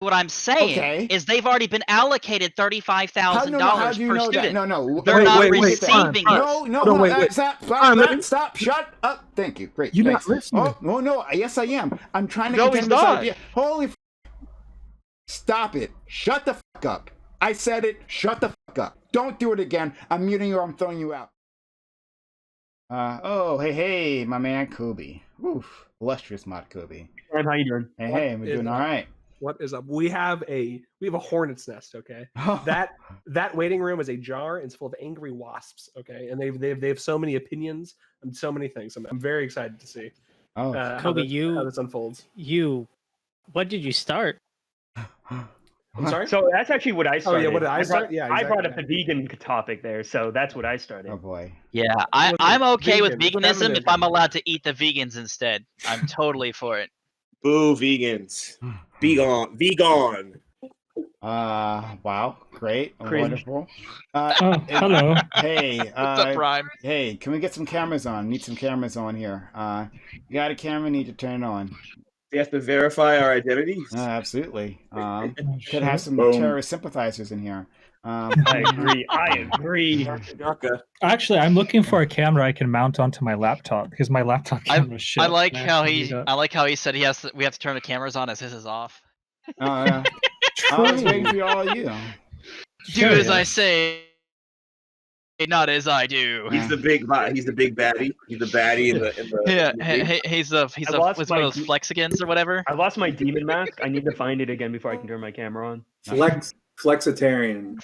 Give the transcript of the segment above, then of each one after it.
What I'm saying is they've already been allocated $35,000 do you per know student. that? No. They're not receiving it. No. Stop. Shut up. Thank you. Great. You're thanks. not listening. Oh, no. Yes, I am. I'm trying to No, continue he's this not. idea. Holy Stop it. Shut the fuck up. I said it. Shut the fuck up. Don't do it again. I'm muting you or I'm throwing you out. Hey, my man Kobe. Oof. Illustrious mod Kobe. How you doing? Hey, we're doing all right. What is up? We have a hornet's nest. Okay, that waiting room is a jar. And it's full of angry wasps. Okay, and they have so many opinions and so many things. I'm very excited to see. Kobe, how this unfolds. What did you start? I'm sorry. So that's actually what I started. Oh yeah, what did I start? Yeah, exactly. I brought up the vegan topic there, so that's what I started. Oh boy. Yeah, I'm okay with vegan, veganism feminism. if I'm allowed to eat the vegans instead. I'm totally for it. Boo, vegans. Be gone. Be gone. Wow. Great. Cringe. Wonderful. Hello. Hey. What's up, Prime? Hey, can we get some cameras on? Need some cameras on here. You got a camera? Need to turn it on. We have to verify our identities. Absolutely. Could have some terrorist sympathizers in here. I agree. Actually, I'm looking for a camera I can mount onto my laptop because my laptop camera is shit. I like how he said we have to turn the cameras on as his is off. I was waiting for all of you. Do as I say, not as I do. He's the big baddie. He's the baddie in the Yeah, he's one of those flexigans or whatever. I lost my demon mask. I need to find it again before I can turn my camera on. Flexitarian.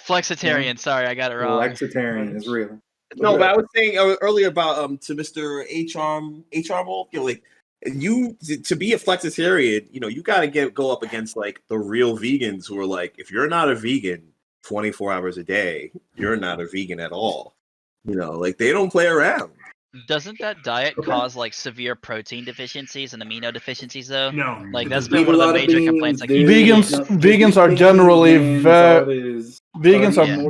Sorry, I got it wrong. Flexitarian is real. No, but I was saying earlier about to Mr. HR Wolf, like you to be a flexitarian, you got to go up against like the real vegans who are like, if you're not a vegan 24 hours a day, you're not a vegan at all. Like they don't play around. Doesn't that diet cause like severe protein deficiencies and amino deficiencies though? No, like that's been one of the major complaints. Like vegans are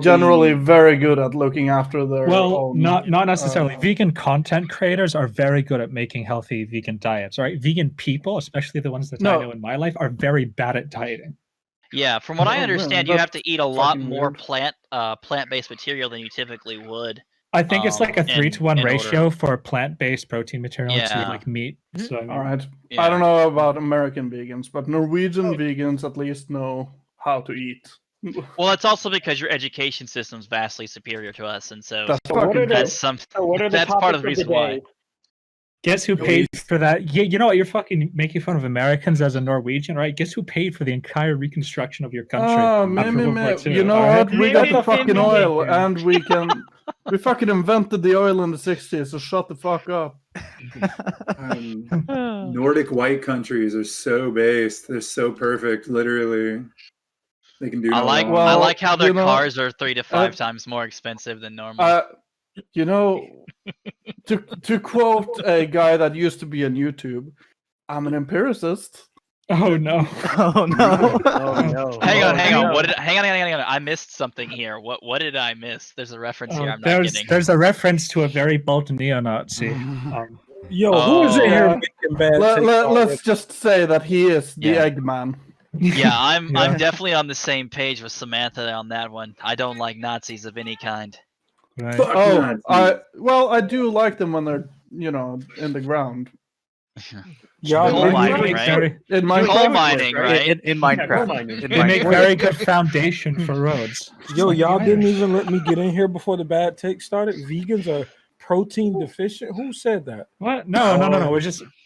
generally very good at looking after their. Well, not necessarily. Vegan content creators are very good at making healthy vegan diets. Right? Vegan people, especially the ones that I know in my life, are very bad at dieting. Yeah, from what I understand, you have to eat a lot more plant-based material than you typically would. I think it's like a 3-to-1 ratio for plant-based protein material to like meat. So, all right. Yeah. I don't know about American vegans, but Norwegian vegans at least know how to eat. Well, it's also because your education system's vastly superior to us, and so that's part of the reason why. Guess who paid for that? You know what? You're fucking making fun of Americans as a Norwegian, right? Guess who paid for the entire reconstruction of your country? You know what? We got the fucking oil, and we fucking invented the oil in the 60s, so shut the fuck up. Nordic white countries are so based. They're so perfect, literally. They can do I like how their cars are 3 to 5 times more expensive than normal. To quote a guy that used to be on YouTube, I'm an empiricist. Oh no! Oh no! Oh no! Hang on! Hang on! I missed something here. What did I miss? There's a reference here. I'm not getting. There's a reference to a very bold neo-Nazi. Who is it here making bad? Let's just say that he is the Eggman. Yeah, I'm definitely on the same page with Samantha on that one. I don't like Nazis of any kind. Right. I do like them when they're in the ground. Coal mining, right? In Minecraft. In Minecraft. They make very good foundation for roads. Y'all didn't even let me get in here before the bad take started. Vegans are protein deficient. Who said that? What? No.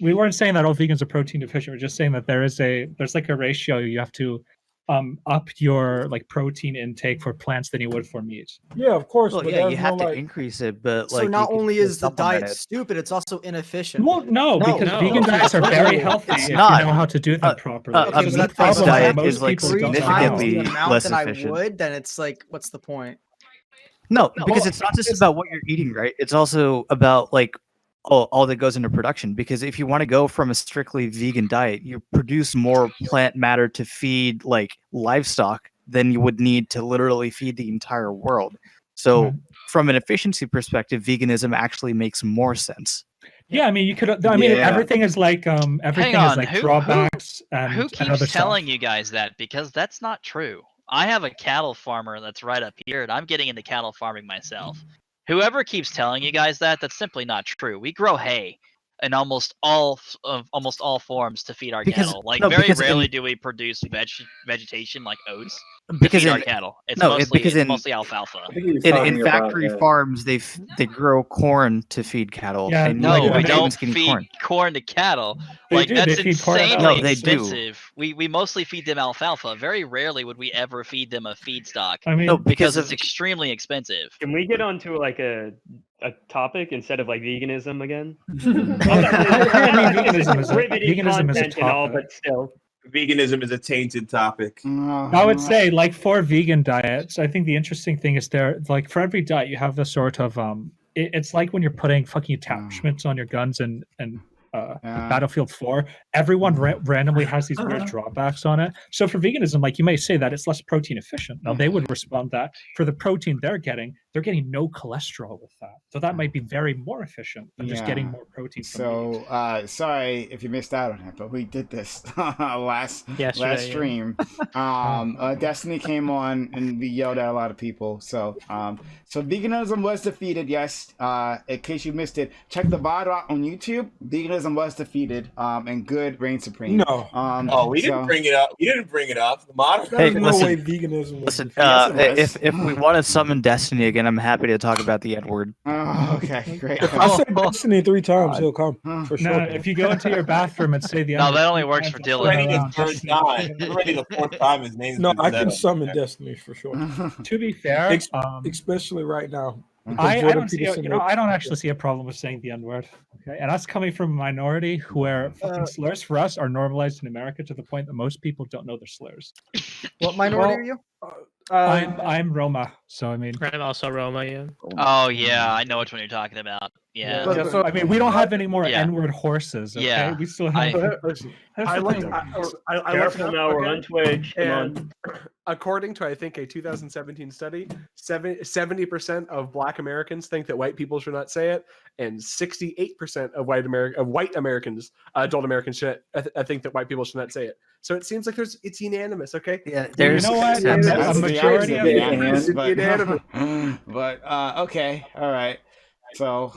We weren't saying that all vegans are protein deficient. We're just saying that there's like a ratio you have to up your like protein intake for plants than you would for meat. Yeah, of course. Well, you have to increase it, but so not only is the diet stupid, it's also inefficient. Well, no, because vegan diets are very healthy if you know how to do them properly. A meat-based diet is like significantly less efficient. Then it's like, what's the point? No, because it's not just about what you're eating, right? It's also about like all that goes into production. Because if you want to go from a strictly vegan diet, you produce more plant matter to feed like livestock than you would need to literally feed the entire world. So from an efficiency perspective, veganism actually makes more sense. Yeah, I mean, you could. I mean, Yeah. everything is like everything is like drawbacks and who and other keeps telling stuff. you guys that? Because that's not true. I have a cattle farmer that's right up here, and I'm getting into cattle farming myself. Whoever keeps telling you guys that, that's simply not true. We grow hay in almost all forms to feed our cattle. Like very rarely do we produce vegetation like oats to feed our cattle. It's mostly alfalfa. In factory farms, they grow corn to feed cattle. Yeah, No, we don't feed corn to cattle. Like that's insanely expensive. We mostly feed them alfalfa. Very rarely would we ever feed them a feedstock. I mean, because it's extremely expensive. Can we get onto like a topic instead of like veganism again? Veganism is a topic. And all, but still. Veganism is a tainted topic. I would say, like, for vegan diets, I think the interesting thing is there, like, for every diet, you have the sort of it's like when you're putting fucking attachments on your guns and Battlefield 4. Everyone randomly has these weird drawbacks on it. So for veganism, like, you may say that it's less protein efficient. Now they would respond that for the protein they're getting no cholesterol with that. So that might be very more efficient than just getting more protein. So sorry if you missed out on it, but we did this last stream. Destiny came on and we yelled at a lot of people. So veganism was defeated. Yes. In case you missed it, check the VOD out on YouTube. Veganism was defeated. And good reigned supreme. No. We didn't bring it up. You didn't bring it up. The moderator. There's no way veganism. Listen, if we want to summon Destiny again, I'm happy to talk about the N-word. Oh, okay, great. If I said Destiny 3 times, he'll come for sure. No, if you go into your bathroom and say the no, that only works for Dylan. Already the fourth time his name's No, I can summon Destiny for sure. To be fair, especially right now. I don't see, I don't actually see a problem with saying the N-word. Okay, and that's coming from a minority where fucking slurs for us are normalized in America to the point that most people don't know their slurs. What minority are you? I'm Roma, so I mean, I'm also Roma. Yeah. Oh yeah, I know which one you're talking about. Yeah. So, I mean, we don't have any more N-word horses. Okay? Yeah. We still have. Careful now, we're on Twitch. And according to, I think, a 2017 study, 70% of Black Americans think that white people should not say it, and 68% of white Americans, adult Americans, I think that white people should not say it. So it seems like it's unanimous. Okay. Yeah. You know what? A majority of it, but okay, all right. So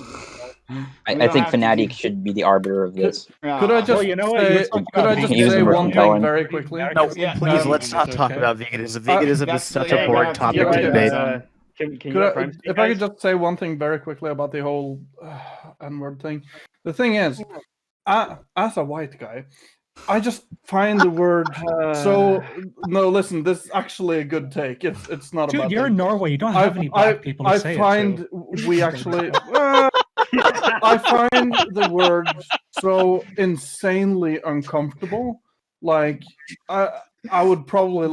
I think Fnatic should be the arbiter of this. Could I just say one thing very quickly? No, please, let's not talk about veganism. Veganism is such a boring topic to debate. If I could just say one thing very quickly about the whole N-word thing. The thing is, as a white guy, I just find the word so. No, listen. This is actually a good take. It's not about. Dude, you're in Norway. You don't have any black people to say it. I find we actually. I find the word so insanely uncomfortable. Like I would probably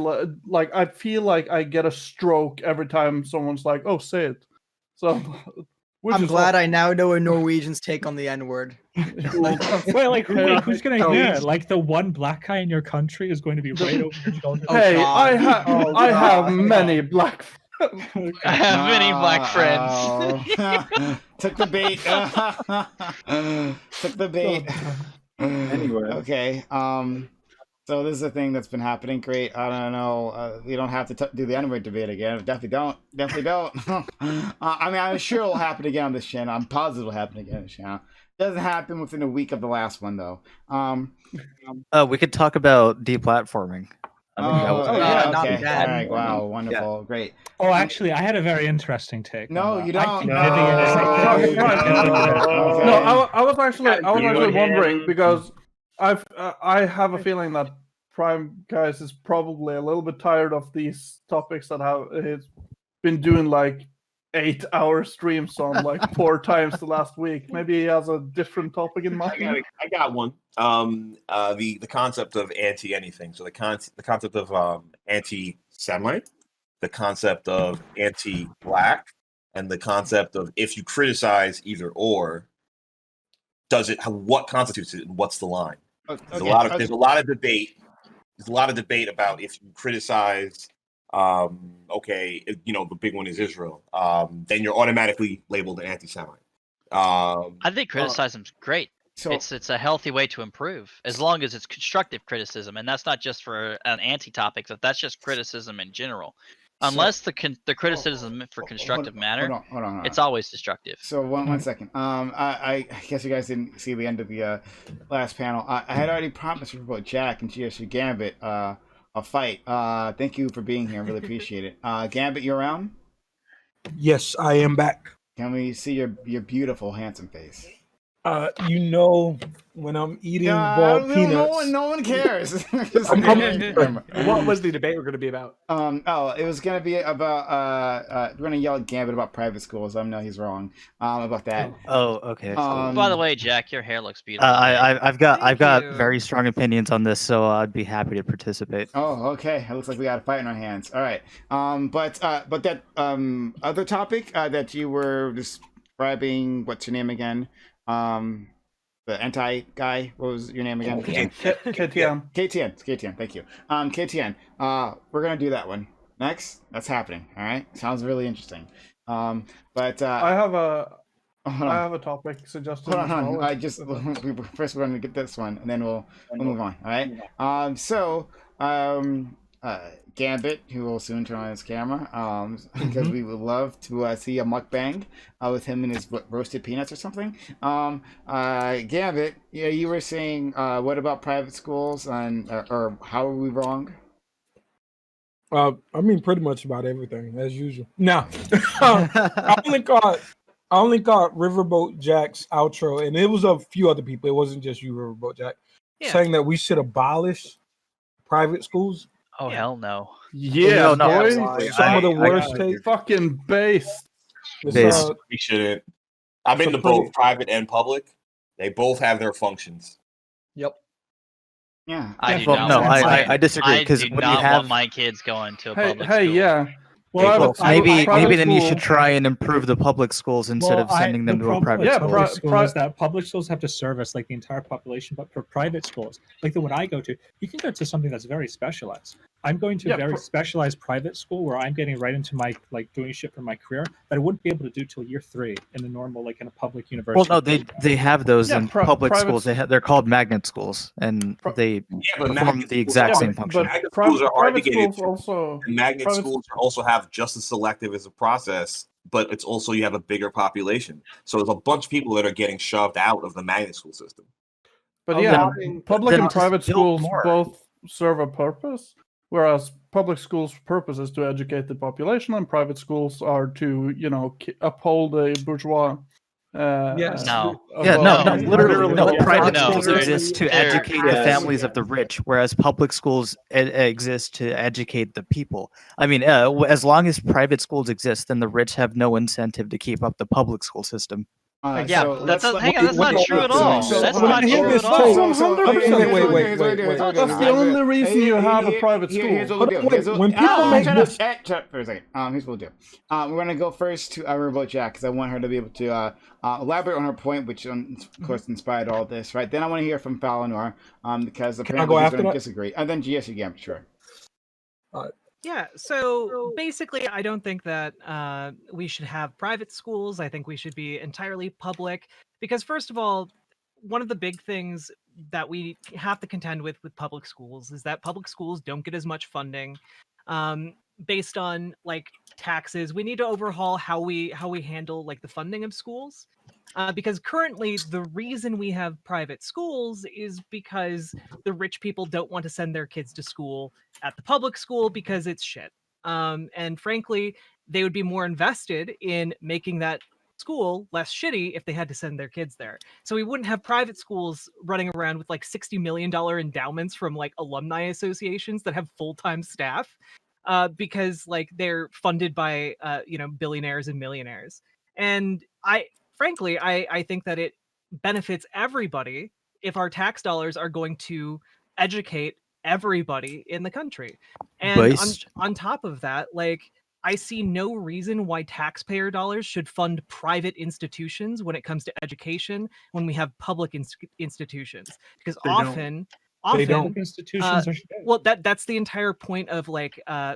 like. I feel like I get a stroke every time someone's like, "Oh, say it." So. I'm glad I now know a Norwegian's take on the N-word. Wait, who's going to hear it? Like the one black guy in your country is going to be right over your shoulder. Hey, I have many black friends. I have many black friends. Took the bait. Took the bait. Anyway. Okay. So this is a thing that's been happening. Great. I don't know. We don't have to do the N-word debate again. Definitely don't. I mean, I'm sure it'll happen again on this channel. I'm positive it'll happen again on this channel. It doesn't happen within a week of the last one, though. We could talk about deplatforming. Okay. All right. Wow. Wonderful. Yeah. Great. Oh, actually, I had a very interesting take. No, you don't. No, I was actually wondering because I have a feeling that Prime guys is probably a little bit tired of these topics that he's been doing like 8-hour streams on like 4 times the last week. Maybe he has a different topic in mind. I got one. The concept of anti-anything. So the concept of anti-Semite, the concept of anti-black, and the concept of if you criticize either or, what constitutes it and what's the line? There's a lot of debate. There's a lot of debate about if you criticize, the big one is Israel, then you're automatically labeled an anti-Semite. I think criticism's great. So it's a healthy way to improve, as long as it's constructive criticism, and that's not just for an anti-topic. That's just criticism in general. Unless the criticism for constructive manner, hold on. it's always destructive. So one second. I guess you guys didn't see the end of the last panel. I had already promised about Jack and GSU Gambit a fight. Thank you for being here. I really appreciate it. Gambit, you around? Yes, I am back. Can we see your beautiful, handsome face? When I'm eating ball peanuts. No one cares. What was the debate we're going to be about? It was going to be about we're going to yell at Gambit about private schools. I know he's wrong about that. Oh, okay. By the way, Jack, your hair looks beautiful. I've got very strong opinions on this, so I'd be happy to participate. Oh, okay. It looks like we got a fight in our hands. All right. But that other topic that you were describing, what's your name again? The anti guy. What was your name again? KTN. KTN. Thank you. KTN. We're gonna do that one next. That's happening. All right. Sounds really interesting. But I have a topic suggested. Hold on. I just first we're gonna get this one, and then we'll move on. All right. Gambit, who will soon turn on his camera, because we would love to see a mukbang with him and his roasted peanuts or something. Gambit, you were saying, what about private schools and or how are we wrong? I mean, pretty much about everything as usual. Now, I only caught Riverboat Jack's outro, and it was a few other people. It wasn't just you, Riverboat Jack, saying that we should abolish private schools. Oh, hell no. Yeah, no, boy. Some of the worst take. Fucking based. We shouldn't. I've been to both private and public. They both have their functions. Yep. Yeah. I disagree, because when you have my kids going to a public school. Yeah. Well, maybe then you should try and improve the public schools instead of sending them to a private school. Is that public schools have to service like the entire population, but for private schools, like the one I go to, you can go to something that's very specialized. I'm going to a very specialized private school where I'm getting right into my doing shit for my career that I wouldn't be able to do till year 3 in the normal in a public university. Well, no, they have those in public schools. They're called magnet schools, and they perform the exact same function. Magnet schools are hard to get into. Magnet schools also have just as selective as a process, but it's also you have a bigger population. So there's a bunch of people that are getting shoved out of the magnet school system. But public and private schools both serve a purpose. Whereas public schools' purpose is to educate the population, and private schools are to, uphold a bourgeois. Literally, private schools exist to educate the families of the rich, whereas public schools exist to educate the people. I mean, as long as private schools exist, then the rich have no incentive to keep up the public school system. That's not true at all. That's not true at all. Wait. That's the only reason you have a private school. Here's what we'll do. When people make this... For a second. Here's what we'll do. We're going to go first to Riverboat Jack, because I want her to be able to elaborate on her point, which, of course, inspired all this, right? Then I want to hear from Falinor, because apparently he's going to disagree. And then GSU Gambit, sure. Yeah, so basically, I don't think that we should have private schools. I think we should be entirely public because, first of all, one of the big things that we have to contend with public schools is that public schools don't get as much funding based on taxes. We need to overhaul how we handle the funding of schools. Because currently the reason we have private schools is because the rich people don't want to send their kids to school at the public school because it's shit. And frankly, they would be more invested in making that school less shitty if they had to send their kids there. So we wouldn't have private schools running around with $60 million endowments from alumni associations that have full-time staff because they're funded by billionaires and millionaires. And frankly, I think that it benefits everybody if our tax dollars are going to educate everybody in the country. And on top of that, I see no reason why taxpayer dollars should fund private institutions when it comes to education when we have public institutions. Because often institutions are well, that's the entire point of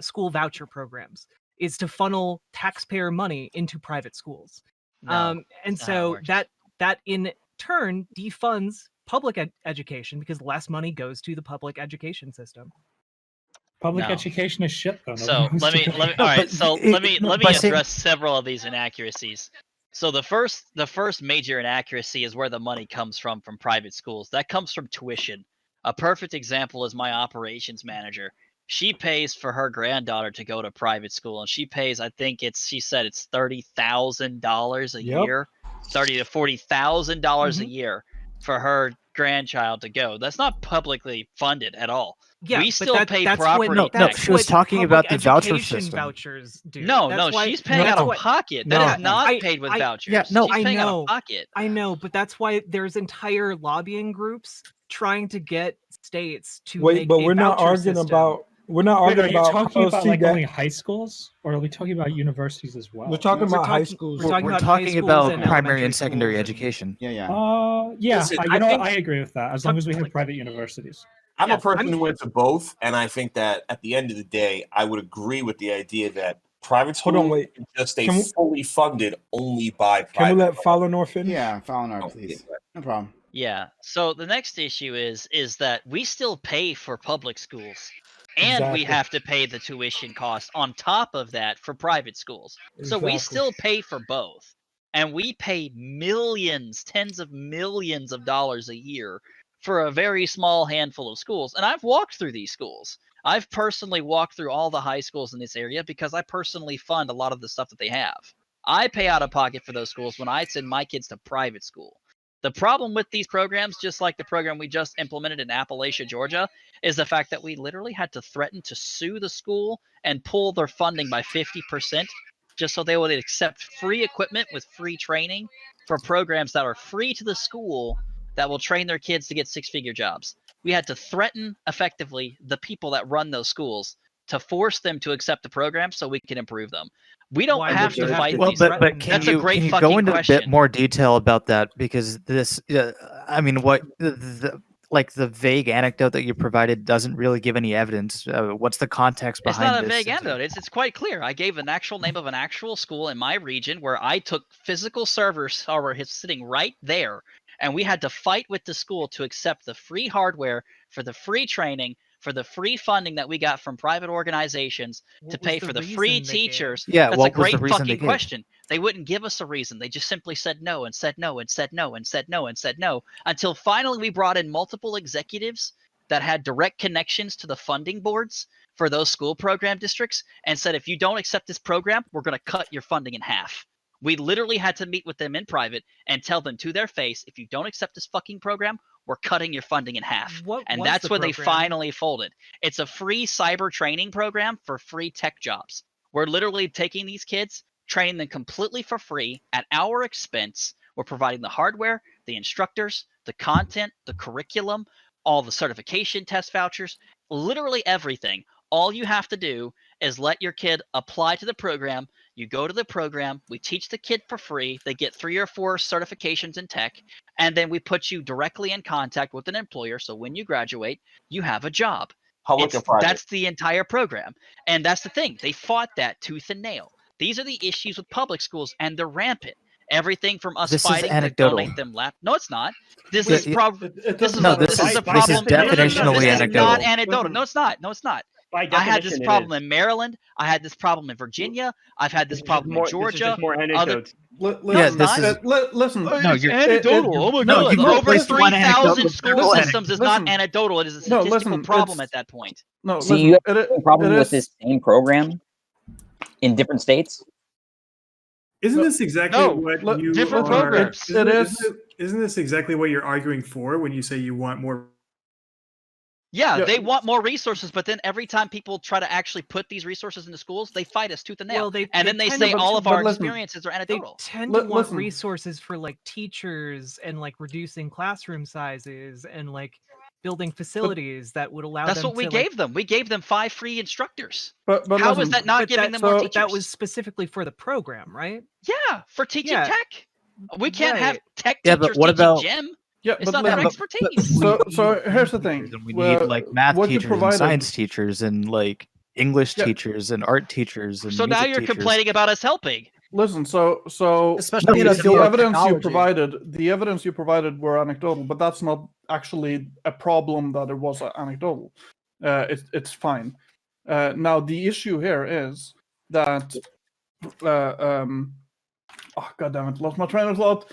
school voucher programs, is to funnel taxpayer money into private schools. And so that in turn defunds public education because less money goes to the public education system. Public education is shit, though. So let me. All right. So let me address several of these inaccuracies. So the first major inaccuracy is where the money comes from private schools. That comes from tuition. A perfect example is my operations manager. She pays for her granddaughter to go to private school, and she pays, I think she said it's $30,000 a year, $30,000 to $40,000 a year for her grandchild to go. That's not publicly funded at all. Yeah, we still pay property No, she was talking about the voucher system. Vouchers do. No, she's paying out of pocket. That is not paid with vouchers. Yeah, no, she's paying out of pocket. I know, but that's why there's entire lobbying groups trying to get states to make but a we're not voucher arguing system. about. We're not arguing Are you talking about like that. only high schools, or are we talking about universities as well? We're talking about high schools. We're talking about primary and secondary education. Yeah. Listen, I agree with that. As long as we have private universities. I'm a person who went to both, and I think that at the end of the day, I would agree with the idea that private schools is just stay fully funded only by private. Can we let Fowler finish? Yeah, Fowler, please. No problem. Yeah. So the next issue is that we still pay for public schools. And we have to pay the tuition cost on top of that for private schools. So we still pay for both. And we pay millions, tens of millions of dollars a year for a very small handful of schools. And I've walked through these schools. I've personally walked through all the high schools in this area because I personally fund a lot of the stuff that they have. I pay out of pocket for those schools when I send my kids to private school. The problem with these programs, just like the program we just implemented in Appalachia, Georgia, is the fact that we literally had to threaten to sue the school and pull their funding by 50% just so they would accept free equipment with free training for programs that are free to the school that will train their kids to get six-figure jobs. We had to threaten effectively the people that run those schools to force them to accept the program so we can improve them. We don't have to fight these. But can you go into a bit more detail about that? Because this, I mean, what the vague anecdote that you provided doesn't really give any evidence. What's the context behind this? It's not a vague anecdote. It's quite clear. I gave an actual name of an actual school in my region where I took physical servers sitting right there, and we had to fight with the school to accept the free hardware for the free training, for the free funding that we got from private organizations to pay for the free teachers. Yeah, that's a great fucking question. They wouldn't give us a reason. They just simply said no and said no and said no and said no and said no until finally we brought in multiple executives that had direct connections to the funding boards for those school program districts and said, if you don't accept this program, we're going to cut your funding in half. We literally had to meet with them in private and tell them to their face, if you don't accept this fucking program, we're cutting your funding in half. And that's when they finally folded. It's a free cyber training program for free tech jobs. We're literally taking these kids, training them completely for free at our expense. We're providing the hardware, the instructors, the content, the curriculum, all the certification test vouchers, literally everything. All you have to do is let your kid apply to the program. You go to the program, we teach the kid for free, they get 3 or 4 certifications in tech, and then we put you directly in contact with an employer, so when you graduate, you have a job. That's the entire program. And that's the thing. They fought that tooth and nail. These are the issues with public schools, and they're rampant. Everything from us fighting to donate them lap. No, it's not. This is definitionally anecdotal. Not anecdotal. No, it's not. No, it's not. I had this problem in Maryland. I had this problem in Virginia. I've had this problem in Georgia. More anecdotes. Listen. No, you're anecdotal. Oh my God! Over 3,000 school systems is not anecdotal. It is a statistical problem at that point. No, so you have a problem with this same program in different states? Isn't this exactly what you different programs? Isn't this exactly what you're arguing for when you say you want more? Yeah, they want more resources, but then every time people try to actually put these resources into schools, they fight us tooth and nail. Then they say all of our experiences are anecdotal. They tend to want resources for like teachers and like reducing classroom sizes and like building facilities that would allow them to. That's what we gave them. We gave them 5 free instructors. But how is that not giving them more teachers? That was specifically for the program, right? Yeah, for teaching tech. We can't have tech teachers but what about gym. Yeah, it's not their expertise. So here's the thing: we need like math teachers, and science teachers, and like English teachers and art teachers. And so now you're complaining about us helping. Listen, so especially in a the field of evidence you technology. the evidence you provided were anecdotal, but that's not actually a problem that it was anecdotal. It's fine. Now the issue here is that oh god damn it, lost my train of thought.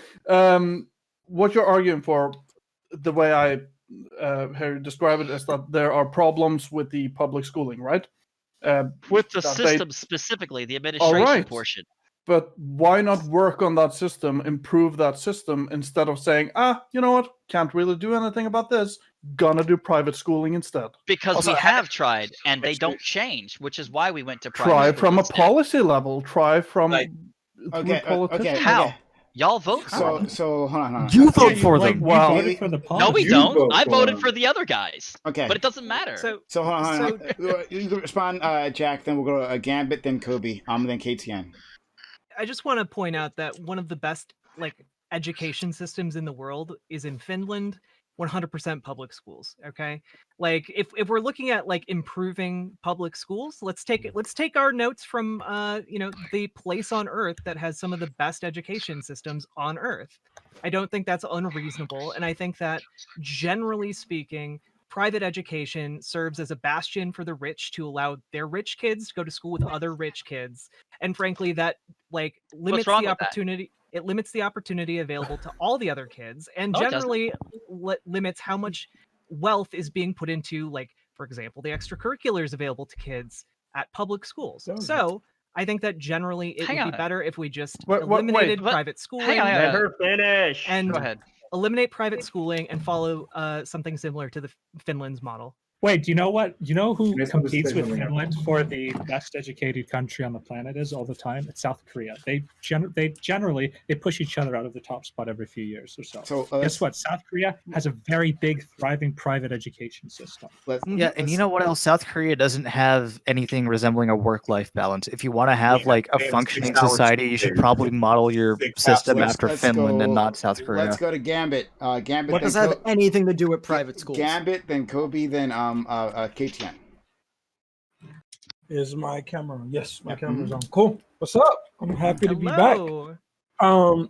What you're arguing for, the way I describe it, is that there are problems with the public schooling, right? With the system specifically, the administration right. portion. But why not work on that system, improve that system, instead of saying, you know what, can't really do anything about this, gonna do private schooling instead? Because Also, we have tried, and they don't change, which is why we went to private try school from a instead. policy level, try from Okay. How? Y'all vote for them. So hold on. You vote for them. Wow. voted for the No, we policy. don't. I voted for the other guys. Okay. But it doesn't matter. So hold on. You can respond, Jack. Then we'll go to Gambit, then Kobe, then KTN. I just want to point out that one of the best education systems in the world is in Finland. 100% public schools. Okay, if we're looking at improving public schools, let's take our notes from the place on Earth that has some of the best education systems on Earth. I don't think that's unreasonable, and I think that generally speaking, private education serves as a bastion for the rich to allow their rich kids to go to school with other rich kids, and frankly, that limits the opportunity. It limits the opportunity available to all the other kids, and generally limits how much wealth is being put into, for example, the extracurriculars available to kids at public schools. So I think that generally it would be better if we just eliminated private schooling. Let her finish. And go ahead. Eliminate private schooling and follow something similar to the Finland's model. Wait, do you know what? You know who competes with Finland for the best educated country on the planet is all the time? It's South Korea. They generally push each other out of the top spot every few years or so. So guess what? South Korea has a very big, thriving private education system. And you know what else? South Korea doesn't have anything resembling a work-life balance. If you want to have a functioning society, you should probably model your system after Finland and not South Korea. Let's go to Gambit. Gambit. What does that have anything to do with private schools? Gambit, then Kobe, then KTN. Is my camera on? Yes, my camera's on. Cool. What's up? I'm happy to be back. I feel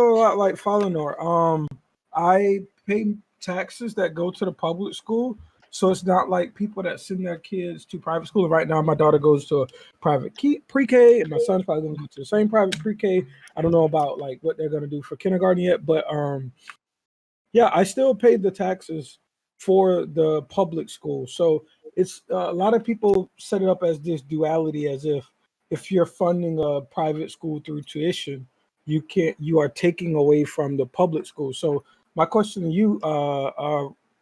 a lot like Falinor. I pay taxes that go to the public school, so it's not like people that send their kids to private school. Right now, my daughter goes to a private pre-K, and my son's probably going to go to the same private pre-K. I don't know about what they're going to do for kindergarten yet, but I still paid the taxes for the public school. So it's a lot of people set it up as this duality, as if you're funding a private school through tuition, you are taking away from the public school. So my question to you,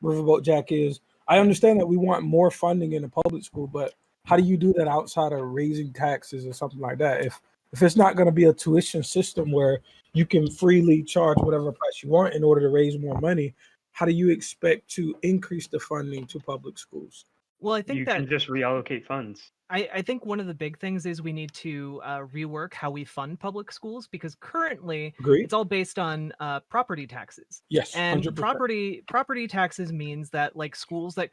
Riverboat Jack, is I understand that we want more funding in the public school, but how do you do that outside of raising taxes or something like that? If it's not going to be a tuition system where you can freely charge whatever price you want in order to raise more money, how do you expect to increase the funding to public schools? Well, I think you can just reallocate funds. I think one of the big things is we need to rework how we fund public schools, because currently it's all based on property taxes. Yes, and 100%. property taxes means that schools that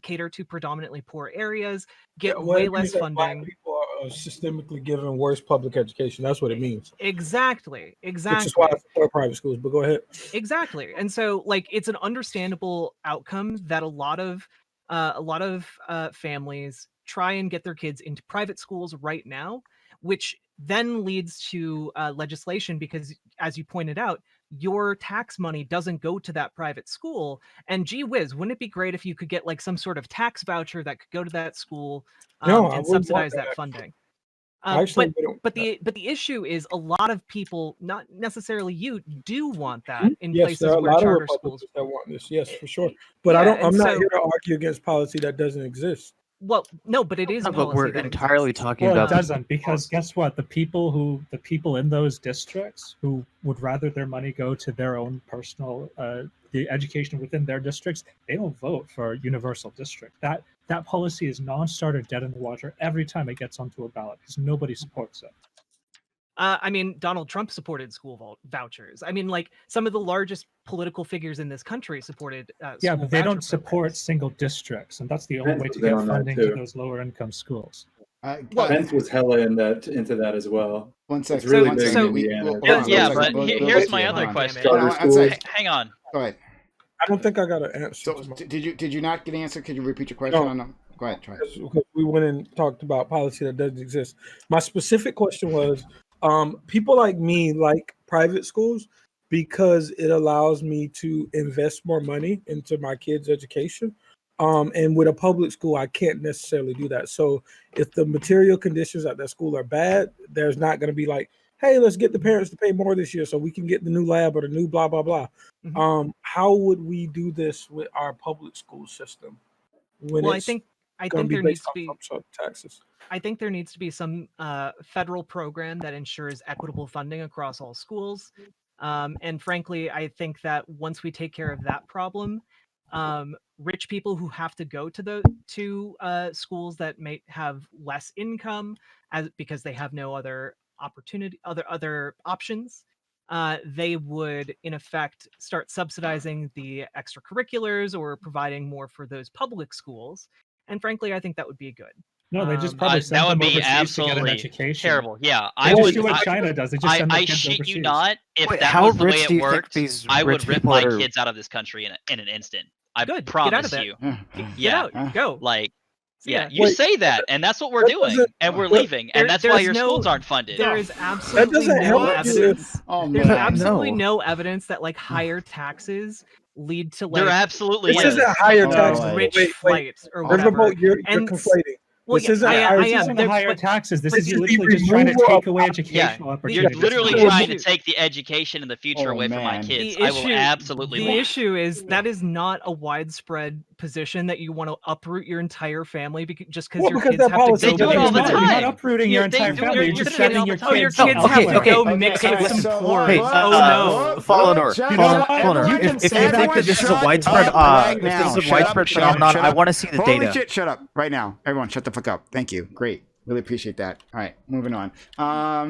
cater to predominantly poor areas get way less funding. Black people are systemically given worse public education. That's what it means. Exactly. Which is why I support private schools. But go ahead. Exactly, and so it's an understandable outcome that a lot of families try and get their kids into private schools right now, which then leads to legislation, because as you pointed out, your tax money doesn't go to that private school. And gee whiz, wouldn't it be great if you could get some sort of tax voucher that could go to that school and subsidize that funding? But the issue is a lot of people, not necessarily you, do want that in places where charter schools that want this. Yes, for sure. But I'm not here to argue against policy that doesn't exist. Well, no, but it is. But we're entirely talking well, about. It doesn't, because guess what? The people in those districts who would rather their money go to their own personal the education within their districts, they don't vote for universal district. That policy is non-starter, dead in the water every time it gets onto a ballot, because nobody supports it. I mean, Donald Trump supported school vouchers. I mean, some of the largest political figures in this country supported. Yeah, but they don't support single districts, and that's the only way to get funding to those lower income schools. Pence was hella into that as well. One second. It's really big in Indiana. But here's my other question. Hang on. Go ahead. I don't think I got an answer. So, did you not get an answer? Could you repeat your question? No. Go ahead, try. Because we went and talked about policy that doesn't exist. My specific question was, people like me like private schools because it allows me to invest more money into my kids' education. And with a public school, I can't necessarily do that. So if the material conditions at that school are bad, there's not going to be like, hey, let's get the parents to pay more this year so we can get the new lab or the new blah, blah, blah. Mm-hmm. How would we do this with our public school system? I think there needs to be taxes. I think there needs to be some federal program that ensures equitable funding across all schools. And frankly, I think that once we take care of that problem, rich people who have to go to schools that may have less income because they have no other other options, they would in effect start subsidizing the extracurriculars or providing more for those public schools. And frankly, I think that would be good. No, they just probably send that would them be overseas to get an absolutely education. Terrible. Yeah, They just do what China does. They just send their I kids shit overseas. you not. If Wait, that how was the way rich do it you think worked, these I would rich rip people my are? kids out of this country in an instant. I Good. promise Get out of there. you. Get out. Go. Like, Yeah. you say that, and that's what we're doing, and we're leaving, and that's why your schools aren't funded. There is absolutely no evidence. There's absolutely no evidence that like higher taxes lead to like. There absolutely This isn't higher taxes. Rich Wait. flights or whatever. You're conflating. Well, this isn't higher taxes. This is you literally just trying to take away educational opportunities. You're literally trying to take the education and the future away from my kids. I will absolutely. The issue is that is not a widespread position that you want to uproot your entire family just because your kids have to go. They do it all the time. You're not uprooting your entire family. You're just sending your kids. Oh, your kids have to go mix with some porn. Oh no! Follow Nor. If you think that this is a widespread, phenomenon, I want to see the data. Holy shit! Shut up right now, everyone. Shut the fuck up. Thank you. Great. Really appreciate that. All right, moving on. All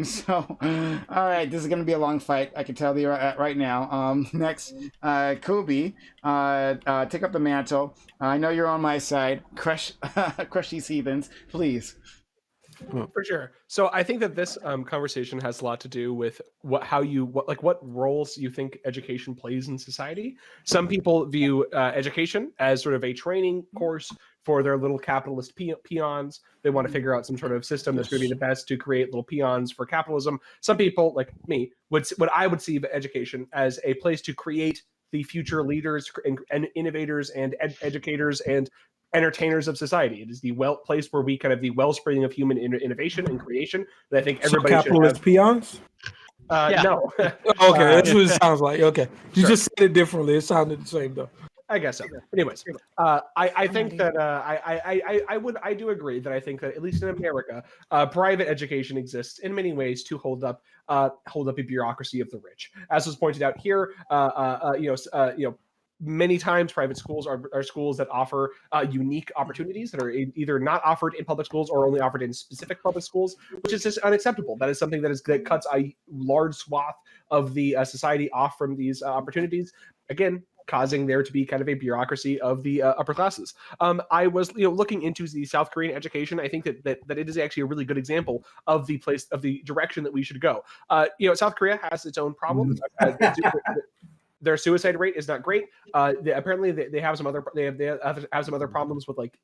right, this is going to be a long fight. I can tell you right now. Next, Kobe, take up the mantle. I know you're on my side. Crush these heathens, please. For sure. So I think that this conversation has a lot to do with what roles you think education plays in society. Some people view education as sort of a training course for their little capitalist peons. They want to figure out some sort of system that's going to be the best to create little peons for capitalism. Some people, like me, what I would see education as a place to create the future leaders and innovators and educators and entertainers of society. It is the place where we kind of the wellspring of human innovation and creation that I think everybody capitalist should have. Peons? No. Okay, that's what it sounds like. Okay, you just said it differently. It sounded the same though. I guess so. Anyways, I think that I do agree that I think that at least in America, private education exists in many ways to hold up a bureaucracy of the rich. As was pointed out here, many times private schools are schools that offer unique opportunities that are either not offered in public schools or only offered in specific public schools, which is just unacceptable. That is something that cuts a large swath of the society off from these opportunities. Again, causing there to be kind of a bureaucracy of the upper classes. I was looking into the South Korean education. I think that it is actually a really good example of the direction that we should go. South Korea has its own problems. Their suicide rate is not great. Apparently, they have some other have some other problems with like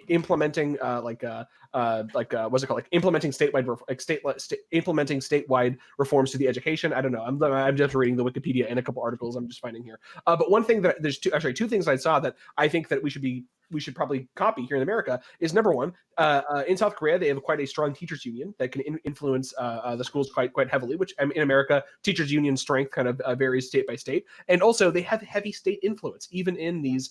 implementing what's it called, implementing implementing statewide reforms to the education. I don't know. I'm just reading the Wikipedia and a couple articles I'm just finding here. But one thing that there's two things I saw that I think that we should probably copy here in America is number one, in South Korea, they have quite a strong teachers union that can influence the schools quite heavily, which in America, teachers union strength kind of varies state by state. And also they have heavy state influence, even in these,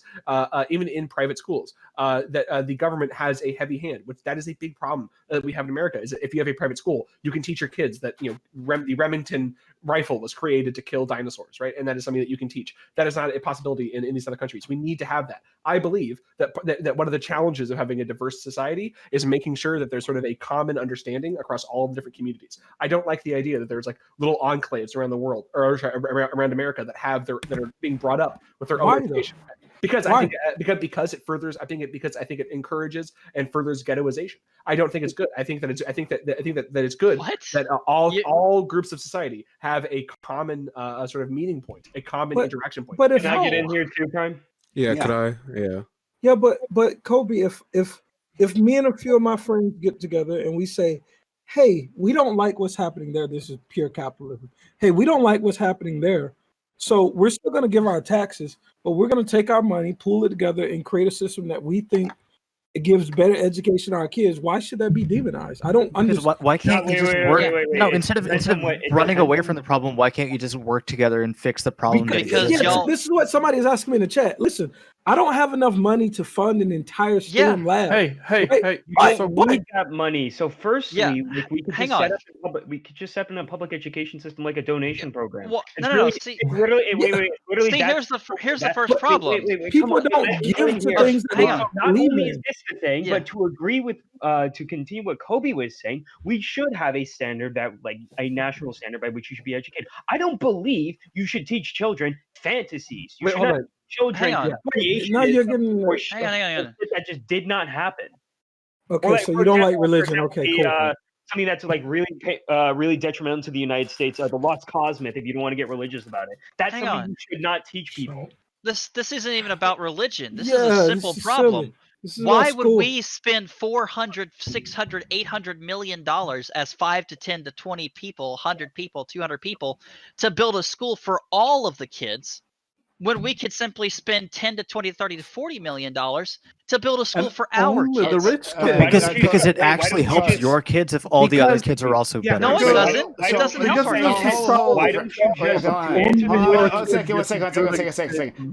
even in private schools, that the government has a heavy hand, which that is a big problem that we have in America, is that if you have a private school, you can teach your kids that, the Remington rifle was created to kill dinosaurs, right? And that is something that you can teach. That is not a possibility in these other countries. We need to have that. I believe that one of the challenges of having a diverse society is making sure that there's sort of a common understanding across all the different communities. I don't like the idea that there's like little enclaves around the world or around America that are being brought up with their own education. Because I think because it furthers. I think it encourages and furthers ghettoization. I don't think it's good. I think that it's good that all groups of society have a common sort of meeting point, a common interaction point. But if Can I get in here too, Prime? Yeah, could I? Yeah. Yeah, but Kobe, if me and a few of my friends get together and we say, hey, we don't like what's happening there. This is pure capitalism. Hey, we don't like what's happening there. So we're still going to give our taxes, but we're going to take our money, pool it together, and create a system that we think it gives better education to our kids. Why should that be demonized? I don't understand. Why can't you just work? No, instead of running away from the problem, why can't you just work together and fix the problem? Because this is what somebody is asking me in the chat. Listen, I don't have enough money to fund an entire STEM lab. Hey. So we need that money. So firstly, we could just set up a public education system like a donation program. Well, no. See, literally. Here's the first problem. People don't give to things that they not only is this the thing, but to agree with to continue what Kobe was saying, we should have a standard that, like, a national standard by which you should be educated. I don't believe you should teach children fantasies. You should not teach children creation. Now you're getting hang on. That just did not happen. Okay, so you don't like religion. Okay, cool. Something that's like really detrimental to the United States, the Lost Cause myth. If you don't want to get religious about it, that's something you should not teach people. This isn't even about religion. This is a simple problem. Why would we spend 400, 600, 800 million dollars as 5 to 10 to 20 people, 100 people, 200 people to build a school for all of the kids when we could simply spend 10 to 20, 30 to 40 million dollars to build a school for our kids? The rich kids. Because it actually helps your kids if all the other kids are also better. No, it doesn't. It doesn't help our kids. Why don't you just One second.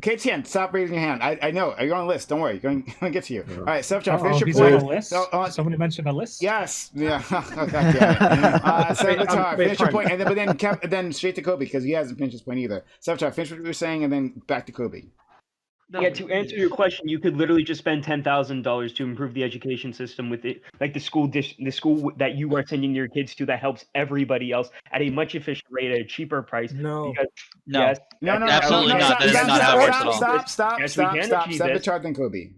K10, stop raising your hand. I know. You're on the list. Don't worry. You're going to get to you. All right, Sefjon, finish your point. On a list? Somebody mentioned a list? Yes. Yeah. Finish your point. And then straight to Kobe, because he hasn't finished his point either. Sefjon, finish what you were saying, and then back to Kobe. Yeah, to answer your question, you could literally just spend $10,000 to improve the education system with it, like the school that you are sending your kids to, that helps everybody else at a much efficient rate at a cheaper price. No, absolutely not. That is not how it works at all. Stop. Set the chart, then Kobe.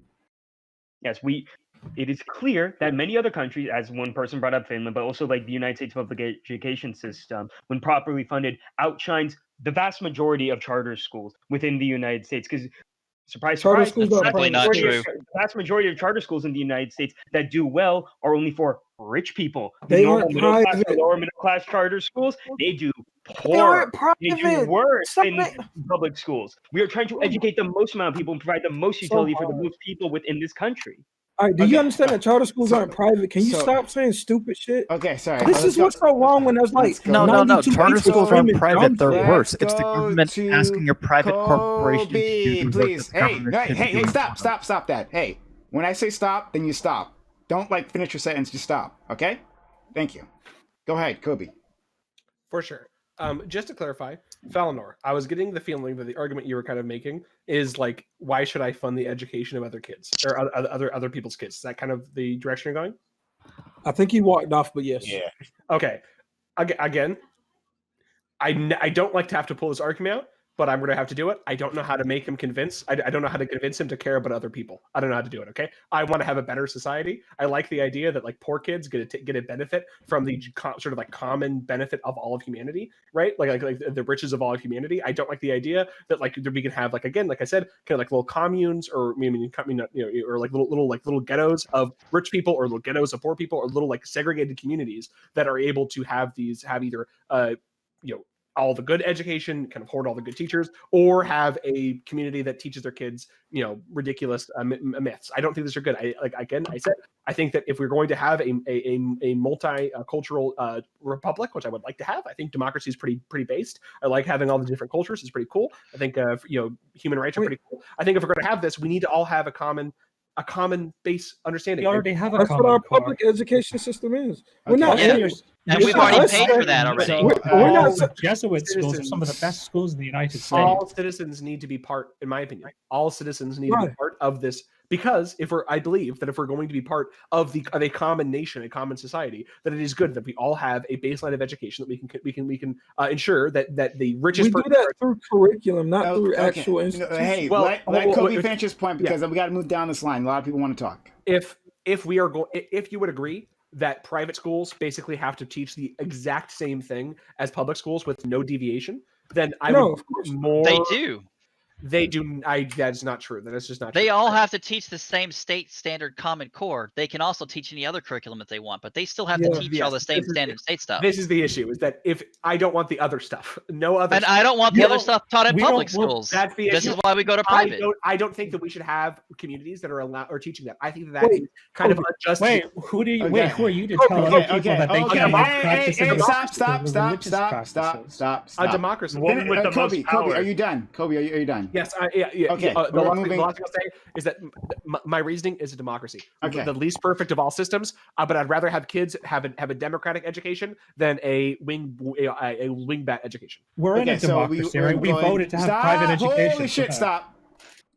Yes, it is clear that many other countries, as one person brought up Finland, but also like the United States public education system, when properly funded, outshines the vast majority of charter schools within the United States. Because surprise, that's definitely not true. The vast majority of charter schools in the United States that do well are only for rich people. They aren't lower middle class charter schools, they do poor. They do worse in public schools. We are trying to educate the most amount of people and provide the most utility for the most people within this country. All right, do you understand that charter schools aren't private? Can you stop saying stupid shit? Okay, sorry. This is what's so wrong when there's like no. Charter schools aren't private; they're worse. It's the government asking a private corporation to do please. Hey, stop that. Hey, when I say stop, then you stop. Don't like finish your sentence. Just stop. Okay? Thank you. Go ahead, Kobe. For sure. Just to clarify, Falinor, I was getting the feeling that the argument you were kind of making is like, why should I fund the education of other kids or other people's kids? Is that kind of the direction you're going? I think he walked off, but yes. Yeah. Okay. Again, I don't like to have to pull this argument out, but I'm going to have to do it. I don't know how to make him convince. I don't know how to convince him to care about other people. I don't know how to do it. Okay. I want to have a better society. I like the idea that like poor kids get a benefit from the sort of like common benefit of all of humanity, right? Like the riches of all of humanity. I don't like the idea that like we can have like, again, like I said, kind of like little communes or or like little ghettos of rich people or little ghettos of poor people or little like segregated communities that are able to have either all the good education, kind of hoard all the good teachers, or have a community that teaches their kids, ridiculous myths. I don't think these are good. I think that if we're going to have a multicultural republic, which I would like to have, I think democracy is pretty based. I like having all the different cultures. It's pretty cool. I think human rights are pretty cool. I think if we're going to have this, we need to all have a common base understanding. We already have That's what our public education system is. We're not. And we've already paid for that already. We're not. Jesuit schools are some of the best schools in the United States. All citizens need to be part, in my opinion. All citizens need to be part of this Because I believe that if we're going to be part of a common nation, a common society, that it is good that we all have a baseline of education that we can ensure that the richest. We do that through curriculum, not through actual institutions. Hey, let Kobe finish his point because we got to move down this line. A lot of people want to talk. If you would agree that private schools basically have to teach the exact same thing as public schools with no deviation, then I would more. They do. They do. That's not true. That is just not true. They all have to teach the same state standard Common Core. They can also teach any other curriculum if they want, but they still have to teach all the same standard state stuff. This is the issue: is that if I don't want the other stuff, no other. And I don't want the other stuff taught in public schools. That's the issue. This is why we go to private. I don't think that we should have communities that are allowed or teaching that. I think that is kind of unjust. Wait, who are you to tell other people that they can't practice Stop. A democracy. Kobe, are you done? Kobe, are you done? Yes. Yeah. Okay. The last thing I'll say is that my reasoning is a democracy. Okay. The least perfect of all systems, but I'd rather have kids have a democratic education than a wingbat education. We're in a democracy, right? We voted to have private education. Holy shit! Stop.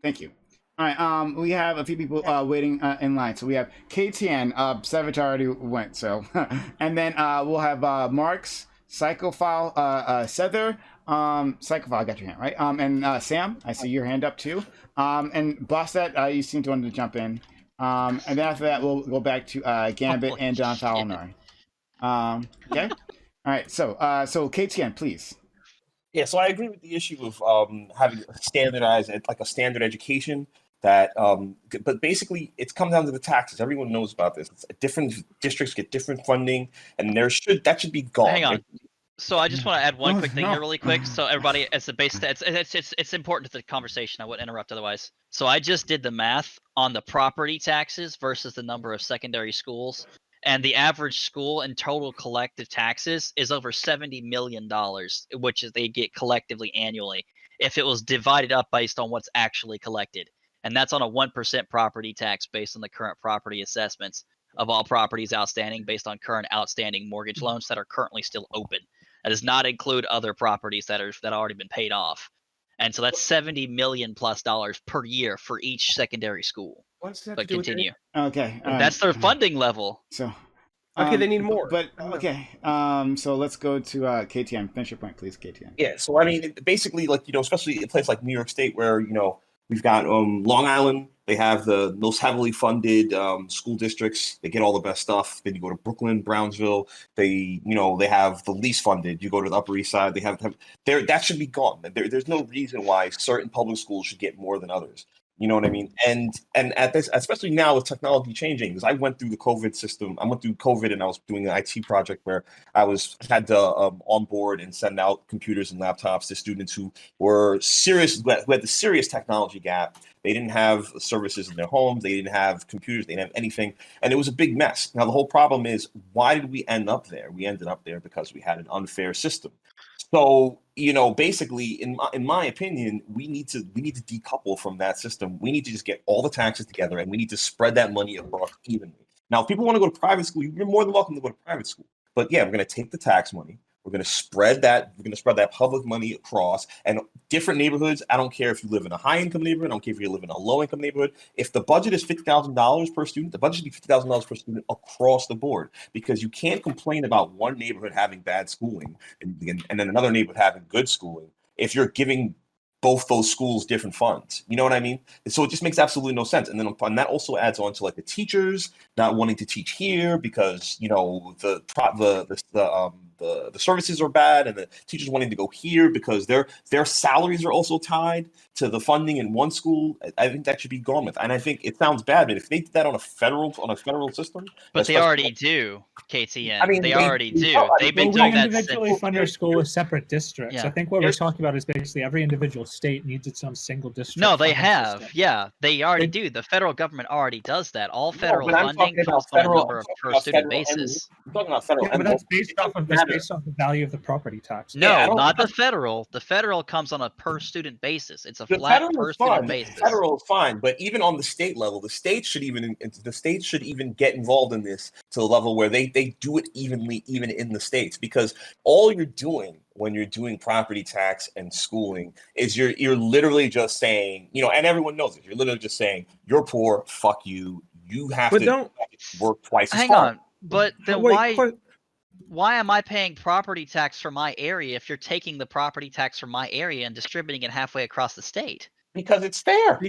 Thank you. All right. We have a few people waiting in line. So we have KTN. Savage already went. So, and then we'll have Marks, Psychophile, Sether. Psychophile, I got your hand right. And Sam, I see your hand up too. And Bosset, you seem to want to jump in. And then after that, we'll go back to Gambit and John Fowler. Okay. All right. So KTN, please. Yeah. So I agree with the issue of having standardized, like a standard education. That, but basically, it's come down to the taxes. Everyone knows about this. Different districts get different funding, and that should be gone. Hang on. So I just want to add one quick thing here really quick. So everybody, it's important to the conversation. I wouldn't interrupt otherwise. So I just did the math on the property taxes versus the number of secondary schools. And the average school in total collective taxes is over $70 million, which is they get collectively annually if it was divided up based on what's actually collected. And that's on a 1% property tax based on the current property assessments of all properties outstanding based on current outstanding mortgage loans that are currently still open. That does not include other properties that already been paid off. And so that's $70 million plus per year for each secondary school. But continue. Okay. That's their funding level. So okay, they need more. But okay. So let's go to KTN. Finish your point, please, KTN. Yeah. So I mean, basically, like, especially a place like New York State where we've got Long Island. They have the most heavily funded school districts. They get all the best stuff. Then you go to Brooklyn, Brownsville. They have the least funded. You go to the Upper East Side. They have that should be gone. There's no reason why certain public schools should get more than others. You know what I mean? And at this, especially now with technology changing, because I went through the COVID system. I went through COVID and I was doing an IT project where I had to onboard and send out computers and laptops to students who were serious, who had the serious technology gap. They didn't have services in their homes. They didn't have computers. They didn't have anything. And it was a big mess. Now, the whole problem is, why did we end up there? We ended up there because we had an unfair system. So, basically, in my opinion, we need to decouple from that system. We need to just get all the taxes together, and we need to spread that money across evenly. Now, if people want to go to private school, you're more than welcome to go to private school. But yeah, we're going to take the tax money. We're going to spread that. We're going to spread that public money across and different neighborhoods. I don't care if you live in a high-income neighborhood. I don't care if you live in a low-income neighborhood. If the budget is $50,000 per student, the budget should be $50,000 per student across the board, because you can't complain about one neighborhood having bad schooling and then another neighborhood having good schooling if you're giving both those schools different funds. You know what I mean? And so it just makes absolutely no sense. And then that also adds on to like the teachers not wanting to teach here because the services are bad, and the teachers wanting to go here because their salaries are also tied to the funding in one school. I think that should be gone with. And I think it sounds bad, but if they did that on a federal system, but they already do, KTN. I mean, they already do. They've been doing that individually since. fund our school with separate districts. Yeah. I think what we're talking about is basically every individual state needs its own single district. No, they have. System. Yeah, they already do. The federal government already does that. All federal funding comes on a number of per student basis. I'm talking about federal. Yeah, but that's based off of the value of the property tax. No, not the federal. The federal comes on a per student basis. It's a flat per student basis. Federal is fine, but even on the state level, the states should even get involved in this to the level where they do it evenly, even in the states, because all you're doing when you're doing property tax and schooling is you're literally just saying, and everyone knows it. You're literally just saying, you're poor, fuck you. You have to work twice as hard. Hang on, but then why am I paying property tax for my area if you're taking the property tax from my area and distributing it halfway across the state? Because it's fair.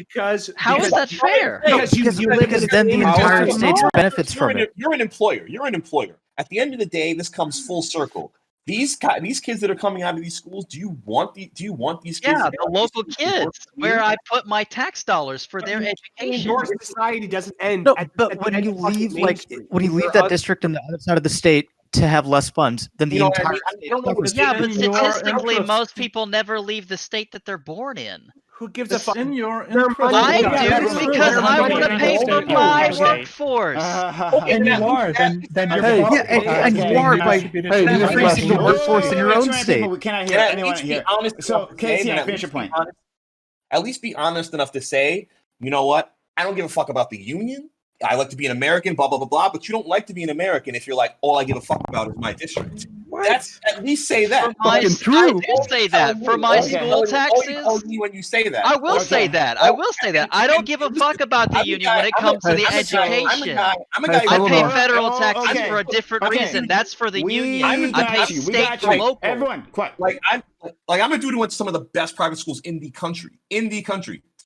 How is that fair? Because then the entire state benefits from it. You're an employer. You're an employer. At the end of the day, this comes full circle. These kids that are coming out of these schools, do you want these kids? Yeah, the local kids, where I put my tax dollars for their education. Your society doesn't end. No, but when you leave, that district on the other side of the state to have less funds, then the entire state suffers. Yeah, but statistically, most people never leave the state that they're born in. Who gives a fuck? In your I do because I want to pay for my workforce. And you are, then you're and you are by increasing the workforce in your own state. We cannot hear anyone here. So, Casey, finish your point. At least be honest enough to say, you know what? I don't give a fuck about the union. I like to be an American, blah, blah, blah, blah. But you don't like to be an American if you're like, all I give a fuck about is my district. That's at least say that. I do say that. For my school taxes, when you say that. I will say that. I will say that. I don't give a fuck about the union when it comes to the education. I pay federal taxes for a different reason. That's for the union. I pay state and local. Everyone, quiet. I'm a dude who went to some of the best private schools in the country.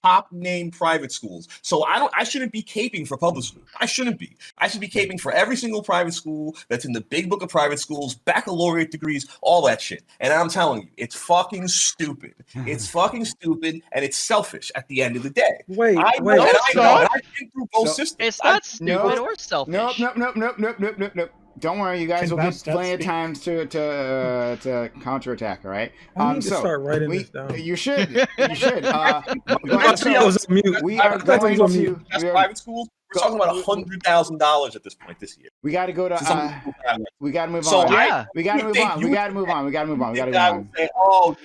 Top name private schools. So I shouldn't be caping for public school. I shouldn't be. I should be caping for every single private school that's in the big book of private schools, baccalaureate degrees, all that shit. And I'm telling you, it's fucking stupid. It's fucking stupid, and it's selfish at the end of the day. I've been through both systems. It's not stupid or selfish. Nope. Don't worry, you guys will get plenty of time to counterattack. All right. I need to start writing this down. You should. We are going to private schools. We're talking about $100,000 at this point this year. We got to go to. We got to move on. So we got to move on. We got to move on. We got to move on. We got to move on.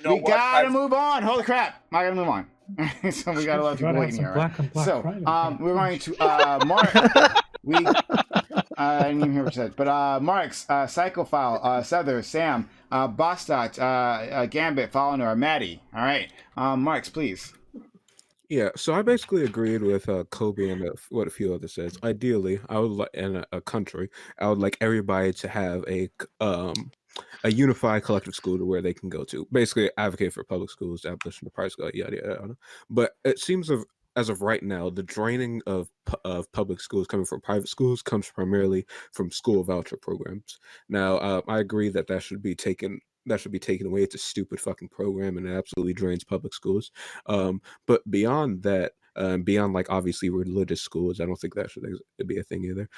We got to move on. Holy crap! I got to move on. So we got a lot of people waiting here. Right? So we're going to Mark. I didn't even hear what you said, but Marks, Psychophile, Souther, Sam, Bostot, Gambit, Fallonor, Maddie. All right, Marks, please. Yeah, so I basically agreed with Kobe and what a few others says. Ideally, I would like in a country, I would like everybody to have a unified collective school to where they can go to. Basically, advocate for public schools, abolition of private school, yada yada. But it seems as of right now, the draining of public schools coming from private schools comes primarily from school voucher programs. Now, I agree that should be taken away. It's a stupid fucking program, and it absolutely drains public schools. But beyond that, beyond like obviously religious schools, I don't think that should be a thing either.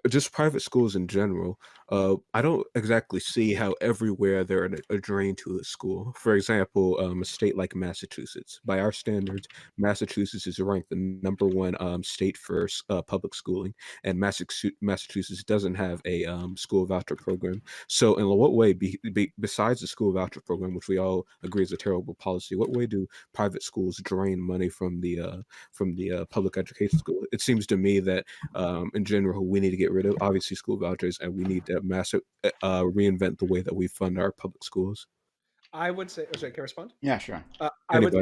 Just private schools in general, I don't exactly see how everywhere they're a drain to a school. For example, a state like Massachusetts, by our standards, Massachusetts is ranked the #1 state for public schooling, and Massachusetts doesn't have a school voucher program. So in what way, besides the school voucher program, which we all agree is a terrible policy, what way do private schools drain money from the public education school? It seems to me that in general we need to get rid of obviously school vouchers, and we need to reinvent the way that we fund our public schools. I would say, can I respond? Yeah, sure. I would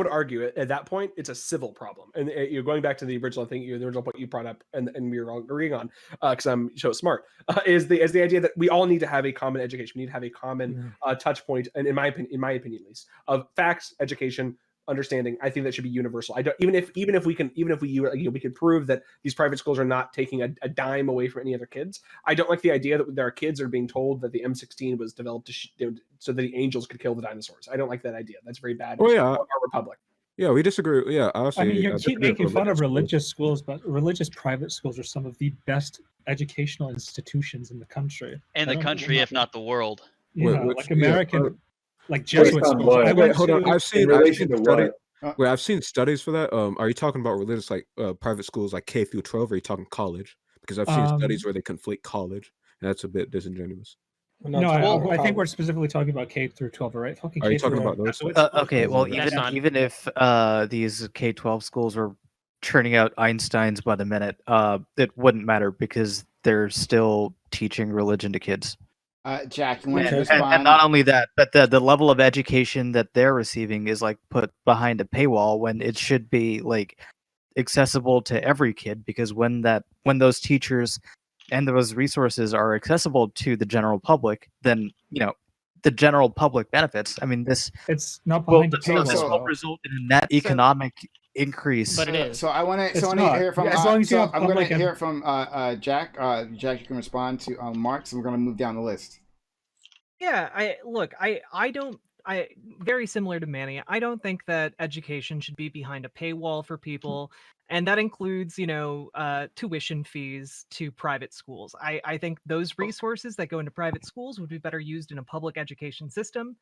argue at that point it's a civil problem, and you're going back to the original thing, the original point you brought up, and we were all agreeing on, because I'm so smart, is the idea that we all need to have a common education. We need to have a common touch point, and in my opinion at least, of facts, education, understanding. I think that should be universal. I don't even if we can prove that these private schools are not taking a dime away from any other kids. I don't like the idea that there are kids are being told that the M16 was developed so that the angels could kill the dinosaurs. I don't like that idea. That's very bad. Oh yeah, our republic. Yeah, we disagree. Yeah, I mean, you keep making fun of religious schools, but religious private schools are some of the best educational institutions in the country. If not the world. Yeah, like American. Like Jesuit schools. Hold on. I've seen studies for that. Are you talking about religious like private schools like K through 12? Or are you talking college? Because I've seen studies where they conflate college, and that's a bit disingenuous. No, I think we're specifically talking about K through 12, right? Are you talking about those? Okay, well, even if these K-12 schools were churning out Einsteins by the minute, it wouldn't matter because they're still teaching religion to kids. Jack, you want to respond? And not only that, but the level of education that they're receiving is like put behind a paywall when it should be like accessible to every kid, because when those teachers and those resources are accessible to the general public, then the general public benefits. I mean, it's not behind a paywall. This will result in a net economic increase. But it is. So I want to hear from. As long as you I'm going to hear from Jack. Jack, you can respond to Mark. So we're going to move down the list. Yeah, I don't. Very similar to Manny. I don't think that education should be behind a paywall for people, and that includes, tuition fees to private schools. I think those resources that go into private schools would be better used in a public education system,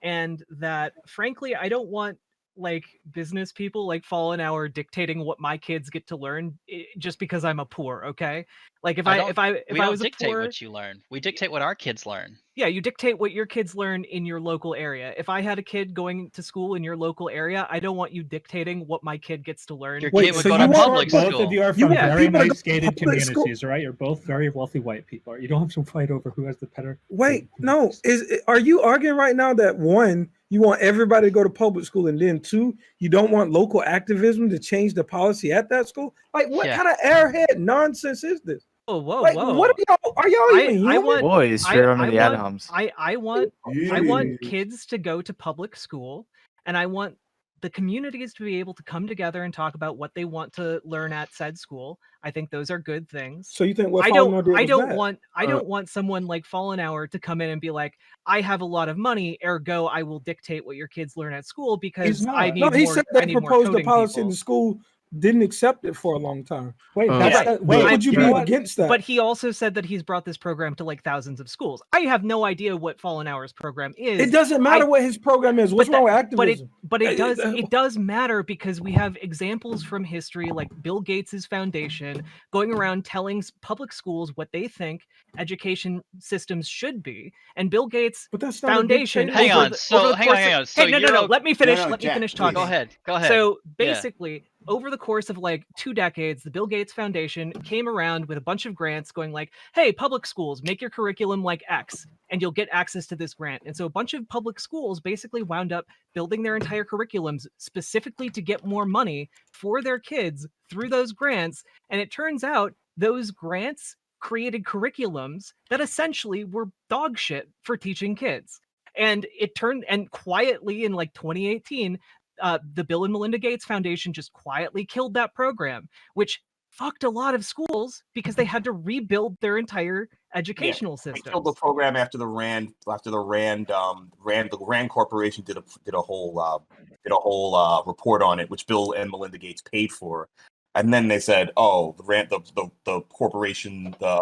and that, frankly, I don't want like business people like Fallen Hour dictating what my kids get to learn just because I'm a poor. Okay, like if I was dictate a poor, what you learn. We dictate what our kids learn. Yeah, you dictate what your kids learn in your local area. If I had a kid going to school in your local area, I don't want you dictating what my kid gets to learn. Your kid would go to public school. Both of you are from very nice gated communities, right? You're both very wealthy white people. You don't have to fight over who has the better. Wait, no. Are you arguing right now that one, you want everybody to go to public school, and then two, you don't want local activism to change the policy at that school? Like, what kind of airhead nonsense is this? Whoa! Like, what are y'all even human? Boys, straight under the atoms. I want kids to go to public school, and I want the communities to be able to come together and talk about what they want to learn at said school. I think those are good things. So you think I don't want someone like Fallen Hour to come in and be like, I have a lot of money, ergo I will dictate what your kids learn at school because I need more. He said they proposed the policy people. in the school, didn't accept it for a long time. Wait, would you be against that? But he also said that he's brought this program to like thousands of schools. I have no idea what Fallen Hour's program is. It doesn't matter what his program is. What's wrong with activism? But it does matter because we have examples from history like Bill Gates's foundation going around telling public schools what they think education systems should be, and Bill Gates' foundation. Hang on. So no. Let me finish. Let me finish talking. Go ahead. So basically, over the course of like 2 decades, the Bill Gates Foundation came around with a bunch of grants going like, hey, public schools, make your curriculum like X, and you'll get access to this grant. And so a bunch of public schools basically wound up building their entire curriculums specifically to get more money for their kids through those grants. And it turns out those grants created curriculums that essentially were dog shit for teaching kids. And quietly in like 2018, the Bill and Melinda Gates Foundation just quietly killed that program, which fucked a lot of schools because they had to rebuild their entire educational system. They killed the program after the Rand Corporation did a whole report on it, which Bill and Melinda Gates paid for. And then they said, "Oh, the Rand Corporation's the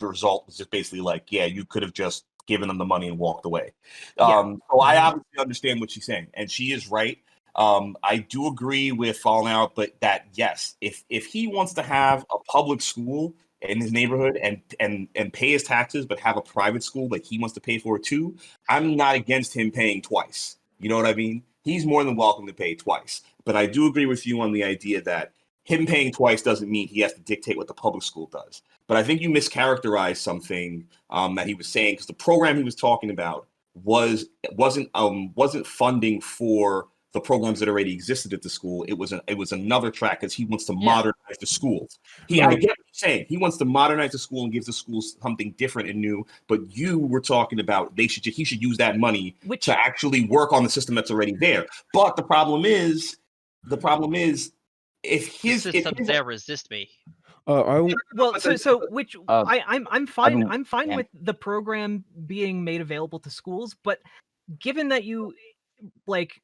result was just basically like, yeah, you could have just given them the money and walked away." So I obviously understand what she's saying, and she is right. I do agree with Fallen Out, but that yes, if he wants to have a public school in his neighborhood and pay his taxes, but have a private school that he wants to pay for too, I'm not against him paying twice. You know what I mean? He's more than welcome to pay twice. But I do agree with you on the idea that him paying twice doesn't mean he has to dictate what the public school does. But I think you mischaracterized something that he was saying, because the program he was talking about wasn't funding for the programs that already existed at the school. It was another track because he wants to modernize the schools. I get what you're saying. He wants to modernize the school and gives the schools something different and new. But you were talking about he should use that money to actually work on the system that's already there. But the problem is if his system there resist me. I'm fine with the program being made available to schools, but given that you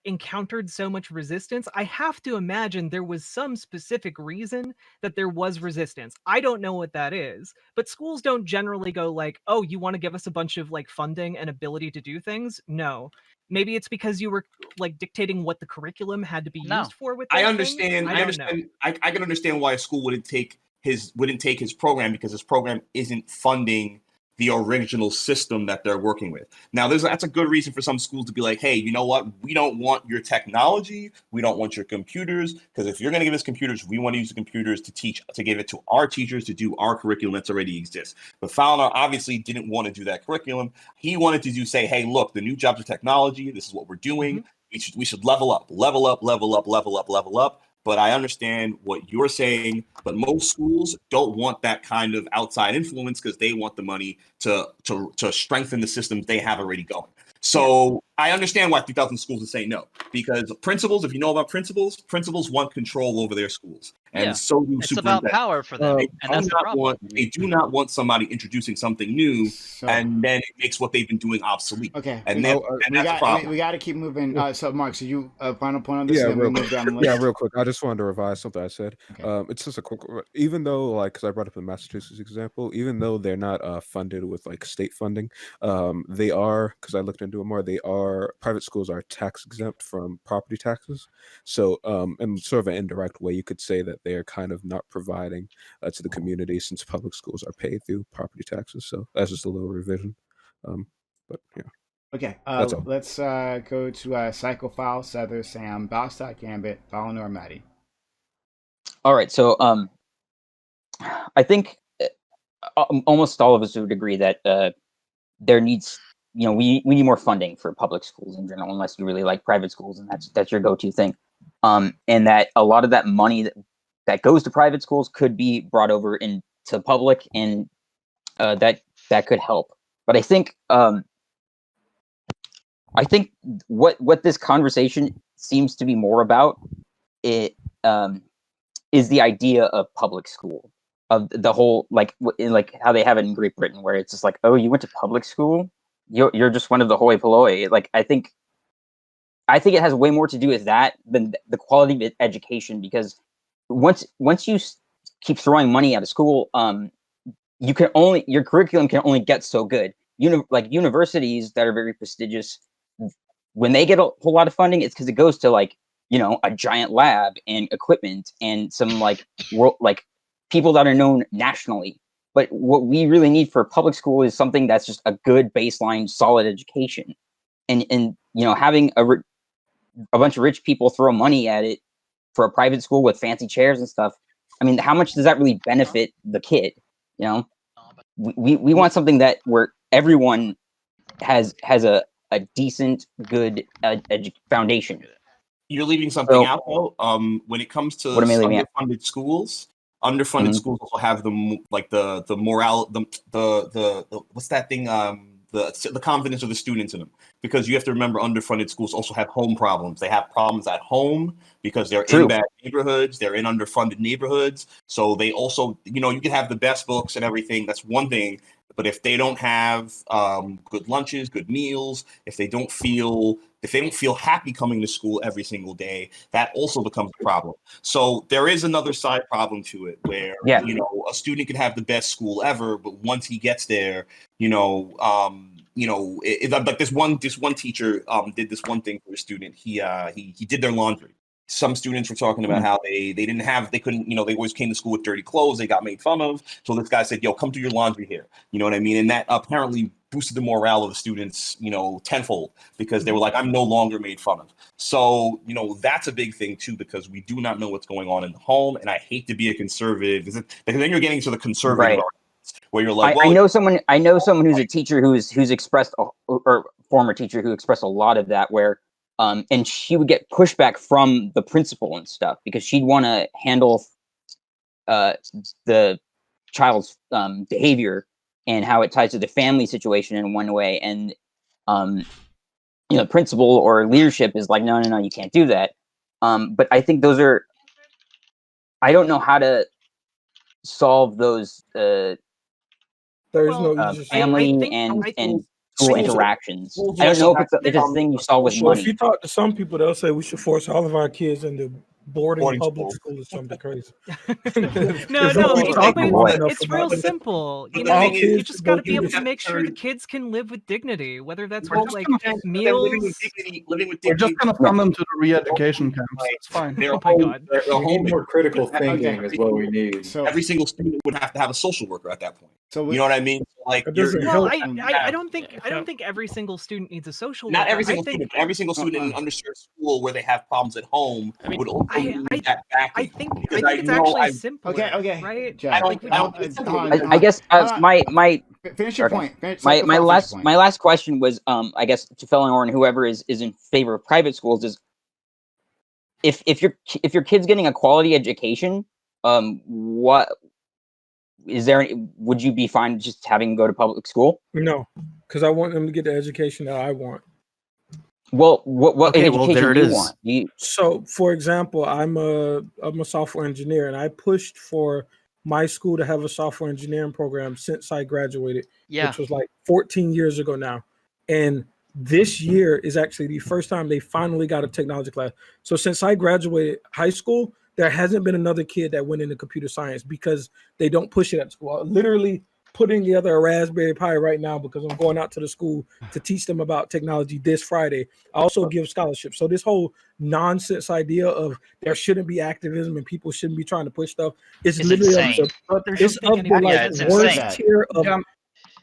encountered so much resistance, I have to imagine there was some specific reason that there was resistance. I don't know what that is, but schools don't generally go like, "Oh, you want to give us a bunch of funding and ability to do things?" No. Maybe it's because you were dictating what the curriculum had to be used for with those I understand. things. I can understand why a school wouldn't take his program, because his program isn't funding the original system that they're working with. Now, that's a good reason for some schools to be like, hey, you know what? We don't want your technology. We don't want your computers, because if you're going to give us computers, we want to use the computers to give it to our teachers to do our curriculum that's already exists. But Fowler obviously didn't want to do that curriculum. He wanted to say, hey, look, the new jobs of technology, this is what we're doing. We should level up. But I understand what you're saying, but most schools don't want that kind of outside influence because they want the money to strengthen the systems they have already going. So I understand why 3,000 schools would say no, because principals, if you know about principals want control over their schools. And so do it's about power for them. And that's the problem. They do not want somebody introducing something new, and then it makes what they've been doing obsolete. Okay. And that's a problem. We got to keep moving. So, Mark, so you final point on this? Yeah, real quick. I just wanted to revise something I said. Okay. It's just a quick. Even though, like, because I brought up the Massachusetts example, even though they're not funded with like state funding, they are, because I looked into it more. They are, private schools are tax exempt from property taxes. So, in sort of an indirect way, you could say that they are kind of not providing to the community, since public schools are paid through property taxes. So that's just a little revision. But yeah. Okay. Let's go to Psychophile, Sether, Sam, Bostock, Gambit, Valinor, Maddie. All right. So I think almost all of us would agree that there needs, we need more funding for public schools in general, unless you really like private schools and that's your go-to thing. And that a lot of that money that goes to private schools could be brought over into public, and that could help. But I think what this conversation seems to be more about is the idea of public school, of the whole like how they have it in Great Britain, where it's just like, oh, you went to public school, you're just one of the hoi polloi. Like I think it has way more to do with that than the quality of education, because once you keep throwing money at a school, your curriculum can only get so good. Like universities that are very prestigious, when they get a whole lot of funding, it's because it goes to like, a giant lab and equipment and some like people that are known nationally. But what we really need for public school is something that's just a good baseline, solid education. And having a bunch of rich people throw money at it for a private school with fancy chairs and stuff, I mean, how much does that really benefit the kid? We want something that where everyone has a decent, good foundation. You're leaving something out though. When it comes to underfunded schools, schools also have the morale, the what's that thing? The confidence of the students in them, because you have to remember underfunded schools also have home problems. They have problems at home because they're in bad neighborhoods, they're in underfunded neighborhoods. So they also, you can have the best books and everything. That's one thing. But if they don't have good lunches, good meals, if they don't feel happy coming to school every single day, that also becomes a problem. So there is another side problem to it where, a student can have the best school ever, but once he gets there, like this one teacher did this one thing for a student. He did their laundry. Some students were talking about how they couldn't, they always came to school with dirty clothes. They got made fun of. So this guy said, yo, come do your laundry here. You know what I mean? And that apparently boosted the morale of the students, tenfold, because they were like, I'm no longer made fun of. So, that's a big thing too, because we do not know what's going on in the home. And I hate to be a conservative, because then you're getting to the conservative arguments, where you're like, I know someone who's a teacher who's expressed, or former teacher who expressed a lot of that, where and she would get pushback from the principal and stuff, because she'd want to handle the child's behavior and how it ties to the family situation in one way, and principal or leadership is like, no, you can't do that. But I think I don't know how to solve those family and school interactions. I don't know if it's a thing you solve with money. If you talk to some people, they'll say we should force all of our kids into boarding public school is something crazy. No, it's real simple. You know, you just got to be able to make sure the kids can live with dignity, whether that's with like meals. Living with We're just gonna send them to the re-education camps. It's fine. Oh my God. We need more critical thinking is what we need. So every single student would have to have a social worker at that point. So you know what I mean? Like, well, I don't think every single student needs a social worker. Not every single student. Every single student in an underserved school where they have problems at home would also need that backing. I think it's actually simpler. Okay. Right? Jack, I guess my finish your point. My last question was I guess to Fellenor and whoever is in favor of private schools is if your kid's getting a quality education, what is there? Would you be fine just having them go to public school? No, because I want them to get the education that I want. Well, what education do you want? So, for example, I'm a software engineer, and I pushed for my school to have a software engineering program since I graduated, which was like 14 years ago now. And this year is actually the first time they finally got a technology class. So since I graduated high school, there hasn't been another kid that went into computer science because they don't push it at school. I'm literally putting together a Raspberry Pi right now because I'm going out to the school to teach them about technology this Friday. I also give scholarships. So this whole nonsense idea of there shouldn't be activism and people shouldn't be trying to push stuff is literally it's of the worst tier of.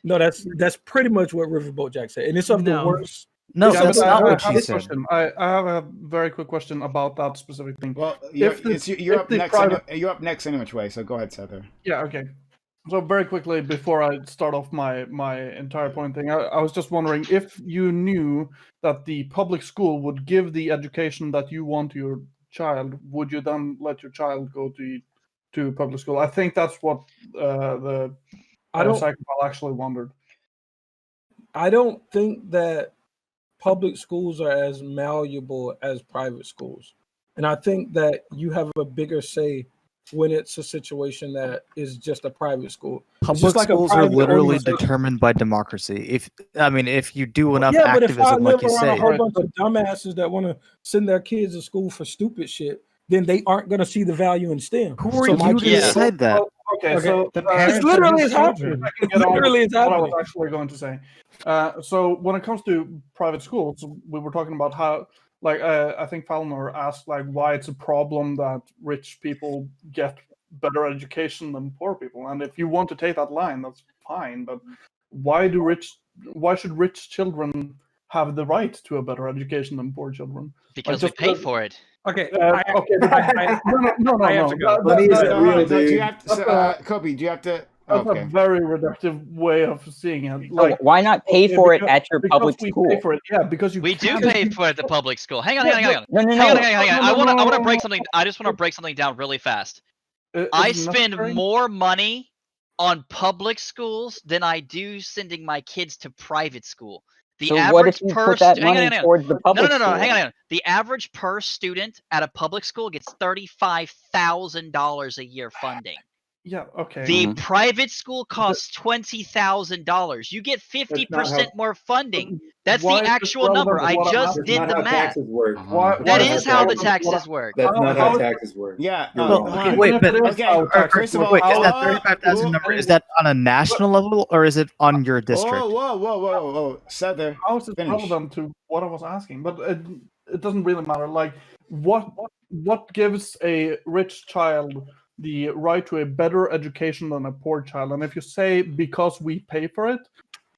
No, that's pretty much what Riverboat Jack said, and it's of the worst. No, that's not what she said. I have a very quick question about that specific thing. Well, you're up next anyway, so go ahead, Sether. Yeah, okay. So very quickly, before I start off my entire point thing, I was just wondering if you knew that the public school would give the education that you want to your child, would you then let your child go to public school? I think that's what the psychopath actually wondered. I don't think that public schools are as malleable as private schools. And I think that you have a bigger say when it's a situation that is just a private school. Public schools are literally determined by democracy. If you do enough activism, like you say. A whole bunch of dumbasses that want to send their kids to school for stupid shit, then they aren't going to see the value in STEM. Who are you to say that? Okay, so it's literally happening. Literally is happening. What I was actually going to say. So when it comes to private schools, we were talking about how, I think Falnor asked, why it's a problem that rich people get better education than poor people. And if you want to take that line, that's fine. But why should rich children have the right to a better education than poor children? Because we pay for it. Okay. No. I have to go. Kobe, do you have to? That's a very reductive way of seeing it. Why not pay for it at your public school? Pay for it. Yeah, because we do pay for it at the public school. Hang on. No. I want to break something. I just want to break something down really fast. I spend more money on public schools than I do sending my kids to private school. So what if you put that money towards the public school? No. Hang on. The average per student at a public school gets $35,000 a year funding. Yeah, okay. The private school costs $20,000. You get 50% more funding. That's the actual number. I just did the math. That is how the taxes work. That's not how taxes work. Yeah. First of all, is that 35,000 number? Is that on a national level or is it on your district? Whoa. Sether. How is it relevant to what I was asking? But it doesn't really matter. What gives a rich child the right to a better education than a poor child? And if you say because we pay for it,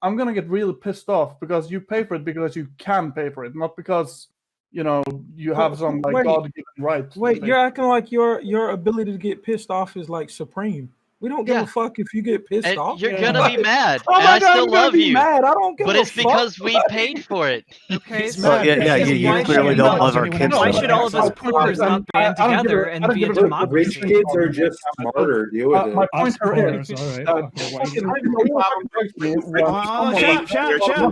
I'm gonna get really pissed off because you pay for it because you can pay for it, not because you have some God-given right. Wait, you're acting like your ability to get pissed off is supreme. We don't give a fuck if you get pissed off. You're gonna be mad. Oh and my I God, still love you. Mad. I don't give but a it's fuck. because we paid for it. Okay. You clearly don't love our kids. Why should all of us poors not band together and be a democracy? Rich kids are just smarter. Deal with it. My point is, I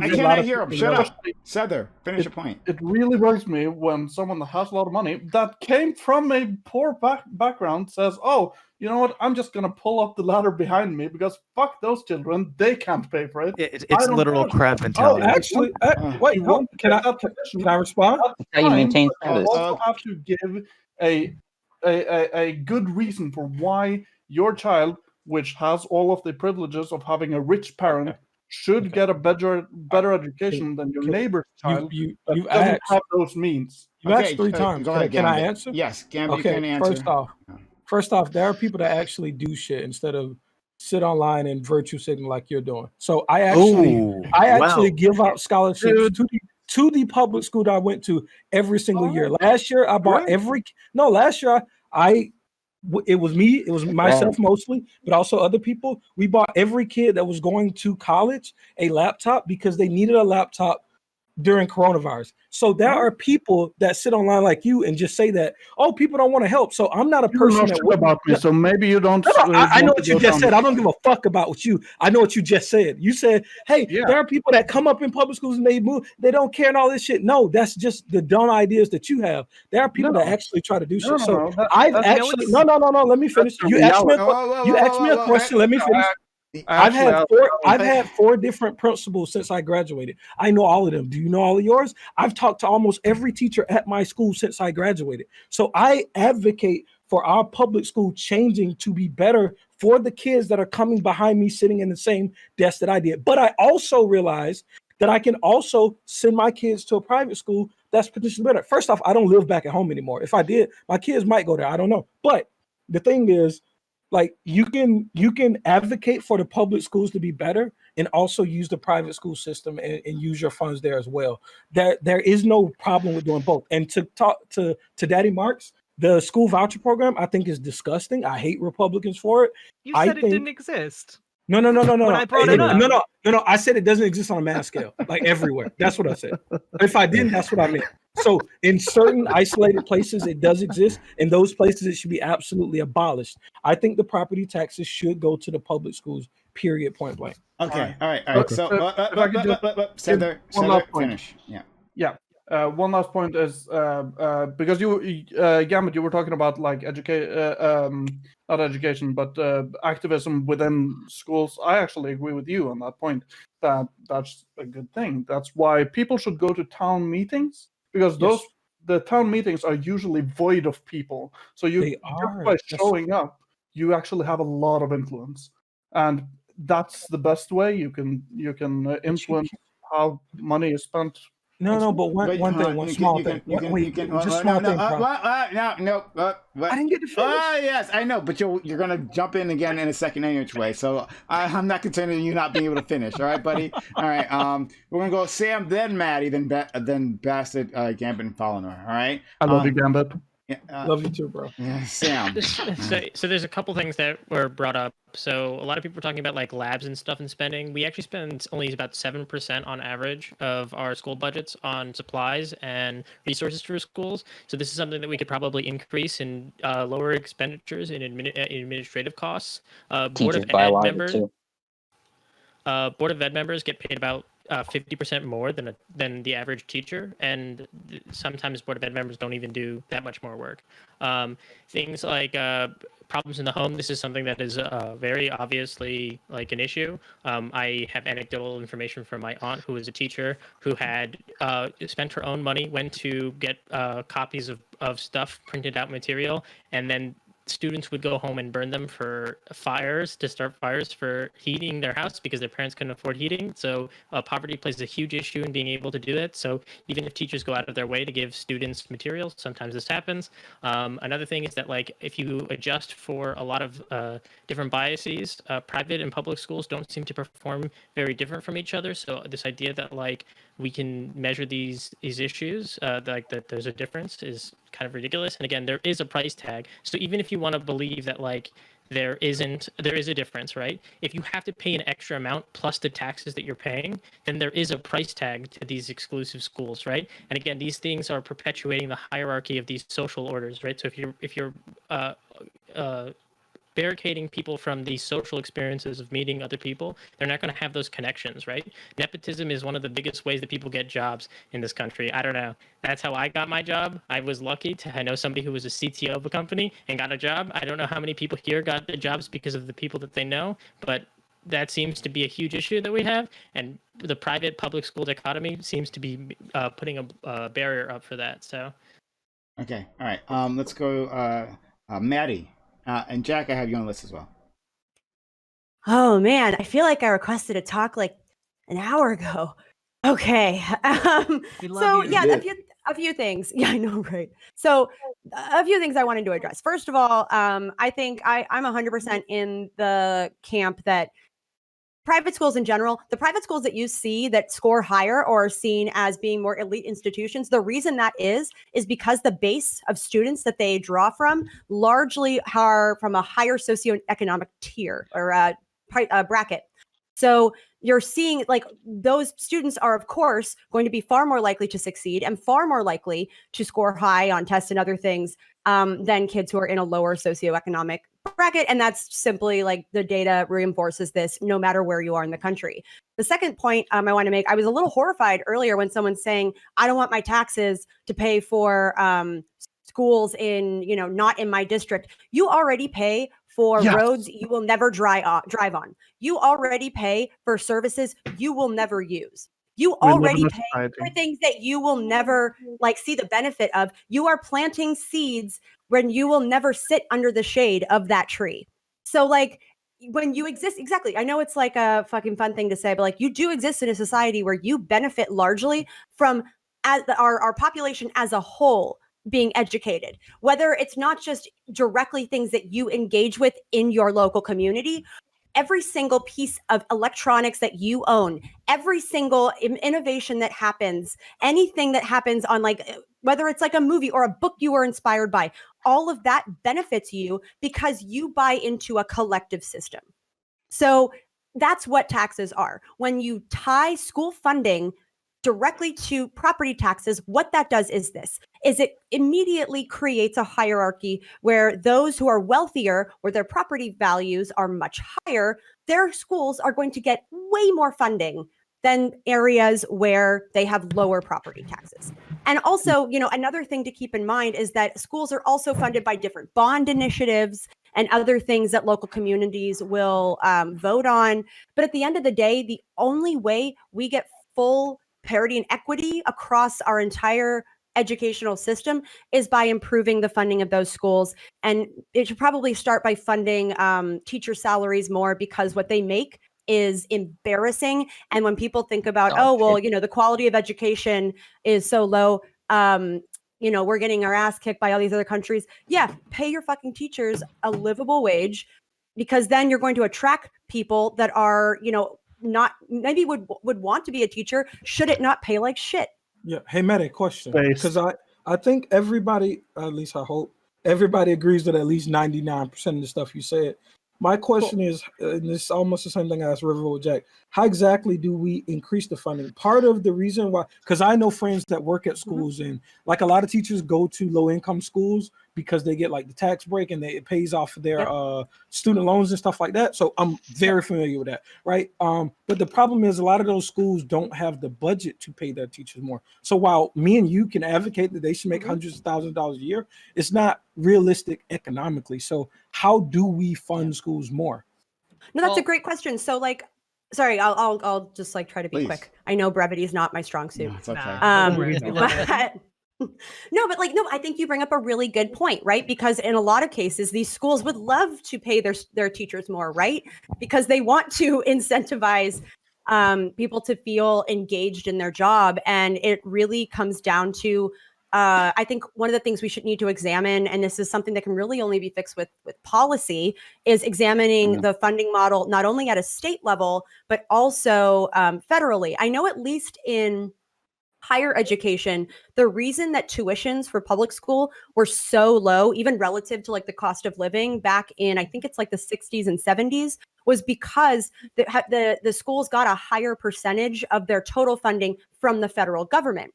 cannot hear him. Shut up. Sether, finish your point. It really bugs me when someone that has a lot of money that came from a poor background says, "Oh, you know what? I'm just gonna pull up the ladder behind me because fuck those children. They can't pay for it." It's literal crap mentality. Actually, wait. Can I respond? How you maintain I also have to give a good reason for why your child, which has all of the privileges of having a rich parent, should get a better education than your neighbor's child you that doesn't asked, have those means. You asked 3 times. Go ahead, Can I Gambit. answer? Yes, Gambit, you Okay, can answer. first off, there are people that actually do shit instead of sit online and virtue signaling like you're doing. So I actually give out scholarships to the public school that I went to every single year. Last year I bought last year it was me, it was myself mostly, but also other people. We bought every kid that was going to college a laptop because they needed a laptop during coronavirus. So there are people that sit online like you and just say that, oh, people don't want to help. So I'm not a person that would about me, so maybe you don't. I know what you just said. I don't give a fuck about what you. I know what you just said. You said, hey, there are people that come up in public schools and they move. They don't care and all this shit. No, that's just the dumb ideas that you have. There are people that actually try to do shit. So I've actually no. Let me finish. You asked me a question. Let me finish. I've had 4 different principals since I graduated. I know all of them. Do you know all of yours? I've talked to almost every teacher at my school since I graduated. So I advocate for our public school changing to be better for the kids that are coming behind me sitting in the same desk that I did. But I also realize that I can also send my kids to a private school that's potentially better. First off, I don't live back at home anymore. If I did, my kids might go there. I don't know. But the thing is, like, you can advocate for the public schools to be better and also use the private school system and use your funds there as well. There is no problem with doing both. And to talk to Daddy Marks, the school voucher program, I think is disgusting. I hate Republicans for it. You said it didn't exist. No. When I brought it up. No. I said it doesn't exist on a mass scale, like everywhere. That's what I said. If I didn't, that's what I meant. So in certain isolated places, it does exist. In those places, it should be absolutely abolished. I think the property taxes should go to the public schools, period, point blank. Okay, all right. So, finish. Yeah. One last point is because you, Gambit, you were talking about like not education, but activism within schools. I actually agree with you on that point. That's a good thing. That's why people should go to town meetings, because the town meetings are usually void of people. So just by showing up, you actually have a lot of influence, and that's the best way you can influence how money is spent. No, but one small thing. I didn't get to finish. Yes, I know, but you're gonna jump in again in a second anyway. So I'm not contending you not being able to finish. All right, buddy. All right. We're gonna go Sam, then Maddie, then Bastard, Gambit, and Fallonor. All right. I love you, Gambit. Love you too, bro. Yeah, Sam. So there's a couple things that were brought up. So a lot of people were talking about like labs and stuff and spending. We actually spend only about 7% on average of our school budgets on supplies and resources for schools. So this is something that we could probably increase in lower expenditures in administrative costs. Board of Ed members get paid about 50% more than the average teacher, and sometimes Board of Ed members don't even do that much more work. Things like problems in the home. This is something that is very obviously like an issue. I have anecdotal information from my aunt, who is a teacher, who had spent her own money, went to get copies of stuff, printed out material, and then students would go home and burn them for fires, to start fires for heating their house because their parents couldn't afford heating. So poverty plays a huge issue in being able to do that. So even if teachers go out of their way to give students materials, sometimes this happens. Another thing is that like if you adjust for a lot of different biases, private and public schools don't seem to perform very different from each other. So this idea that like we can measure these issues, like that there's a difference, is kind of ridiculous. And again, there is a price tag. So even if you want to believe that like there is a difference, right? If you have to pay an extra amount plus the taxes that you're paying, then there is a price tag to these exclusive schools, right? And again, these things are perpetuating the hierarchy of these social orders, right? So if you're barricading people from these social experiences of meeting other people, they're not going to have those connections, right? Nepotism is one of the biggest ways that people get jobs in this country. I don't know. That's how I got my job. I was lucky to know somebody who was a CTO of a company and got a job. I don't know how many people here got the jobs because of the people that they know, but that seems to be a huge issue that we have. And the private public school dichotomy seems to be putting a barrier up for that. So Okay. All right. Let's go. Maddie and Jack. I have you on the list as well. Oh man, I feel like I requested a talk like an hour ago. Okay. So yeah, a few things. Yeah, I know, right? So a few things I wanted to address. First of all, I think I'm 100% in the camp that private schools in general, the private schools that you see that score higher or are seen as being more elite institutions, the reason that is because the base of students that they draw from largely are from a higher socioeconomic tier or bracket. So you're seeing like those students are, of course, going to be far more likely to succeed and far more likely to score high on tests and other things than kids who are in a lower socioeconomic bracket. And that's simply like the data reinforces this no matter where you are in the country. The second point I want to make, I was a little horrified earlier when someone's saying, I don't want my taxes to pay for schools in, not in my district. You already pay for roads you will never drive on. You already pay for services you will never use. You already pay for things that you will never see the benefit of. You are planting seeds when you will never sit under the shade of that tree. So when you exist, exactly. I know it's like a fucking fun thing to say, but you do exist in a society where you benefit largely from our population as a whole being educated, whether it's not just directly things that you engage with in your local community. Every single piece of electronics that you own, every single innovation that happens, anything that happens on whether it's like a movie or a book you were inspired by, all of that benefits you because you buy into a collective system. So that's what taxes are. When you tie school funding directly to property taxes, what that does is it immediately creates a hierarchy where those who are wealthier, where their property values are much higher, their schools are going to get way more funding than areas where they have lower property taxes. And also, another thing to keep in mind is that schools are also funded by different bond initiatives and other things that local communities will vote on. But at the end of the day, the only way we get full parity and equity across our entire educational system is by improving the funding of those schools. And it should probably start by funding teacher salaries more, because what they make is embarrassing. And when people think about, the quality of education is so low, we're getting our ass kicked by all these other countries. Yeah, pay your fucking teachers a livable wage, because then you're going to attract people that are, not maybe would want to be a teacher. Should it not pay like shit? Yeah. Hey, Matt, a question. Because I think everybody, at least I hope, everybody agrees with at least 99% of the stuff you said. My question is, and it's almost the same thing I asked Riverboat Jack, how exactly do we increase the funding? Part of the reason why, because I know friends that work at schools, and a lot of teachers go to low-income schools because they get the tax break and it pays off their student loans and stuff like that. So I'm very familiar with that, right? But the problem is a lot of those schools don't have the budget to pay their teachers more. So while me and you can advocate that they should make hundreds of thousands of dollars a year, it's not realistic economically. So how do we fund schools more? No, that's a great question. So sorry, I'll just try to be quick. I know brevity is not my strong suit. No, it's okay. I think you bring up a really good point, right? Because in a lot of cases, these schools would love to pay their teachers more, right? Because they want to incentivize people to feel engaged in their job. And it really comes down to, I think one of the things we should need to examine, and this is something that can really only be fixed with policy, is examining the funding model, not only at a state level, but also federally. I know at least in higher education, the reason that tuitions for public school were so low, even relative to the cost of living back in, I think it's the 60s and 70s, was because the schools got a higher percentage of their total funding from the federal government.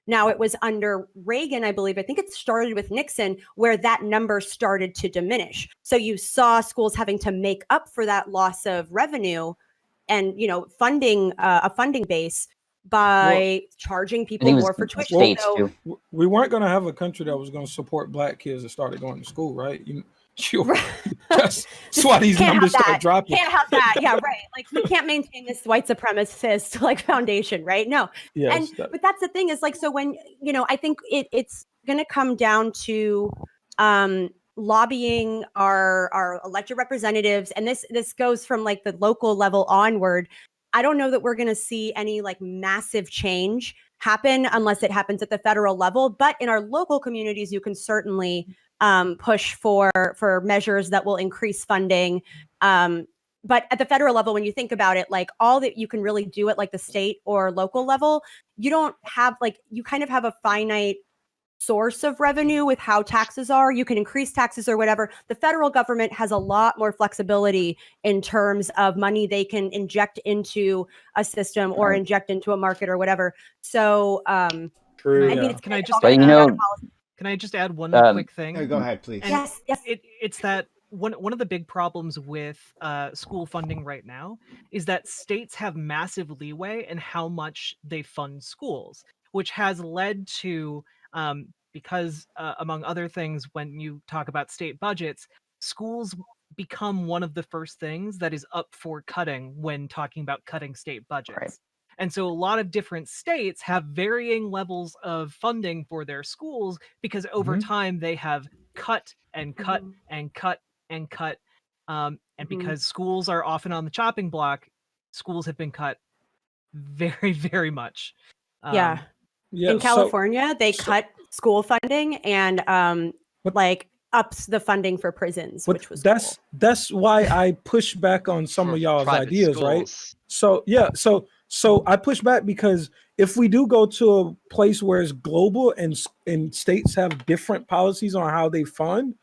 Now, it was under Reagan, I believe, I think it started with Nixon, where that number started to diminish. So you saw schools having to make up for that loss of revenue and, funding a funding base by charging people more for tuition. We weren't going to have a country that was going to support Black kids that started going to school, right? That's why these numbers start dropping. Can't have that. Yeah, right. We can't maintain this white supremacist foundation, right? No. Yes, but that's the thing is so when I think it's going to come down to lobbying our elected representatives, and this goes from like the local level onward. I don't know that we're going to see any like massive change happen unless it happens at the federal level. But in our local communities, you can certainly push for measures that will increase funding. But at the federal level, when you think about it, like all that you can really do at like the state or local level, you don't have like, you kind of have a finite source of revenue with how taxes are. You can increase taxes or whatever. The federal government has a lot more flexibility in terms of money they can inject into a system or inject into a market or whatever. So, True. I mean, it's Can I just add one quick thing? Go ahead, please. And yes. It's that one of the big problems with school funding right now is that states have massive leeway in how much they fund schools, which has led to because among other things, when you talk about state budgets, schools become one of the first things that is up for cutting when talking about cutting state budgets. Right. And so a lot of different states have varying levels of funding for their schools because over time they have cut and cut and cut and cut. And because schools are often on the chopping block, schools have been cut very, very much. In California, they cut school funding and like ups the funding for prisons, which was that's why I push back on some of y'all's ideas, right? So I push back because if we do go to a place where it's global and states have different policies on how they fund,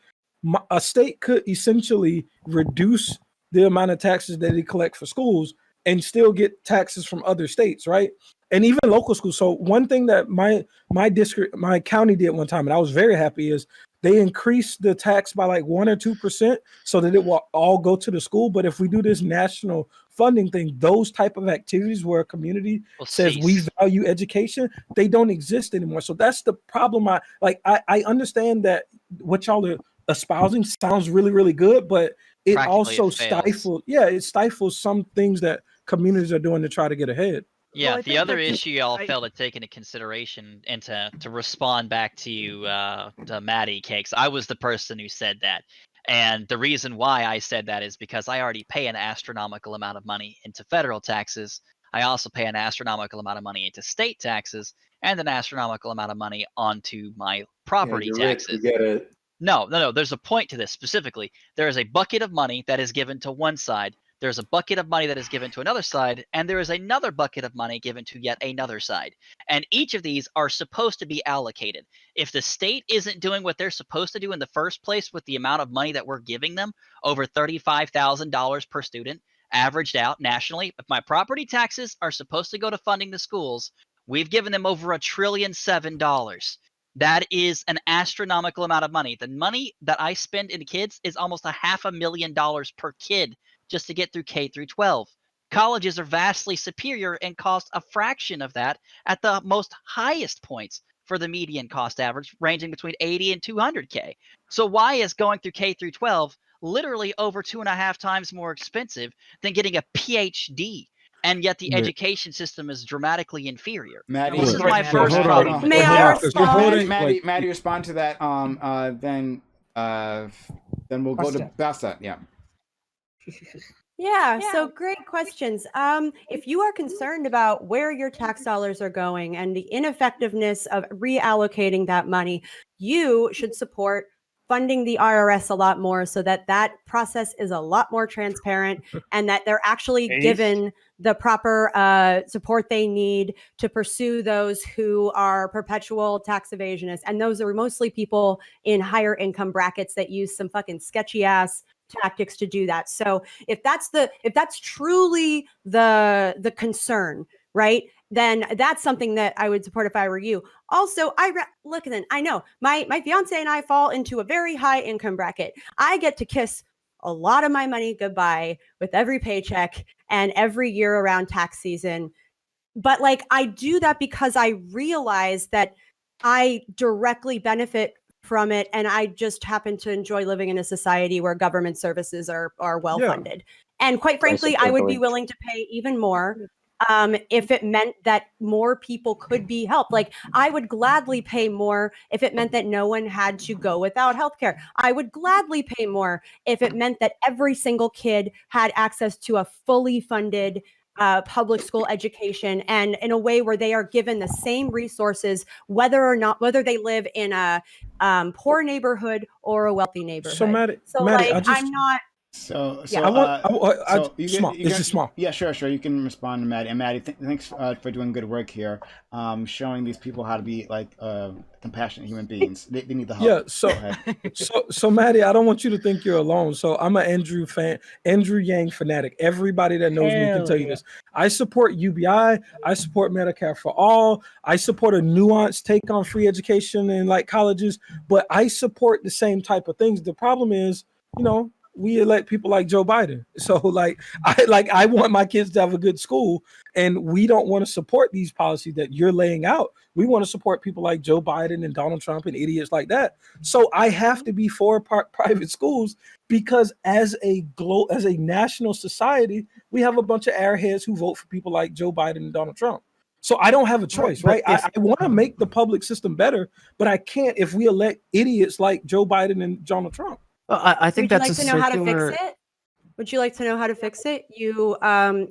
a state could essentially reduce the amount of taxes that they collect for schools and still get taxes from other states, right? And even local schools. So one thing that my district, my county did one time, and I was very happy, is they increased the tax by like 1 or 2% so that it will all go to the school. But if we do this national funding thing, those type of activities where a community says we value education, they don't exist anymore. So that's the problem. I understand that what y'all are espousing sounds really, really good, but it also stifles some things that communities are doing to try to get ahead. Yeah, the other issue y'all failed to take into consideration and to respond back to you, to Maddie Cakes, I was the person who said that. And the reason why I said that is because I already pay an astronomical amount of money into federal taxes. I also pay an astronomical amount of money into state taxes and an astronomical amount of money onto my property taxes. Rich, we get it. No. There's a point to this specifically. There is a bucket of money that is given to one side. There's a bucket of money that is given to another side, and there is another bucket of money given to yet another side. And each of these are supposed to be allocated. If the state isn't doing what they're supposed to do in the first place with the amount of money that we're giving them, over $35,000 per student, averaged out nationally, if my property taxes are supposed to go to funding the schools, we've given them over $1.7 trillion. That is an astronomical amount of money. The money that I spend in kids is almost $500,000 per kid just to get through K through 12. Colleges are vastly superior and cost a fraction of that at the most highest points for the median cost average, ranging between 80 and 200K. So why is going through K through 12 literally over 2.5 times more expensive than getting a PhD? And yet the education system is dramatically inferior. Maddie, this is my first problem. May I respond? Maddie, respond to that. Then we'll go to Basta. Yeah, so great questions. If you are concerned about where your tax dollars are going and the ineffectiveness of reallocating that money, you should support funding the IRS a lot more so that that process is a lot more transparent and that they're actually given the proper support they need to pursue those who are perpetual tax evasionists. And those are mostly people in higher income brackets that use some fucking sketchy ass tactics to do that. So if that's truly the concern, right, then that's something that I would support if I were you. Also, I know my fiance and I fall into a very high income bracket. I get to kiss a lot of my money goodbye with every paycheck and every year around tax season. But like, I do that because I realize that I directly benefit from it, and I just happen to enjoy living in a society where government services are well funded. And quite frankly, I would be willing to pay even more if it meant that more people could be helped. Like, I would gladly pay more if it meant that no one had to go without healthcare. I would gladly pay more if it meant that every single kid had access to a fully funded public school education, and in a way where they are given the same resources, whether they live in a poor neighborhood or a wealthy neighborhood. So Maddie, like, I'm not. So, Yeah. it's just small. Yeah, sure. You can respond to Maddie. And Maddie, thanks for doing good work here, showing these people how to be like compassionate human beings. They need the help. Yeah. So Maddie, I don't want you to think you're alone. So I'm an Andrew Yang fanatic. Everybody that knows me can tell you this. I support UBI. I support Medicare for all. I support a nuanced take on free education in like colleges. But I support the same type of things. The problem is, we elect people like Joe Biden. So I want my kids to have a good school, and we don't want to support these policies that you're laying out. We want to support people like Joe Biden and Donald Trump and idiots like that. So I have to be for private schools, because as a national society, we have a bunch of airheads who vote for people like Joe Biden and Donald Trump. So I don't have a choice, right? I want to make the public system better, but I can't if we elect idiots like Joe Biden and Donald Trump. I think that's Would you like to know how to fix it? Would you like to know how to fix it? You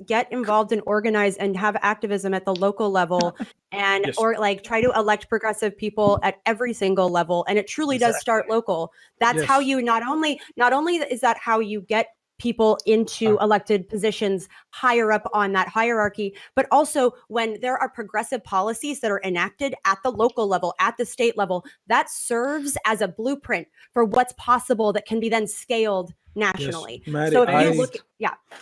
get involved and organize and have activism at the local level, and or like try to elect progressive people at every single level. And it truly does start local. That's how you not only is that how you get people into elected positions higher up on that hierarchy, but also when there are progressive policies that are enacted at the local level, at the state level, that serves as a blueprint for what's possible that can be then scaled nationally. Maddie, so if you look,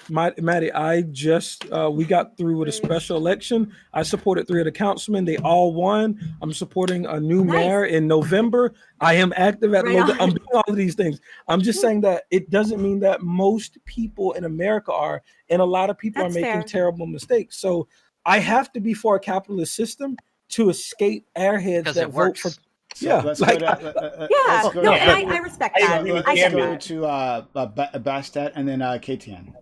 Maddie, I just we got through with a special election. I supported 3 of the councilmen. They all won. I'm supporting a new mayor in November. I am active at local. I'm doing all of these things. I'm just saying that it doesn't mean that most people in America are, and a lot of people are making terrible mistakes. So I have to be for a capitalist system to escape airheads that vote for. So let's go to, I respect that. Let's go to Bastet and then KTN.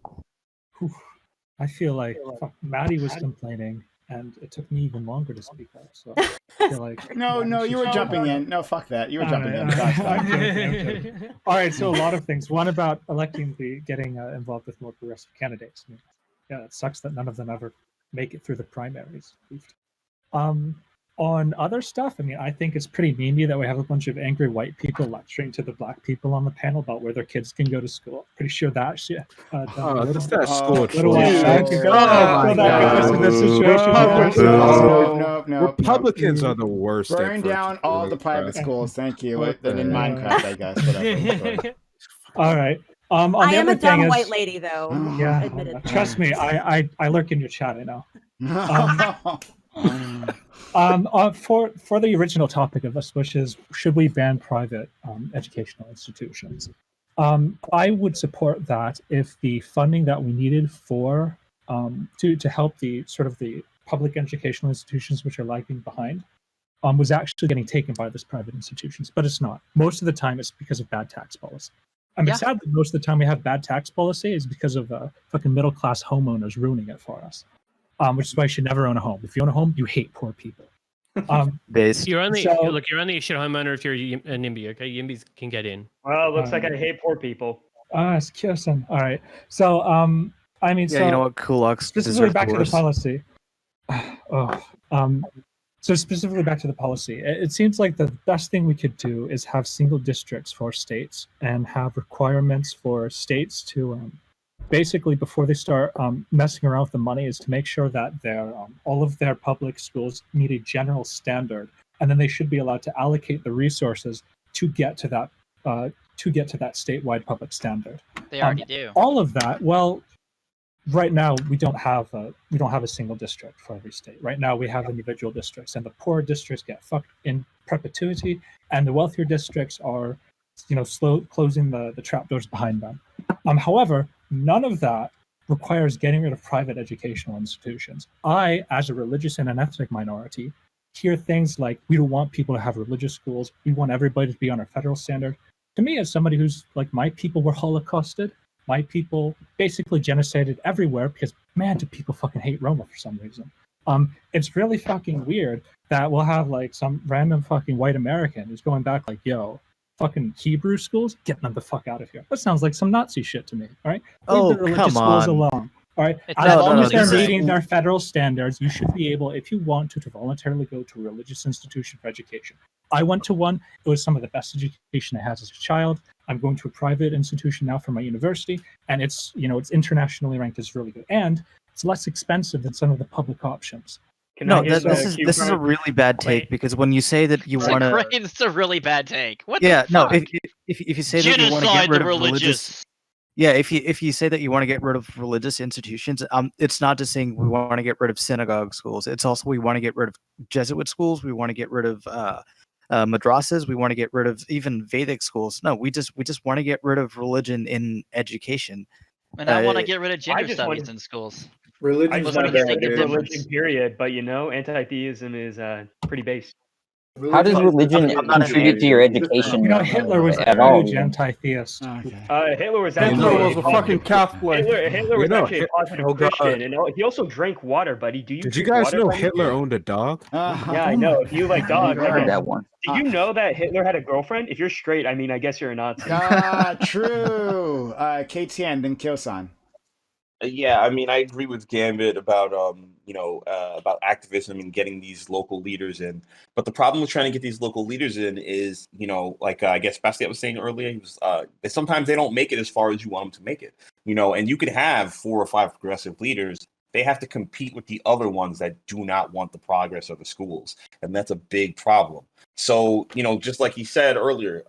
I feel like Maddie was complaining, and it took me even longer to speak up. So I feel like no, you were jumping in. No, fuck that. You were jumping in. Okay. All right. So a lot of things. One about getting involved with more progressive candidates. I mean, yeah, it sucks that none of them ever make it through the primaries. On other stuff, I mean, I think it's pretty memey that we have a bunch of angry white people lecturing to the black people on the panel about where their kids can go to school. Pretty sure that shit. That's that scored. No. Republicans are the worst. Burn down all the private schools. Thank you. Then in Minecraft, I guess. Whatever. All right. I am a dumb white lady, though. Yeah. Trust me, I lurk in your chat. I know. For the original topic of this, which is should we ban private educational institutions? I would support that if the funding that we needed for to help the public educational institutions which are lagging behind was actually getting taken by these private institutions, but it's not. Most of the time, it's because of bad tax policy. I mean, sadly, most of the time we have bad tax policy is because of fucking middle class homeowners ruining it for us. Which is why you should never own a home. If you own a home, you hate poor people. You're only shit homeowner if you're a NIMBY. Okay, NIMBYs can get in. Well, it looks like I hate poor people. It's Kirsten. All right. So I mean, you know what, Kulaks specifically back to the policy. So specifically back to the policy, it seems like the best thing we could do is have single districts for states and have requirements for states to basically, before they start messing around with the money, is to make sure that all of their public schools meet a general standard, and then they should be allowed to allocate the resources to get to that statewide public standard. They already do. All of that. Well, right now we don't have a single district for every state. Right now we have individual districts, and the poor districts get fucked in perpetuity, and the wealthier districts are, closing the trapdoors behind them. However, none of that requires getting rid of private educational institutions. I, as a religious and an ethnic minority, hear things like, we don't want people to have religious schools. We want everybody to be on a federal standard. To me, as somebody who's like, my people were Holocausted, my people basically genocided everywhere because, man, do people fucking hate Roma for some reason. It's really fucking weird that we'll have like some random fucking white American who's going back like, yo, fucking Hebrew schools, get them the fuck out of here. That sounds like some Nazi shit to me, all right? Leave the religious schools alone. All right, as long as they're meeting their federal standards, you should be able, if you want to voluntarily go to a religious institution for education. I went to one. It was some of the best education I had as a child. I'm going to a private institution now for my university, and it's, you know, it's internationally ranked as really good, and it's less expensive than some of the public options. This is a really bad take because when you say that you want to, it's a really bad take. What? Yeah, the fuck? no. If you say that you want to get rid of religious. Yeah, if you say that you want to get rid of religious institutions, it's not just saying we want to get rid of synagogue schools. It's also we want to get rid of Jesuit schools. We want to get rid of madrasas. We want to get rid of even Vedic schools. No, we just want to get rid of religion in education. And I want to get rid of gender studies in schools. I just want to get rid of religion, period. But you know, anti-theism is pretty base. How does religion contribute to your education? You know, Hitler was a huge anti-theist. Hitler was a fucking Catholic. Hitler was actually a positive Christian, and he also drank water, buddy. Did you guys know Hitler owned a dog? Yeah, I know. If you like dogs, I heard that one. Did you know that Hitler had a girlfriend? If you're straight, I mean, I guess you're a Nazi. True. KTN, then Kyosan. Yeah, I mean, I agree with Gambit about about activism and getting these local leaders in. But the problem with trying to get these local leaders in is, I guess Bastiat was saying earlier, he was sometimes they don't make it as far as you want them to make it. And you could have 4 or 5 progressive leaders. They have to compete with the other ones that do not want the progress of the schools, and that's a big problem. So, just like he said earlier,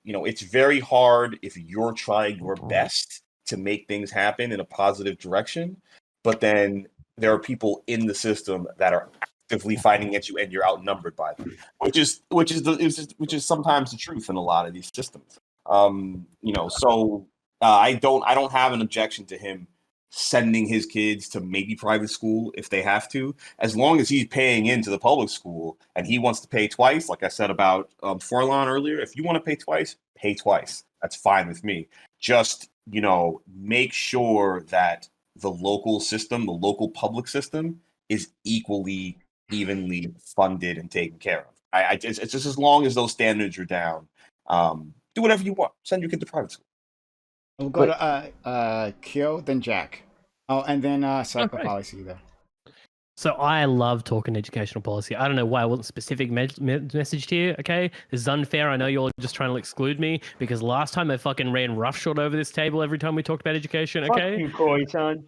it's very hard if you're trying your best to make things happen in a positive direction, but then there are people in the system that are actively fighting against you, and you're outnumbered by them, which is sometimes the truth in a lot of these systems. So I don't have an objection to him sending his kids to maybe private school if they have to, as long as he's paying into the public school and he wants to pay twice. Like I said about Forlon earlier, if you want to pay twice, pay twice. That's fine with me. Just make sure that the local system, the local public system, is evenly funded and taken care of. It's just as long as those standards are down, do whatever you want. Send your kid to private school. We'll go to Kyo, then Jack. Oh, and then cycle policy there. So I love talking educational policy. I don't know why I wasn't specific message to you, okay? This is unfair. I know you're just trying to exclude me because last time I fucking ran roughshod over this table every time we talked about education, okay? Fuck you, Koi-san.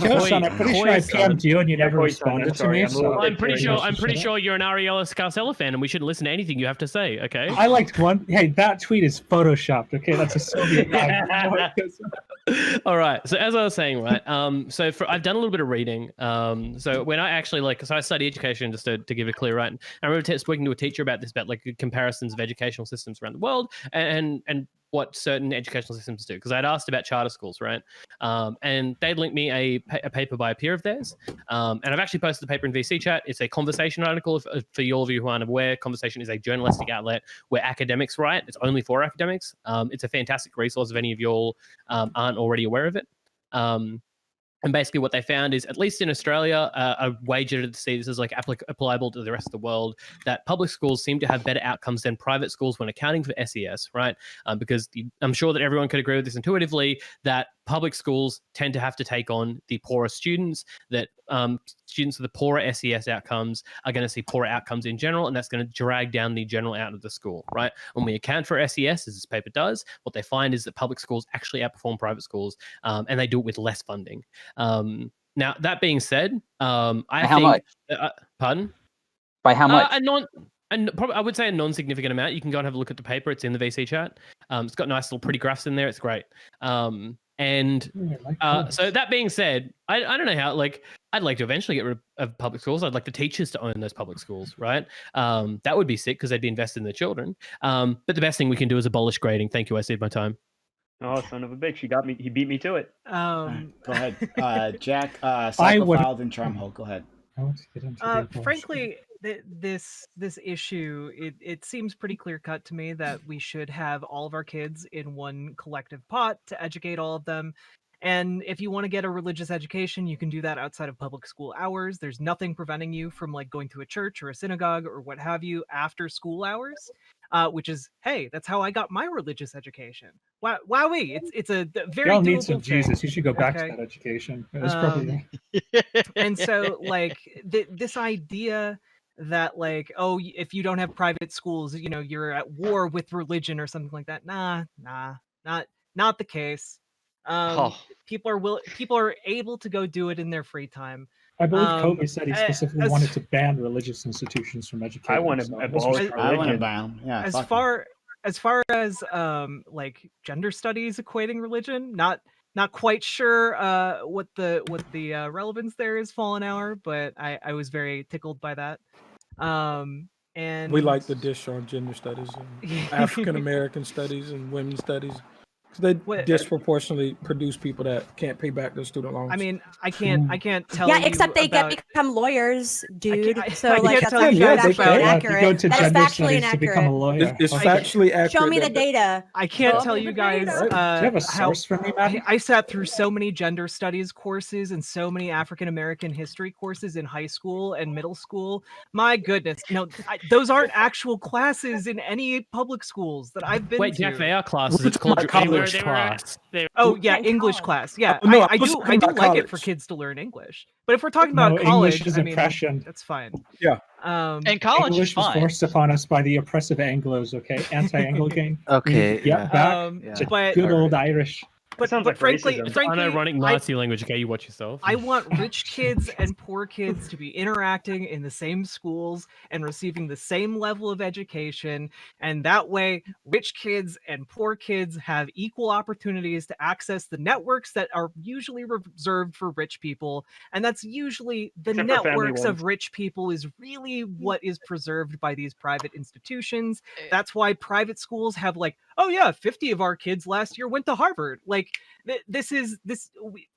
Kyo-san, I'm pretty sure I PM'd you and you never responded to me. So I'm pretty sure you're an Ariella Scarcella fan and we shouldn't listen to anything you have to say, okay? I liked one. Hey, that tweet is photoshopped, okay? That's a Soviet All right. So as I was saying, right, I've done a little bit of reading. So when I actually I study education just to give it clear, right? And I remember speaking to a teacher about this, about like comparisons of educational systems around the world and what certain educational systems do. Because I'd asked about charter schools, right? And they'd linked me a paper by a peer of theirs. And I've actually posted the paper in VC chat. It's a Conversation article. For all of you who aren't aware, Conversation is a journalistic outlet where academics write. It's only for academics. It's a fantastic resource if any of y'all aren't already aware of it. And basically what they found is, at least in Australia, I wager to see this is like applicable to the rest of the world, that public schools seem to have better outcomes than private schools when accounting for SES, right? Because I'm sure that everyone could agree with this intuitively, that public schools tend to have to take on the poorer students, that students with the poorer SES outcomes are going to see poorer outcomes in general, and that's going to drag down the general out of the school, right? When we account for SES, as this paper does, what they find is that public schools actually outperform private schools, and they do it with less funding. Now, that being said, much? Pardon? By how much? I would say a non-significant amount. You can go and have a look at the paper. It's in the VC chat. It's got nice little pretty graphs in there. It's great. So that being said, I don't know how, I'd like to eventually get rid of public schools. I'd like the teachers to own those public schools, right? That would be sick because they'd be invested in the children. But the best thing we can do is abolish grading. Thank you. I saved my time. Oh, son of a bitch. He beat me to it. Go ahead. Jack, Cyclophile, then Charmhole. Go ahead. I want to get into frankly, this issue, it seems pretty clear cut to me that we should have all of our kids in one collective pot to educate all of them. And if you want to get a religious education, you can do that outside of public school hours. There's nothing preventing you from like going to a church or a synagogue or what have you after school hours, which is, hey, that's how I got my religious education. Wowee, it's a very Y'all doable need some thing. Jesus. You should go back to Okay? that education. It's probably And so like this idea that like, oh, if you don't have private schools, you know, you're at war with religion or something like that. Nah, not the case. People are able to go do it in their free time. I believe Kobe said he specifically wanted to ban religious institutions from education. I want to abolish religion. I want to ban. Yeah. As far as like gender studies equating religion, not quite sure what the relevance there is, Fallen Hour, but I was very tickled by that. And we like the dish on gender studies and African American studies and women's studies. They disproportionately produce people that can't pay back their student loans. I mean, I can't tell you. Yeah, except they become lawyers, dude. So like that's not factually inaccurate. To That is gender factually studies to become a inaccurate. lawyer. It's factually accurate. Show me the data. I can't tell you guys Do you have a source for me, Matt? I sat through so many gender studies courses and so many African American history courses in high school and middle school. My goodness, no, those aren't actual classes in any public schools that I've been to. Wait, Jack, they are classes. It's called English class. Oh yeah, English class. Yeah, No, I do like college. it for kids to learn English. But if we're talking No, about college, English is I mean, oppression. that's fine. Yeah. And college English is was fine. forced upon us by the oppressive Anglos, okay? Anti-Anglican. Okay. Yeah, back to but- good old Irish. But sounds but like frankly, racism. Unironic Nazi language. Okay, you watch yourself. I want rich kids and poor kids to be interacting in the same schools and receiving the same level of education. And that way, rich kids and poor kids have equal opportunities to access the networks that are usually reserved for rich people. And that's usually the Except for family networks of ones. rich people is really what is preserved by these private institutions. That's why private schools have like, oh yeah, 50 of our kids last year went to Harvard. Like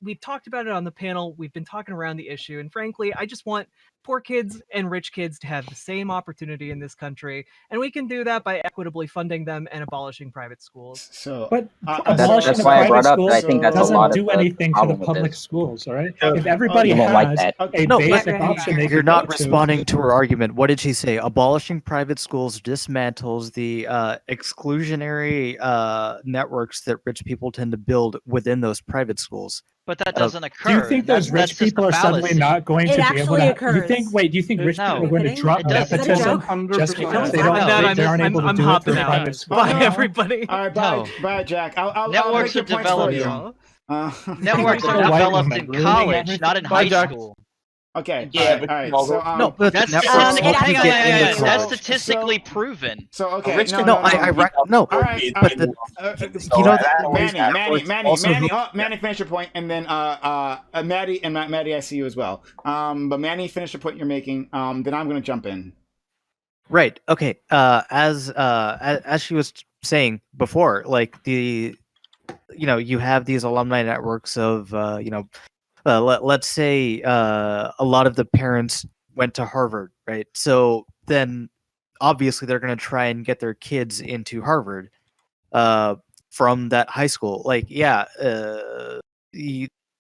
we've talked about it on the panel. We've been talking around the issue, and frankly, I just want poor kids and rich kids to have the same opportunity in this country, and we can do that by equitably funding them and abolishing private schools. So, but that's why I brought up that I think that's a lot doesn't of do anything for the problem with public this. schools, all right? If everybody You has don't like that. a No, basic but option, they you're could not go to. responding to her argument. What did she say? Abolishing private schools dismantles the exclusionary networks that rich people tend to build within those private schools. But that doesn't occur. Do you think those That's rich just a people are suddenly fallacy. not going It to be able actually to? occurs. You think? Wait, do you think rich No. people are going to Kidding? drop It does. nepotism 100%. just because they No. don't? No, They aren't able to I'm do it hopping through out. private schools. Bye, everybody. All right, bye, Jack. I'll Networks make are your points for you. developed. Networks People are are white developed women in ruining college, everything. not in Bye, high Jack. school. Okay. Yeah, all right. but- So, No, but That's the networks it help actually you hang on, get hang on, into hang on. That's college. statistically proven. So okay. Rich No, kid- no, No, no, All right, but the, you know that Manny, finish your point, and then Maddie, I see you as well. But Manny, finish the point you're making. Then I'm gonna jump in. right. Okay. As she was saying before, like you have these alumni networks of let's say a lot of the parents went to Harvard, right? So then obviously they're going to try and get their kids into Harvard from that high school. Like,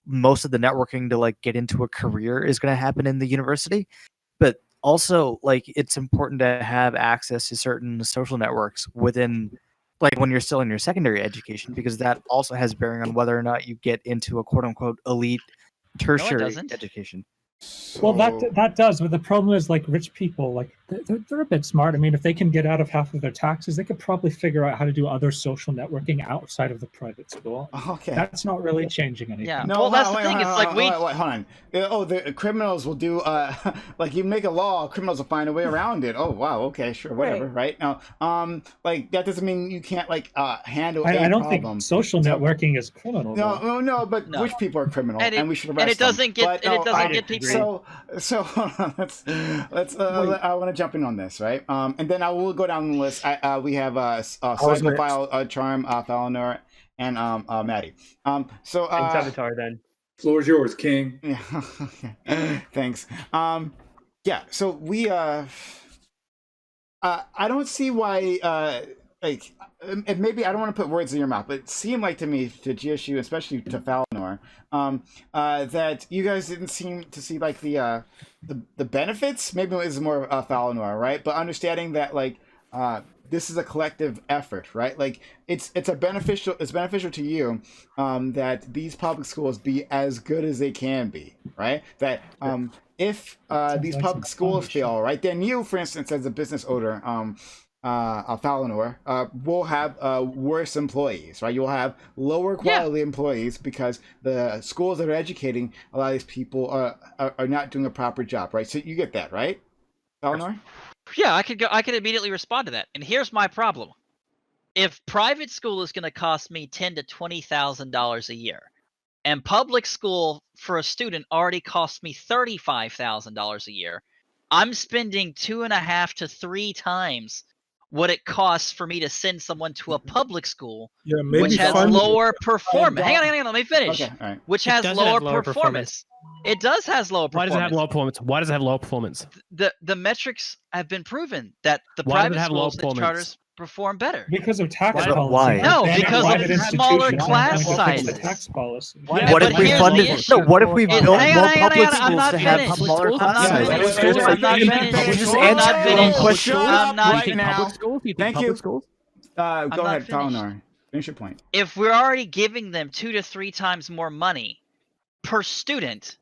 most of the networking to like get into a career is going to happen in the university, but also like it's important to have access to certain social networks within, like when you're still in your secondary education, because that also has bearing on whether or not you get into a quote unquote elite tertiary doesn't. education. Well, that does, but the problem is like rich people, like they're a bit smart. I mean, if they can get out of half of their taxes, they could probably figure out how to do other social networking outside of the private school. Okay. That's not really changing anything. Yeah. No, well, that's hold the thing. on, It's like hold on. Oh, the criminals will do like you make a law, criminals will find a way around it. Oh wow, okay, sure, whatever, right? Now, like that doesn't mean you can't like handle. I don't problem. think social networking is criminal. No, but No. rich people are criminal, and we should arrest and it doesn't them. get But, and it doesn't get people. So hold on, let's I want to jump in on this, right? And then I will go down the list. We have Psychophile, Charm, Falonor, and Maddie. And Savitar then. Floor's yours, King. Yeah. Thanks. Yeah. So we I don't see why like, and maybe I don't want to put words in your mouth, but it seemed like to me, to GSU, especially to Falnor, that you guys didn't seem to see like the benefits. Maybe it was more Falnor, right? But understanding that like this is a collective effort, right? Like it's beneficial to you that these public schools be as good as they can be, right? That if these public schools fail, right, then you, for instance, as a business owner, Falnor, will have worse employees, right? You'll have lower quality employees because the schools that are educating a lot of these people are not doing a proper job, right? So you get that, right, Falnor? Yeah, I could immediately respond to that. And here's my problem. If private school is going to cost me $10,000 to $20,000 a year, and public school for a student already costs me $35,000 a year, I'm spending 2.5 to 3 times what it costs for me to send someone to a public school, which has lower performance. Hang on, let me finish. Okay, all right. Which has lower performance. It does has lower performance. Why does it have lower performance? Why does it have lower performance? The metrics have been proven that the Why does it private have lower schools and charters perform better. Because of tax policy. Why? No, because of smaller class sizes. Tax policy. What if we funded? No, what if we built more public schools to have smaller class sizes? I'm not finished. Just answer your own question. I'm not right now. Public schools? You think Thank public you. schools? Go not ahead, finished. Falnor. Finish your point. If we're already giving them 2 to 3 times more money per student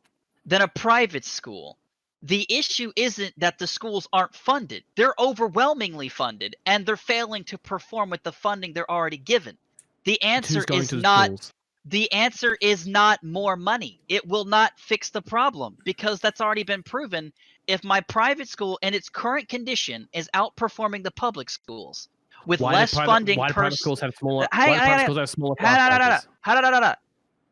than a private school, the issue isn't that the schools aren't funded. They're overwhelmingly funded, and they're failing to perform with the funding they're already given. The answer is not. The answer is not more money. It will not fix the problem because that's already been proven. If my private school in its current condition is outperforming the public schools with less funding why do per private schools have smaller? Hang Why on, do private hang schools on. have smaller class sizes?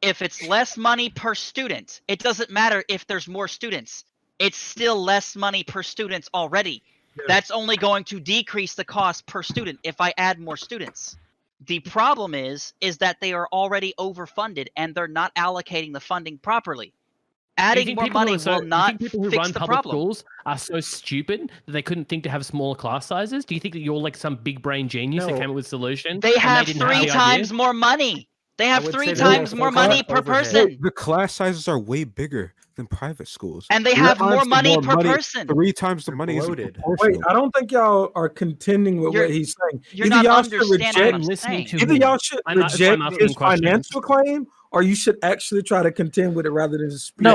If it's less money per student, it doesn't matter if there's more students. It's still less money per student already. Yeah. That's only going to decrease the cost per student if I add more students. The problem is that they are already overfunded and they're not allocating the funding properly. Adding more money will not fix the problem. Schools are so stupid that they couldn't think to have smaller class sizes. Do you think that you're like some big brain genius that came up with a solution? They have 3 times more money. They have 3 times more money per person. The class sizes are way bigger than private schools. And they have more money per person. 3 times the money is proportional. Wait, I don't think y'all are contending with what he's saying. You're not understanding what I'm saying. Either y'all should reject his financial claim, or you should actually try to contend with it rather than just we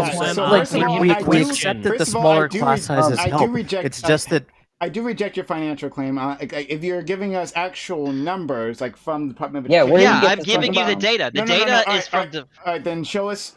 accept that the smaller class sizes help. It's just that I do reject your financial claim. If you're giving us actual numbers, like from the Department of Education, I'm giving you the data. The data is from the. All right, then show us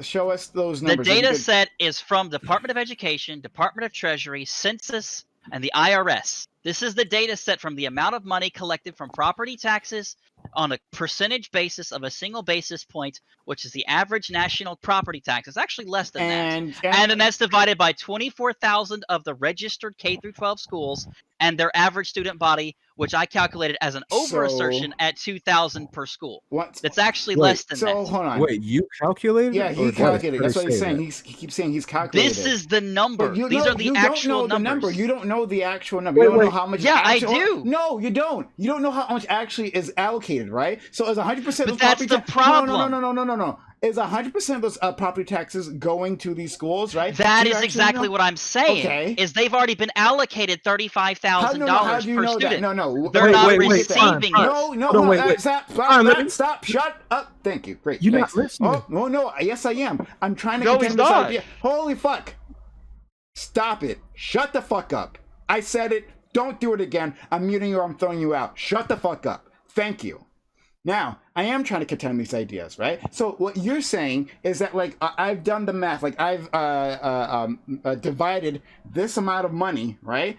those numbers. The data set is from Department of Education, Department of Treasury, Census, and the IRS. This is the data set from the amount of money collected from property taxes on a percentage basis of a single basis point, which is the average national property tax. It's actually less than that. And then that's divided by 24,000 of the registered K through 12 schools and their average student body, which I calculated as an over-assertion at 2,000 per school. That's actually less than that. Hold on. Wait, you calculated? Yeah, he calculated. That's what he's saying. He keeps saying he's calculated. This is the number. These are the actual numbers. You don't know the actual number. You don't know how much. Yeah, I do. No, you don't. You don't know how much actually is allocated, right? So is 100% But that's the problem. No. Is 100% of those property taxes going to these schools, right? That is exactly what I'm saying. Okay. Is they've already been allocated $35,000 per student. No. They're not receiving it. No. Stop. Shut up. Thank you. Great. You're not listening. Oh, no. Yes, I am. I'm trying to contend this idea. Holy fuck. Stop it. Shut the fuck up. I said it. Don't do it again. I'm muting you or I'm throwing you out. Shut the fuck up. Thank you. Now, I am trying to contend these ideas, right? So what you're saying is that, like, I've done the math, like I've divided this amount of money, right,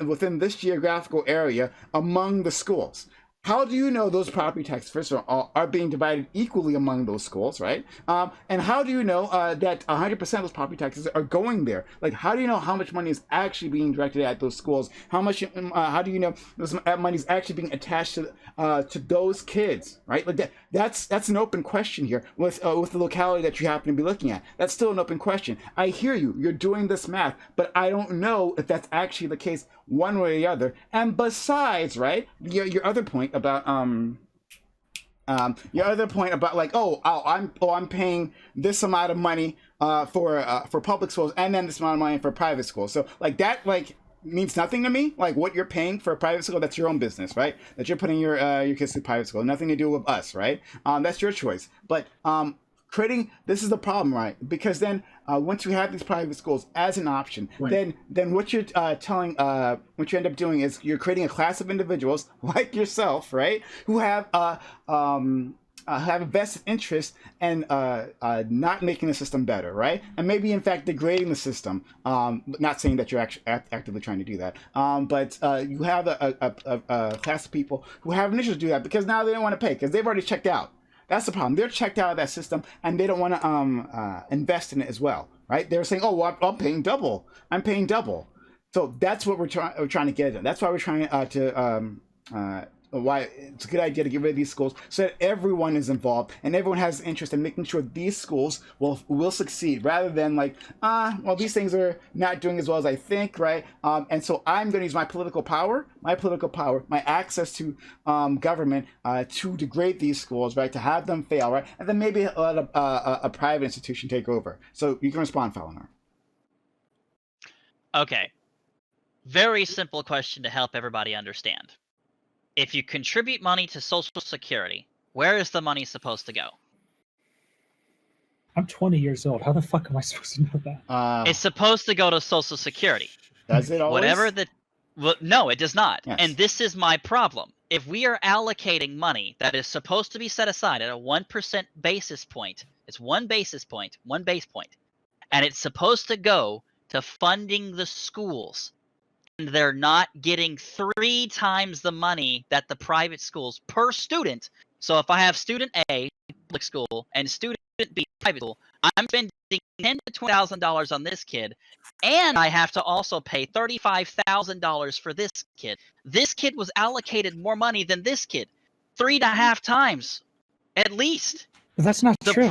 within this geographical area among the schools. how do you know those property taxes, first of all, are being divided equally among those schools, right? And how do you know that 100% of those property taxes are going there? Like, how do you know how much money is actually being directed at those schools? How do you know this money is actually being attached to those kids, right? Like that's an open question here with the locality that you happen to be looking at. That's still an open question. I hear you. You're doing this math, but I don't know if that's actually the case one way or the other. And besides, right, your other point about like, I'm paying this amount of money for public schools and then this amount of money for private schools. So like that means nothing to me. Like what you're paying for a private school, that's your own business, right? That you're putting your kids to private school, nothing to do with us, right? That's your choice. But this is the problem, right? Because then once you have these private schools as an option, right, then what you're what you end up doing is you're creating a class of individuals like yourself, right, who have a vested interest in not making the system better, right? And maybe in fact degrading the system. Not saying that you're actually actively trying to do that, but you have a class of people who have an interest to do that because now they don't want to pay because they've already checked out. That's the problem. They're checked out of that system, and they don't want to invest in it as well, right? They're saying, "Oh, well, I'm paying double. I'm paying double." So that's what we're trying to get at. That's why we're trying why it's a good idea to get rid of these schools so that everyone is involved and everyone has an interest in making sure these schools will succeed, rather than like, well, these things are not doing as well as I think, right? And so I'm going to use my political power, my access to government to degrade these schools, right? To have them fail, right? And then maybe let a private institution take over. So you can respond, Falinar. Okay. Very simple question to help everybody understand. If you contribute money to Social Security, where is the money supposed to go? I'm 20 years old. How the fuck am I supposed to know that? It's supposed to go to Social Security. Does it always? No, it does not. Yes. And this is my problem. If we are allocating money that is supposed to be set aside at a 1% basis point, it's 1 basis point, 1 base point, and it's supposed to go to funding the schools, and they're not getting 3 times the money that the private schools per student. So if I have student A, public school, and student B, private school, I'm spending $10,000 to $20,000 on this kid, and I have to also pay $35,000 for this kid. This kid was allocated more money than this kid, 3.5 times, at least. But that's not true.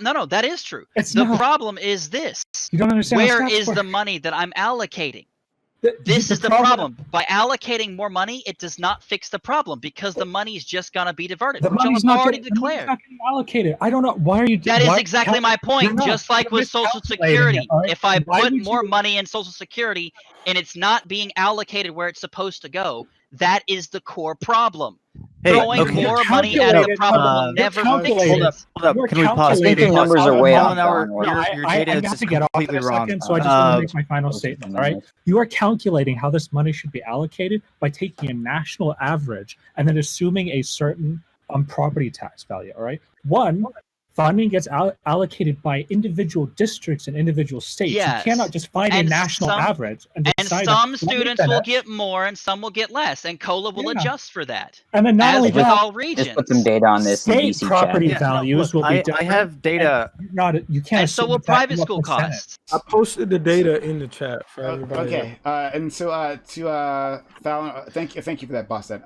No, that is true. The problem is this. You don't understand. Where is the money that I'm allocating? This is the problem. By allocating more money, it does not fix the problem because the money is just gonna be diverted, which I've already declared. Not getting allocated. I don't know why are you. That is exactly my point. Just like with Social Security, if I put more money in Social Security and it's not being allocated where it's supposed to go, that is the core problem. Throwing more money at the problem will never fix it. Hold up. Can we pause? Numbers are way off. Your data is completely wrong. So I just want to make my final statement. All right, you are calculating how this money should be allocated by taking a national average and then assuming a certain property tax value. All right, funding gets allocated by individual districts and individual states. Yes. You cannot just find a national average and decide. And some students will get more and some will get less, and COLA will adjust for that. And then not only with that, all regions. Just put some data on this. State property values will be different. I have data. You can't. And so will private school costs. I posted the data in the chat for everybody. Okay, and so to Fallon, thank you for that, Boston.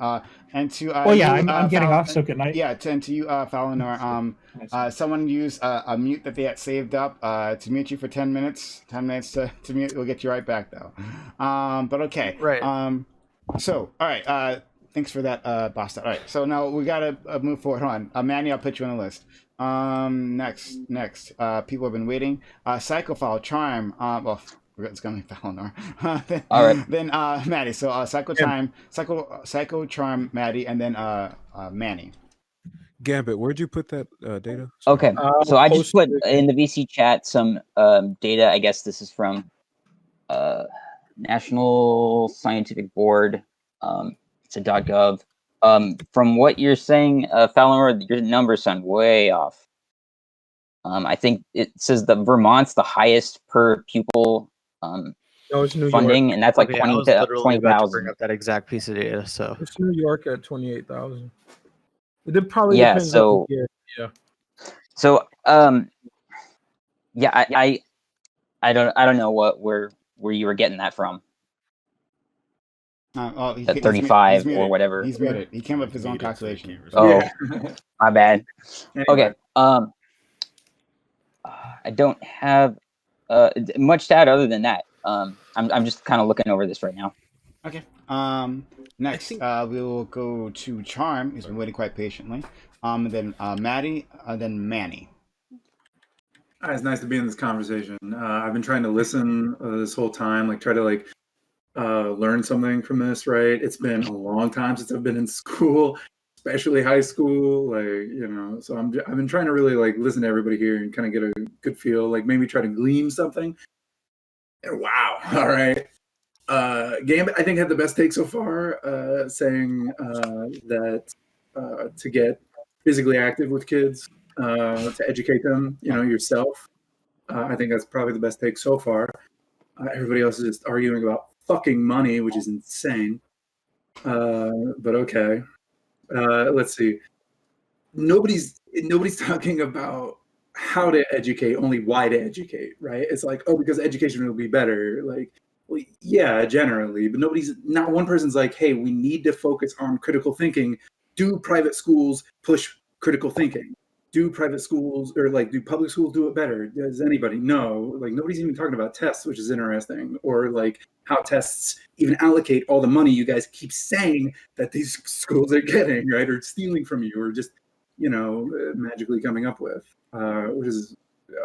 And to I'm getting off. So good night. Yeah, and to you, Fallon, someone use a mute that they had saved up to mute you for 10 minutes. 10 minutes to mute. We'll get you right back though. But okay. Right. So all right. Thanks for that, Boston. All right. So now we gotta move forward. Hold on, Manny. I'll put you on the list. Next. People have been waiting. Psychophile, Charm. Well, it's gonna be Fallon. All right. Then Maddie. So Psycho, Charm, Maddie, and then Manny. Gambit, where'd you put that data? Okay, so I just put in the VC chat some data. I guess this is from National Scientific Board. It's a .gov. From what you're saying, Fallon, your numbers sound way off. I think it says that Vermont's the highest per pupil No, it's New funding, York. and that's like Okay, 20 I was to literally about to bring 20,000. up that exact piece of data. So It's New York at 28,000. It probably Yeah, depends on so the year. Yeah. so yeah, I don't know where you were getting that from. At 35 or whatever. He's muted. He came up with his own calculation. Oh, my bad. Okay. I don't have much to add other than that. I'm just kind of looking over this right now. Okay. Next, we will go to Charm. He's been waiting quite patiently. And then Maddie, then Manny. It's nice to be in this conversation. I've been trying to listen this whole time, like try to like learn something from this. Right? It's been a long time since I've been in school, especially high school. Like so I've been trying to really like listen to everybody here and kind of get a good feel. Like maybe try to glean something. And wow! All right. Gambit, I think, had the best take so far, saying that to get physically active with kids, to educate them, yourself. I think that's probably the best take so far. Everybody else is just arguing about fucking money, which is insane. But okay. Let's see. Nobody's talking about how to educate, only why to educate, right? It's like, oh, because education will be better. Like, well, yeah, generally, but not one person's like, hey, we need to focus on critical thinking. Do private schools push critical thinking? Do private schools or like do public schools do it better? Does anybody know? Like nobody's even talking about tests, which is interesting, or like how tests even allocate all the money you guys keep saying that these schools are getting, right? Or stealing from you, or just magically coming up with, which is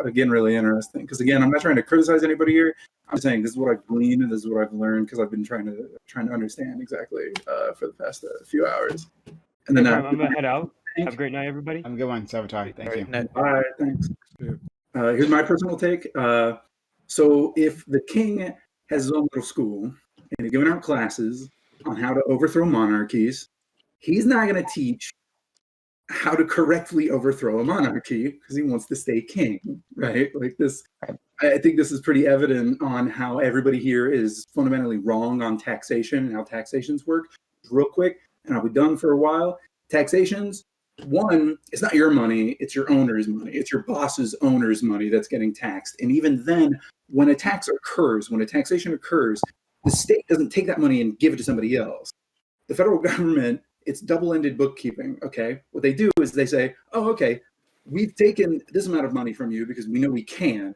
again really interesting. Because again, I'm not trying to criticize anybody here. I'm saying this is what I've gleaned and this is what I've learned because I've been trying to understand exactly for the past few hours. And then I'm gonna head out. Have a great night, everybody. I'm good one, Savitar. Thank you. All right, thanks. Here's my personal take. So if the king has his own little school and he's giving out classes on how to overthrow monarchies, he's not going to teach how to correctly overthrow a monarchy because he wants to stay king, right? Like this. I think this is pretty evident on how everybody here is fundamentally wrong on taxation and how taxations work. Real quick, and I'll be done for a while. Taxations, one, it's not your money, it's your owner's money. It's your boss's owner's money that's getting taxed. And even then, when a taxation occurs, the state doesn't take that money and give it to somebody else. The federal government, it's double-ended bookkeeping, okay? What they do is they say, oh, okay, we've taken this amount of money from you because we know we can.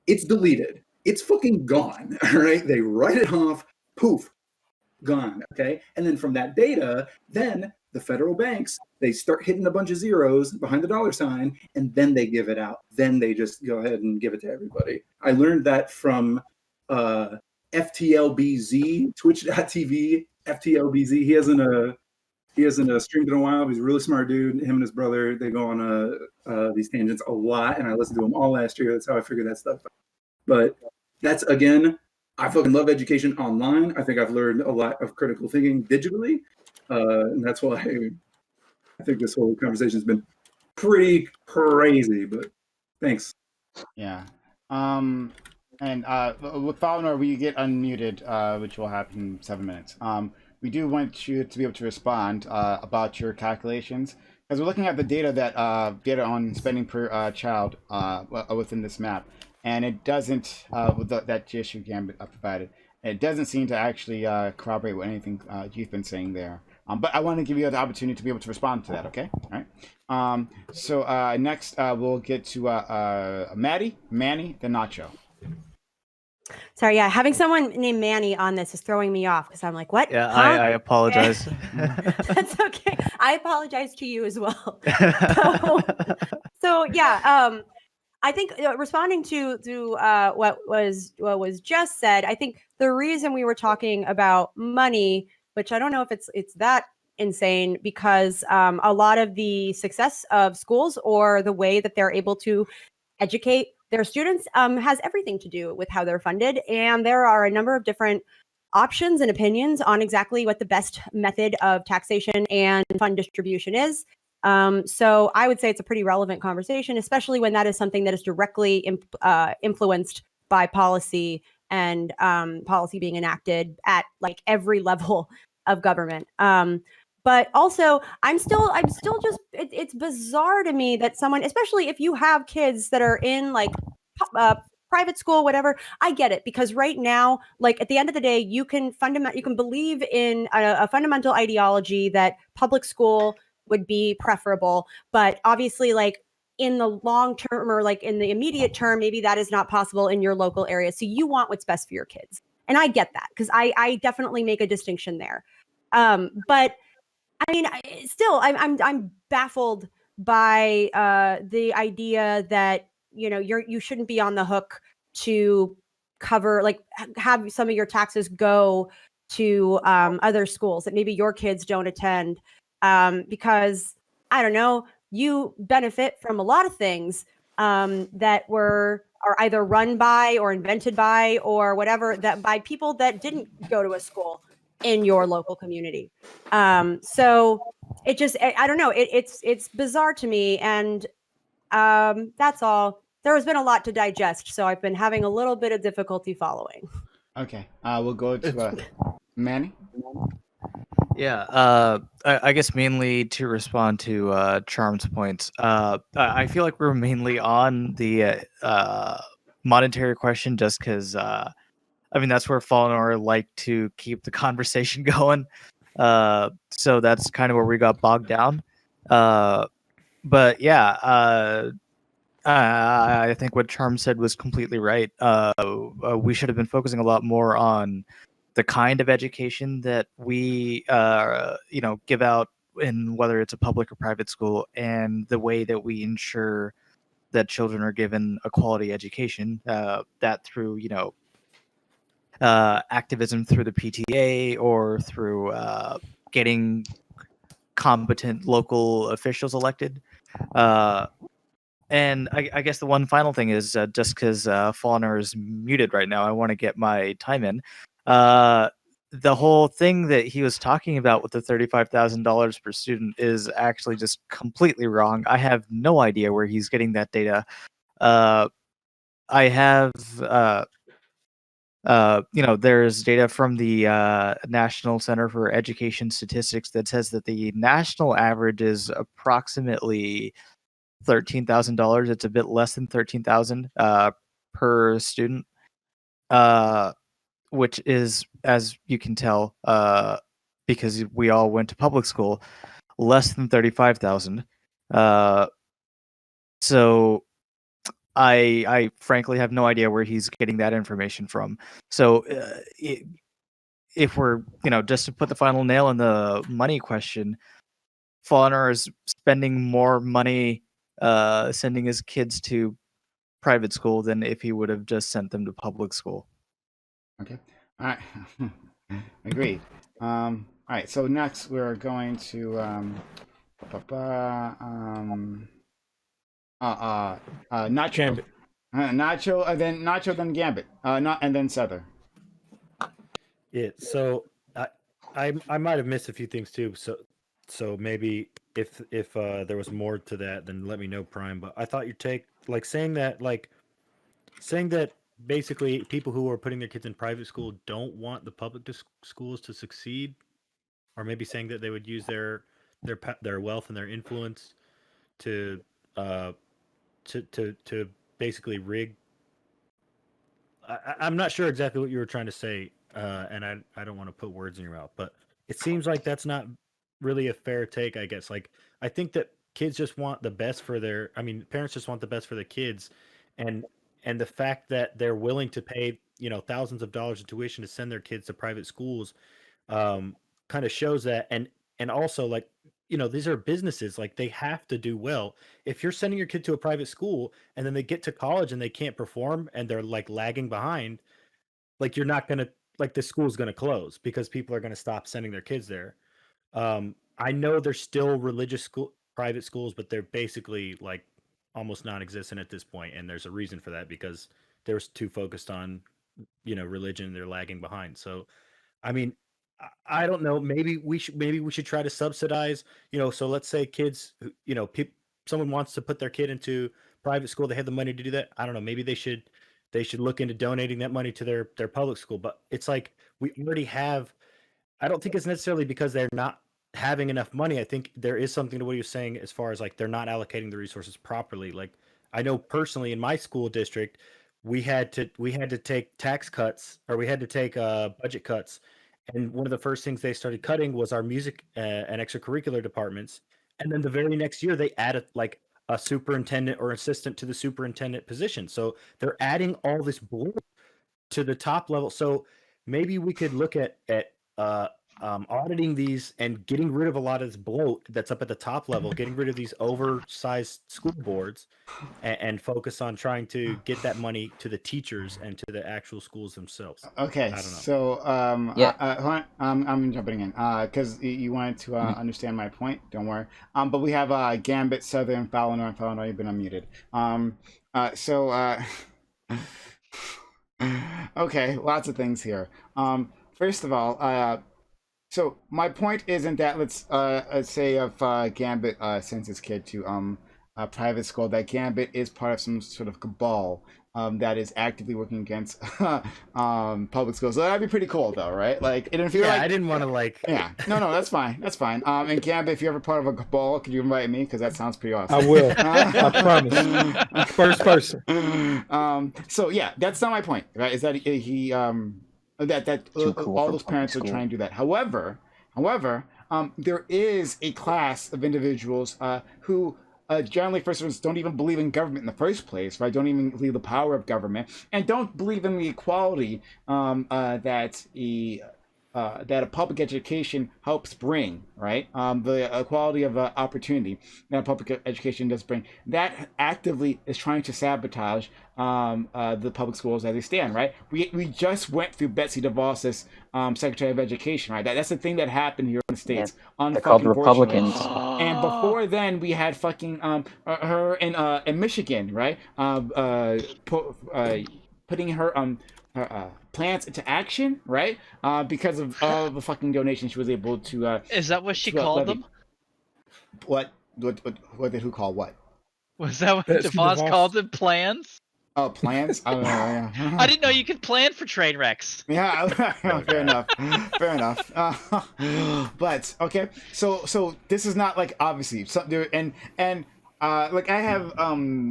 It's deleted. It's fucking gone, all right? They write it off, poof, gone, okay? And then from that data, then the federal banks, they start hitting a bunch of zeros behind the dollar sign, and then they give it out. Then they just go ahead and give it to everybody. I learned that from FTLBZ, Twitch.tv, FTLBZ. He hasn't streamed in a while. He's a really smart dude. Him and his brother, they go on these tangents a lot, and I listened to him all last year. That's how I figured that stuff out. But that's, again, I fucking love education online. I think I've learned a lot of critical thinking digitally. And that's why I think this whole conversation has been pretty crazy, but thanks. Yeah. And with Fowler, we get unmuted, which will happen in 7 minutes. We do want you to be able to respond about your calculations, because we're looking at the data data on spending per child within this map, and it doesn't with that GSU Gambit provided. It doesn't seem to actually corroborate with anything you've been saying there. But I want to give you the opportunity to be able to respond to that. Okay. All right. So next we'll get to Manny, then Nacho. Sorry, yeah, having someone named Manny on this is throwing me off because I'm like, what? Yeah, huh? I apologize. That's okay. I apologize to you as well. So yeah, I think responding to what was just said, I think the reason we were talking about money, which I don't know if it's that insane, because a lot of the success of schools or the way that they're able to educate their students has everything to do with how they're funded. And there are a number of different options and opinions on exactly what the best method of taxation and fund distribution is. So I would say it's a pretty relevant conversation, especially when that is something that is directly influenced by policy and policy being enacted at like every level of government. But also, I'm still just, it's bizarre to me that someone, especially if you have kids that are in like private school, whatever, I get it, because right now, like at the end of the day, you can believe in a fundamental ideology that public school would be preferable, but obviously, like in the long term or like in the immediate term, maybe that is not possible in your local area. So you want what's best for your kids, and I get that, because I definitely make a distinction there. But I mean, I'm baffled by the idea that you shouldn't be on the hook to cover, like, have some of your taxes go to other schools that maybe your kids don't attend, because I don't know, you benefit from a lot of things that are either run by or invented by or whatever, that by people that didn't go to a school in your local community. So it just, I don't know, it's bizarre to me, and that's all. There has been a lot to digest, so I've been having a little bit of difficulty following. Okay, we'll go to Manny. Yeah, I guess mainly to respond to Charm's points. I feel like we're mainly on the monetary question, just because I mean that's where Fallenor like to keep the conversation going. So that's kind of where we got bogged down. But yeah, I think what Charm said was completely right. We should have been focusing a lot more on the kind of education that we give out, in whether it's a public or private school, and the way that we ensure that children are given a quality education, that through activism through the PTA or through getting competent local officials elected. And I guess the one final thing is, just because Fawner is muted right now, I want to get my time in. The whole thing that he was talking about with the $35,000 per student is actually just completely wrong. I have no idea where he's getting that data. I have, there's data from the National Center for Education Statistics that says that the national average is approximately $13,000. It's a bit less than $13,000 per student, which is, as you can tell, because we all went to public school, less than $35,000. So I frankly have no idea where he's getting that information from. So if we're, just to put the final nail in the money question, Fawner is spending more money sending his kids to private school than if he would have just sent them to public school. Okay. All right. Agreed. All right. So next we're going to Nacho. Gambit. Nacho, then Gambit. And then Sether. Yeah. So I might have missed a few things too. So maybe if there was more to that, then let me know, Prime. But I thought your take, saying that basically people who are putting their kids in private school don't want the public schools to succeed, or maybe saying that they would use their wealth and their influence to basically rig. I'm not sure exactly what you were trying to say, and I don't want to put words in your mouth, but it seems like that's not really a fair take, I guess. I think that kids just want the best for parents just want the best for their kids, and the fact that they're willing to pay thousands of dollars in tuition to send their kids to private schools kind of shows that. And also, these are businesses, they have to do well. If you're sending your kid to a private school and then they get to college and they can't perform and they're lagging behind, you're not going to, the school's going to close because people are going to stop sending their kids there. I know there's still private schools, but they're basically almost non-existent at this point, and there's a reason for that, because they're too focused on religion. They're lagging behind. So I mean, I don't know. Maybe we should try to subsidize. So let's say kids, someone wants to put their kid into private school. They have the money to do that. I don't know. Maybe they should they should look into donating that money to their public school. But it's like we already have. I don't think it's necessarily because they're not having enough money. I think there is something to what you're saying as far as like they're not allocating the resources properly. Like I know personally in my school district, we had to take tax cuts, or we had to take budget cuts, and one of the first things they started cutting was our music and extracurricular departments. And then the very next year they added like a superintendent or assistant to the superintendent position. So they're adding all this bloat to the top level. So maybe we could look at auditing these and getting rid of a lot of this bloat that's up at the top level, getting rid of these oversized school boards, and focus on trying to get that money to the teachers and to the actual schools themselves. Okay, I don't know. so hold on, I'm jumping in because you wanted to understand my point. Don't worry. But we have Gambit, Southern, Falinor, and Falinor. You've been unmuted. Okay, lots of things here. First of all, so my point isn't that let's say if Gambit sends his kid to a private school, that Gambit is part of some sort of cabal that is actively working against public schools. So that'd be pretty cool, though, right? Like, and if you're like, I didn't want to like. Yeah, no, that's fine, that's fine. And Gambit, if you're ever part of a cabal, could you invite me? Because that sounds pretty awesome. I will. I promise. First person. So yeah, that's not my point, right? Is that he cool all those parents are trying to do that. However, there is a class of individuals who generally, first of all, don't even believe in government in the first place, right? Don't even believe the power of government, and don't believe in the equality that a public education helps bring, right? The equality of opportunity that public education does bring. That actively is trying to sabotage the public schools as they stand, right? We just went through Betsy DeVos's Secretary of Education, right? That's the thing that happened here in the States. They're called Republicans. And before then, we had fucking her in Michigan, right? Putting her plans into action, right? Because of the fucking donation she was able to. Is that what she called them? What did who call what? Was that what DeVos called them? Plans? Oh, plans? Oh, yeah. I didn't know you could plan for train wrecks. Yeah, fair enough. Fair enough. But okay, so this is not like obviously and like I have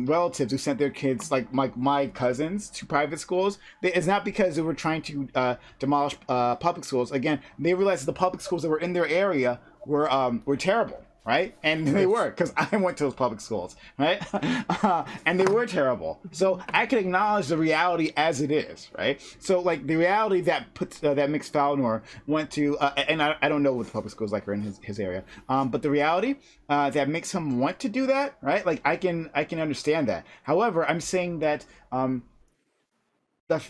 relatives who sent their kids, like my cousins, to private schools. It's not because they were trying to demolish public schools. Again, they realized the public schools that were in their area were terrible, right? And they were, because I went to those public schools, right? And they were terrible. So I can acknowledge the reality as it is, right? So like the reality that that Mix Falinor went to, and I don't know what the public schools like are in his area, but the reality that makes him want to do that, right? Like I can understand that. However, I'm saying that the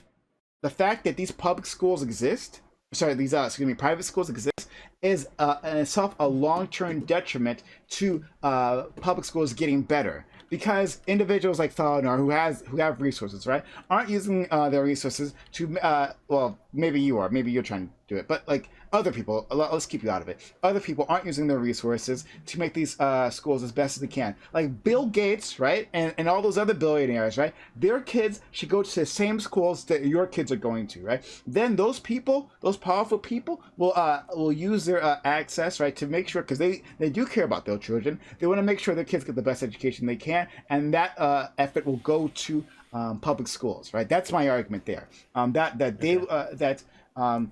fact that these public schools exist, these private schools exist, is in itself a long-term detriment to public schools getting better, because individuals like Falinor who have resources, right, aren't using their resources to well, maybe you're trying to do it, but like other people, let's keep you out of it. Other people aren't using their resources to make these schools as best as they can. Like Bill Gates, right, and all those other billionaires, right, their kids should go to the same schools that your kids are going to, right? Then those people, those powerful people, will use their access, right, to make sure, because they do care about their children. They want to make sure their kids get the best education they can, and that effort will go to public schools, right? That's my argument there.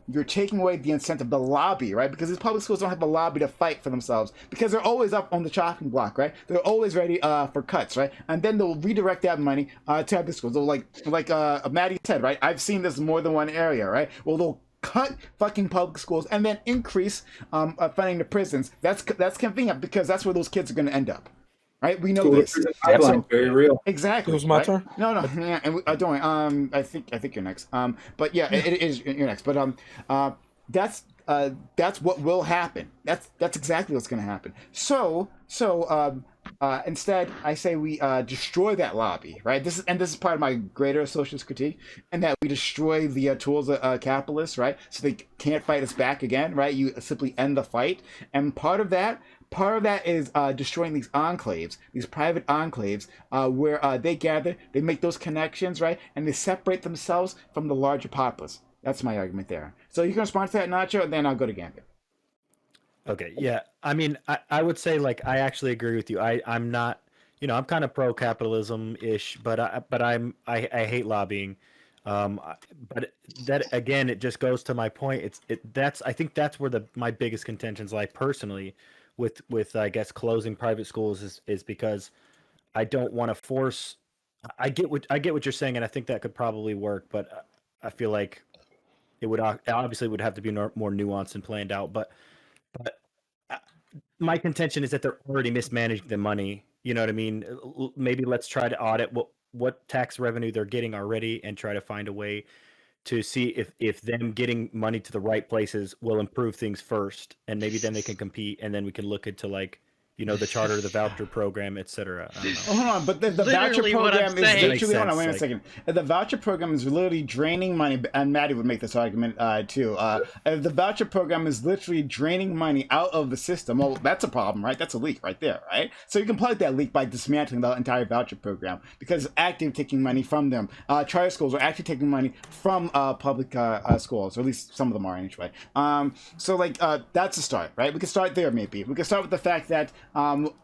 You're taking away the incentive, the lobby, right? Because these public schools don't have a lobby to fight for themselves, because they're always up on the chopping block, right? They're always ready for cuts, right? And then they'll redirect that money to other schools. They'll like Maddie said, right? I've seen this in more than one area, right? Well, they'll cut fucking public schools and then increase funding to prisons. That's convenient, because that's where those kids are going to end up. Right, we know this. Very real. Exactly. It was my turn. No, yeah, and don't worry. I think you're next. But yeah, it is you're next. But that's what will happen. That's exactly what's going to happen. So instead, I say we destroy that lobby, right? This is part of my greater socialist critique, and that we destroy the tools of capitalists, right? So they can't fight us back again, right? You simply end the fight, and part of that part of that is destroying these enclaves, these private enclaves, where they gather, they make those connections, right, and they separate themselves from the larger populace. That's my argument there. So you can respond to that, Nacho, and then I'll go to Gambit. Okay, yeah. I mean, I would say like I actually agree with you. I'm not, I'm kind of pro capitalism ish, but I hate lobbying. But that again, it just goes to my point. I think that's where my biggest contentions lie personally, with I guess closing private schools is because I don't want to force. I get what you're saying, and I think that could probably work, but I feel like it would obviously would have to be more nuanced and planned out, but my contention is that they're already mismanaging the money. You know what I mean? Maybe let's try to audit what tax revenue they're getting already and try to find a way to see if them getting money to the right places will improve things first, and maybe then they can compete, and then we can look into like the charter, the voucher program, etc. Hold on, but the voucher program is literally. Hold on, wait a second. The voucher program is literally draining money, and Maddie would make this argument too. The voucher program is literally draining money out of the system. Well, that's a problem, right? That's a leak right there, right? So you can plug that leak by dismantling the entire voucher program because active taking money from them. Charter schools are actually taking money from public schools, or at least some of them are anyway. So like that's a start, right? We can start there maybe. We can start with the fact that.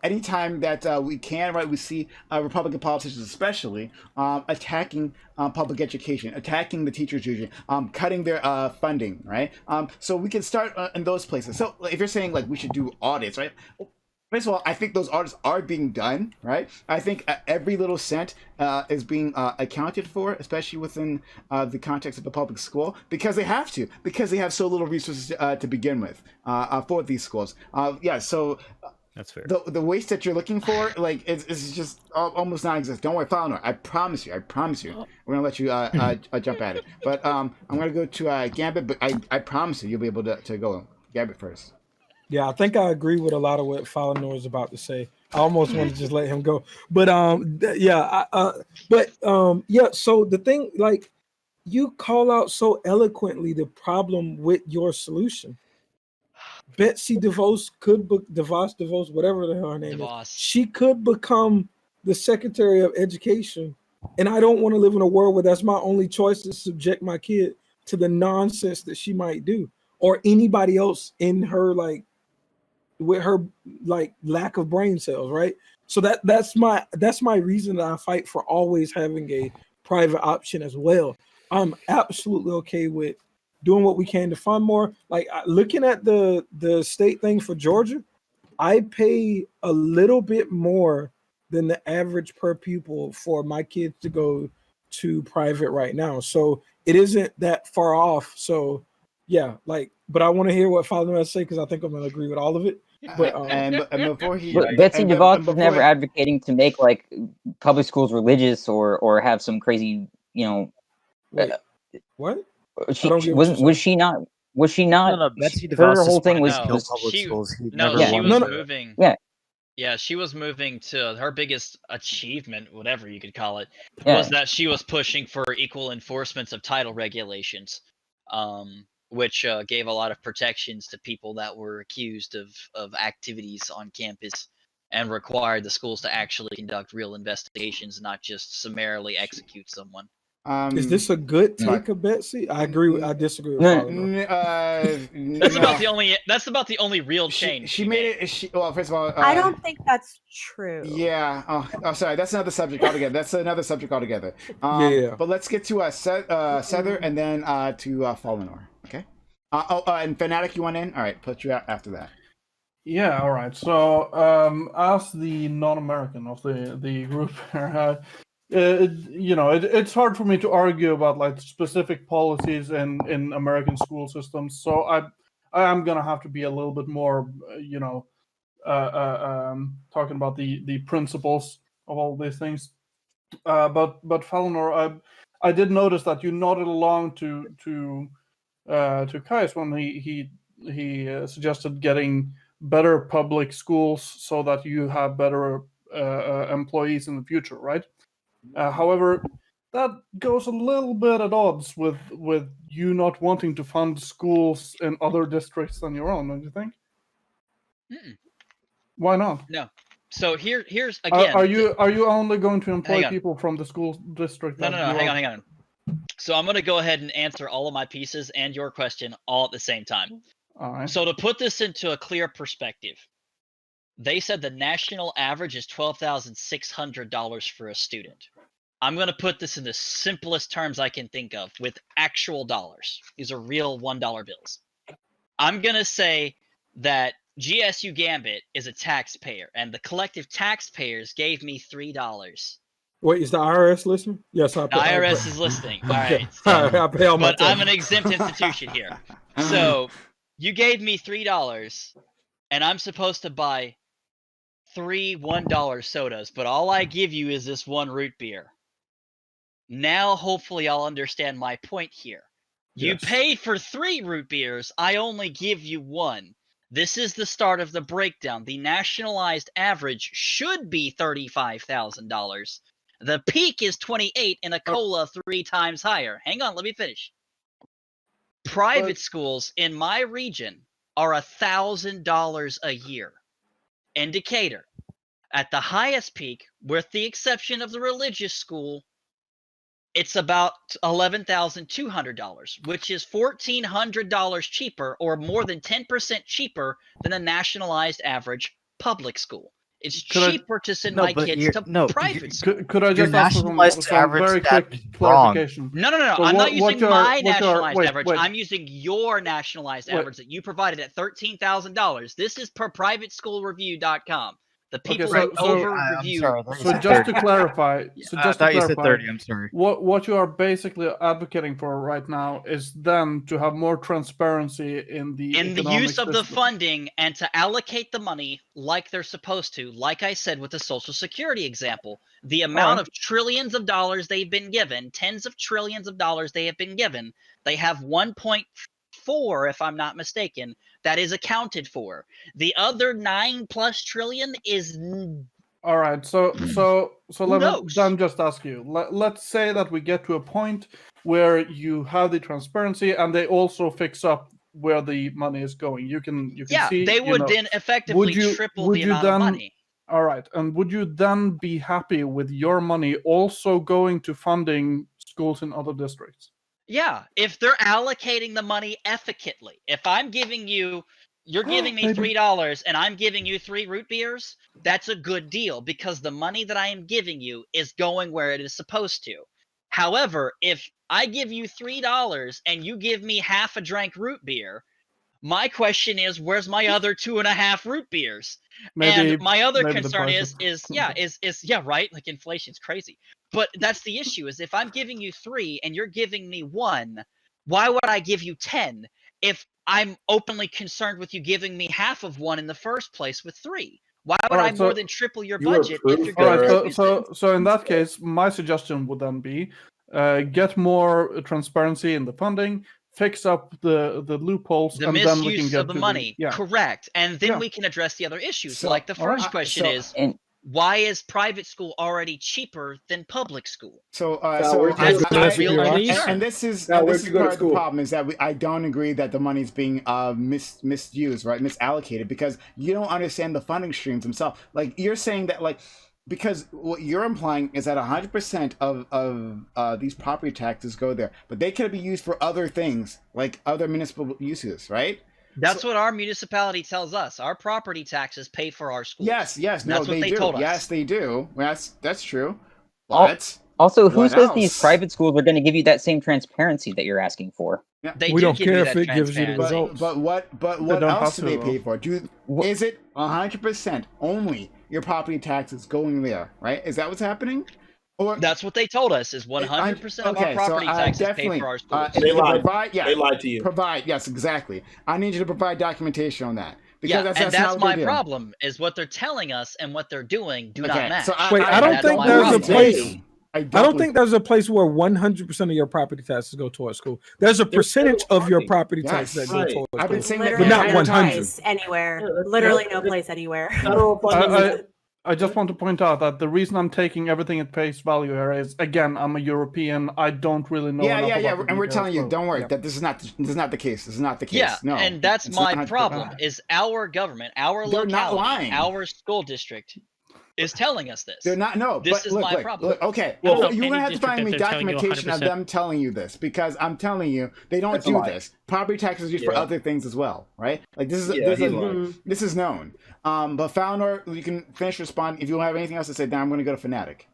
Anytime that we can, right, we see Republican politicians especially attacking public education, attacking the teachers union, cutting their funding, right? So we can start in those places. So if you're saying like we should do audits, right? First of all, I think those audits are being done, right? I think every little cent is being accounted for, especially within the context of the public school, because they have to, because they have so little resources to begin with for these schools. So. That's fair. The waste that you're looking for, like, it's just almost non-existent. Don't worry, Fowler. I promise you. We're gonna let you jump at it. But I'm gonna go to Gambit. But I promise you'll be able to go Gambit first. Yeah, I think I agree with a lot of what Fowler is about to say. I almost want to just let him go. But So the thing, like, you call out so eloquently the problem with your solution. Betsy DeVos DeVos, whatever the hell her name is, she could become the Secretary of Education. And I don't want to live in a world where that's my only choice to subject my kid to the nonsense that she might do, or anybody else in her, like, with her like lack of brain cells, right? So that's my reason that I fight for always having a private option as well. I'm absolutely okay with doing what we can to fund more. Like looking at the state thing for Georgia, I pay a little bit more than the average per pupil for my kids to go to private right now. So it isn't that far off. So yeah, like, but I want to hear what Father has to say because I think I'm going to agree with all of it. But before Betsy DeVos was never advocating to make like public schools religious or have some crazy, what? Was she not? No, Betsy her whole thing was public schools. Moving. Yeah. Yeah, she was moving to her biggest achievement, whatever you could call it, was that she was pushing for equal enforcement of title regulations, which gave a lot of protections to people that were accused of activities on campus and required the schools to actually conduct real investigations, not just summarily execute someone. Is this a good take of Betsy? I agree. I disagree with That's about the only real change she made it. Well, first of all, I don't think that's true. Yeah. Oh, sorry. That's another subject altogether. Yeah. But let's get to Sether and then to Fallenor. Okay. And Fanatic, you want in? All right. Put you out after that. Yeah. All right. So, as the non-American of the group here. It's hard for me to argue about like specific policies in American school systems. So I am gonna have to be a little bit more, talking about the principles of all these things. But Falnor, I did notice that you nodded along to Kais when he suggested getting better public schools so that you have better employees in the future, right? However, that goes a little bit at odds with you not wanting to fund schools in other districts than your own, don't you think? Why not? No. So here's again. Are you only going to employ people from the school district? No. Hang on. So I'm going to go ahead and answer all of my pieces and your question all at the same time. All right. So to put this into a clear perspective, they said the national average is $12,600 for a student. I'm going to put this in the simplest terms I can think of with actual dollars. These are real $1 bills. I'm going to say that GSU Gambit is a taxpayer, and the collective taxpayers gave me $3. Wait, is the IRS listening? Yes, the IRS is listening. All right. I pay all my but I'm an exempt institution here. So you gave me $3, and I'm supposed to buy 3 $1 sodas, but all I give you is this one root beer. Now, hopefully, I'll understand my point here. You pay for 3 root beers. I only give you 1. This is the start of the breakdown. The nationalized average should be $35,000. The peak is 28 and a cola 3 times higher. Hang on, let me finish. Private schools in my region are $1,000 a year. Indicator. At the highest peak, with the exception of the religious school, it's about $11,200, which is $1,400 cheaper or more than 10% cheaper than a nationalized average public school. It's cheaper to send my kids to private school. Could I just ask some very quick clarification? No. So I'm not using my nationalized average. I'm using your nationalized average that you provided at $13,000. This is per privateschoolreview.com. The people that over-review. So just to clarify, I thought you said 30. I'm sorry. What you are basically advocating for right now is then to have more transparency in the use of the funding and to allocate the money like they're supposed to. Like I said with the Social Security example, the amount of trillions of dollars they've been given, tens of trillions of dollars they have been given, they have 1.4, if I'm not mistaken, that is accounted for. The other 9+ trillion is. All right. So let me then just ask you. Let's say that we get to a point where you have the transparency and they also fix up where the money is going. You can see. They would then effectively triple the amount of money. All right. And would you then be happy with your money also going to funding schools in other districts? Yeah, if they're allocating the money ethically. If I'm giving you, you're giving me $3 and I'm giving you 3 root beers, that's a good deal because the money that I am giving you is going where it is supposed to. However, if I give you $3 and you give me half a drank root beer, my question is, where's my other 2.5 root beers? And my other concern is right, like inflation's crazy. But that's the issue is if I'm giving you 3 and you're giving me 1, why would I give you 10 if I'm openly concerned with you giving me half of 1 in the first place with 3? Why would I more than triple your budget if you're going to so in that case, my suggestion would then be get more transparency in the funding, fix up the loopholes, the and misuse then we can get of the money. Correct. And then we can address the other issues. So, like the first question is, why is private school already cheaper than public school? And this is part of the problem is that I don't agree that the money is being misused, right? Misallocated, because you don't understand the funding streams themselves. Like you're saying that because what you're implying is that 100% of these property taxes go there, but they could be used for other things, like other municipal uses, right? That's what our municipality tells us. Our property taxes pay for our schools. Yes, that's what they told us. Yes, they do. That's true. Also, who says these private schools are going to give you that same transparency that you're asking for? Yeah. We don't care if it gives you the results. But what else do they pay for? Is it 100% only your property taxes going there, right? Is that what's happening? Or that's what they told us is 100% of our property taxes pay for our schools. They lied. They lied to you. Yes, exactly. I need you to provide documentation on that. Because that's my problem is what they're telling us and what they're doing do not match. So I don't think there's a place. I don't think there's a place where 100% of your property taxes go towards school. There's a percentage of your property taxes that go towards I've been saying but not 100 anywhere. Literally no place anywhere. I just want to point out that the reason I'm taking everything at face value here is, again, I'm a European. I don't really know. Yeah. And we're telling you, don't worry, that this is not the case. This is not the case. Yeah, no, and that's my problem. not. Is our government, our They're not locality, lying. our school district is telling us this. They're not. No, this is my problem. Look, okay, well, you're gonna have to find me documentation of them telling you this, because I'm telling you they don't do this. Property taxes are used for other things as well, right? Like this is this is known. But Founder, you can finish responding. If you don't have anything else to say, then I'm going to go to Fanatic.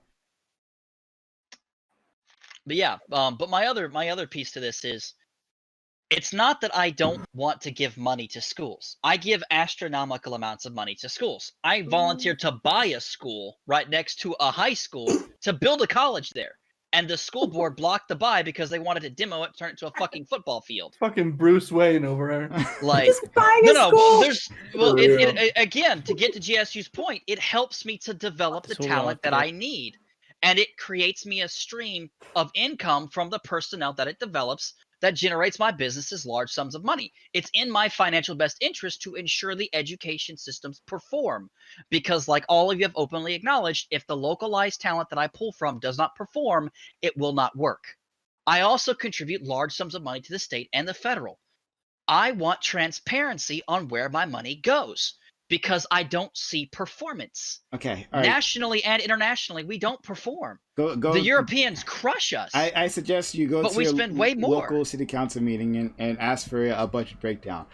But yeah, but my other piece to this is, it's not that I don't want to give money to schools. I give astronomical amounts of money to schools. I volunteered to buy a school right next to a high school to build a college there. And the school board blocked the buy because they wanted to demo it, turn it into a fucking football field. Fucking Bruce Wayne over there. Like, again, to get to GSU's point, it helps me to develop the talent that I need. And it creates me a stream of income from the personnel that it develops that generates my businesses large sums of money. It's in my financial best interest to ensure the education systems perform. Because like all of you have openly acknowledged, if the localized talent that I pull from does not perform, it will not work. I also contribute large sums of money to the state and the federal. I want transparency on where my money goes, because I don't see performance. Okay. Nationally and internationally, we don't perform. The Europeans crush us. I suggest you go to a local city council meeting and ask for a budget breakdown,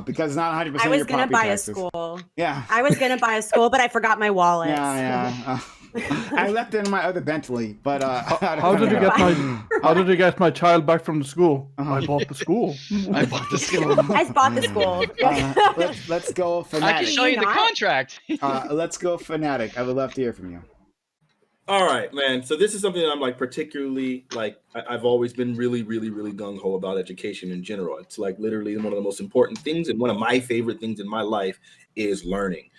because it's not 100% I was your gonna property buy taxes. a school. Yeah. I was gonna buy a school, but I forgot my wallet. Yeah. I left it in my other Bentley, but how did you get my child back from the school? I bought the school. I bought the school. I bought the school. Let's go Fanatic. I can show you the contract. Let's go Fanatic. I would love to hear from you. All right, man. So this is something that I'm like particularly like I've always been really gung-ho about education in general. It's like literally one of the most important things, and one of my favorite things in my life is learning.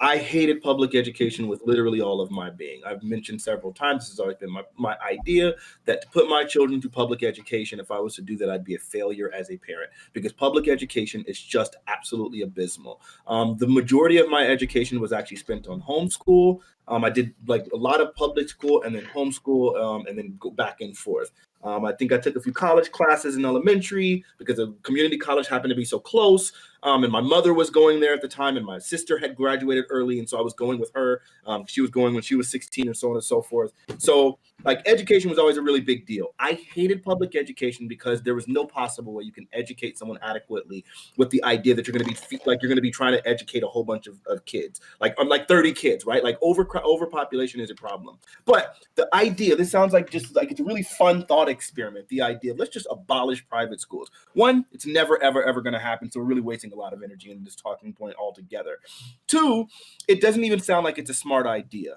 I hated public education with literally all of my being. I've mentioned several times, this has always been my idea, that to put my children through public education, if I was to do that, I'd be a failure as a parent, because public education is just absolutely abysmal. The majority of my education was actually spent on homeschool. I did like a lot of public school and then homeschool, and then go back and forth. I think I took a few college classes in elementary because a community college happened to be so close. And my mother was going there at the time, and my sister had graduated early, and so I was going with her. She was going when she was 16, and so on and so forth. So like education was always a really big deal. I hated public education because there was no possible way you can educate someone adequately with the idea that you're going to be trying to educate a whole bunch of kids, like 30 kids, right? Like overpopulation is a problem. But the idea, this sounds like just like it's a really fun thought experiment. The idea of let's just abolish private schools. One, it's never ever going to happen. So we're really wasting a lot of energy in this talking point altogether. Two, it doesn't even sound like it's a smart idea.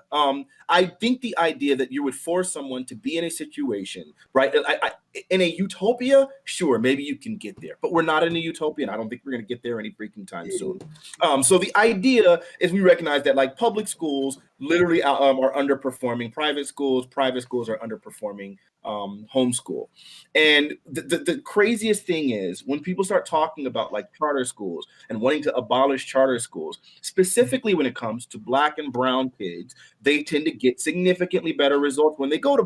I think the idea that you would force someone to be in a situation, right? In a utopia, sure, maybe you can get there, but we're not in a utopia, and I don't think we're going to get there any freaking time soon. So the idea is we recognize that like public schools literally are underperforming private schools are underperforming homeschool. And the craziest thing is when people start talking about like charter schools and wanting to abolish charter schools, specifically when it comes to Black and brown kids, they tend to get significantly better results when they go to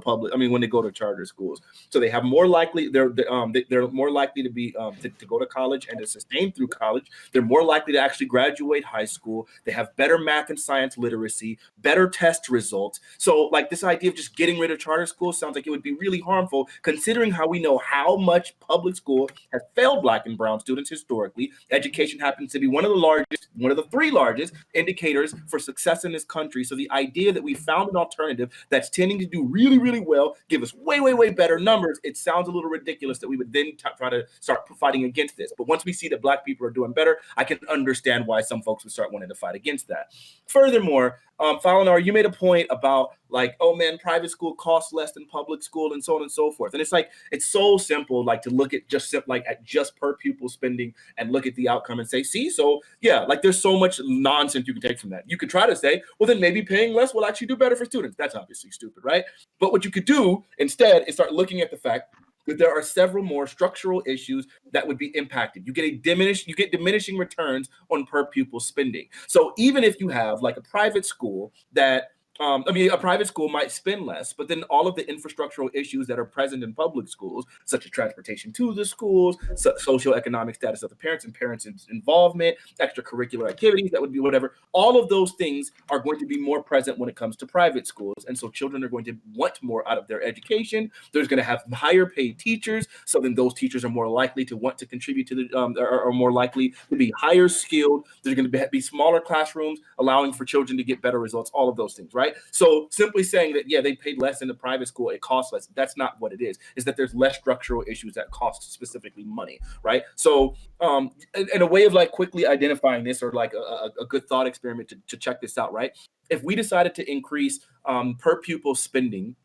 when they go to charter schools. So they have more likely, they're more likely to be to go to college and to sustain through college. They're more likely to actually graduate high school. They have better math and science literacy, better test results. So like this idea of just getting rid of charter schools sounds like it would be really harmful, considering how we know how much public school has failed Black and brown students historically. Education happens to be one of the three largest indicators for success in this country. So the idea that we found an alternative that's tending to do really well, give us way better numbers, it sounds a little ridiculous that we would then try to start fighting against this. But once we see that Black people are doing better, I can understand why some folks would start wanting to fight against that. Furthermore, Falinar, you made a point about like, oh man, private school costs less than public school and so on and so forth. And it's like, it's so simple, like to look at just per pupil spending and look at the outcome and say, see, so yeah, like there's so much nonsense you can take from that. You could try to say, well, then maybe paying less will actually do better for students. That's obviously stupid, right? But what you could do instead is start looking at the fact that there are several more structural issues that would be impacted. You get diminishing returns on per pupil spending. So even if you have like a private school that a private school might spend less, but then all of the infrastructural issues that are present in public schools, such as transportation to the schools, socioeconomic status of the parents and parents' involvement, extracurricular activities, that would be whatever, all of those things are going to be more present when it comes to private schools. And so children are going to want more out of their education. There's going to have higher paid teachers. So then those teachers are more likely to want to contribute to the, are more likely to be higher skilled. There's going to be smaller classrooms, allowing for children to get better results, all of those things, right? So simply saying that, yeah, they paid less in the private school, it costs less. That's not what it is. Is that there's less structural issues that cost specifically money, right? So in a way of like quickly identifying this, or like a good thought experiment to check this out, right? If we decided to increase per pupil spending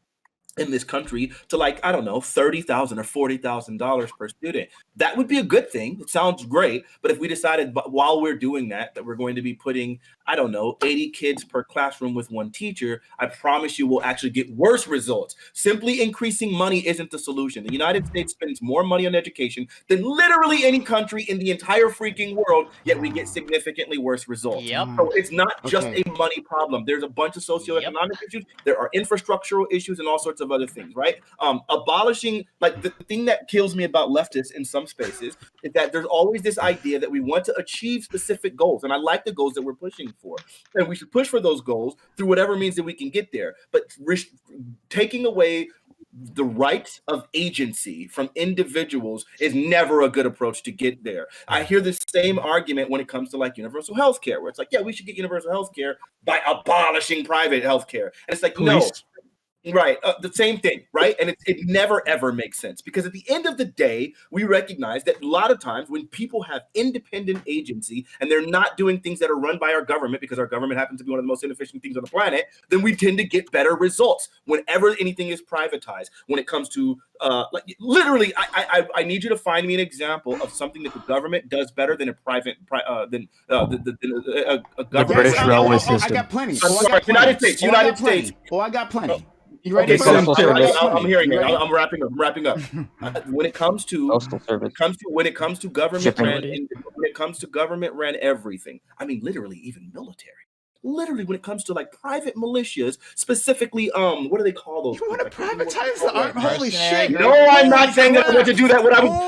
in this country to like, I don't know, $30,000 or $40,000 per student, that would be a good thing. It sounds great. But if we decided while we're doing that we're going to be putting, I don't know, 80 kids per classroom with one teacher, I promise you we'll actually get worse results. Simply increasing money isn't the solution. The United States spends more money on education than literally any country in the entire freaking world, yet we get significantly worse results. So it's not just a money problem. There's a bunch of socioeconomic issues. There are infrastructural issues and all sorts of other things, right? Abolishing, like the thing that kills me about leftists in some spaces is that there's always this idea that we want to achieve specific goals. And I like the goals that we're pushing for. And we should push for those goals through whatever means that we can get there. But taking away the right of agency from individuals is never a good approach to get there. I hear the same argument when it comes to like universal health care, where it's like, yeah, we should get universal health care by abolishing private health care. And it's like, no. Right. The same thing. Right. And it never, ever makes sense, because at the end of the day, we recognize that a lot of times when people have independent agency and they're not doing things that are run by our government, because our government happens to be one of the most inefficient things on the planet, then we tend to get better results whenever anything is privatized. When it comes to like literally, I need you to find me an example of something that the government does better than a private than a government. The British railway system. I got plenty. United States. Oh, I got plenty. You ready? Okay, I'm hearing it. I'm wrapping up. When it comes to government ran everything. I mean, literally, even military. Literally, when it comes to like private militias, specifically, what do they call those? You want to privatize the art? Holy shit! No, I'm not saying that I want to do that.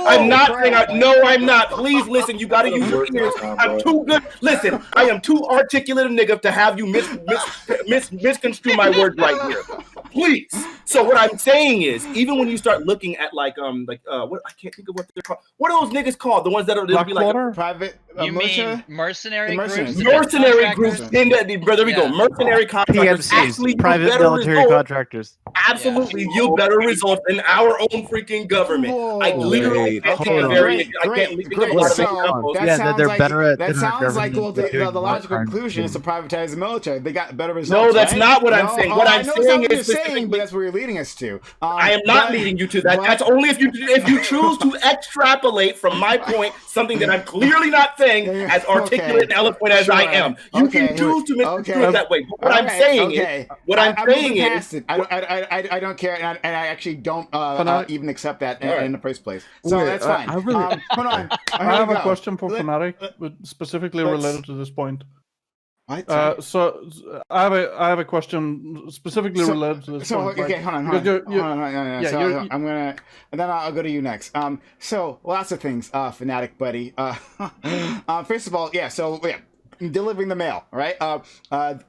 I'm not saying. No, I'm not. Please listen. You got to use your ears. I'm too good. Listen, I am too articulate a nigga to have you misconstrue my words right here. Please. So what I'm saying is, even when you start looking at what I can't think of what they're called. What are those niggas called? The ones that are be like a private. You mean mercenary groups? Mercenary groups. There we go. Mercenary contractors PMCs, private military contractors. Absolutely yield better results than our own freaking government. I literally can't think of That sounds like the logical conclusion is to privatize the military. They got better results. No, that's not what I'm saying. What I'm saying is, but that's where you're leading us to. I am not leading you to that. That's only if you choose to extrapolate from my point something that I'm clearly not saying as articulate and eloquent as I am. You can choose to misconstrue it that way. What I'm saying is, I don't care, and I actually don't even accept that in the first place. So that's fine. Hold on. I have a question for Fanatic, specifically related to this point. So I have a question specifically related to this. Hold on. I'm gonna, and then I'll go to you next. So lots of things, Fanatic buddy. First of all, delivering the mail, right? All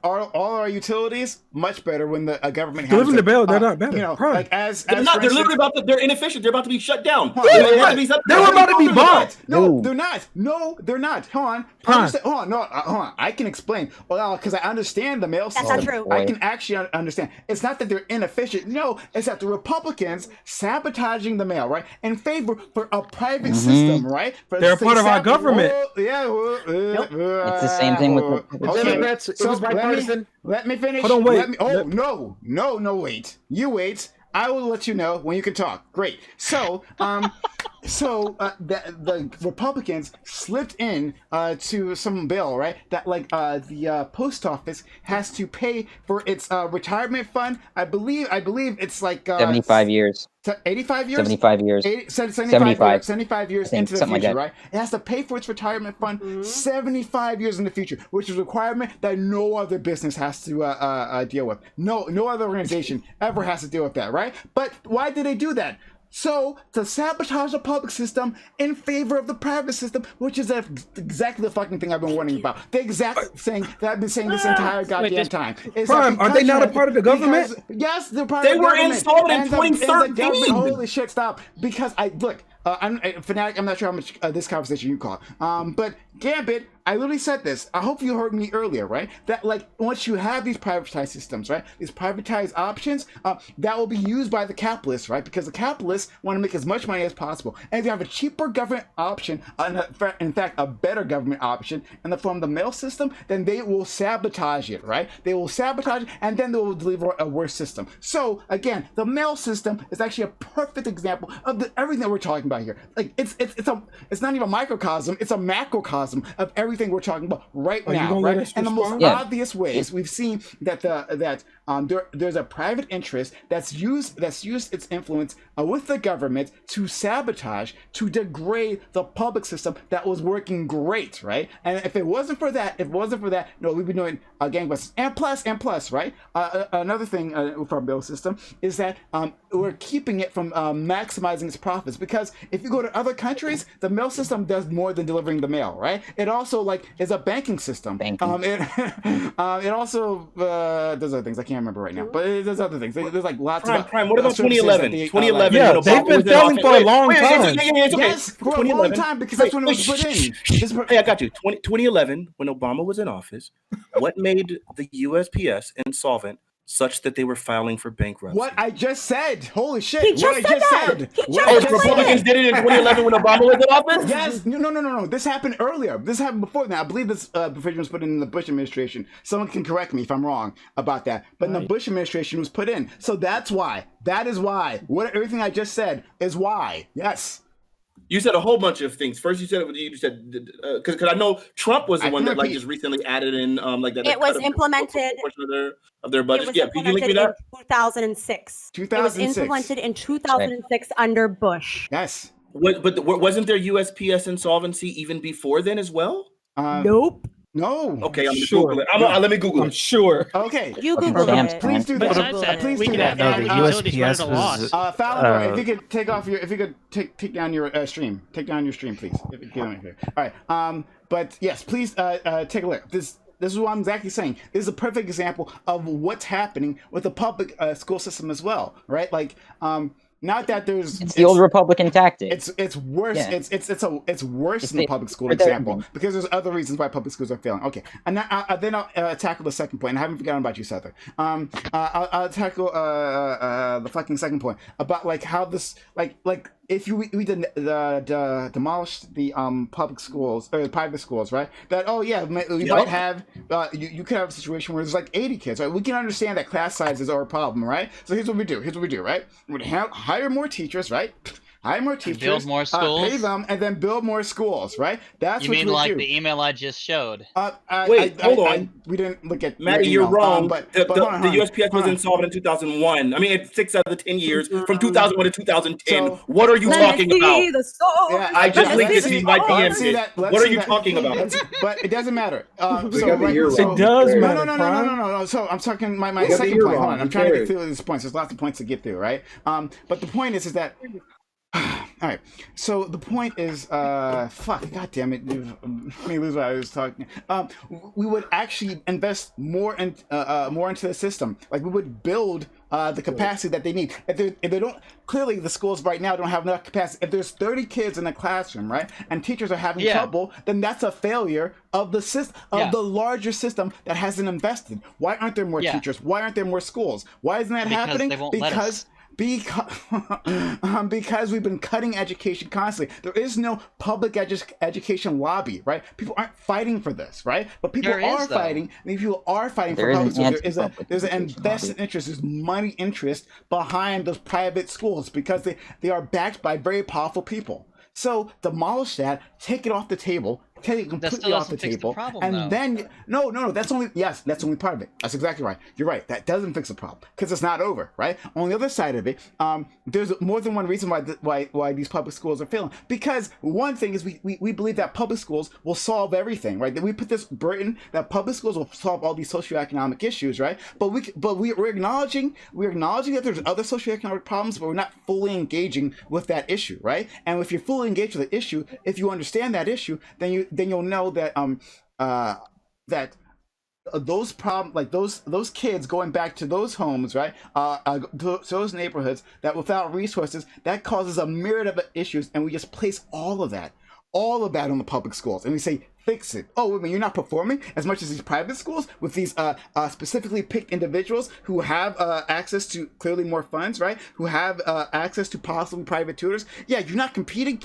our utilities much better when the government delivering the mail. They're not better. Like they're not. They're literally they're inefficient. They're about to be shut down. They were about to be bought. No, they're not. No, they're not. Hold on. Hold on. I can explain. Well, because I understand the mail system. That's not true. I can actually understand. It's not that they're inefficient. No, it's that the Republicans sabotaging the mail, right, in favor for a private system, right? They're part of our government. It's the same thing with the Democrats. It was bipartisan. Let me finish. Hold on, wait. No, wait. You wait. I will let you know when you can talk. Great. So, the Republicans slipped in to some bill, right? That like the post office has to pay for its retirement fund. I believe it's like 75 years. 85 years? 75 years. 75 years think, into the something future, like that. right? It has to pay for its retirement fund 75 years in the future, which is a requirement that no other business has to deal with. No other organization ever has to deal with that, right? But why did they do that? So, to sabotage the public system in favor of the private system, which is exactly the fucking thing I've been warning about. The exact thing that I've been saying this entire goddamn time. Prime, are they not a part of the government? Yes, they're part of the government. They were installed in 2013. Holy shit, stop. Because I'm Fanatic, I'm not sure how much this conversation you caught. But Gambit, I literally said this. I hope you heard me earlier, right? That like once you have these privatized systems, right? These privatized options, that will be used by the capitalists, right? Because the capitalists want to make as much money as possible. And if you have a cheaper government option, in fact, a better government option in the form of the mail system, then they will sabotage it, right? They will sabotage it, and then they will deliver a worse system. So again, the mail system is actually a perfect example of everything we're talking about here. Like it's not even a microcosm, it's a macrocosm of everything we're talking about right now, right? And the most obvious ways we've seen that there's a private interest that's used its influence with the government to sabotage, to degrade the public system that was working great, right? And if it wasn't for that, no, we'd be doing gangbusters. And plus, right? Another thing with our bill system is that we're keeping it from maximizing its profits, because if you go to other countries, the mail system does more than delivering the mail, right? It also is a banking system. It also does other things I can't remember right now, but it does other things. There's like lots of Prime. What about 2011? 2011. Yeah, they've been telling for a long time. Yes, for a long time, because that's when it was put in. Hey, I got you. 2011, when Obama was in office, what made the USPS insolvent such that they were filing for bankruptcy? What I just said. Holy shit. He just said. Republicans did it in 2011 when Obama was in office? Yes. No. This happened earlier. This happened before that. I believe this provision was put in the Bush administration. Someone can correct me if I'm wrong about that. But in the Bush administration was put in. So that's why. That is why. Everything I just said is why. Yes. You said a whole bunch of things. First, you said because I know Trump was the one that just recently added in like that. It was implemented of their budget. Yeah, can you link me that? 2006. It was implemented in 2006 under Bush. Yes. But wasn't there USPS insolvency even before then as well? Nope. No. Okay, I'm sure. Let me Google it. I'm sure. Okay. You Google it. Please do that. Please do that. No, the USPS was. Fallon, if you could take down your stream. Take down your stream, please. If you get on here. All right. But yes, please take a look. This is what I'm exactly saying. This is a perfect example of what's happening with the public school system as well, right? Like, not that it's the old Republican tactic. It's worse. Yeah. It's worse than the public school example, because there's other reasons why public schools are failing. Okay, and then I'll tackle the second point. And I haven't forgotten about you, Seth. I'll tackle the fucking second point about like how this like if we demolished the public schools or the private schools, right? That might have you could have a situation where there's like 80 kids, right? We can understand that class sizes are a problem, right? So here's what we do, right? We hire more teachers, right? Hire more teachers, build more schools, pay them, and then build more schools, right? That's what you mean, do. The email I just showed. Wait, hold on. We didn't look at Maddie. You're wrong. But the USPS was insolvent in 200001. I mean, it's 6 out of the 10 years from 2001 to 2010. So, what are you talking about? I just linked it to my DM. What are you talking about? But it doesn't matter. It does matter. No. So I'm talking my second point. Hold on. I'm trying to get through these points. There's lots of points to get through, right? But the point is that. All right. So the point is, fuck, god damn it, let me lose what I was talking. We would actually invest more into the system. Like we would build the capacity that they need. If they don't, clearly the schools right now don't have enough capacity. If there's 30 kids in a classroom, right, and teachers are having trouble, then that's a failure of the system, of the larger system that hasn't invested. Why aren't there more teachers? Why aren't there more schools? Why isn't that happening? They won't let us. Because we've been cutting education constantly. There is no public education lobby, right? People aren't fighting for this, right? But people are fighting. I mean, people are fighting for public schools. There's an invested interest. There's money interest behind those private schools because they are backed by very powerful people. So demolish that, take it off the table, take it completely off the table, and then no, that's only part of it. That's exactly right. You're right. That doesn't fix the problem because it's not over, right? On the other side of it, there's more than one reason why these public schools are failing. Because one thing is we believe that public schools will solve everything, right? That we put this burden that public schools will solve all these socioeconomic issues, right? But we're acknowledging that there's other socioeconomic problems, but we're not fully engaging with that issue, right? And if you're fully engaged with the issue, if you understand that issue, then you'll know that those problems, like those kids going back to those homes, right, to those neighborhoods, that without resources, that causes a myriad of issues, and we just place all of that on the public schools, and we say, fix it. Oh, wait a minute, you're not performing as much as these private schools with these specifically picked individuals who have access to clearly more funds, right? Who have access to possibly private tutors. Yeah, you're not competing.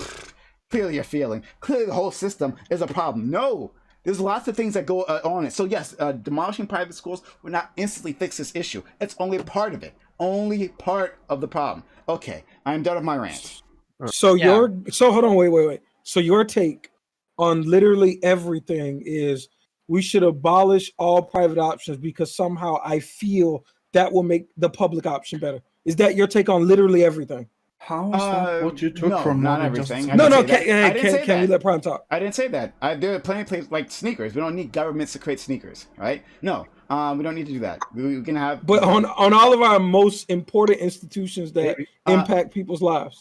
Clearly you're failing. Clearly the whole system is a problem. No, there's lots of things that go on it. So yes, demolishing private schools will not instantly fix this issue. It's only part of it. Only part of the problem. Okay, I'm done with my rant. So hold on, wait. So your take on literally everything is we should abolish all private options because somehow I feel that will make the public option better. Is that your take on literally everything? How is that what you took from not everything? Can we let Prime talk? I didn't say that. There are plenty of places like sneakers. We don't need governments to create sneakers, right? No, we don't need to do that. We can have. But on all of our most important institutions that impact people's lives.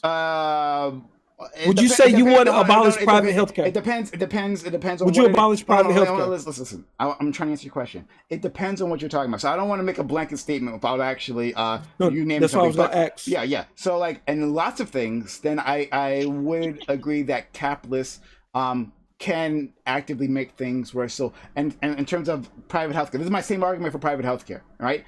Would you say you want to abolish private healthcare? It depends. It depends on. Would you abolish private healthcare? Listen. I'm trying to answer your question. It depends on what you're talking about. So I don't want to make a blanket statement without actually you naming that's something. What I was going to ask. Yeah. So like, and lots of things. Then I would agree that capitalists can actively make things worse. So, and in terms of private healthcare, this is my same argument for private healthcare, right?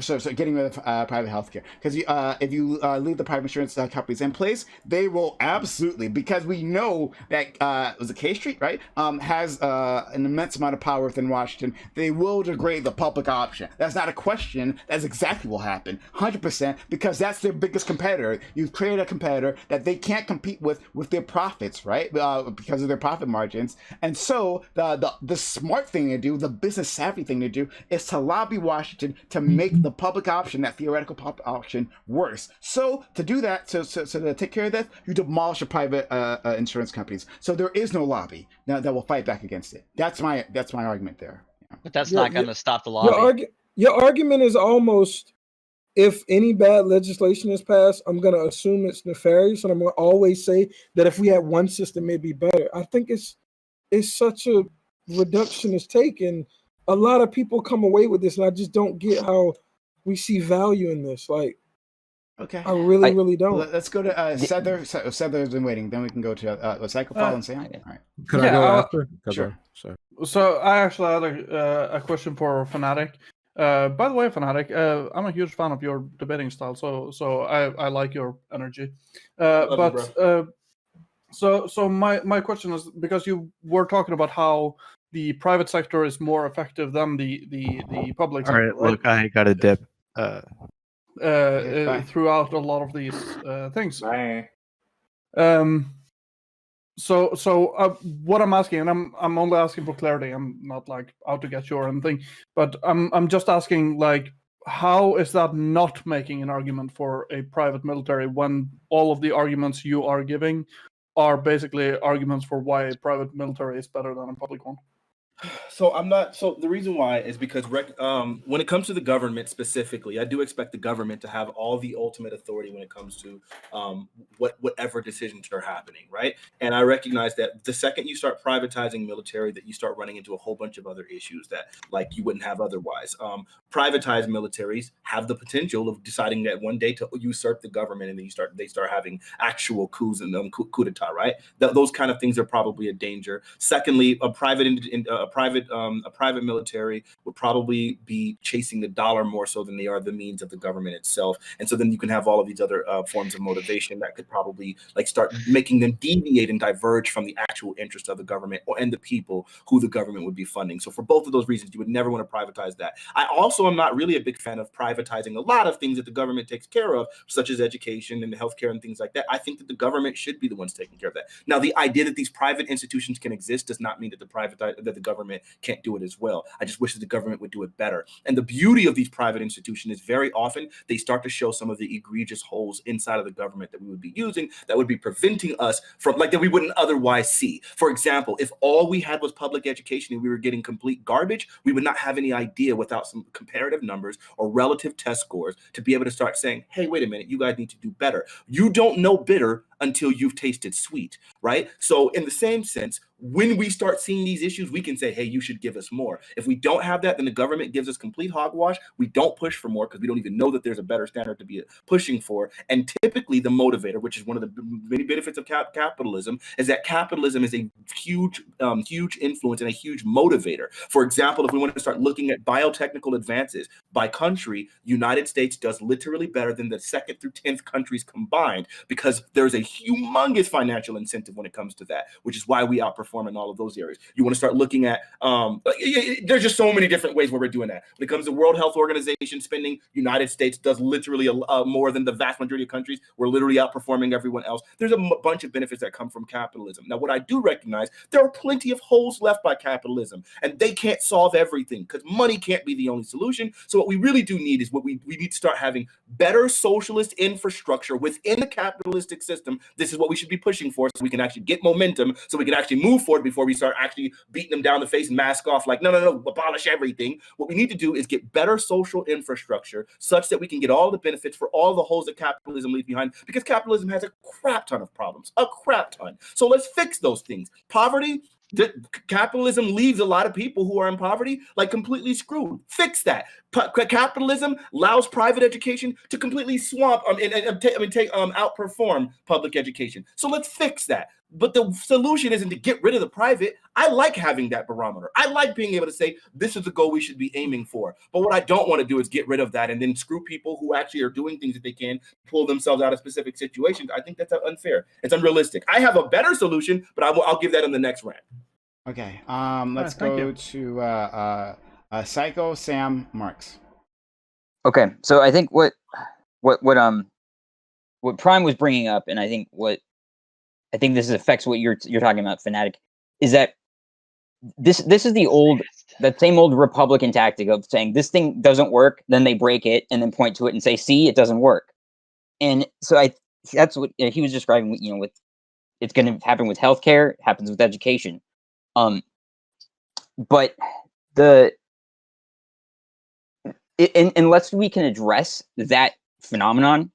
So getting rid of private healthcare, because if you leave the private insurance companies in place, they will absolutely, because we know that was it K Street, right? Has an immense amount of power within Washington. They will degrade the public option. That's not a question. That's exactly what will happen, 100%, because that's their biggest competitor. You've created a competitor that they can't compete with their profits, right? Because of their profit margins. And so the smart thing to do, the business savvy thing to do, is to lobby Washington to make the public option, that theoretical public option, worse. So to do that, so to take care of that, you demolish the private insurance companies. So there is no lobby now that will fight back against it. That's my argument there. Yeah. But that's not going to stop the lobby. Your argument is almost, if any bad legislation is passed, I'm going to assume it's nefarious, and I'm going to always say that if we had one system, it'd be better. I think it's such a reductionist take, and a lot of people come away with this, and I just don't get how we see value in this. Like, okay, I really don't. Let's go to Sether. Sether's been waiting. Then we can go to Psychophile and Sam. All right. Could I go after? Sure. So I actually had a question for Fanatic. By the way, Fanatic, I'm a huge fan of your debating style, so I like your energy. So my question is, because you were talking about how the private sector is more effective than the public sector. All right, look, I got a dip. Throughout a lot of these things. Bye. So what I'm asking, and I'm only asking for clarity. I'm not like out to get you or anything, but I'm just asking, like, how is that not making an argument for a private military when all of the arguments you are giving are basically arguments for why a private military is better than a public one? So I'm not. So the reason why is because when it comes to the government specifically, I do expect the government to have all the ultimate authority when it comes to whatever decisions are happening, right? And I recognize that the second you start privatizing military, that you start running into a whole bunch of other issues that like you wouldn't have otherwise. Privatized militaries have the potential of deciding that one day to usurp the government, and then they start having actual coups and coup d'etat, right? Those kind of things are probably a danger. Secondly, a a private military would probably be chasing the dollar more so than they are the means of the government itself. And so then you can have all of these other forms of motivation that could probably like start making them deviate and diverge from the actual interest of the government and the people who the government would be funding. So for both of those reasons, you would never want to privatize that. I also am not really a big fan of privatizing a lot of things that the government takes care of, such as education and healthcare and things like that. I think that the government should be the ones taking care of that. Now, the idea that these private institutions can exist does not mean that the government can't do it as well. I just wish that the government would do it better. And the beauty of these private institutions is very often they start to show some of the egregious holes inside of the government that we would be using that would be preventing us from like that we wouldn't otherwise see. For example, if all we had was public education and we were getting complete garbage, we would not have any idea without some comparative numbers or relative test scores to be able to start saying, hey, wait a minute, you guys need to do better. You don't know bitter until you've tasted sweet, right? So in the same sense, when we start seeing these issues, we can say, hey, you should give us more. If we don't have that, then the government gives us complete hogwash. We don't push for more because we don't even know that there's a better standard to be pushing for. And typically the motivator, which is one of the many benefits of capitalism, is that capitalism is a huge influence and a huge motivator. For example, if we want to start looking at biotechnical advances by country, United States does literally better than the 2nd through 10th countries combined because there's a humongous financial incentive when it comes to that, which is why we outperform in all of those areas. You want to start looking at, there's just so many different ways where we're doing that. When it comes to World Health Organization spending, United States does literally more than the vast majority of countries. We're literally outperforming everyone else. There's a bunch of benefits that come from capitalism. Now, what I do recognize, there are plenty of holes left by capitalism, and they can't solve everything because money can't be the only solution. So what we really do need is we need to start having better socialist infrastructure within the capitalistic system. This is what we should be pushing for so we can actually get momentum, so we can actually move forward before we start actually beating them down the face and mask off like, no, abolish everything. What we need to do is get better social infrastructure such that we can get all the benefits for all the holes that capitalism leaves behind, because capitalism has a crap ton of problems, a crap ton. So let's fix those things. Poverty, capitalism leaves a lot of people who are in poverty like completely screwed. Fix that. Capitalism allows private education to completely swamp outperform public education. So let's fix that. But the solution isn't to get rid of the private. I like having that barometer. I like being able to say this is the goal we should be aiming for. But what I don't want to do is get rid of that and then screw people who actually are doing things that they can pull themselves out of specific situations. I think that's unfair. It's unrealistic. I have a better solution, but I'll give that in the next rant. Okay. Let's go to Psycho Sam Marks. Okay, so I think what Prime was bringing up, and I think this affects what you're talking about, Fanatic, is that this is that same old Republican tactic of saying this thing doesn't work, then they break it and then point to it and say, see, it doesn't work. And so that's what he was describing, with it's going to happen with healthcare, it happens with education. But unless we can address that phenomenon,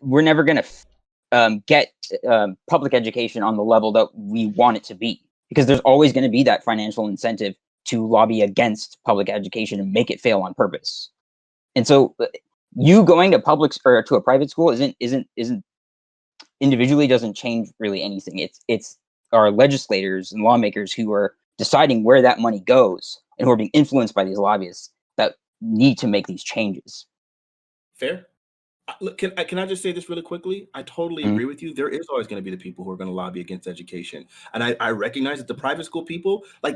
we're never going to get public education on the level that we want it to be, because there's always going to be that financial incentive to lobby against public education and make it fail on purpose. And so you going to public or to a private school isn't individually doesn't change really anything. It's our legislators and lawmakers who are deciding where that money goes and who are being influenced by these lobbyists that need to make these changes. Fair. Look, can I just say this really quickly? I totally agree with you. There is always going to be the people who are going to lobby against education. And I recognize that the private school people, like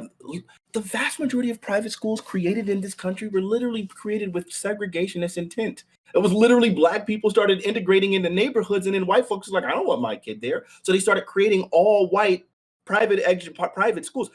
the vast majority of private schools created in this country were literally created with segregationist intent. It was literally black people started integrating into neighborhoods, and then white folks were like, I don't want my kid there. So they started creating all white private schools.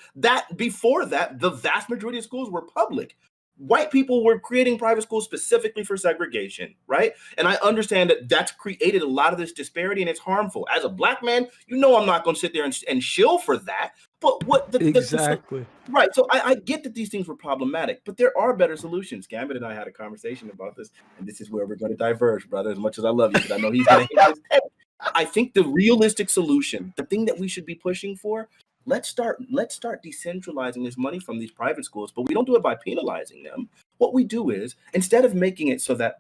Before that, the vast majority of schools were public. White people were creating private schools specifically for segregation, right? And I understand that that's created a lot of this disparity, and it's harmful. As a black man, I'm not going to sit there and shill for that. But exactly. Right. So I get that these things were problematic, but there are better solutions. Gambit and I had a conversation about this, and this is where we're going to diverge, brother, as much as I love you, because I know he's going to hit his head. I think the realistic solution, the thing that we should be pushing for, let's start decentralizing this money from these private schools, but we don't do it by penalizing them. What we do is, instead of making it so that,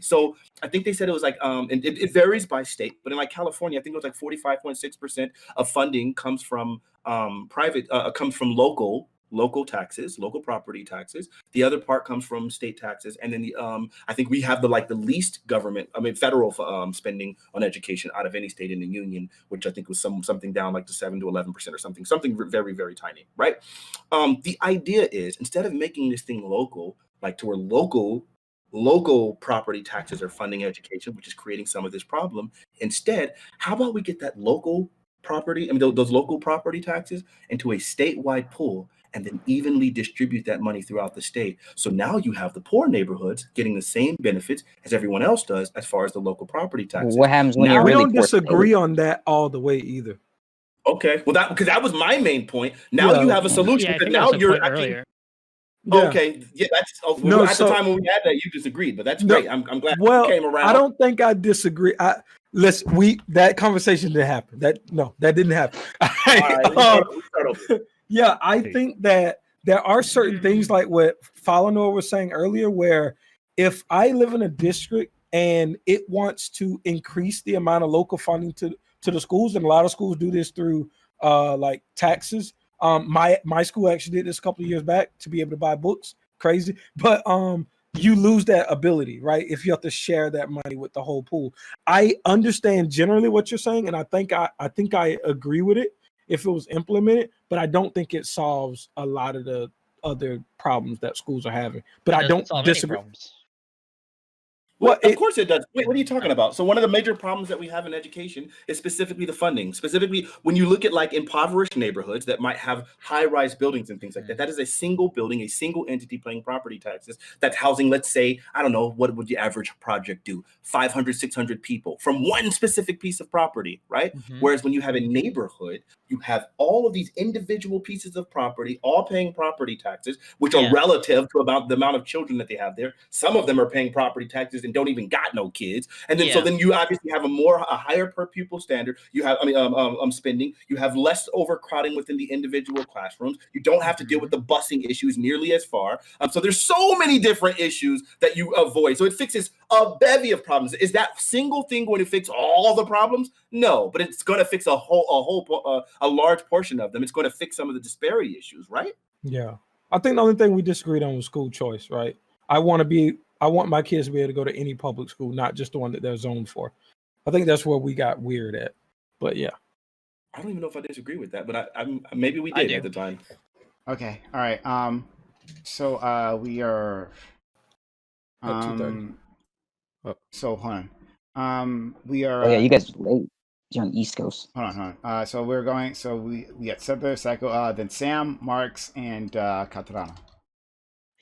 so I think they said it was like, and it varies by state, but in like California, I think it was like 45.6% of funding comes from comes from local local taxes, local property taxes. The other part comes from state taxes, and then the I think we have the least federal spending on education out of any state in the union, which I think was something down like to 7 to 11% or something very, very tiny, right? The idea is, instead of making this thing local, like to where local property taxes are funding education, which is creating some of this problem. Instead, how about we get that local property, those local property taxes into a statewide pool, and then evenly distribute that money throughout the state. So now you have the poor neighborhoods getting the same benefits as everyone else does as far as the local property taxes. What happens when we don't disagree on that all the way either. Okay, well, because that was my main point. Now you have a solution. Yeah, I think now that was you're earlier. Yeah. Okay, yeah, that's at the time when we had that, you disagreed, but that's great. I'm glad you came around. I don't think I disagree. That conversation didn't happen. That didn't happen. Yeah, I think that there are certain things like what Falanor was saying earlier, where if I live in a district and it wants to increase the amount of local funding to the schools, and a lot of schools do this through like taxes. My school actually did this a couple of years back to be able to buy books. Crazy, but you lose that ability, right? If you have to share that money with the whole pool. I understand generally what you're saying, and I think I agree with it if it was implemented, but I don't think it solves a lot of the other problems that schools are having. But I don't disagree. Well, of course it does. Wait, what are you talking about? So one of the major problems that we have in education is specifically the funding. Specifically, when you look at like impoverished neighborhoods that might have high-rise buildings and things like that, that is a single building, a single entity paying property taxes that's housing, let's say, I don't know, what would the average project do? 500, 600 people from one specific piece of property, right? Whereas when you have a neighborhood, you have all of these individual pieces of property, all paying property taxes, which are relative to about the amount of children that they have there. Some of them are paying property taxes and don't even got no kids, and then so then you obviously have a higher per pupil standard. You have spending. You have less overcrowding within the individual classrooms. You don't have to deal with the busing issues nearly as far. So there's so many different issues that you avoid. So it fixes a bevy of problems. Is that single thing going to fix all the problems? No, but it's going to fix a large portion of them. It's going to fix some of the disparity issues, right? Yeah, I think the only thing we disagreed on was school choice, right? I want my kids to be able to go to any public school, not just the one that they're zoned for. I think that's where we got weird at. But yeah. I don't even know if I disagree with that, but maybe we did at the time. Okay. All right. So we are at 2:30. So hold on. We are. Oh yeah, you guys are late. You're on the East Coast. Hold on. So we're going. So we got Seth, Psycho, then Sam, Marks, and Katarana.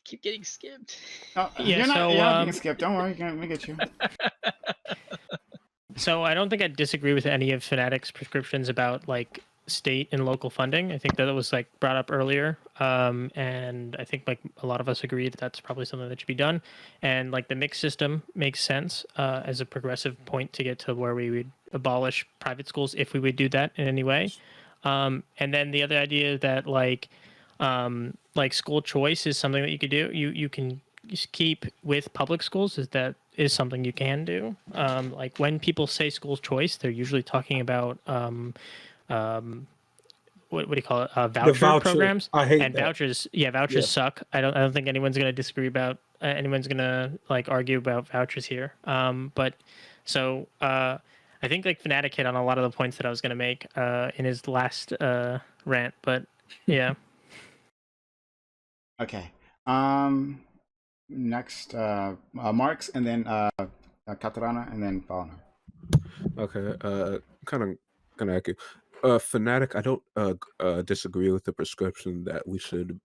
Keep getting skipped. Oh, you're not getting skipped. Don't worry, we get you. So I don't think I disagree with any of Fanatic's prescriptions about like state and local funding. I think that it was like brought up earlier, and I think like a lot of us agree that that's probably something that should be done. And like the mixed system makes sense as a progressive point to get to where we would abolish private schools if we would do that in any way. And then the other idea that like school choice is something that you could do. You can just keep with public schools is something you can do. Like when people say school choice, they're usually talking about what do you call it? Voucher programs. I hate and that. Vouchers. Yeah, vouchers suck. I don't think anyone's going to disagree about. Anyone's going to like argue about vouchers here. But so I think like Fanatic hit on a lot of the points that I was going to make in his last rant. But yeah. Okay. Next, Marks, and then Katarana, and then Fauna. Okay. Kind of gonna ask you, Fanatic. I don't disagree with the prescription that we should.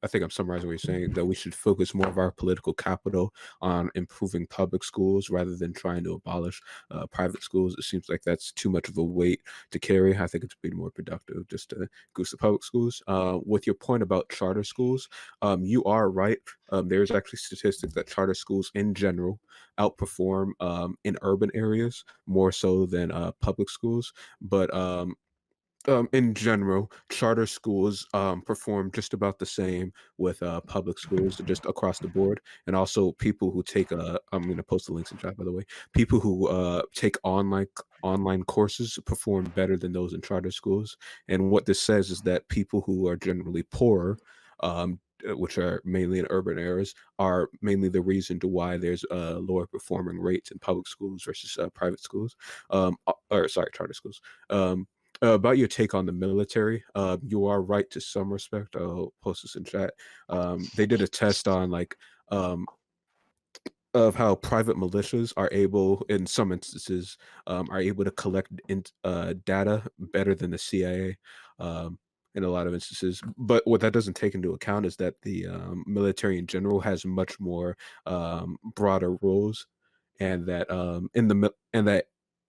I think I'm summarizing what you're saying, that we should focus more of our political capital on improving public schools rather than trying to abolish private schools. It seems like that's too much of a weight to carry. I think it's been more productive just to goose the public schools. With your point about charter schools, you are right. There's actually statistics that charter schools in general outperform in urban areas more so than public schools. But in general, charter schools perform just about the same with public schools, just across the board. And also, people who take I'm going to post the links in chat, by the way. People who take online online courses perform better than those in charter schools. And what this says is that people who are generally poorer, which are mainly in urban areas, are mainly the reason to why there's lower performing rates in public schools versus private schools, or sorry, charter schools. About your take on the military, you are right to some respect. I'll post this in chat. They did a test on like of how private militias are able, in some instances, are able to collect data better than the CIA. In a lot of instances, but what that doesn't take into account is that the military in general has much more broader rules, and that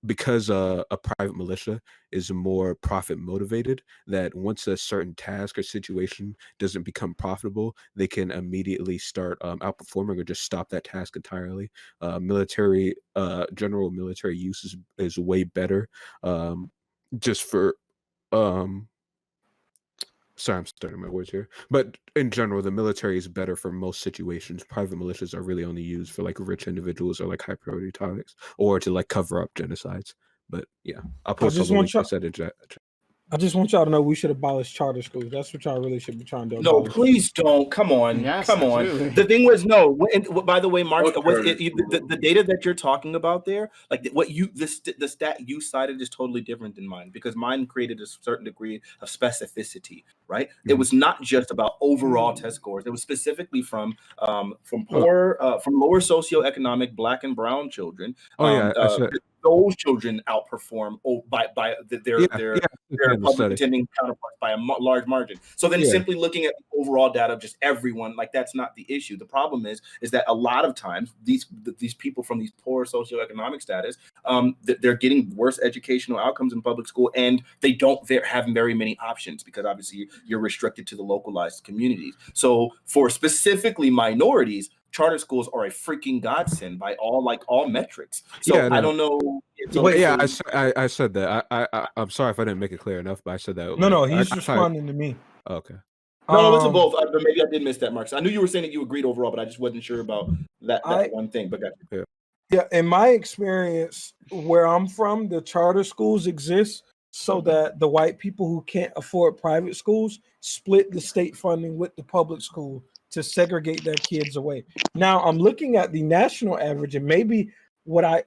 because a private militia is more profit motivated, that once a certain task or situation doesn't become profitable, they can immediately start outperforming or just stop that task entirely. General military use is way better, just for sorry, I'm starting my words here. But in general, the military is better for most situations. Private militias are really only used for like rich individuals or like high priority targets, or to like cover up genocides. But yeah, I'll post all the links I said in chat. I just want y'all to know we should abolish charter schools. That's what y'all really should be trying to No, abolish. please don't. Come on. Yes, Come on. absolutely. The thing was, no. By the way, Mark, the data that you're talking about there, like the stat you cited is totally different than mine, because mine created a certain degree of specificity, right? It was not just about overall test scores. It was specifically from poor, from lower socioeconomic Black and brown children. Those children outperform by their public attending counterparts by a large margin. So then simply looking at the overall data of just everyone, like that's not the issue. The problem is that a lot of times these people from these poor socioeconomic status, they're getting worse educational outcomes in public school, and they don't have very many options, because obviously you're restricted to the localized communities. So for specifically minorities, charter schools are a freaking godsend by all metrics. So I don't know. I said that. I'm sorry if I didn't make it clear enough, but I said that. No, he's responding to me. Okay. No, listen, both. But maybe I did miss that, Marcus. I knew you were saying that you agreed overall, but I just wasn't sure about that one thing. But yeah, in my experience, where I'm from, the charter schools exist so that the white people who can't afford private schools split the state funding with the public school to segregate their kids away. Now I'm looking at the national average, and maybe what I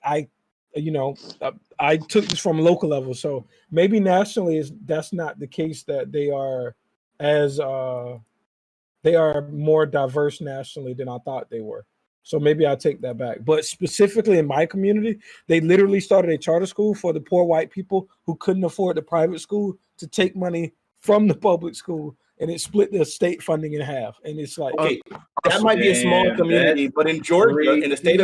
took this from local level, so maybe nationally that's not the case, that they are more diverse nationally than I thought they were. So maybe I take that back. But specifically in my community, they literally started a charter school for the poor white people who couldn't afford the private school to take money from the public school, and it split the state funding in half. And it's like, okay, that might be a small community, but in Georgia, in the state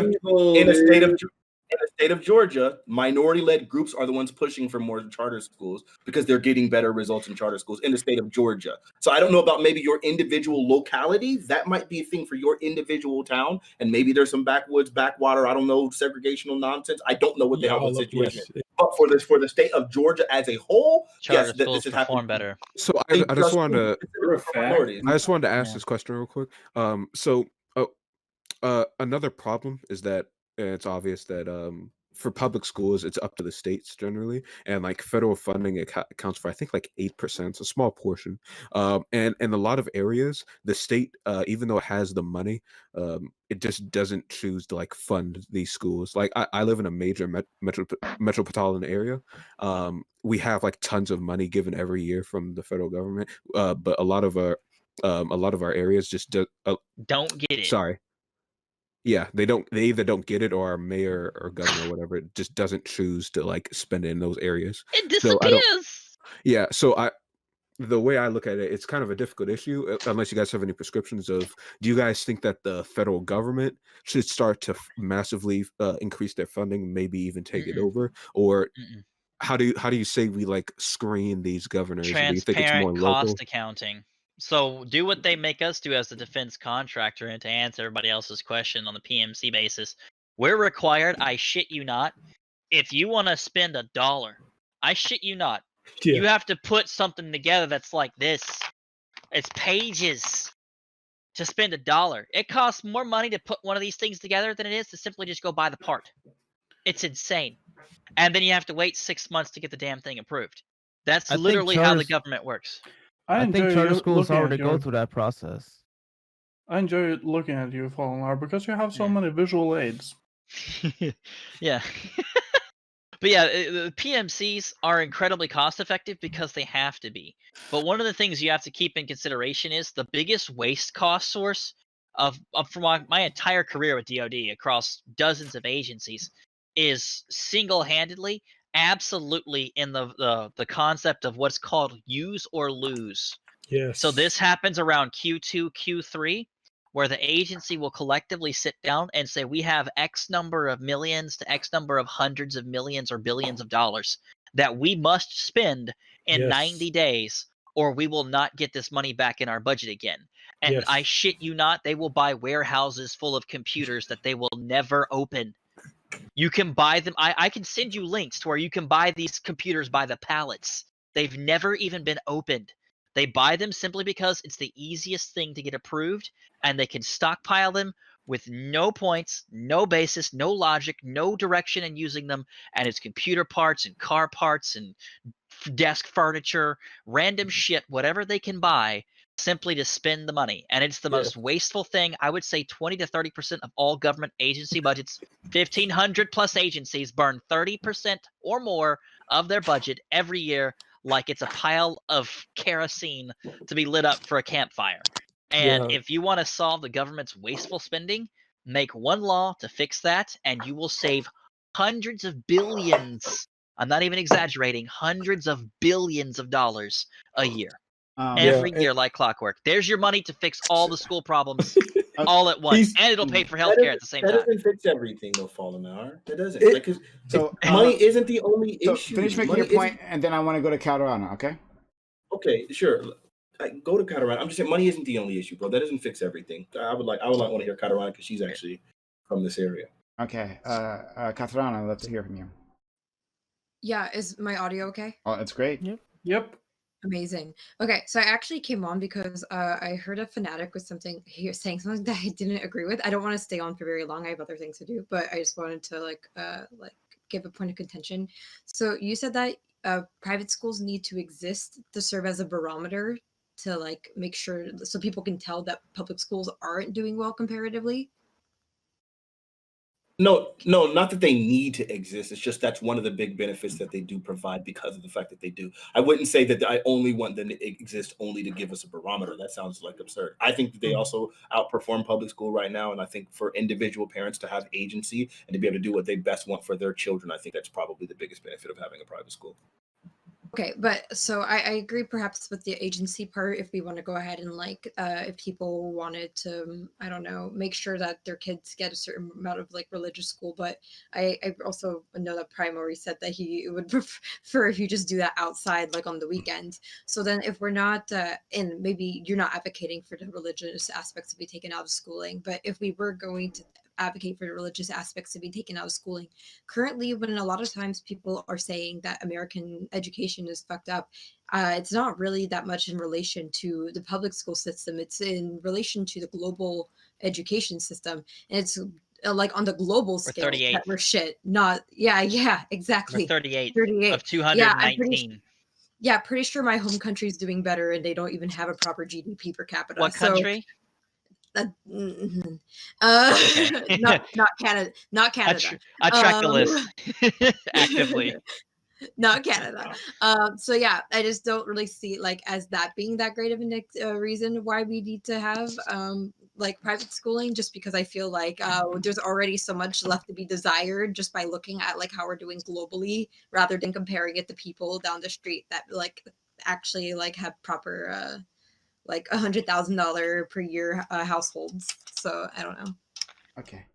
of Georgia, minority-led groups are the ones pushing for more charter schools because they're getting better results in charter schools in the state of Georgia. So I don't know about maybe your individual locality. That might be a thing for your individual town, and maybe there's some backwoods, backwater, I don't know, segregational nonsense. I don't know what the hell the situation is. But for the state of Georgia as a whole, charter schools this is perform better. So I just wanted to ask this question real quick. Another problem is that it's obvious that for public schools, it's up to the states generally, and like federal funding accounts for I think like 8%, it's a small portion. And in a lot of areas, the state, even though it has the money, it just doesn't choose to like fund these schools. Like I live in a major metropolitan area. We have like tons of money given every year from the federal government, but a lot of our areas just don't get it. Sorry. Yeah, they either don't get it, or our mayor or governor or whatever just doesn't choose to like spend it in those areas. It disappears. So the way I look at it, it's kind of a difficult issue, unless you guys have any prescriptions of, do you guys think that the federal government should start to massively increase their funding, maybe even take it over? Or how do you say we like screen these governors? Do you think it's more Transparent cost accounting. So do what they make us do as the defense contractor, and to answer everybody else's question on the PMC basis, we're required, I shit you not, if you want to spend $1, I shit you not, you have to put something together that's like this. It's pages to spend $1. It costs more money to put one of these things together than it is to simply just go buy the part. It's insane. And then you have to wait 6 months to get the damn thing approved. That's I think literally how the charters- government works. I think charter schools looking at already go your- through that process. I enjoy looking at you, Fallen Hour, because you have so many visual aids. Yeah. But yeah, the PMCs are incredibly cost effective because they have to be. But one of the things you have to keep in consideration is the biggest waste cost source from my entire career with DoD across dozens of agencies is single-handedly, absolutely in the concept of what's called use or lose. Yes. So this happens around Q2, Q3, where the agency will collectively sit down and say, we have X number of millions to X number of hundreds of millions or billions of dollars that we must spend in 90 days, or we will not get this money back in our budget again. And I shit you not, they will buy warehouses full of computers that they will never open. You can buy them. I can send you links to where you can buy these computers by the pallets. They've never even been opened. They buy them simply because it's the easiest thing to get approved, and they can stockpile them with no points, no basis, no logic, no direction in using them, and it's computer parts and car parts and desk furniture, random shit, whatever they can buy, simply to spend the money. And it's the most wasteful thing. I would say 20 to 30% of all government agency budgets, 1,500 plus agencies burn 30% or more of their budget every year like it's a pile of kerosene to be lit up for a campfire. And if you want to solve the government's wasteful spending, make one law to fix that, and you will save hundreds of billions. I'm not even exaggerating, hundreds of billions of dollars a year. Every year like clockwork. There's your money to fix all the school problems all at once. And it'll pay for healthcare at the same time. That doesn't fix everything, though, Fallen Hour. That doesn't. Money isn't the only issue. Finish making your point, and then I want to go to Calderano, okay? Okay, sure. Go to Calderano. I'm just saying money isn't the only issue, bro. That doesn't fix everything. I would want to hear Calderano because she's actually from this area. Okay. Calderano, I'd love to hear from you. Yeah, is my audio okay? Oh, it's great. Yep. Amazing. Okay, so I actually came on because I heard a fanatic with something here saying something that I didn't agree with. I don't want to stay on for very long. I have other things to do, but I just wanted to like give a point of contention. So you said that private schools need to exist to serve as a barometer to like make sure so people can tell that public schools aren't doing well comparatively. No, not that they need to exist. It's just that's one of the big benefits that they do provide because of the fact that they do. I wouldn't say that I only want them to exist only to give us a barometer. That sounds like absurd. I think that they also outperform public school right now. And I think for individual parents to have agency and to be able to do what they best want for their children, I think that's probably the biggest benefit of having a private school. Okay, but so I agree perhaps with the agency part if we want to go ahead and like if people wanted to, I don't know, make sure that their kids get a certain amount of like religious school. But I also know that Primary said that he would prefer if you just do that outside like on the weekend. So then if we're not, and maybe you're not advocating for the religious aspects to be taken out of schooling, but if we were going to advocate for the religious aspects to be taken out of schooling. Currently, when a lot of times people are saying that American education is fucked up, it's not really that much in relation to the public school system. It's in relation to the global education system. And it's like on the global scale 38. that we're shit. Not, yeah, exactly. We're 38 of Yeah, 219. pretty sure my home country is doing better and they don't even have a proper GDP per capita. What country? Not Canada. Not Canada. I track the list actively. Not Canada. So yeah, I just don't really see it like as that being that great of a reason why we need to have like private schooling, just because I feel like there's already so much left to be desired just by looking at like how we're doing globally rather than comparing it to people down the street that like actually like have proper like $100,000 per year households. So I don't know. Okay.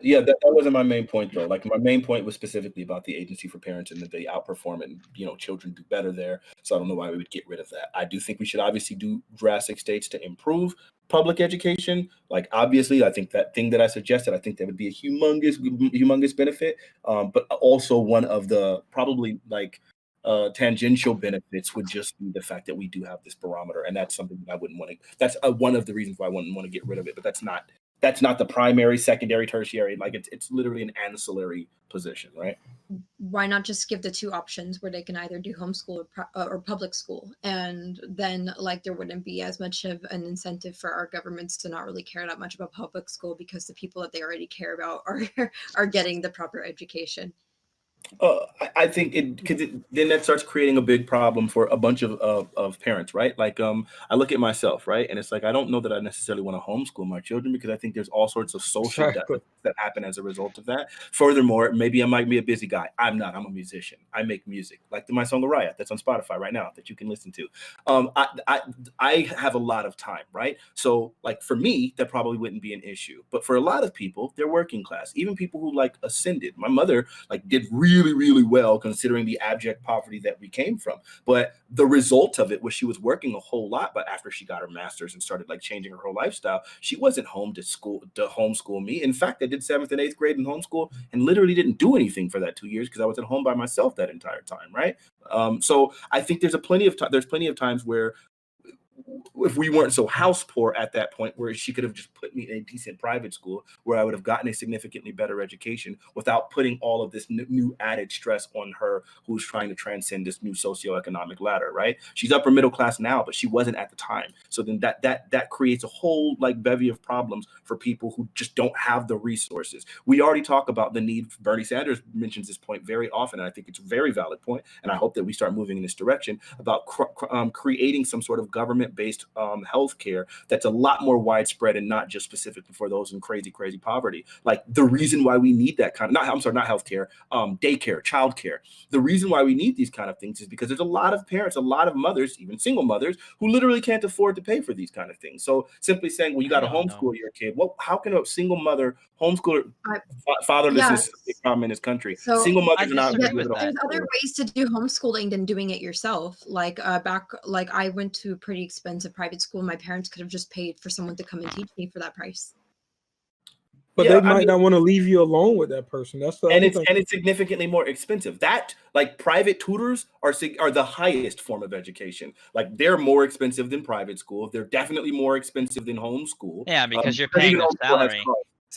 Yeah, that wasn't my main point though. Like my main point was specifically about the agency for parents and that they outperform it and children do better there. So I don't know why we would get rid of that. I do think we should obviously do drastic states to improve public education. Like obviously, I think that thing that I suggested, I think that would be a humongous benefit. But also one of the probably like tangential benefits would just be the fact that we do have this barometer, and that's something that I wouldn't want to. That's one of the reasons why I wouldn't want to get rid of it. But that's not That's not the primary, secondary, tertiary. Like it's literally an ancillary position, right? Why not just give the two options where they can either do homeschool or public school, and then like there wouldn't be as much of an incentive for our governments to not really care that much about public school because the people that they already care about are getting the proper education. I think then that starts creating a big problem for a bunch of parents, right? Like, I look at myself, right, and it's like I don't know that I necessarily want to homeschool my children because I think there's all sorts of social deaths that happen as a result of that. Furthermore, maybe I might be a busy guy. I'm not. I'm a musician. I make music, like my song "Araya" that's on Spotify right now that you can listen to. I have a lot of time, right? So, like for me, that probably wouldn't be an issue, but for a lot of people, they're working class. Even people who like ascended. My mother like did really well considering the abject poverty that we came from, but the result of it was she was working a whole lot. But after she got her master's and started like changing her whole lifestyle, she wasn't home to homeschool me. In fact, I did 7th and 8th grade in homeschool and literally didn't do anything for that 2 years because I was at home by myself that entire time, right? So I think there's plenty of times where if we weren't so house poor at that point where she could have just put me in a decent private school where I would have gotten a significantly better education without putting all of this new added stress on her who's trying to transcend this new socioeconomic ladder, right? She's upper middle class now, but she wasn't at the time. So then that creates a whole like bevy of problems for people who just don't have the resources. We already talk about the need. Bernie Sanders mentions this point very often, and I think it's a very valid point, and I hope that we start moving in this direction about creating some sort of government-based healthcare that's a lot more widespread and not just specifically for those in crazy poverty. Like the reason why we need that kind of not healthcare, daycare, childcare. The reason why we need these kind of things is because there's a lot of parents, a lot of mothers, even single mothers, who literally can't afford to pay for these kind of things. So simply saying, well, you got to homeschool your kid. Well, how can a single mother homeschool fatherlessness is a big problem in this country? So single mothers are not. there's other ways to do homeschooling than doing it yourself. Like I went to a pretty expensive private school. My parents could have just paid for someone to come and teach me for that price. But they might not want to leave you alone with that person. That's the it's significantly more expensive. That like private tutors are the highest form of education. Like they're more expensive than private school. They're definitely more expensive than homeschool. Yeah, because you're paying their salary.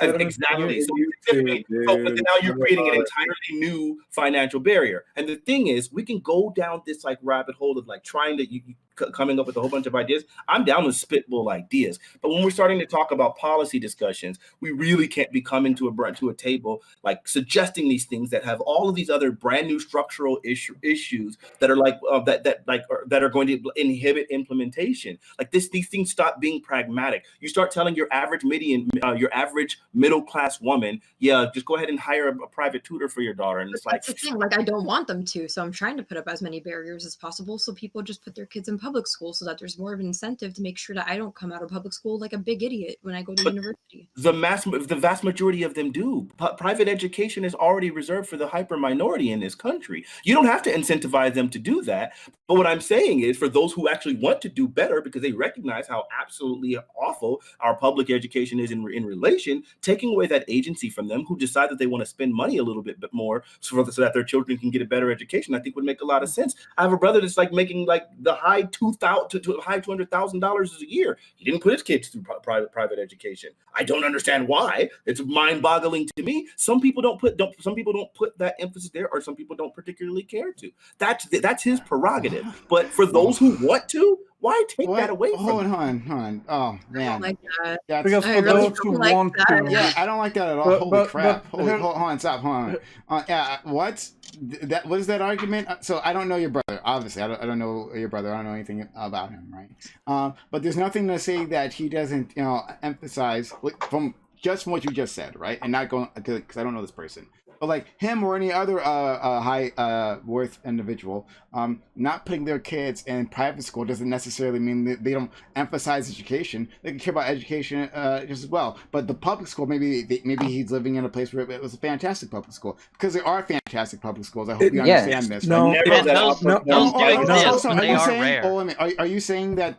Exactly. But now you're creating an entirely new financial barrier. And the thing is, we can go down this like rabbit hole of like trying to coming up with a whole bunch of ideas. I'm down with spitball ideas, but when we're starting to talk about policy discussions, we really can't be coming to a table like suggesting these things that have all of these other brand new structural issues that are like that are going to inhibit implementation. Like these things stop being pragmatic. You start telling your average middle class woman, yeah, just go ahead and hire a private tutor for your daughter, and it's like that's the thing. Like I don't want them to, so I'm trying to put up as many barriers as possible so people just put their kids in public school so that there's more of an incentive to make sure that I don't come out of public school like a big idiot when I go to university. The vast majority of them do. Private education is already reserved for the hyper minority in this country. You don't have to incentivize them to do that. But what I'm saying is for those who actually want to do better because they recognize how absolutely awful our public education is in relation, taking away that agency from them who decide that they want to spend money a little bit more so that their children can get a better education, I think would make a lot of sense. I have a brother that's like making like the high $200,000 a year. He didn't put his kids through private education. I don't understand why. It's mind-boggling to me. Some people don't put that emphasis there, or some people don't particularly care to. That's his prerogative. But for those who want to, why take that away from Hold on. Oh man. I don't like that. Because for those who want to. Yeah, I don't like that at all. Holy crap. Hold on, stop. Hold on. What? What is that argument? So I don't know your brother. Obviously, I don't know your brother. I don't know anything about him, right? But there's nothing to say that he doesn't, emphasize from what you just said, right? And not going because I don't know this person. But like him or any other high worth individual, not putting their kids in private school doesn't necessarily mean that they don't emphasize education. They can care about education just as well. But the public school, maybe he's living in a place where it was a fantastic public school, because there are fantastic public schools. I hope you understand this. Are you saying that?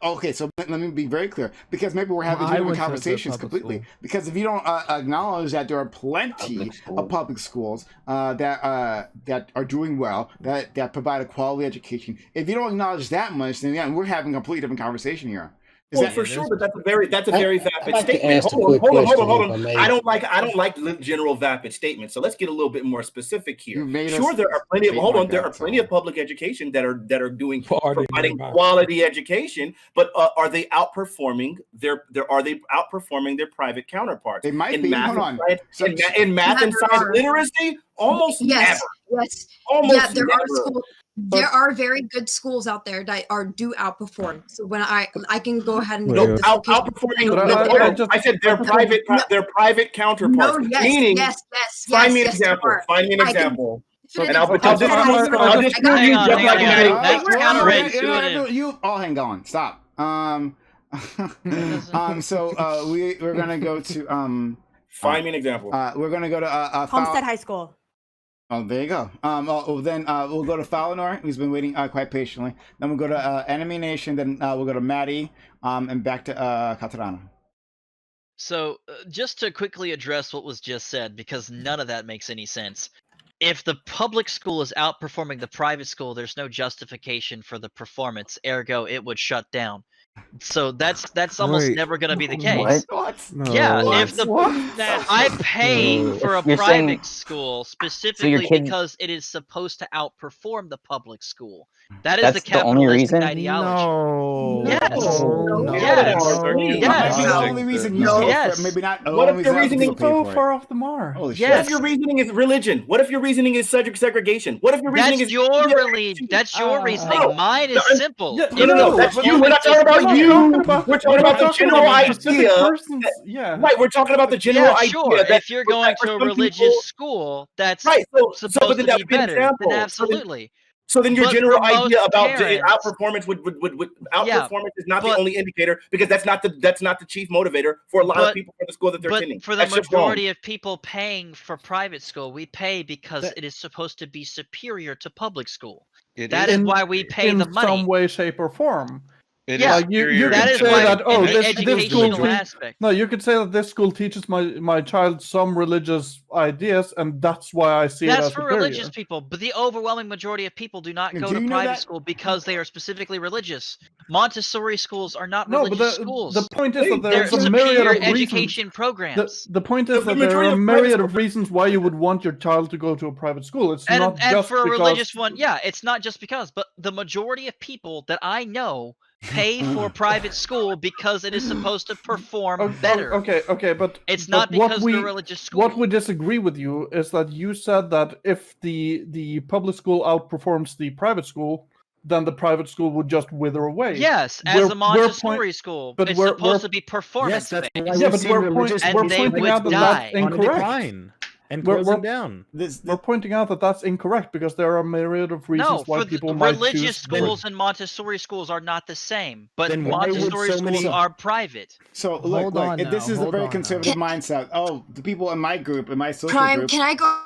Okay, so let me be very clear, because maybe we're having different conversations completely. School. Because if you don't acknowledge that there are plenty of public schools that are doing well, that provide a quality education, if you don't acknowledge that much, then we're having a completely different conversation here. Well, for sure, but that's a very vapid statement. Hold on. I don't like general vapid statements. So let's get a little bit more specific here. Sure, there are plenty of public education that are providing quality education, but are they outperforming their private counterparts? They might in be. Math Hold on. in math and science literacy, almost never. Yes. Almost there never. are schools. There are very good schools out there that do outperform. So when I can go ahead and outperforming. I said their private counterparts. Meaning, find me an example. Find me an example. And I'll just hang on. You all hang on. Stop. So we're gonna go to find me an example. We're gonna go to Homestead High School. Oh, there you go. Then we'll go to Falinor, who's been waiting quite patiently. Then we'll go to Enemy Nation. Then we'll go to Maddie, and back to Katarana. So, just to quickly address what was just said, because none of that makes any sense. If the public school is outperforming the private school, there's no justification for the performance. Ergo, it would shut down. So that's almost never going to be the case. I pay for a private school specifically because it is supposed to outperform the public school. That is the capitalistic ideology. Yes. That's the only reason. Maybe not. What if your reasoning so far off the mark? What if your reasoning is religion? What if your reasoning is segregation? What if your reasoning is your religion? That's your reasoning. Mine is simple. No, that's you. We're not talking about you. We're talking about the general idea. Right, we're talking about the general idea. If you're going to a religious school, that's supposed to be better. Then absolutely. So then your general idea about outperformance outperformance is not the only indicator, because that's not the chief motivator for a lot of people for the school that they're attending. For the majority of people paying for private school, we pay because it is supposed to be superior to public school. That is why we pay the money. In some way, shape, or form. You could say that this school no, you could say that this school teaches my child some religious ideas, and that's why I see it as That's for superior. religious people, but the overwhelming majority of people do not go to private school because they are specifically religious. Montessori schools are not religious schools. The point is that there's a myriad of education programs. The point is that there are a myriad of reasons why you would want your child to go to a private school. It's not just for a because... religious one, it's not just because, but the majority of people that I know pay for private school because it is supposed to perform better. Okay, but it's not because they're religious school. What we disagree with you is that you said that if the public school outperforms the private school, then the private school would just wither away. Yes, as a Montessori school, but it's supposed to be performance based. But we're pointing out that that's incorrect. And closing down. We're pointing out that that's incorrect because there are a myriad of reasons why people might choose. Religious schools and Montessori schools are not the same, but Montessori schools are private. So look, this is a very conservative mindset. Oh, the people in my group, in my social group. Can I go?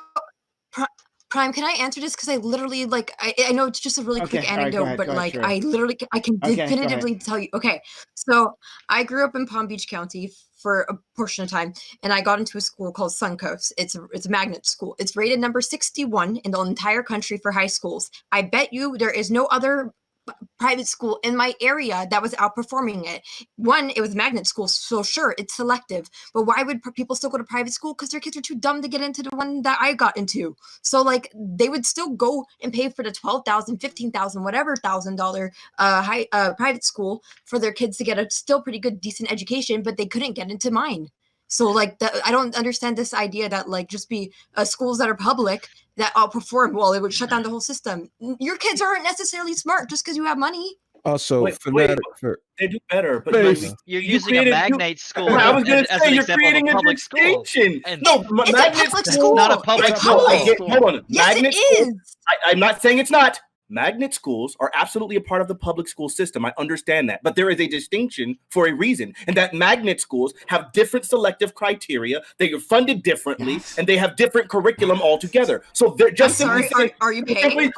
Prime, can I answer this? Because I literally, I know it's just a really quick anecdote, but I can definitively tell you. Okay, so I grew up in Palm Beach County for a portion of time, and I got into a school called Suncoast. It's a magnet school. It's rated number 61 in the entire country for high schools. I bet you there is no other private school in my area that was outperforming it. One, it was magnet school, so sure, it's selective, but why would people still go to private school? Because their kids are too dumb to get into the one that I got into. So they would still go and pay for the $12,000, $15,000, whatever $1,000 private school for their kids to get a still pretty good, decent education, but they couldn't get into mine. So I don't understand this idea that just be schools that are public that outperform. Well, it would shut down the whole system. Your kids aren't necessarily smart just because you have money. Also, they do better, but you're using a magnet school. I was going to say you're creating a distinction. No, magnet school, not a public school. Hold on, yes, magnet it is. I'm not saying it's not. Magnet schools are absolutely a part of the public school system. I understand that. But there is a distinction for a reason. And that magnet schools have different selective criteria. They are funded differently, and they have different curriculum altogether. So they're just are you paying?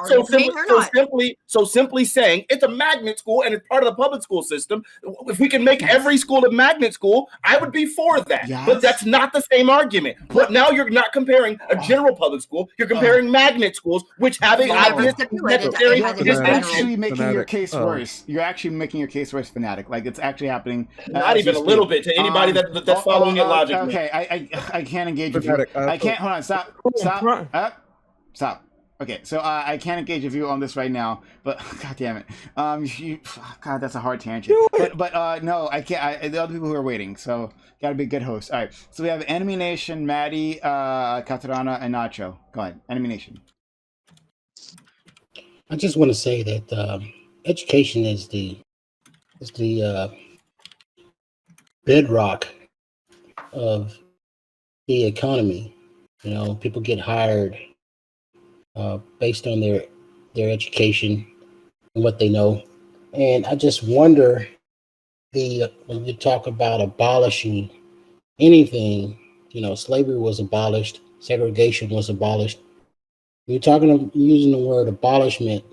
Simply saying it's a magnet school and it's part of the public school system. If we can make every school a magnet school, I would be for that. Yes. But that's not the same argument. But now you're not comparing a general public school. You're comparing magnet schools, which have a obvious theory. You're actually making your case worse. You're actually making your case worse, Fanatic. Like it's actually happening. Not even a little bit to anybody that's following it logically. Okay, I can't engage with you. I can't. Hold on. Stop. Okay, so I can't engage with you on this right now, but God damn it, God, that's a hard tangent. But no, I can't. The other people who are waiting, so gotta be a good host. All right, so we have Enemy Nation, Maddie, Katarana, and Nacho. Go ahead, Enemy Nation. I just want to say that education is the bedrock of the economy. You know, people get hired based on their education and what they know. And I just wonder, when you talk about abolishing anything, you know, slavery was abolished, segregation was abolished. When you're using the word abolishment,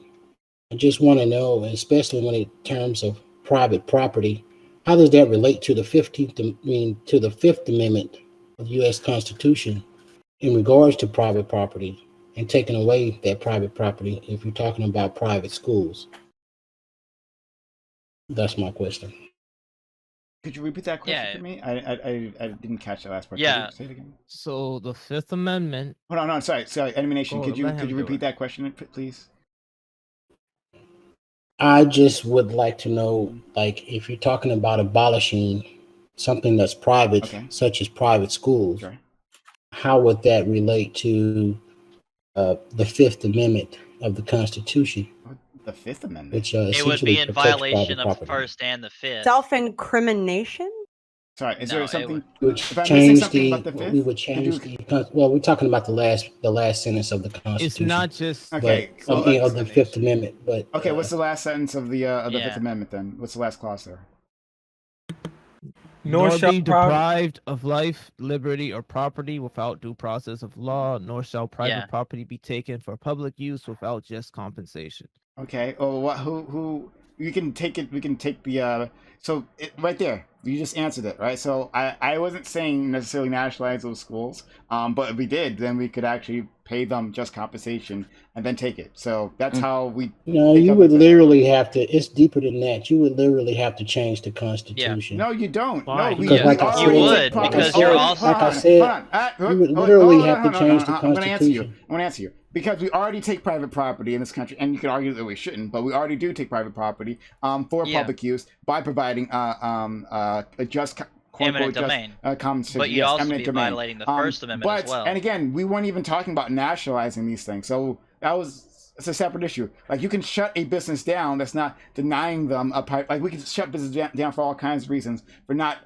I just want to know, especially when in terms of private property, how does that relate to the Fifth Amendment of the U.S. Constitution in regards to private property? And taking away that private property if you're talking about private schools? That's my question. Could you repeat that question for me? I didn't catch that last part. Yeah. Could you say it again? So the Fifth Amendment. Hold on, no, sorry, Enemy Nation. Could you repeat that question, please? I just would like to know, like, if you're talking about abolishing something that's private, such as private schools, how would that relate to the Fifth Amendment of the Constitution? The Fifth Amendment? Which it would be in violation of the First and the Fifth. Self-incrimination? Sorry, is there something? We would change well, we're talking about the last sentence of the Constitution. It's not just of the Fifth Amendment, but okay. What's the last sentence of the Fifth Amendment then? What's the last clause there? Nor be deprived of life, liberty, or property without due process of law, nor shall private property be taken for public use without just compensation. Okay. Oh, who? You can take it. We can take the. So right there, you just answered it, right? So I wasn't saying necessarily nationalize those schools, but if we did, then we could actually pay them just compensation and then take it. So that's how we. No, you would literally have to. It's deeper than that. You would literally have to change the Constitution. No, you don't. Why? No, you would because you're also. Like I said, you would literally have to change the Constitution. I'm going to answer you. Because we already take private property in this country, and you could argue that we shouldn't, but we already do take private property for public use by providing a just eminent domain. Compensation. But you'd also be violating the First Amendment as well. And again, we weren't even talking about nationalizing these things, so it's a separate issue. Like you can shut a business down that's not denying them a like we can shut business down for all kinds of reasons for not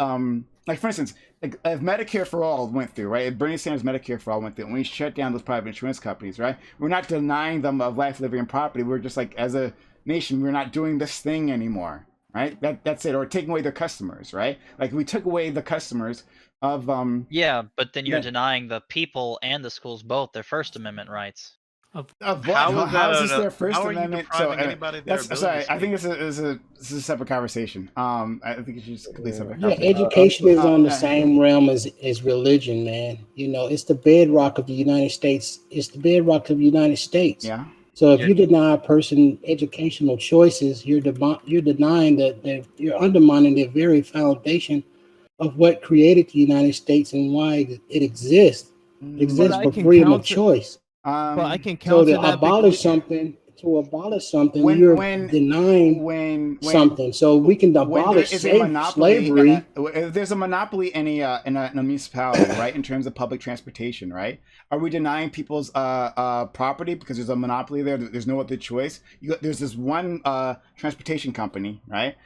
like for instance. Like if Medicare for All went through, right? If Bernie Sanders' Medicare for All went through, and we shut down those private insurance companies, right? We're not denying them of life, liberty, and property. We're just like, as a nation, we're not doing this thing anymore, right? That's it. Or taking away their customers, right? Like we took away the customers of Yeah, but then you're denying the people and the schools both their First Amendment rights. Of what? How is this their First Amendment? So, sorry, I think this is a separate conversation. I think it's just completely separate. Yeah, education is on the same realm as religion, man. You know, it's the bedrock of the United States. It's the bedrock of the United States. Yeah. So if you deny a person educational choices, you're denying that you're undermining the very foundation of what created the United States and why it exists. It exists for freedom of choice. But I can counter to abolish something. To abolish something, you're denying something. So we can abolish slavery. If there's a monopoly in a municipality, right, in terms of public transportation, right? Are we denying people's property because there's a monopoly there? There's no other choice. There's this one transportation company, right?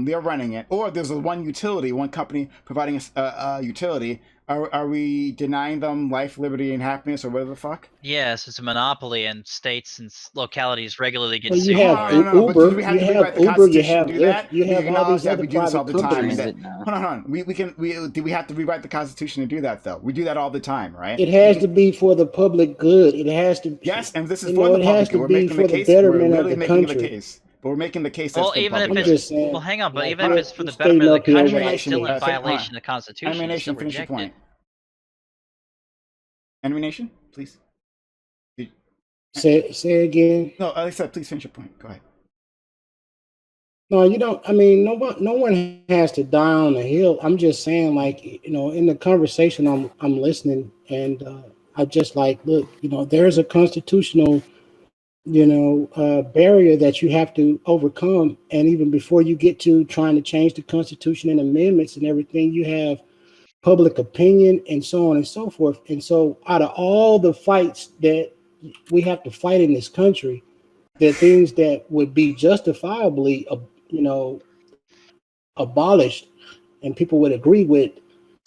They're running it, or there's one utility, one company providing a utility. Are we denying them life, liberty, and happiness, or whatever the fuck? Yes, it's a monopoly, and states and localities regularly get sued. You have Uber, you have Lyft, you have all these other private companies. Hold on. Do we have to rewrite the Constitution to do that, though? We do that all the time, right? It has to be for the public good. It has to. Yes, and this is for the public good. We're making the case. We're literally making the case. But we're making the case. Well, even if it's hang on, but even if it's for the betterment of the country, it's still in violation of the Constitution. Enemy Nation, finish your point. Enemy Nation, please. Say again. No, Alexa, please finish your point. Go ahead. No, you don't. I mean, no one has to die on the hill. I'm just saying, like, in the conversation, I'm listening, and I just like, look, there's a constitutional, barrier that you have to overcome, and even before you get to trying to change the Constitution and amendments and everything, you have public opinion and so on and so forth. And so, out of all the fights that we have to fight in this country, the things that would be justifiably, abolished and people would agree with,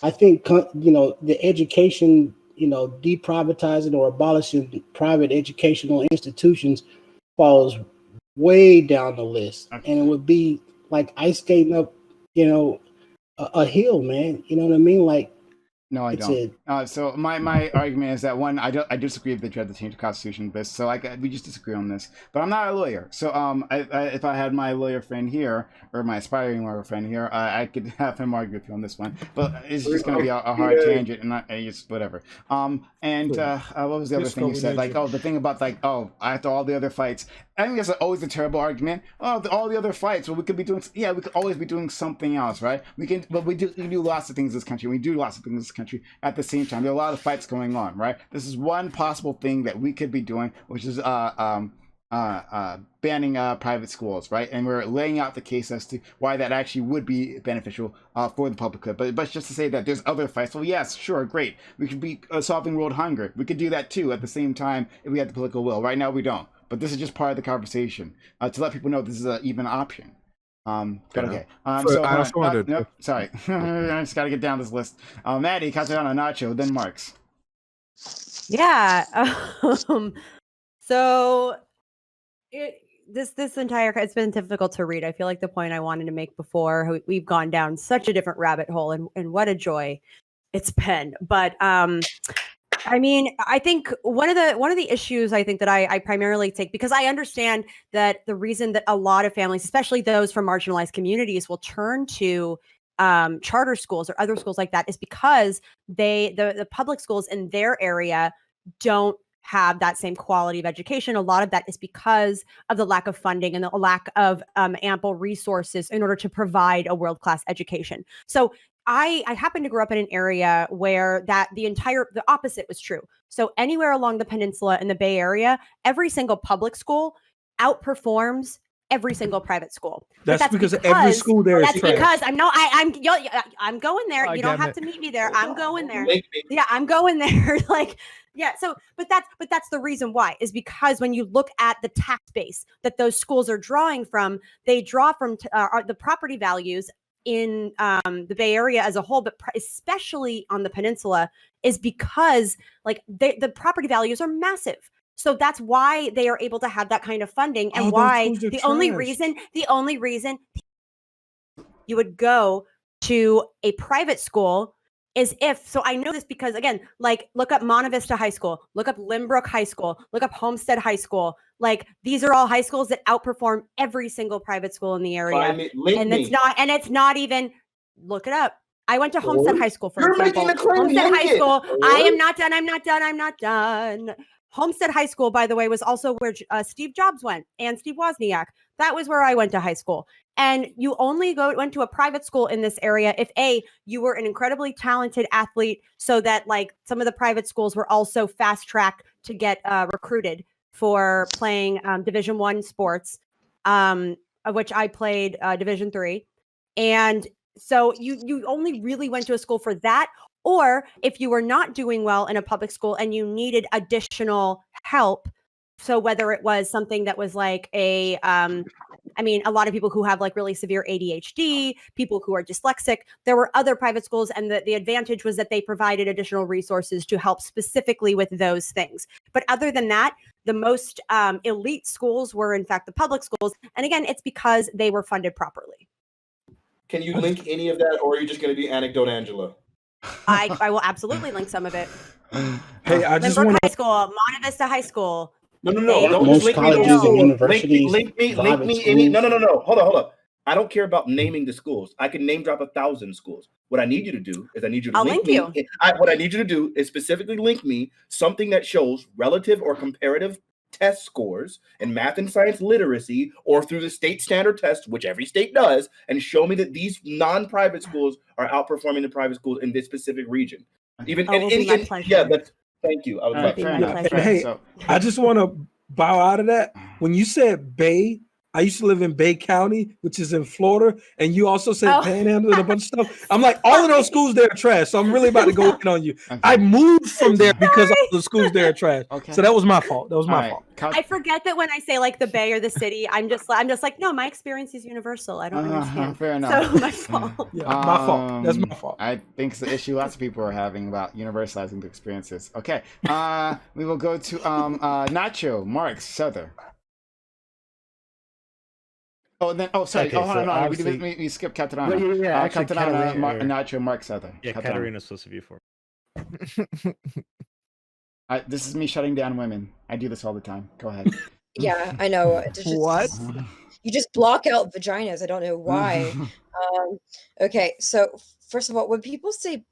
I think, the education, deprivatizing or abolishing private educational institutions falls way down the list. And it would be like ice skating up, a hill, man. You know what I mean? Like, no, I don't. So my argument is that one, I disagree that you have to change the Constitution, but so we just disagree on this. But I'm not a lawyer, so if I had my lawyer friend here or my aspiring lawyer friend here, I could have him argue with you on this one. But it's just going to be a hard tangent, and it's whatever. What was the other thing you said? Like, the thing about after all the other fights. I think that's always a terrible argument. Oh, all the other fights. Well, we could always be doing something else, right? We do lots of things in this country. We do lots of things in this country at the same time. There are a lot of fights going on, right? This is one possible thing that we could be doing, which is banning private schools, right? And we're laying out the case as to why that actually would be beneficial for the public good. But just to say that there's other fights. Well, yes, sure, great. We could be solving world hunger. We could do that too at the same time if we had the political will. Right now, we don't. But this is just part of the conversation to let people know this is an even option. Okay. Sorry. I just got to get down this list. Maddie, Castellano, Nacho, then Marks. Yeah. So this entire, it's been difficult to read. I feel like the point I wanted to make before, we've gone down such a different rabbit hole, and what a joy it's been. But I mean, I think one of the issues I think that I primarily take, because I understand that the reason that a lot of families, especially those from marginalized communities, will turn to charter schools or other schools like that, is because the public schools in their area don't have that same quality of education. A lot of that is because of the lack of funding and the lack of ample resources in order to provide a world-class education. So I happen to grow up in an area where the opposite was true. So anywhere along the peninsula in the Bay Area, every single public school outperforms every single private school. That's because every school there is trash. That's because I'm going there. You don't have to meet me there. I'm going there. Yeah, I'm going there. But that's the reason why, is because when you look at the tax base that those schools are drawing from, they draw from the property values in the Bay Area as a whole, but especially on the peninsula, is because the property values are massive. So that's why they are able to have that kind of funding, and why the only reason you would go to a private school is so I know this because, again, look up Monte Vista High School, look up Lynbrook High School, look up Homestead High School. These are all high schools that outperform every single private school in the area. It's not even, look it up. I went to Homestead High School, for example. Homestead High School. I am not done. I'm not done. Homestead High School, by the way, was also where Steve Jobs went, and Steve Wozniak. That was where I went to high school. And you only went to a private school in this area if you were an incredibly talented athlete, so that some of the private schools were also fast tracked to get recruited for playing Division I sports, of which I played Division III. And so you only really went to a school for that. Or if you were not doing well in a public school and you needed additional help, so whether it was something that was a lot of people who have really severe ADHD, people who are dyslexic, there were other private schools, and the advantage was that they provided additional resources to help specifically with those things. But other than that, the most elite schools were in fact the public schools. And again, it's because they were funded properly. Can you link any of that, or are you just going to be anecdote Angela? I will absolutely link some of it. Hey, I just want High School, Monte Vista High School. No. Don't just link me those. Link me any. No. Hold on. I don't care about naming the schools. I can name drop 1,000 schools. What I need you to do is I'll link you. What I need you to do is specifically link me something that shows relative or comparative test scores in math and science literacy or through the state standard test, which every state does, and show me that these non-private schools are outperforming the private schools in this specific region. Even that's thank you. I would love to. Hey, I just want to bow out of that. When you said Bay, I used to live in Bay County, which is in Florida, and you also said Panhandle and a bunch of stuff. I'm like, all of those schools there are trash, so I'm really about to go in on you. I moved from there because all the schools there are trash. So that was my fault. That was my fault. I forget that when I say like the Bay or the city, I'm just like, no, my experience is universal. I don't understand. Fair enough. So my fault. Yeah, my fault. That's my fault. I think it's the issue lots of people are having about universalizing the experiences. Okay, we will go to Nacho, Marx, Souther. Oh, and then sorry. Okay, hold on. We skipped Catarina. Yeah, Catarina, Nacho, Mark, Souther. Yeah, Catarina's supposed to be for. This is me shutting down women. I do this all the time. Go ahead. Yeah, I know. What? You just block out vaginas. I don't know why. Okay, so first of all, when people say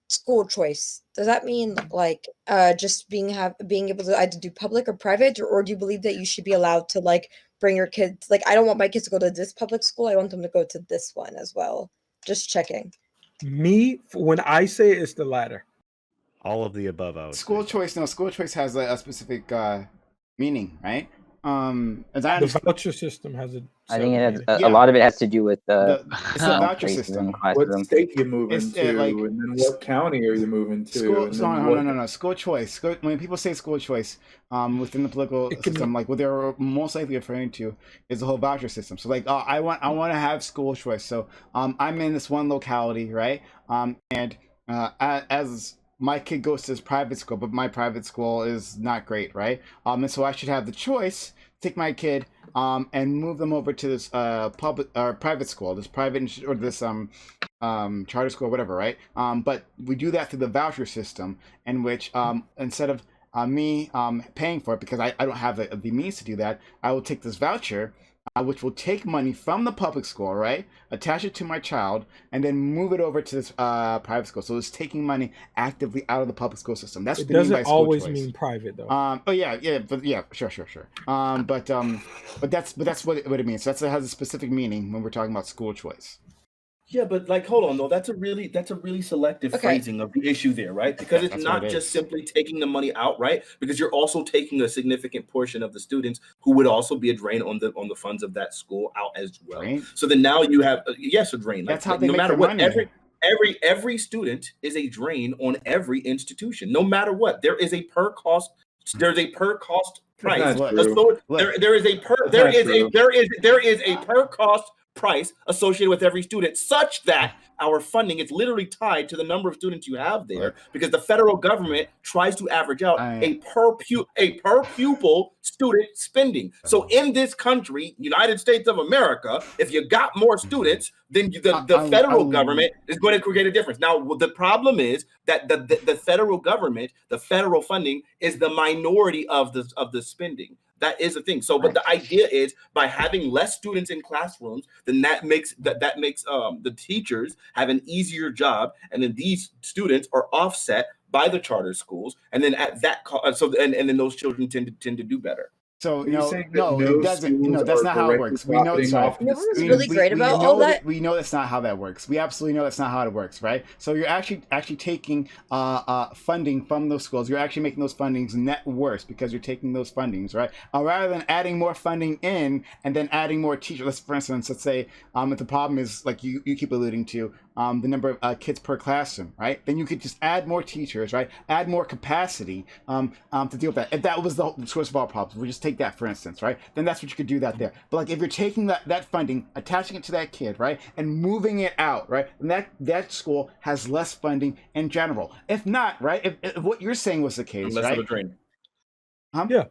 school choice, does that mean like just being able to either do public or private, or do you believe that you should be allowed to like bring your kids, like I don't want my kids to go to this public school, I want them to go to this one as well? Just checking. Me, when I say it's the latter. All of the above. I would school choice. No, school choice has a specific meaning, right? As the voucher system has a. I think it has a lot of it has to do with the voucher system. What state you moving to, and then what county are you moving to? No. School choice. When people say school choice, within the political system, like what they're most likely referring to is the whole voucher system. So, like, I want to have school choice. So, I'm in this one locality, right? And as my kid goes to this private school, but my private school is not great, right? And so I should have the choice to take my kid and move them over to this public or private school, this private or this charter school, whatever, right? But we do that through the voucher system, in which instead of me paying for it, because I don't have the means to do that, I will take this voucher, which will take money from the public school, right? Attach it to my child, and then move it over to this private school. So it's taking money actively out of the public school system. That's it doesn't always mean private, though. Sure. But that's what it means. So it has a specific meaning when we're talking about school choice. Yeah, but like, hold on, though. That's a really selective phrasing of the issue there, right? Because it's not just simply taking the money outright, because you're also taking a significant portion of the students who would also be a drain on the funds of that school out as well. Right. So then now you have a drain. That's how they no make matter their what, money. every student is a drain on every institution. No matter what, there is a per cost. There's a per cost price. There is a per cost price associated with every student, such that our funding is literally tied to the number of students you have there, because the federal government tries to average out a per pupil student spending. So in this country, United States of America, if you got more students, then the federal government is going to create a difference. Now, the problem is that the federal government, the federal funding, is the minority of the spending. That is a thing. So, but the idea is by having less students in classrooms, then that makes the teachers have an easier job, and then these students are offset by the charter schools, and then at that and then those children tend to do better. So it doesn't. No, that's not how it works. We know it's all that. We know that's not how that works. We absolutely know that's not how it works, right? So you're actually taking funding from those schools. You're actually making those fundings net worse because you're taking those fundings, right? Rather than adding more funding in and then adding more teachers. For instance, let's say if the problem is like you keep alluding to the number of kids per classroom, right? Then you could just add more teachers, right? Add more capacity to deal with that. If that was the source of all problems, we just take that for instance, right? Then that's what you could do that there. But like if you're taking that funding, attaching it to that kid, right, and moving it out, right, and that school has less funding in general. If not, right, if what you're saying was the case, less right? of a drain. Yeah.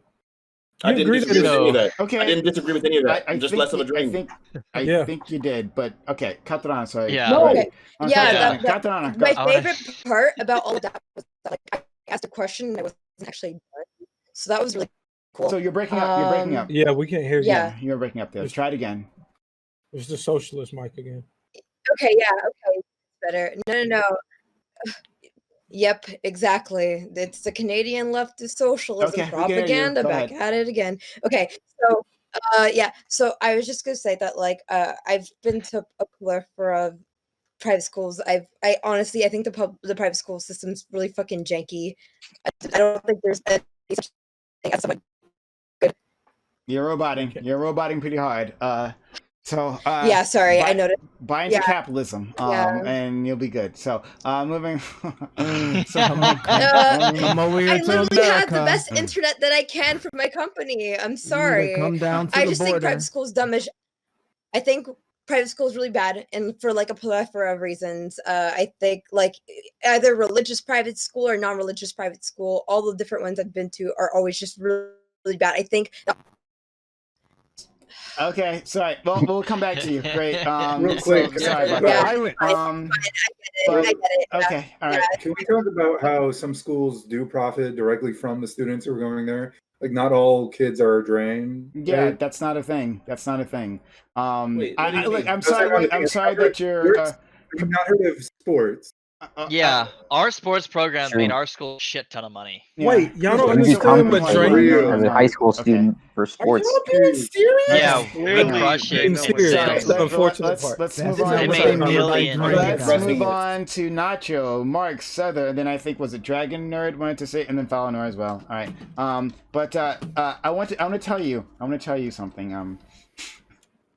I didn't disagree with any of that. Okay. I didn't disagree with any of that. Just less of a drain. I think you did, but okay, Catarina, sorry. Yeah. No, okay. Catarina, my favorite part about all of that was that, like, I asked a question and I wasn't actually done. So that was really cool. So you're breaking up. Yeah, we can't hear you. Yeah, you're breaking up there. Let's try it again. It's the socialist mic again. Okay, yeah, okay. Better. No. Yep, exactly. It's the Canadian leftist socialism propaganda. Back at it again. Okay, so yeah. So I was just gonna say that like I've been to a plethora of private schools. I honestly I think the private school system's really fucking janky. I don't think there's any such thing as someone good. You're roboting. You're roboting pretty hard. Yeah, sorry, I noticed. Buy into capitalism, and you'll be good. So, moving. So, I literally have the best internet that I can for my company. I'm sorry. Come down to I the just think border. private school's dumb as. I think private school is really bad, and for like a plethora of reasons. I think like either religious private school or non-religious private school. All the different ones I've been to are always just really, really bad. I think. Okay, sorry. Well, we'll come back to you. Great. Real quick, sorry about yeah, that. I get it. Okay, all right. Can we talk about how some schools do profit directly from the students who are going there? Like, not all kids are drained. Yeah, right? that's not a thing. That's not a thing. Wait, what do you Look, mean? I'm How's that sorry. not a thing? I'm sorry that you're. Have you not heard of sports? Yeah, our sports program made our school a shit ton of money. Wait, y'all don't We do understand what compensation drain as a high school student for sports. Yeah, we crush it. Being serious, that's the unfortunate Let's part. move on. They made millions. Let's move on to Nacho, Mark, Souther, and then I think was it Dragon Nerd wanted to say, and then Falinor as well. All right. But I want to tell you something.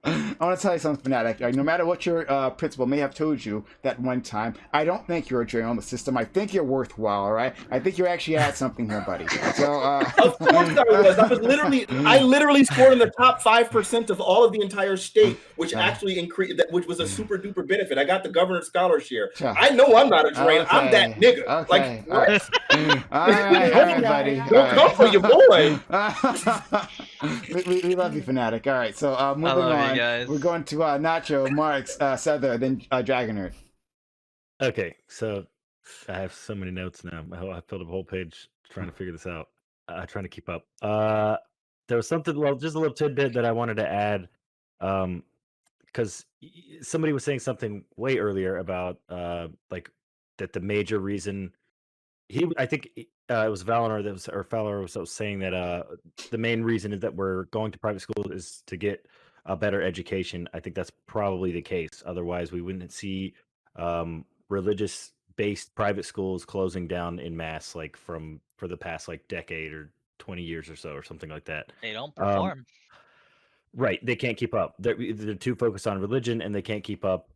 I want to tell you something, Fanatic. No matter what your principal may have told you that one time, I don't think you're a drain on the system. I think you're worthwhile, all right? I think you actually add something here, buddy. So, of course I literally scored in the top 5% of all of the entire state, which actually increased, which was a super duper benefit. I got the governor's scholarship. I know I'm not a drain. I'm that nigga. Like, what? All right, buddy. Don't come for your boy. We love you, Fanatic. All right, so moving on. Guys. We're going to Nacho, Marks, Souther, then Dragon Nerd. Okay, so I have so many notes now. I filled up a whole page trying to figure this out. Trying to keep up. There was something, well, just a little tidbit that I wanted to add, because somebody was saying something way earlier about like that the major reason I think it was Valinor that was saying that the main reason is that we're going to private schools is to get a better education. I think that's probably the case. Otherwise, we wouldn't see religious-based private schools closing down in mass, like for the past like decade or 20 years or so, or something like that. They don't perform. Right, they can't keep up. They're too focused on religion, and they can't keep up.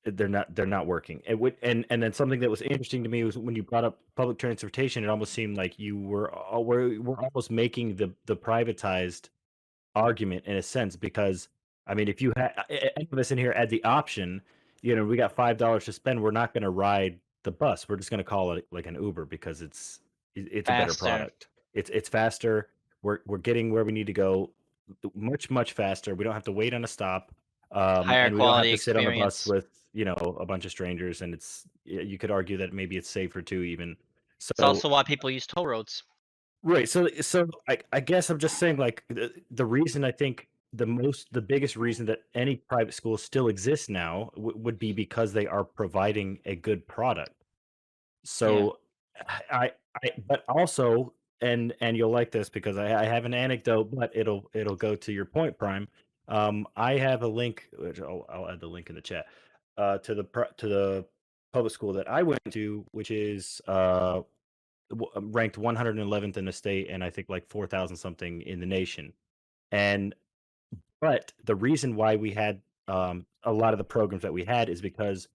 They're not working. And then something that was interesting to me was when you brought up public transportation. It almost seemed like you were almost making the privatized argument in a sense, because I mean, if you had any of us in here had the option, we got $5 to spend, we're not going to ride the bus. We're just going to call it like an Uber because it's a better product. It's faster. We're getting where we need to go much faster. We don't have to wait on a stop. Higher and we don't have quality to sit on the bus experience. with a bunch of strangers, and you could argue that maybe it's safer too, even. So It's also why people use toll roads. right. So I guess I'm just saying, like, the reason I think the biggest reason that any private school still exists now would be because they are providing a good product. So but also, and you'll like this because I have an anecdote, but it'll go to your point, Prime. I have a link, which I'll add the link in the chat, to the public school that I went to, which is ranked 111th in the state, and I think like 4,000 something in the nation. But the reason why we had a lot of the programs that we had is because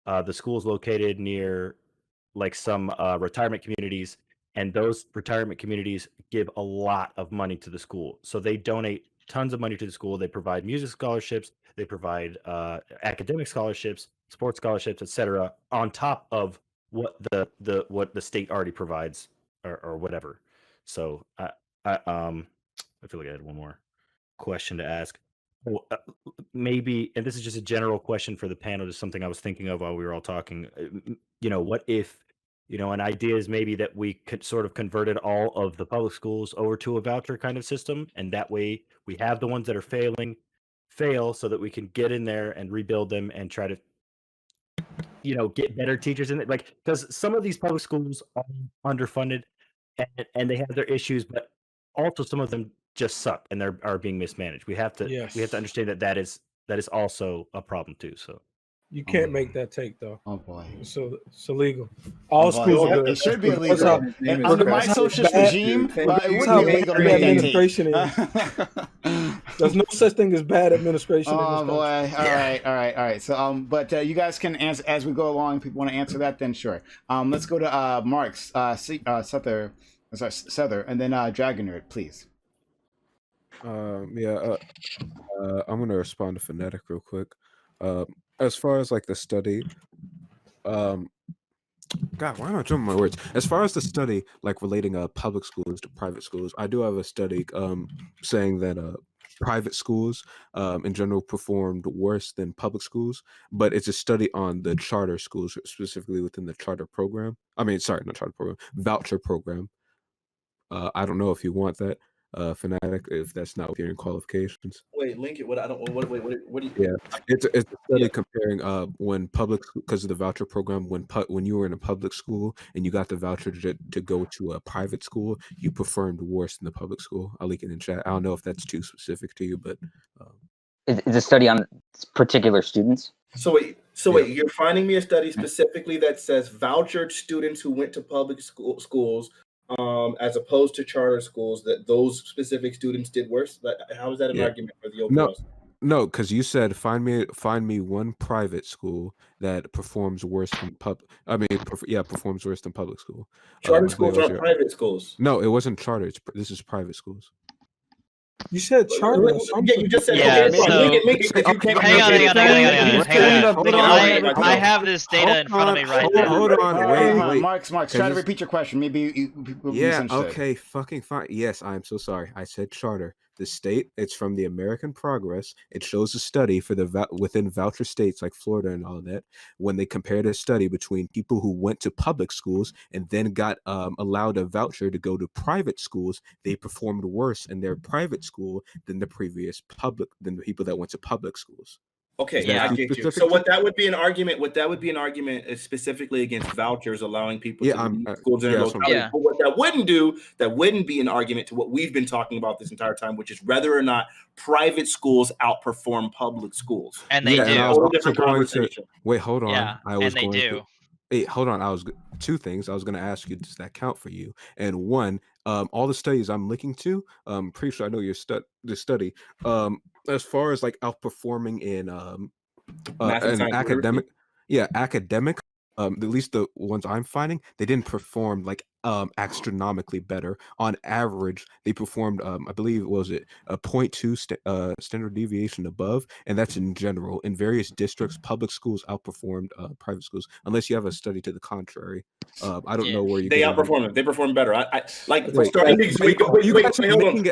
the school is located near like some retirement communities, and those retirement communities give a lot of money to the school. So they donate tons of money to the school. They provide music scholarships, they provide academic scholarships, sports scholarships, etc., on top of what the state already provides, or whatever. So I feel like I had one more question to ask. Well, maybe, and this is just a general question for the panel, just something I was thinking of while we were all talking. What if, an idea is maybe that we could sort of converted all of the public schools over to a voucher kind of system, and that way we have the ones that are fail so that we can get in there and rebuild them and try to get better teachers in it, like, because some of these public schools are underfunded and they have their issues, but also some of them just suck and are being mismanaged. We have to understand that is also a problem too. So you can't make that take though. Oh boy. So it's illegal. All schools are good. It should be illegal. Under my socialist regime, it would be illegal to make that administration is. There's no such thing as bad administration. Oh in this boy! All right. So, but you guys can answer as we go along. If people want to answer that, then sure. Let's go to Mark's Suther, and then Dragon Nerd, please. I'm gonna respond to Phonetic real quick. As far as like the study, God, why am I jumping my words? As far as the study, like relating public schools to private schools, I do have a study saying that private schools in general performed worse than public schools, but it's a study on the charter schools, specifically within the charter program. I mean, sorry, not charter program, voucher program. I don't know if you want that, Fanatic, if that's not within your qualifications. Wait, link it. What I don't. What do you? Yeah, it's a study comparing when public, because of the voucher program, when you were in a public school and you got the voucher to go to a private school, you performed worse than the public school. I'll link it in chat. I don't know if that's too specific to you, but it's a study on particular students. So wait, you're finding me a study specifically that says vouchered students who went to public schools, as opposed to charter schools, that those specific students did worse. How is that an argument for the overall? No, because you said find me one private school that performs worse than performs worse than public school. Charter schools aren't private schools. No, it wasn't charter. This is private schools. You said charter. Yeah, you just said. Yeah, okay, so hang on. I have this data in front of me right now. Hold on, wait. Mark, try to repeat your question. Maybe okay, fucking fine. Yes, I'm so sorry. I said charter. The state, it's from the American Progress. It shows a study for within voucher states like Florida and all of that, when they compared a study between people who went to public schools and then got allowed a voucher to go to private schools, they performed worse in their private school than the people that went to public schools. Okay, I get you. So what that would be an argument is specifically against vouchers allowing people to leave schools in their locality. But what that wouldn't be an argument to what we've been talking about this entire time, which is whether or not private schools outperform public schools. And they do. Wait, hold on. Yeah, hold on. Two things. I was going to ask you, does that count for you? And one, all the studies I'm looking to, pretty sure I know the study. As far as like outperforming in academic, academic. At least the ones I'm finding, they didn't perform like astronomically better. On average, they performed, I believe, a 0.2 standard deviation above, and that's in general. In various districts, public schools outperformed private schools, unless you have a study to the contrary. I don't know where you. They outperform them. They perform better.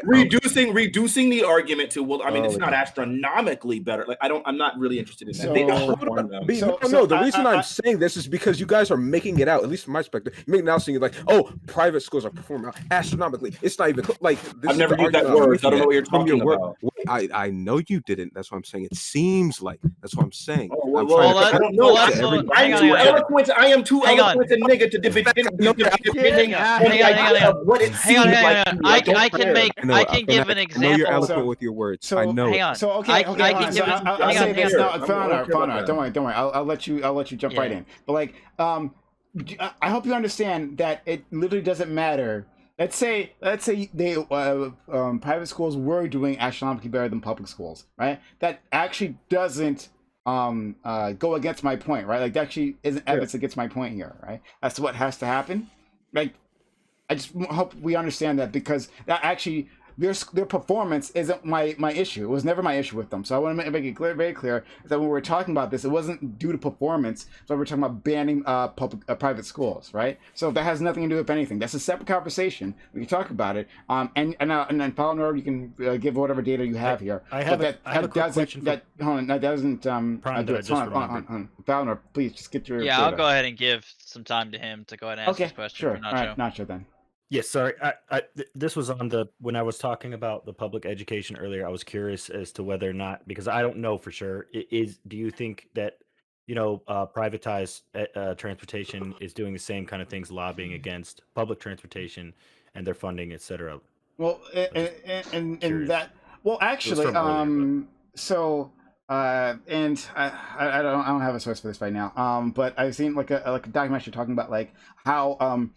Reducing the argument to it's not astronomically better. Like I'm not really interested in that. They outperform them. No, the reason I'm saying this is because you guys are making it out, at least from my perspective, making it out seem like, oh, private schools are performing astronomically. It's not even like this. I've never used that word. So I don't know what you're talking about. I know you didn't. That's what I'm saying. It seems like that's what I'm saying. I don't know. I am too eloquent and nigga to defend what it seems like. I can give an example. I know you're eloquent with your words. I know. Hang on. So okay. I'll say this now. Fauna, don't worry. I'll let you jump right in. But like, I hope you understand that it literally doesn't matter. Let's say they private schools were doing astronomically better than public schools, right? That actually doesn't go against my point, right? Like that actually isn't evidence against my point here, right? That's what has to happen. Like, I just hope we understand that, because that actually their performance isn't my issue. It was never my issue with them. So I want to make it very clear that when we're talking about this, it wasn't due to performance. So we're talking about banning private schools, right? So that has nothing to do with anything. That's a separate conversation. We can talk about it. And then Paul, you can give whatever data you have here. I have a quick question. That doesn't Paul, please just get your. Yeah, data. I'll go ahead and give some time to him to go ahead and answer this question. Sure. All right, Nacho then. Yes, sorry. This was on when I was talking about the public education earlier. I was curious as to whether or not, because I don't know for sure. Do you think that privatized transportation is doing the same kind of things, lobbying against public transportation and their funding, etc. Well, and that, well, actually, so and I don't have a source for this right now. But I've seen like a documentary talking about like how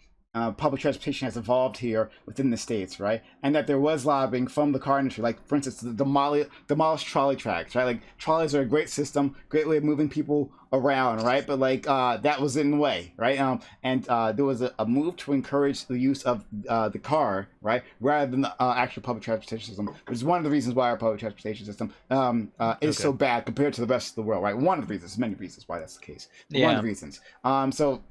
public transportation has evolved here within the states, right? And that there was lobbying from the car industry, like for instance, the demolish trolley tracks, right? Like trolleys are a great system, great way of moving people around, right? But like that was in the way, right? And there was a move to encourage the use of the car, right, rather than the actual public transportation system, which is one of the reasons why our public transportation system is so bad compared to the rest of the world, right? One of the reasons, many reasons why that's the case. One of the reasons. So.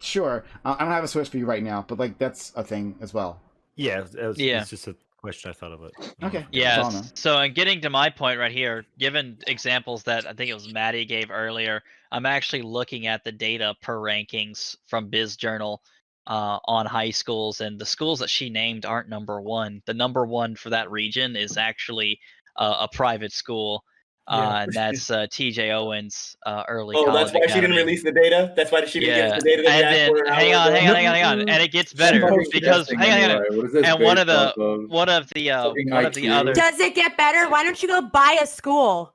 Sure. I don't have a source for you right now, but like that's a thing as well. Yeah, it's just a question I thought of it. Okay. Yeah. So, in getting to my point right here, given examples that I think it was Maddie gave earlier, I'm actually looking at the data per rankings from Biz Journal on high schools, and the schools that she named aren't number one. The number one for that region is actually a private school. And that's T.J. Owens Early College that's why Academy. she didn't release the data. That's why she didn't give us the data. And then hang on, and it gets better because hang on. And one of the other. Does it get better? Why don't you go buy a school?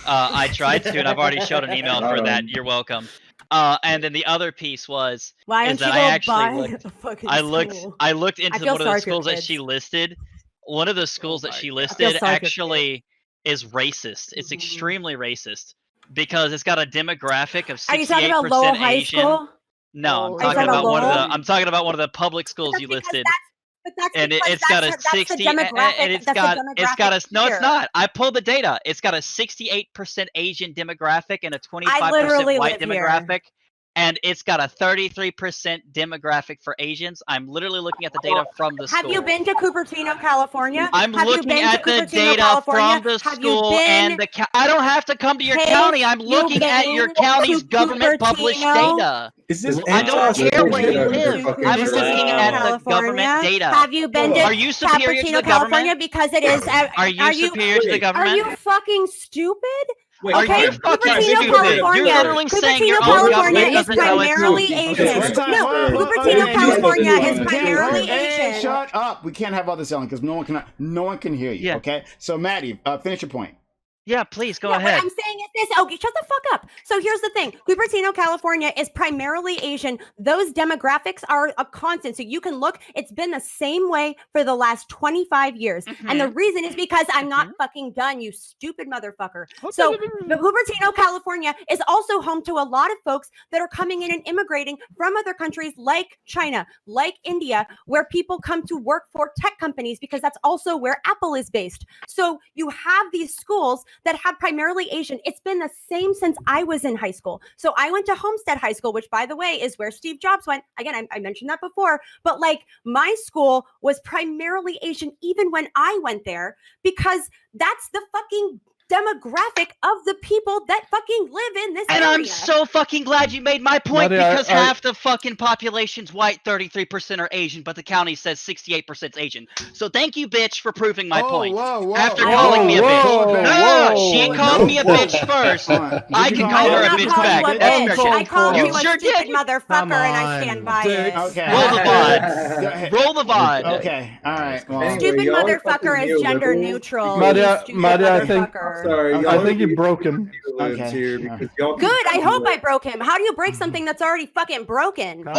I tried to, and I've already showed an email for that. You're welcome. And then the other piece was why don't you go buy a fucking school? I looked into one of the schools that she listed. One of the schools that she listed actually is racist. It's extremely racist because it's got a demographic of 68% Are you talking about Lowell High Asian. School? No, I'm talking about I'm talking about one of the public schools you listed. And it's got a 60 and it's got a no, it's not. I pulled the data. It's got a 68% Asian demographic and a 25% white demographic. And it's got a 33% demographic for Asians. I'm literally looking at the data from the school. Have you been to Cupertino, California? I'm looking at the data from the school and the county. I don't have to come to your county. I'm looking at your county's government published data. I don't care where you live. I'm looking at the government data. Have you been to Are you superior to the California? government? Because it is. Are you superior to the government? Are you fucking stupid? Wait, okay, Cupertino, California. You're literally saying your own government doesn't know it's primarily Asian. No, Cupertino, California is primarily Asian. Shut up! We can't have all this yelling because no one can hear you. Okay, so Maddie, finish your point. Yeah, please go ahead. What I'm saying is this. Okay, shut the fuck up. So here's the thing. Cupertino, California is primarily Asian. Those demographics are a constant. So you can look. It's been the same way for the last 25 years. And the reason is because I'm not fucking done, you stupid motherfucker. So Cupertino, California is also home to a lot of folks that are coming in and immigrating from other countries like China, like India, where people come to work for tech companies because that's also where Apple is based. So you have these schools that have primarily Asian. It's been the same since I was in high school. So I went to Homestead High School, which by the way is where Steve Jobs went. Again, I mentioned that before, but like my school was primarily Asian even when I went there because that's the fucking demographic of the people that fucking live in this area. And I'm so fucking glad you made my point because half the fucking population's white, 33% are Asian, but the county says 68% is Asian. So thank you, bitch, for proving my point. After calling me a bitch. She called me a bitch first. I can call her a bitch back. I called you a stupid motherfucker and I stand by it. Okay. Roll the VOD. Roll the VOD. Okay. All right. Well, stupid motherfucker is gender neutral. Madia, I think. Sorry, I think you broke him. Okay. Good. I hope I broke him. How do you break something that's already fucking broken? More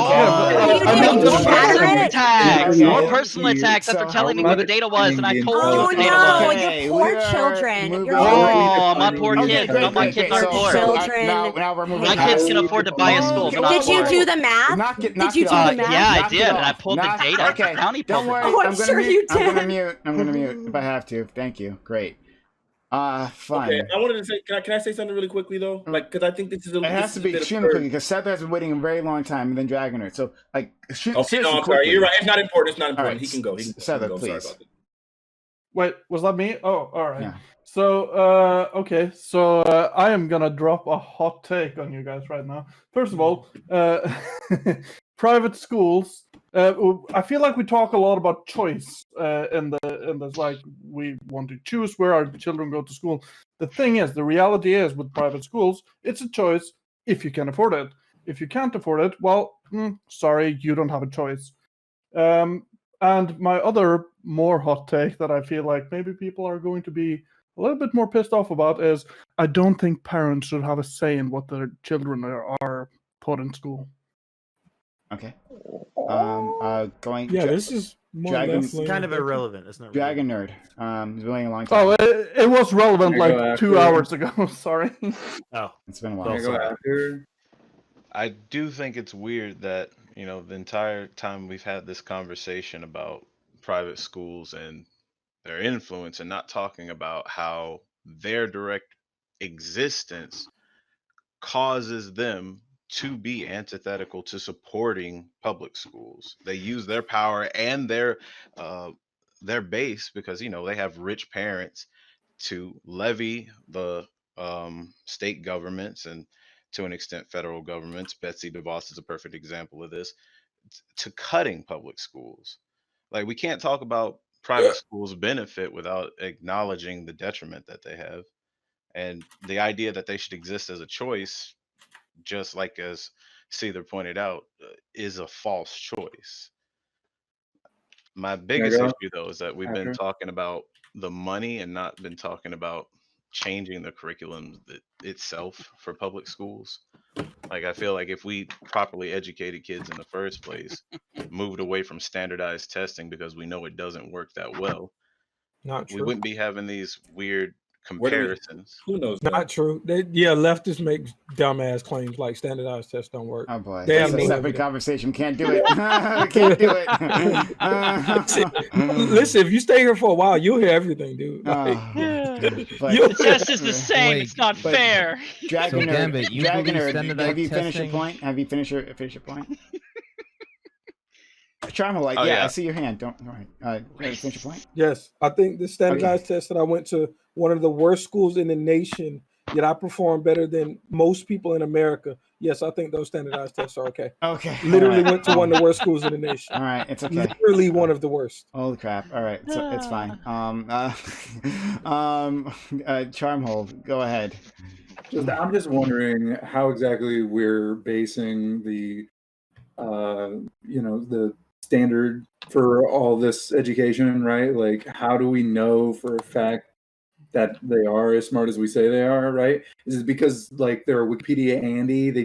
personal attacks after telling me what the data was, and I told you what the data was. You poor children. Oh, my poor kids. No, my kids aren't poor. Now we're moving. My kids can afford to buy a school. Did you do the math? Did you do the math? Yeah, I did, and I pulled the data. Okay. County Don't worry. Oh, I'm sure you did. I'm gonna mute if I have to. Thank you. Great. Fine. Okay, I wanted to say, can I say something really quickly though? Like, because I think this is it has to be extremely quick because Seth has been waiting a very long time and then dragging her. So, like, no, I'm sorry. You're right. It's not important. It's not important. Right. He can go. Seth, please. Sorry about that. Wait, was that me? Oh, all right. Yeah. So, okay. So I am gonna drop a hot take on you guys right now. First of all, private schools. I feel like we talk a lot about choice in this, like we want to choose where our children go to school. The thing is, the reality is with private schools, it's a choice, if you can afford it. If you can't afford it, well, sorry, you don't have a choice. And my other more hot take that I feel like maybe people are going to be a little bit more pissed off about is I don't think parents should have a say in what their children are put in school. Okay. Going. Yeah, this is more Dragon. It's kind of irrelevant. It's not Dragon Nerd. It's been a long time. Oh, it was relevant like 2 hours ago. Sorry. Oh, it's been a while. I do think it's weird that, you know, the entire time we've had this conversation about private schools and their influence and not talking about how their direct existence causes them to be antithetical to supporting public schools. They use their power and their base, because, you know, they have rich parents, to levy the state governments and to an extent federal governments. Betsy DeVos is a perfect example of this, to cutting public schools. Like, we can't talk about private schools benefit without acknowledging the detriment that they have. And the idea that they should exist as a choice, just like as Seether pointed out, is a false choice. My biggest issue, though, is that we've been talking about the money and not been talking about changing the curriculum itself for public schools. Like, I feel like if we properly educated kids in the first place, moved away from standardized testing because we know it doesn't work that well, we wouldn't be having these weird comparisons. Who knows? Not true. Leftists make dumbass claims like standardized tests don't work. Oh boy, they that's a separate conversation. We can't do it. We can't do it. Listen, if you stay here for a while, you'll hear everything, dude. The test is the same. It's not fair. Dragon Gambit, you Dragon believe Nerd, have you finished your testing- point? Have you finished your point? Charmel, Oh, yeah, yeah. I see your hand. Don't. All right. Finish your point. Yes, I think the standardized test that I went to one of the worst schools in the nation, yet I performed better than most people in America. Yes, I think those standardized tests are okay. Okay. Literally All right. went to one of the worst schools in the nation. All right, it's okay. Literally one of the worst. Holy crap! All right, so it's fine. Charmhole, go ahead. I'm just wondering how exactly we're basing the, the standard for all this education, right? Like, how do we know for a fact that they are as smart as we say they are, right? Is it because like they're Wikipedia Andy, they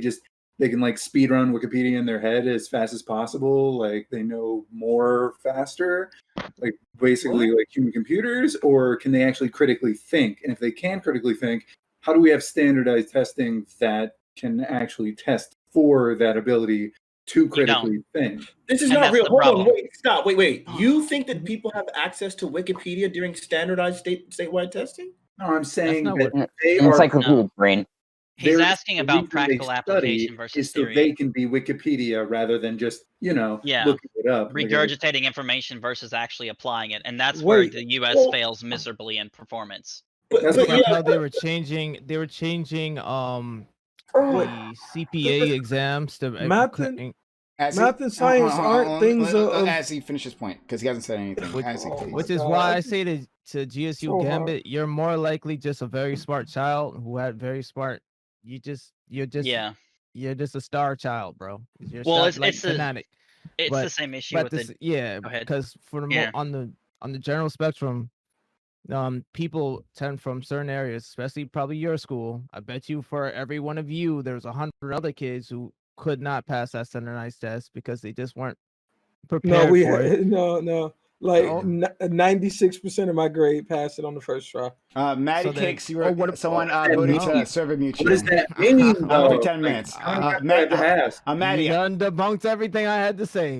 can like speed run Wikipedia in their head as fast as possible, like they know more faster, like basically like human computers, or can they actually critically think? And if they can critically think, how do we have standardized testing that can actually test for that ability to critically think? This is not real. Hold on, wait, stop, wait. You think that people have access to Wikipedia during standardized statewide testing? No, I'm saying that they are like a Google brain. He's asking about practical application versus so theory. they can be Wikipedia rather than just looking it up, regurgitating information versus actually applying it, and that's where the U.S. fails miserably in performance. How they were changing the CPA exams to math and science aren't things as he finishes point, because he hasn't said anything. Which is why I say to GSU Gambit, you're more likely just a very smart child who had very smart. You're just a star child, bro. You're it's fanatic. It's the same issue with it. Yeah, because for the on the general spectrum, people tend from certain areas, especially probably your school. I bet you for every one of you, there's 100 other kids who could not pass that standardized test because they just weren't prepared for it. No. Like 96% of my grade passed it on the first try. Maddie Cakes, you were someone voted to server mute you. What does that mean? For 10 minutes. Maddie None debunked everything I had to say.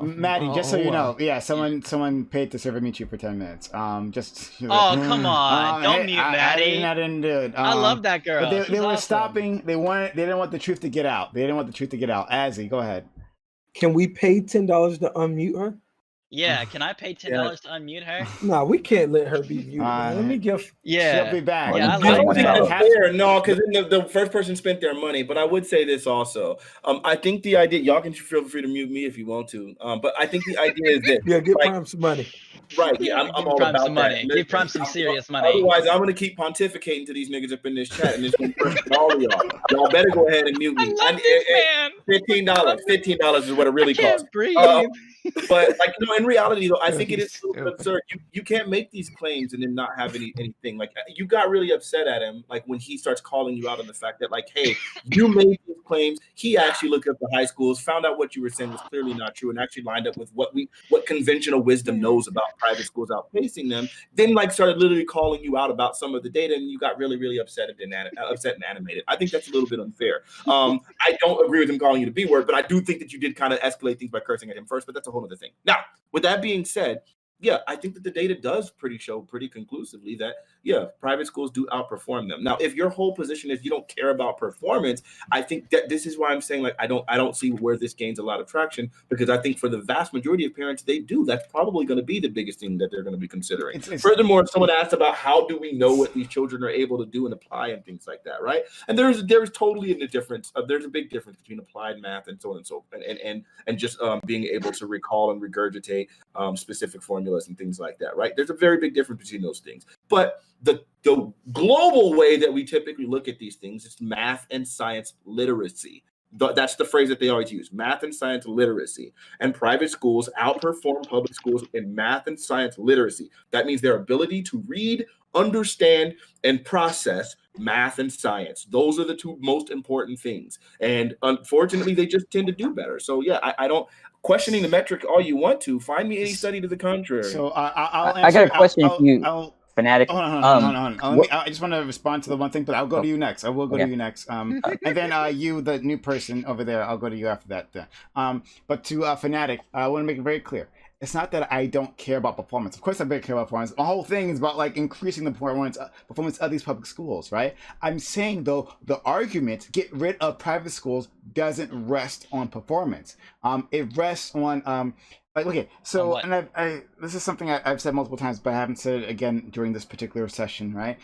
Maddie, just so you know, someone paid to server mute you for 10 minutes. Just. Come on! Don't mute Maddie. I didn't do it. I love that girl. But they were stopping. They didn't want the truth to get out. Azzy, go ahead. Can we pay $10 to unmute her? Yeah, can I pay $10 to unmute her? No, we can't let her be muted. Let me give. Yeah, she'll be back. Yeah, I don't think that's fair. No, because the first person spent their money. But I would say this also. I think the idea, y'all can feel free to mute me if you want to. But I think the idea is that give Prime some money. Right. Yeah, I'm all Prime about some that. money. Give Prime some serious money. Otherwise, I'm gonna keep pontificating to these niggas up in this chat, and it's gonna hurt all of y'all. Y'all better go ahead and mute me. I love this man. $15. $15 is what it really costs. Breathe. But like in reality though, I think it is a little bit absurd. You can't make these claims and then not have anything. Like you got really upset at him, like when he starts calling you out on the fact that like, hey, you made these claims. He actually looked up the high schools, found out what you were saying was clearly not true, and actually lined up with what conventional wisdom knows about private schools outpacing them. Then like started literally calling you out about some of the data, and you got really upset and animated. I think that's a little bit unfair. I don't agree with him calling you the B word, but I do think that you did kind of escalate things by cursing at him first. But that's a whole other thing. Now, with that being said, yeah, I think that the data does show pretty conclusively that, yeah, private schools do outperform them. Now, if your whole position is you don't care about performance, I think that this is why I'm saying like I don't see where this gains a lot of traction, because I think for the vast majority of parents, they do. That's probably going to be the biggest thing that they're going to be considering. Furthermore, someone asked about how do we know what these children are able to do and apply and things like that, right? And there's totally a difference. There's a big difference between applied math and so on and so forth, and just being able to recall and regurgitate specific formulas and things like that, right? There's a very big difference between those things. But the global way that we typically look at these things is math and science literacy. That's the phrase that they always use, math and science literacy. And private schools outperform public schools in math and science literacy. That means their ability to read, understand, and process math and science. Those are the two most important things. And unfortunately, they just tend to do better. So yeah, I don't questioning the metric all you want to. Find me any study to the contrary. So I'll answer. I got a question for you, Fanatic. Hold on. I just want to respond to the one thing, but I'll go to you next. I will go to you next. And then you, the new person over there, I'll go to you after that. But to Fanatic, I want to make it very clear. It's not that I don't care about performance. Of course, I very care about performance. The whole thing is about like increasing the performance of these public schools, right? I'm saying though, the argument get rid of private schools doesn't rest on performance. It rests on like, okay, so and I this is something I've said multiple times, but I haven't said it again during this particular session, right?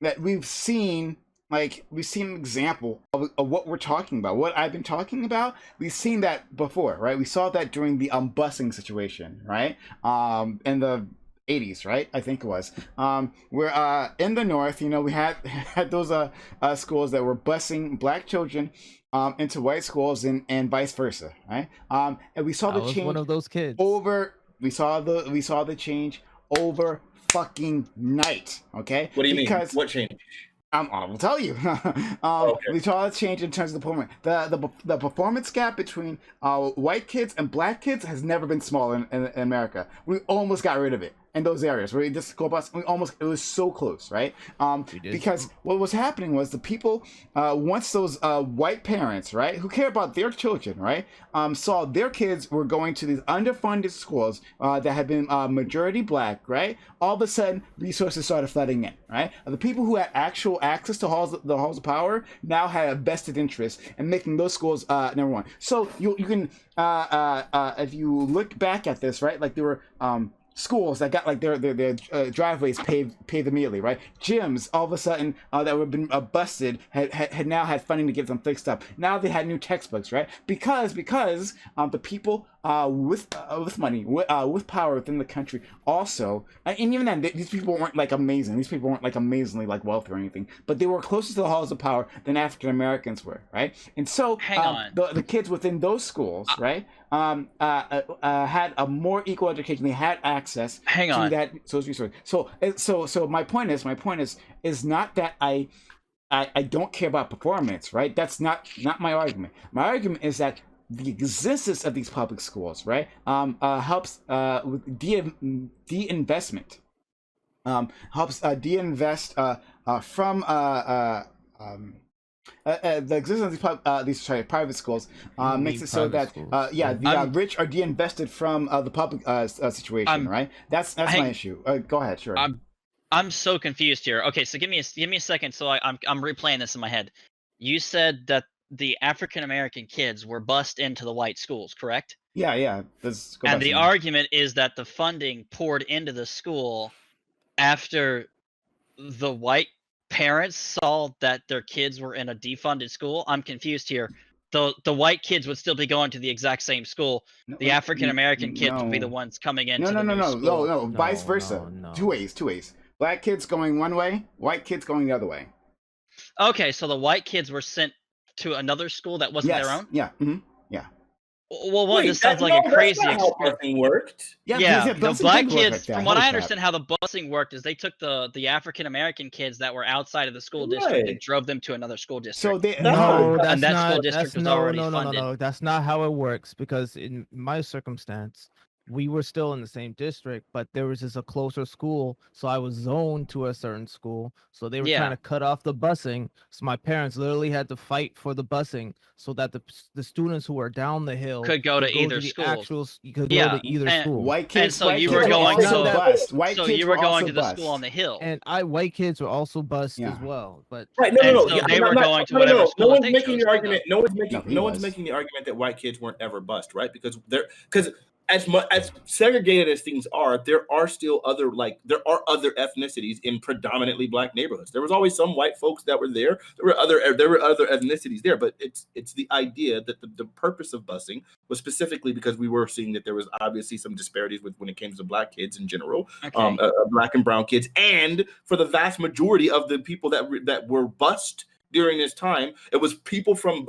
That we've seen an example of what we're talking about, what I've been talking about. We've seen that before, right? We saw that during the busing situation, right? In the 80s, right? I think it was. Where in the North, we had those schools that were busing black children into white schools and vice versa, right? And we saw the change. One of those kids. We saw the change over fucking night. Okay. What do you mean? What change? I will tell you. We saw a change in terms of the performance. The performance gap between white kids and black kids has never been smaller in America. We almost got rid of it in those areas where we just go bus. It was so close, right? Because what was happening was the people, once those white parents, right, who care about their children, right, saw their kids were going to these underfunded schools that had been majority black, right? All of a sudden, resources started flooding in, right? The people who had actual access to the halls of power now had a vested interest in making those schools number one. So you can, if you look back at this, right, like there were schools that got like their driveways paved immediately, right? Gyms all of a sudden that were been busted had now had funding to get them fixed up. Now they had new textbooks, right? Because the people with money, with power within the country also, and even then these people weren't like amazing. These people weren't like amazingly like wealthy or anything, but they were closer to the halls of power than African Americans were, right? And so the kids within those schools, right, had a more equal education. They had access to that social resource. So my point is not that I don't care about performance, right? That's not my argument. My argument is that the existence of these public schools, right, helps with de-investment, helps de-invest from the existence of these private schools makes it so that the rich are de-invested from the public situation, right? That's my issue. Go ahead, sure. I'm so confused here. Okay, so give me a second. So I'm replaying this in my head. You said that the African American kids were bused into the white schools, correct? Yeah. And the argument is that the funding poured into the school after the white parents saw that their kids were in a defunded school. I'm confused here. the white kids would still be going to the exact same school. The African American kids would be the ones coming into the new school. No, vice versa. Two ways. Black kids going one way, white kids going the other way. Okay, so the white kids were sent to another school that wasn't their own? Yeah. Yeah. Well, one, this sounds like a crazy experiment. Worked. Yeah, the black kids, from what I understand, how the busing worked is they took the African American kids that were outside of the school district and drove them to another school district. So they and that school district was already funded. No, that's not how it works, because in my circumstance, we were still in the same district, but there was just a closer school, so I was zoned to a certain school. So they were trying to cut off the busing. So my parents literally had to fight for the busing so that the students who were down the hill could go to either school. You could go to either school. White kids, and so white you kids were going also to bust. White so kids you were going to also the bust. school on the hill. And white kids were also bused as well. But right, no. So they were going to whatever school. No one's making the argument. No one's making the argument that white kids weren't ever bust, right? Because as segregated as things are, there are still other other ethnicities in predominantly black neighborhoods. There was always some white folks that were there. There were other ethnicities there, but it's the idea that the purpose of busing was specifically because we were seeing that there was obviously some disparities when it came to black kids in general, black and brown kids, and for the vast majority of the people that were bused during this time, it was people from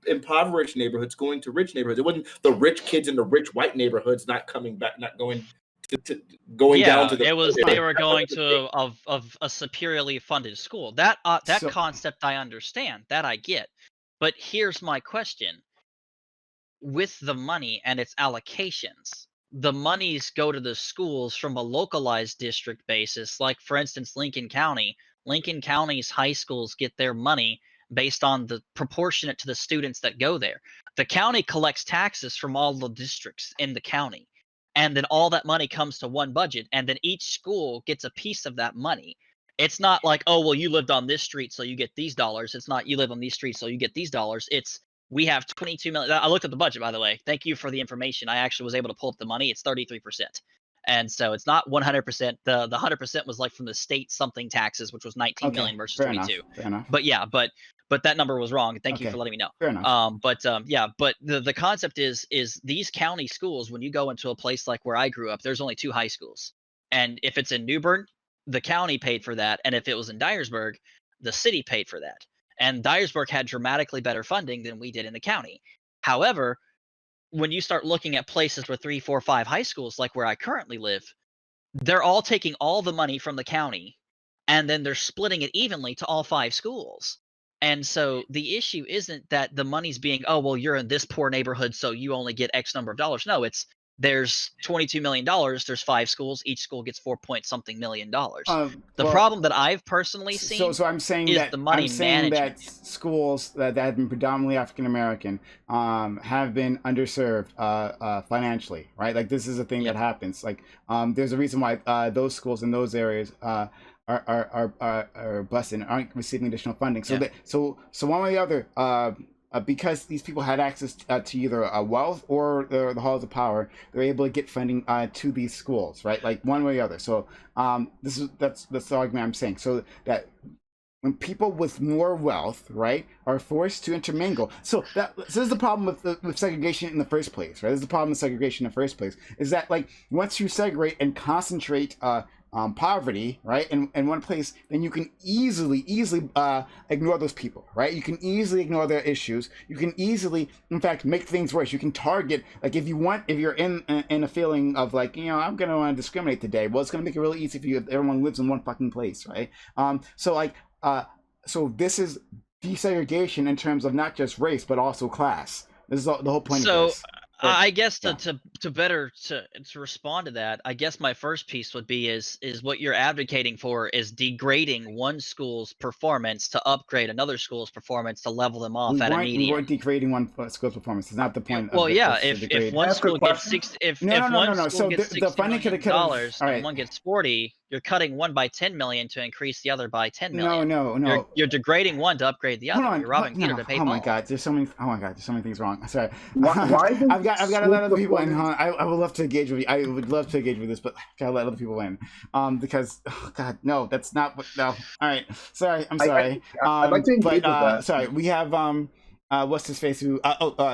impoverished neighborhoods going to rich neighborhoods. It wasn't the rich kids in the rich white neighborhoods not coming back, not going down to the. It was they were going to of a superiorly funded school. That concept I understand, that I get. But here's my question: with the money and its allocations, the monies go to the schools from a localized district basis. Like, for instance, Lincoln County. Lincoln County's high schools get their money based on the proportionate to the students that go there. The county collects taxes from all the districts in the county, and then all that money comes to one budget, and then each school gets a piece of that money. It's not like, oh, well, you lived on this street, so you get these dollars. It's not you live on these streets, so you get these dollars. It's we have 22 million. I looked at the budget, by the way. Thank you for the information. I actually was able to pull up the money. It's 33%. And so it's not 100%. The 100% was like from the state something taxes, which was 19 million versus 22. Fair enough. But yeah, but that number was wrong. Thank you for letting me know. Fair enough. But the concept is these county schools, when you go into a place like where I grew up, there's only 2 high schools. And if it's in New Bern, the county paid for that. And if it was in Dyersburg, the city paid for that. And Dyersburg had dramatically better funding than we did in the county. However, when you start looking at places with 3, 4, 5 high schools, like where I currently live, they're all taking all the money from the county, and then they're splitting it evenly to all 5 schools. And so the issue isn't that the money's being, oh, well, you're in this poor neighborhood, so you only get X number of dollars. No, it's there's $22 million. There's 5 schools. Each school gets $4-something million. The problem that I've personally seen so I'm saying is that, the money I'm saying management. that schools that have been predominantly African American have been underserved financially, right? Like, this is a thing that happens. Like, there's a reason why those schools in those areas are busted and aren't receiving additional funding. So so one way or the other, because these people had access to either wealth or the halls of power, they're able to get funding to these schools, right? Like, one way or the other. So that's the argument I'm saying. So that when people with more wealth, right, are forced to intermingle. So this is the problem with segregation in the first place, right? This is the problem with segregation in the first place, is that, like, once you segregate and concentrate poverty, right, in one place, then you can easily ignore those people, right? You can easily ignore their issues. You can easily, in fact, make things worse. You can target, like, if you're in a feeling of, like, I'm gonna want to discriminate today, well, it's gonna make it really easy for you if everyone lives in one fucking place, right? So this is desegregation in terms of not just race but also class. This is the whole point of this. I guess to better to respond to that, I guess my first piece would be is what you're advocating for is degrading one school's performance to upgrade another school's performance to level them off at a median. We weren't degrading one school's performance. It's not the point. Well, if one school gets one school gets $60 million and one gets 40, you're cutting one by 10 million to increase the other by 10 million. No. You're degrading one to upgrade the other. You're robbing Peter to pay Paul. Oh my God, there's so many things wrong. Sorry. I've got to let other people in. I would love to engage with you. I would love to engage with this, but I gotta let other people in. Because God, no, that's not what. No. All right. Sorry. I'm sorry. I'd like to engage with that. Sorry. We have what's his face? Who?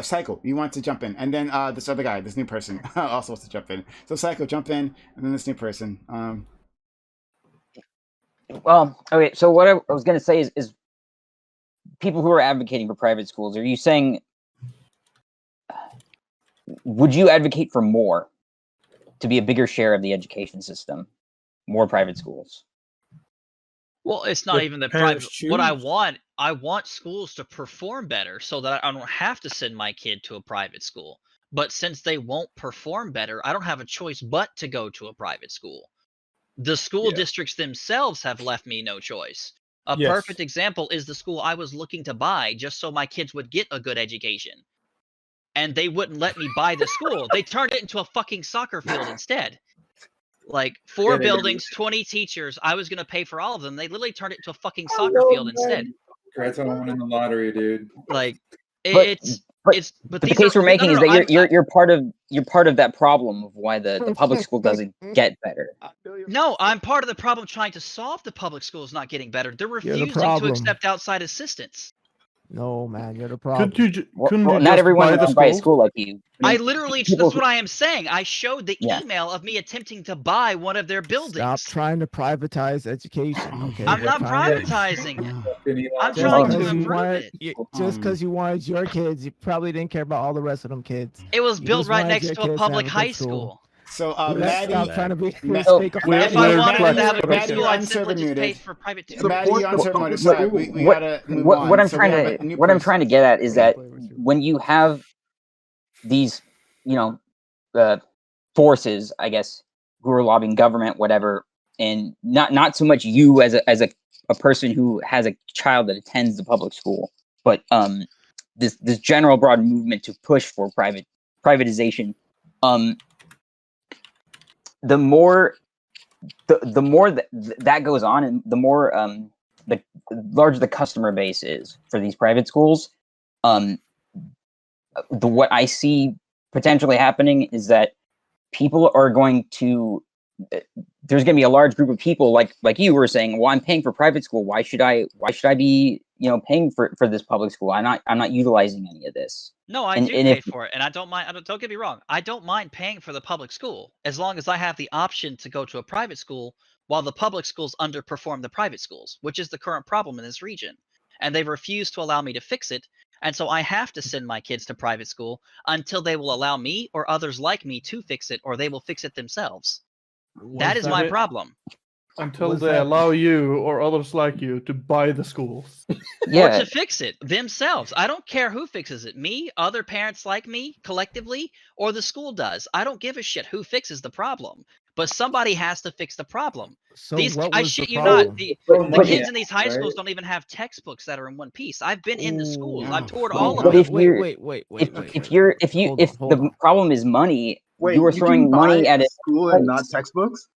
Cycle. You want to jump in, and then this other guy, this new person, also wants to jump in. So Cycle, jump in, and then this new person. Well, okay. So what I was going to say is people who are advocating for private schools. Are you saying? Would you advocate for more, to be a bigger share of the education system, more private schools? Well, it's not even the private. What I want schools to perform better so that I don't have to send my kid to a private school. But since they won't perform better, I don't have a choice but to go to a private school. The school districts themselves have left me no choice. A perfect example is the school I was looking to buy just so my kids would get a good education. And they wouldn't let me buy the school. They turned it into a fucking soccer field instead. Like 4 buildings, 20 teachers. I was gonna pay for all of them. They literally turned it into a fucking soccer field instead. That's how I won in the lottery, dude. Like But the case we're making is that you're part of that problem of why the public school doesn't get better. No, I'm part of the problem trying to solve the public schools not getting better. They're refusing to accept outside assistance. No, man, you're the problem. Not everyone can buy a school like you. I literally, that's what I am saying. I showed the email of me attempting to buy one of their buildings. Stop trying to privatize education. Okay, I'm not privatizing it. I'm trying to improve it. Just because you wanted your kids, you probably didn't care about all the rest of them kids. It was built right next to a public high school. So, Maddie, trying to be if I wanted to have a good school, I'd simply just pay for private tuition. Maddie, you unserved mode. Sorry, we gotta move on. What I'm trying to get at is that when you have these, forces, I guess, who are lobbying government, whatever, and not so much you as a person who has a child that attends the public school, but this general broad movement to push for privatization. The more that goes on, and the more the larger the customer base is for these private schools, what I see potentially happening is that people are going to. There's going to be a large group of people like you were saying. Well, I'm paying for private school. Why should I be paying for this public school? I'm not utilizing any of this. No, I do pay for it, and I don't mind. Don't get me wrong. I don't mind paying for the public school as long as I have the option to go to a private school while the public schools underperform the private schools, which is the current problem in this region. And they refuse to allow me to fix it, and so I have to send my kids to private school until they will allow me or others like me to fix it, or they will fix it themselves. That is my problem. Until they allow you or others like you to buy the schools. Or to fix it themselves. I don't care who fixes it. Me, other parents like me, collectively, or the school does. I don't give a shit who fixes the problem. But somebody has to fix the problem. So I shit you not. The kids in these high schools don't even have textbooks that are in one piece. I've been in the schools. I've toured all of them. If the problem is money, you are throwing money at a school and not textbooks.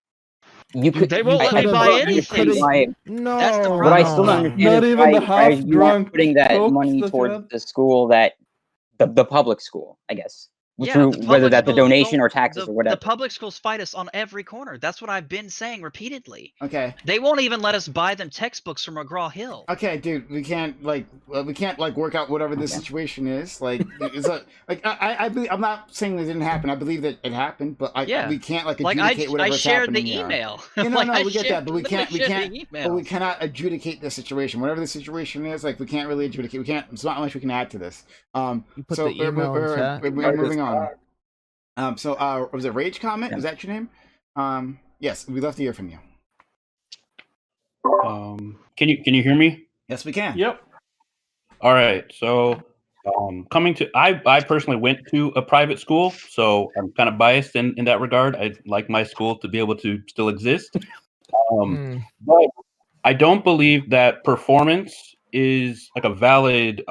You could. They won't let me buy anything. No, that's the problem. But I still don't understand Not even the why half you aren't drunk putting that folks money that towards have- the school that the public school, I guess. Yeah, Through the whether public that's a schools donation don't- or taxes or whatever. The public schools fight us on every corner. That's what I've been saying repeatedly. Okay. They won't even let us buy them textbooks from McGraw-Hill. Okay, dude, we can't work out whatever the situation is. Like, it's I believe, I'm not saying that it didn't happen. I believe that it happened, but we can't adjudicate whatever I shared happening the here. email. No, we get that, but we can't. The But we cannot adjudicate the situation. Whatever the situation is, we can't really adjudicate. We can't. There's not much we can add to this. You put the email in chat. We're moving on. Was it Rage Comment? Is that your name? Yes, we'd love to hear from you. Can you hear me? Yes, we can. Yep. All right. So, I personally went to a private school, so I'm kind of biased in that regard. I'd like my school to be able to still exist. But I don't believe that performance is like a valid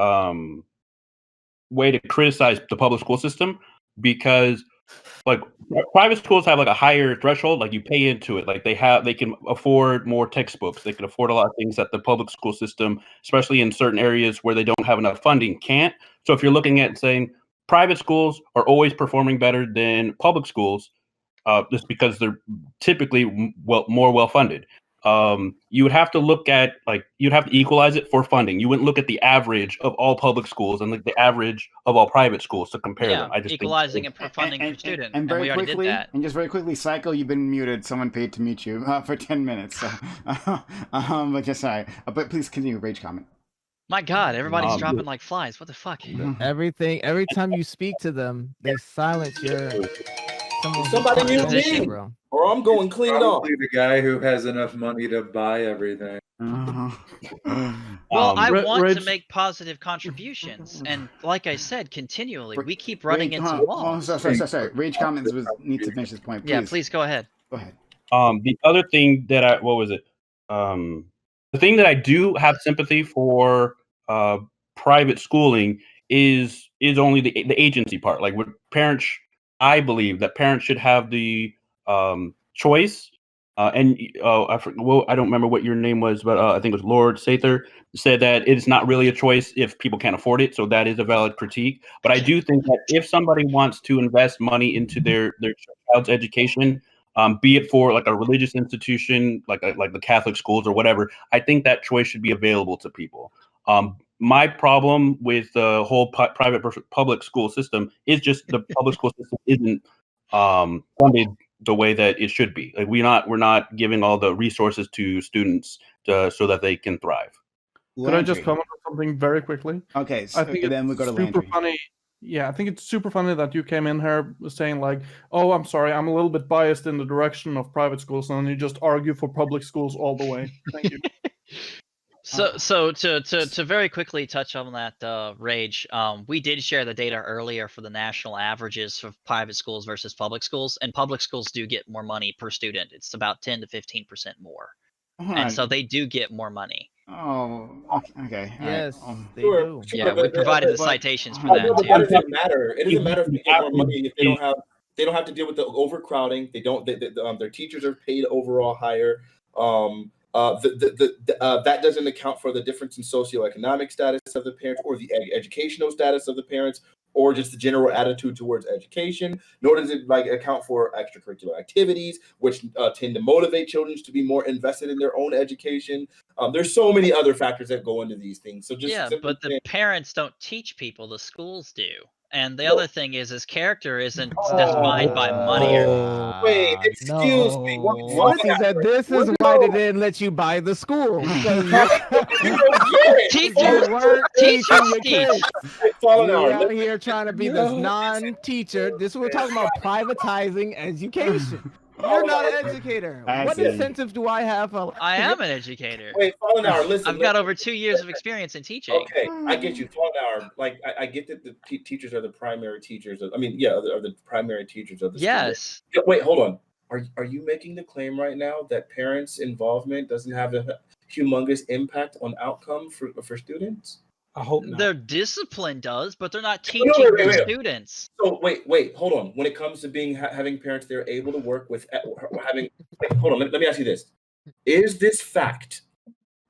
way to criticize the public school system, because private schools have a higher threshold. You pay into it. They can afford more textbooks. They can afford a lot of things that the public school system, especially in certain areas where they don't have enough funding, can't. So if you're looking at saying private schools are always performing better than public schools, just because they're typically more well funded. you would have to look at you'd have to equalize it for funding. You wouldn't look at the average of all public schools and like the average of all private schools to compare them. I just equalizing it for funding per student, and very we already quickly, did that. and just very quickly, Psycho, you've been muted. Someone paid to mute you for 10 minutes. So, but just sorry. But please continue. Rage comment. My God, everybody's dropping like flies. What the fuck? Every time you speak to them, they silence your. Somebody mute me, bro. or I'm going clean it off. Probably the guy who has enough money to buy everything. Well, I want to make positive contributions, and like I said, continually, we keep running into walls. Sorry. Rage comments needs to finish this point. Please. Yeah, please go ahead. Go ahead. The other thing that the thing that I do have sympathy for private schooling is only the agency part. Like with parents, I believe that parents should have the choice. I don't remember what your name was, but I think it was Lord Sather said that it's not really a choice if people can't afford it. So that is a valid critique. But I do think that if somebody wants to invest money into their child's education, be it for like a religious institution, like the Catholic schools or whatever, I think that choice should be available to people. My problem with the whole private versus public school system is just the public school system isn't funded the way that it should be. Like we're not giving all the resources to students so that they can thrive. Could I just comment on something very quickly? Okay, I think then we go to super Landry. funny. Yeah, I think it's super funny that you came in here saying like, "Oh, I'm sorry, I'm a little bit biased in the direction of private schools," and then you just argue for public schools all the way. Thank you. So to very quickly touch on that, Rage, we did share the data earlier for the national averages for private schools versus public schools, and public schools do get more money per student. It's about 10 to 15% more, and so they do get more money. Oh, okay. Yes, they do. Yeah, we provided the citations for that But too. that doesn't matter. It doesn't matter if they get more money if they don't have to deal with the overcrowding. Their teachers are paid overall higher. That doesn't account for the difference in socioeconomic status of the parents or the educational status of the parents or just the general attitude towards education, nor does it account for extracurricular activities, which tend to motivate children to be more invested in their own education. There's so many other factors that go into these things. So but the parents don't teach people, the schools do. And the other thing is his character isn't defined by money or not. Wait, excuse me. What is that? This is why they didn't let you buy the school. Teachers weren't teaching your kids. Falling You're out out here trying to be this non-teacher. This we're talking about privatizing education. You're not an educator. What incentive do I have? I am an educator. Wait, Fallen Hour, listen. I've got over 2 years of experience in teaching. Okay, I get you, Fallen Hour. Like, I get that the teachers are the primary teachers. Are the primary teachers of the yes. School. Wait, hold on. Are you making the claim right now that parents' involvement doesn't have a humongous impact on outcome for students? I hope not. Their discipline does, but they're not teaching their students. So wait, hold on. When it comes to having parents, they're able to work with having. Hold on. Let me ask you this: is this fact?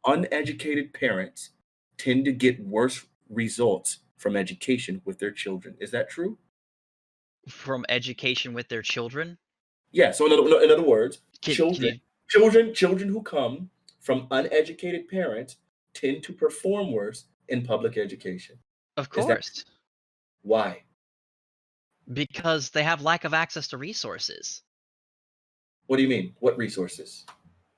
Uneducated parents tend to get worse results from education with their children. Is that true? From education with their children? Yeah. So in other words, children who come from uneducated parents tend to perform worse in public education. Of course. Why? Because they have lack of access to resources. What do you mean? What resources?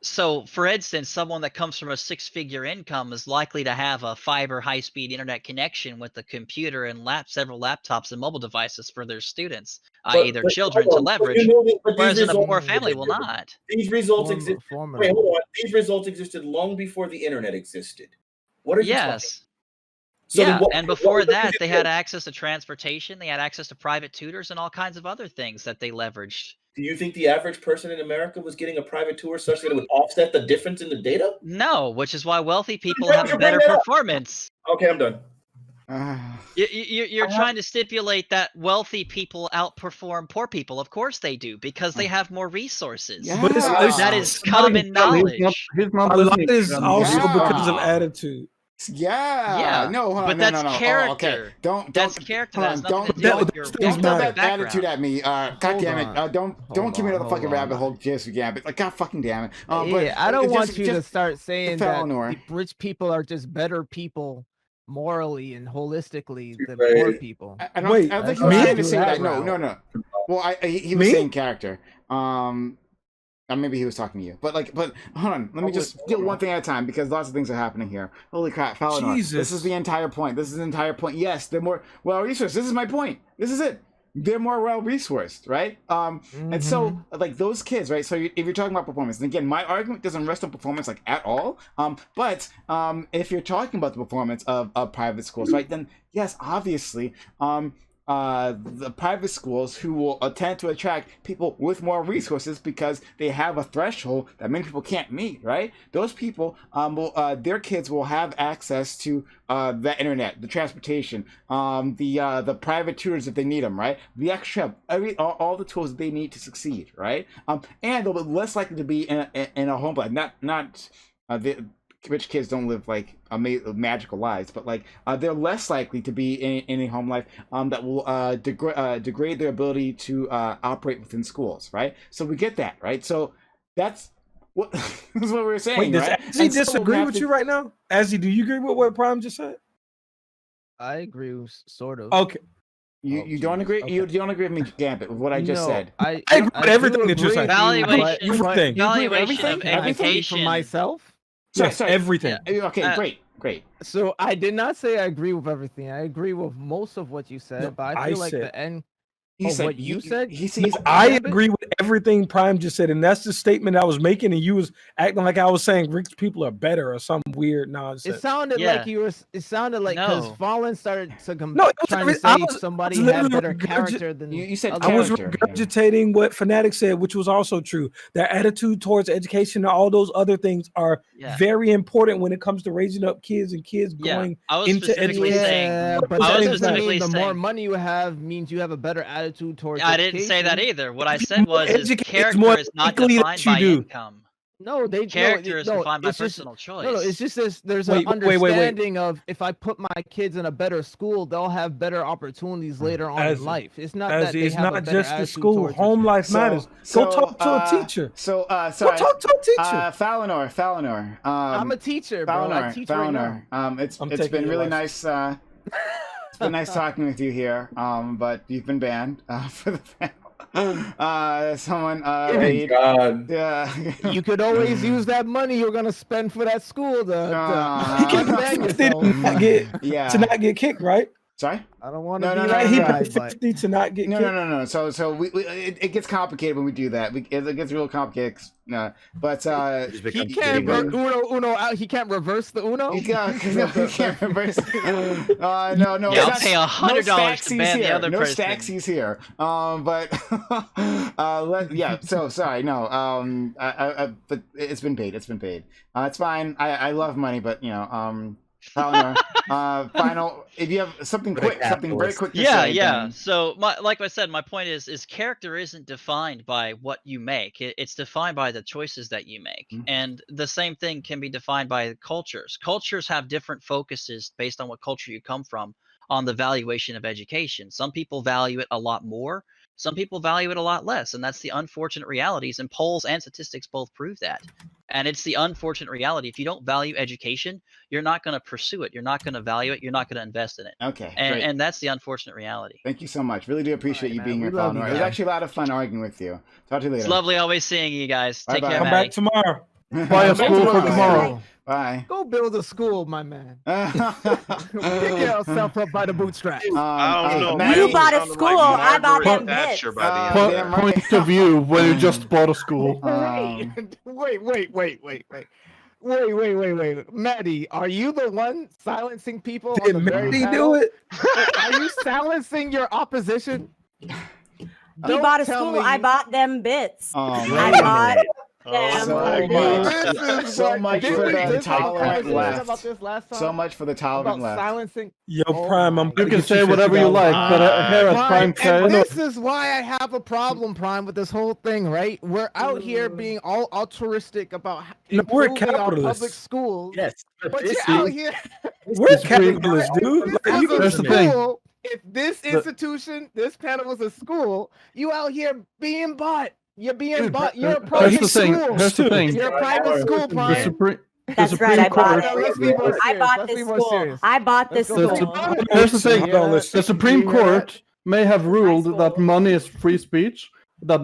So, for instance, someone that comes from a six-figure income is likely to have a fiber high-speed internet connection with a computer and several laptops and mobile devices for their students, i.e. their children, to leverage, whereas in a poor family will not. These results exist. Wait, hold on. These results existed long before the internet existed. What are you talking about? So and before that, they had access to transportation, they had access to private tutors, and all kinds of other things that they leveraged. Do you think the average person in America was getting a private tour such that it would offset the difference in the data? No, which is why wealthy people have a better performance. Okay, I'm done. You're trying to stipulate that wealthy people outperform poor people. Of course they do, because they have more resources. Yeah. But that is common knowledge. A lot is also because of attitude. Yeah. No, hold on, but no, that's no, no. character. Oh, okay. Don't. That's character. That has nothing to do with your Don't throw that background. attitude at me. God damn it. Don't give me another fucking rabbit hole, Jesse Gambit. Like, God fucking damn it. Yeah, I don't want you to start just saying that Eleanor. the rich people are just better people morally and holistically than Right. poor people. I don't think he was trying to say that. No. Well, he was saying character. Or maybe he was talking to you, but hold on. Let me just deal one thing at a time because lots of things are happening here. Holy crap, Falinor. Jesus. This is the entire point. Yes, they're more well resourced. This is my point. This is it. They're more well resourced, right? And so like those kids, right? So if you're talking about performance, and again, my argument doesn't rest on performance like at all. But if you're talking about the performance of private schools, right? Then yes, obviously, the private schools who will tend to attract people with more resources because they have a threshold that many people can't meet, right? Those people, their kids will have access to the internet, the transportation, the private tutors if they need them, right? The extra, all the tools that they need to succeed, right? And they'll be less likely to be in a home life. Not the rich kids don't live like magical lives, but like they're less likely to be in a home life that will degrade their ability to operate within schools, right? So we get that, right? So that's what that's what we were saying. Wait, does right? Azzy And so disagree with you right now? Azzy, do you agree with what Prime just said? I agree, sort of. Okay. You don't agree? Okay. You don't agree with me, Gambit, with what I just said? I agree with everything that you're saying. Valuation of education for myself. Yes, everything. Yeah. Okay, great. So I did not say I agree with everything. I agree with most of what you said, but I feel like the end. What you said? I agree with everything Prime just said, and that's the statement I was making, and you was acting like I was saying rich people are better or some weird nonsense. It sounded like you were. It sounded like because Fallen started to trying to I say was somebody literally had better character than you said. I was regurgitating what Fanatic said, which was also true. Their attitude towards education and all those other things are very important when it comes to raising up kids and kids going into education. But that doesn't mean the more money you have means you have a better attitude towards I didn't say that either. What I said was his character is not defined by income. No, character is defined by personal choice. No, it's just this. There's an understanding of if I put my kids in a better school, they'll have better opportunities later on in life. It's not that they have a better just the school. Home life matters. Go talk to a teacher. Sorry. Go talk to a teacher. Falinor. I'm a teacher, bro. I teach right now. It's been really nice. It's been nice talking with you here. But you've been banned for the panel. Someone made, yeah. You could always use that money you're gonna spend for that school to not get kicked, right? Sorry? I don't want to be right. He paid 50 to not get kicked. No. So it gets complicated when we do that. It gets real complicated. But he can't Uno out. He can't reverse the Uno. He can't reverse. No. Yeah, I'll pay $100 to ban the other person. No Staxies here. But yeah. So sorry. No. But it's been paid. It's It's fine. I love money, but final. If you have something quick, something very quick. To say, yeah. So, like I said, my point is character isn't defined by what you make. It's defined by the choices that you make, and the same thing can be defined by cultures. Cultures have different focuses based on what culture you come from on the valuation of education. Some people value it a lot more. Some people value it a lot less, and that's the unfortunate realities. And polls and statistics both prove that. And it's the unfortunate reality. If you don't value education, you're not going to pursue it. You're not going to value it. You're not going to invest in it. Okay. And that's the unfortunate reality. Thank you so much. Really do appreciate you being here, Falinor. It was actually a lot of fun arguing with you. Talk to you later. It's lovely always seeing you guys. Take care. Come back tomorrow. Buy a school for tomorrow. Bye. Go build a school, my man. Pick yourself up by the bootstraps. I don't know. You bought a school. Like I bought them bits. Point of view when you just bought a school. Wait. Maddie, are you the one silencing people? Did Maddie do it? Are you silencing your opposition? You bought a school. I bought them bits. I bought them. So much for the tolerant left. So much for the tolerant left. Silencing. Yo, Prime, you can say whatever you like, but Harris, Prime said. This is why I have a problem, Prime, with this whole thing, right? We're out here being all altruistic about improving our public schools. Yes, but you're out here. We're capitalists, dude. That's the thing. If this institution, this panel was a school, you out here being bought. You're being bought. You're a private school. Here's the thing. You're a private school, Prime. That's right. I bought it. I bought this school. I bought this school. Here's the thing. The Supreme Court may have ruled that money is free speech, but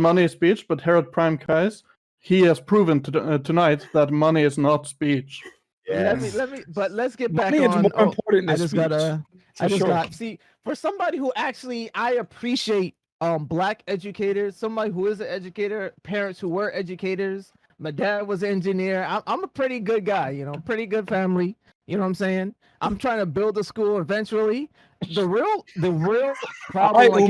here at Prime Kais, he has proven tonight that money is not speech. But let's get back Money is on. more important than I just speech, got see, for somebody who actually, I appreciate Black educators, somebody who is an educator, parents who were educators. My dad was an engineer. I'm a pretty good guy, pretty good family. You know what I'm saying? I'm trying to build a school eventually. The real problem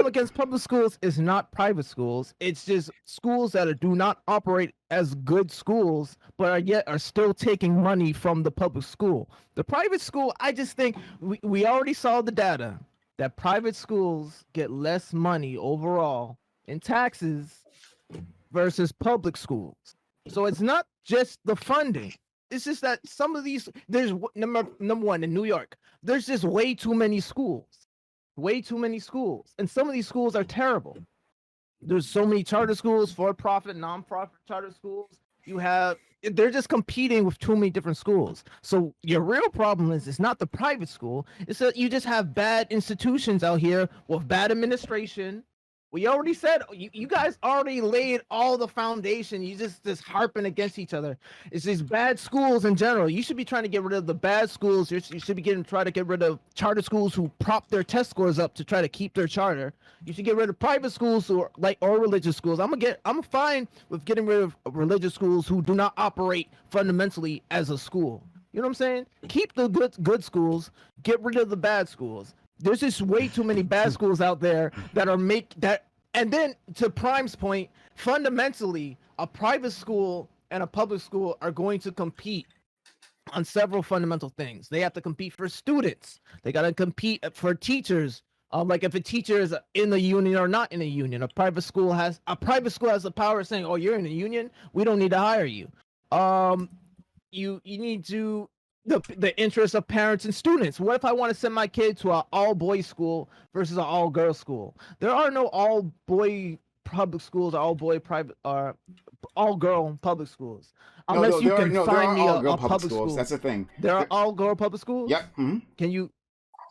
against public schools is not private schools. It's just schools that do not operate as good schools, but are still taking money from the public school. The private school, I just think we already saw the data that private schools get less money overall in taxes versus public schools. So it's not just the funding. It's just that some of these, there's number one in New York, there's just way too many schools. And some of these schools are terrible. There's so many charter schools, for-profit, non-profit charter schools. They're just competing with too many different schools. So your real problem is it's not the private school. It's that you just have bad institutions out here with bad administration. We already said, you guys already laid all the foundation. You just harping against each other. It's these bad schools in general. You should be trying to get rid of the bad schools. You should be trying to get rid of charter schools who prop their test scores up to try to keep their charter. You should get rid of private schools or religious schools. I'm fine with getting rid of religious schools who do not operate fundamentally as a school. You know what I'm saying? Keep the good schools. Get rid of the bad schools. There's just way too many bad schools out there that are and then to Prime's point, fundamentally, a private school and a public school are going to compete on several fundamental things. They have to compete for students. They got to compete for teachers. Like if a teacher is in the union or not in a union. A private school has the power of saying, "Oh, you're in a union. We don't need to hire you." You need to. The interests of parents and students. What if I want to send my kid to an all-boys school versus an all-girls school? There are no all-boy public schools, all-boy private, or all-girl public schools. Unless you can find me a public school. That's the thing. There are all-girl public schools? Yep. Mm-hmm. Can you,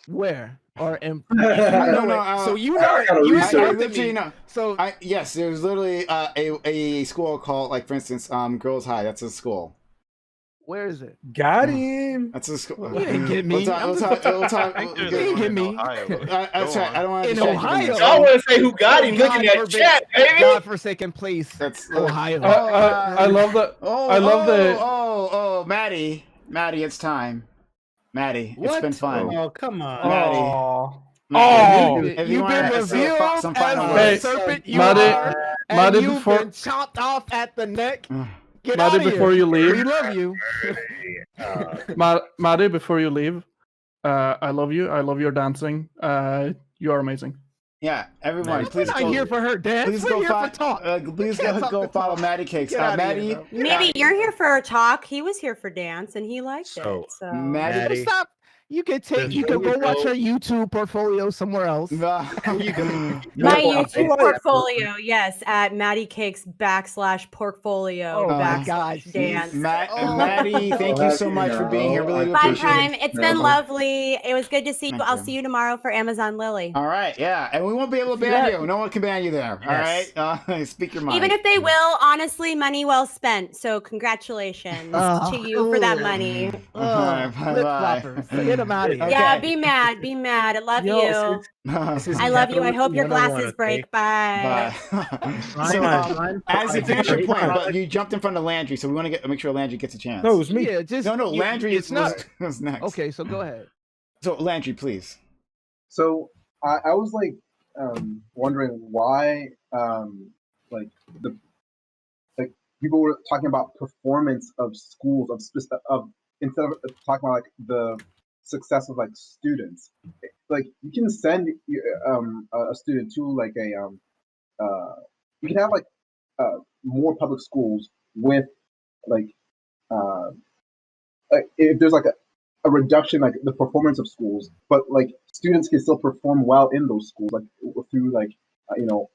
where? Or in, no. So you know it. Yes, there's literally a school called, like, for instance, Girls High. That's a school. Where is it? Got him. That's a school. You didn't get me. We'll talk. You didn't get me. That's right. I don't want to. In Ohio. I want to say who got him. Looking at chat, baby. Godforsaken place. That's Ohio. I love that. Oh, Maddie, it's time. Maddie, What? it's been fun. Oh, come on. Maddie. You've been revealed as a serpent. Maddie, you've been chopped off at the neck. Get Maddie, out of before here. you leave. We love you. Maddie, before you leave, I love you. I love your dancing. You are amazing. Yeah, everyone, please. We're not here for her dance. Please We're go here for talk. Please go follow Maddie Cakes. Maddie. Maybe you're here for a talk. He was here for dance, and he liked it. So Maddie. Stop. You can go watch her YouTube portfolio somewhere else. My YouTube portfolio, yes, at Maddie Cakes /portfolio /dance. Maddie, thank you so much for being here. Really Bye, appreciate Prime. it. It's been lovely. It was good to see you. I'll see you tomorrow for Amazon Lily. All right, yeah, and we won't be able to ban you. No one can ban you there. Yes. All right, speak your mind. Even if they will, honestly, money well spent. So congratulations to you for that money. Get him out of here. Yeah, be mad. I love you. I love you. I hope your glasses break. Bye. As you finish your point, but you jumped in front of Landry, so we want to make sure Landry gets a chance. No, it was me. Yeah, Landry was next. Okay, so go ahead. So Landry, please. So I was like wondering why people were talking about performance of schools of instead of talking about like the success of like students. Like you can send a student to like you can have like more public schools with like if there's like a reduction, like the performance of schools, but like students can still perform well in those schools, like through like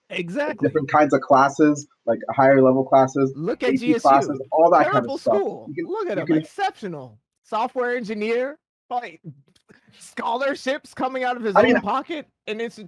exactly different kinds of classes, like higher level classes, Look at AP classes, GSU. all that kind Terrible of stuff. school. You can, Look at you them. can, Exceptional. Software engineer, like scholarships coming out of his I mean, own pocket. And it's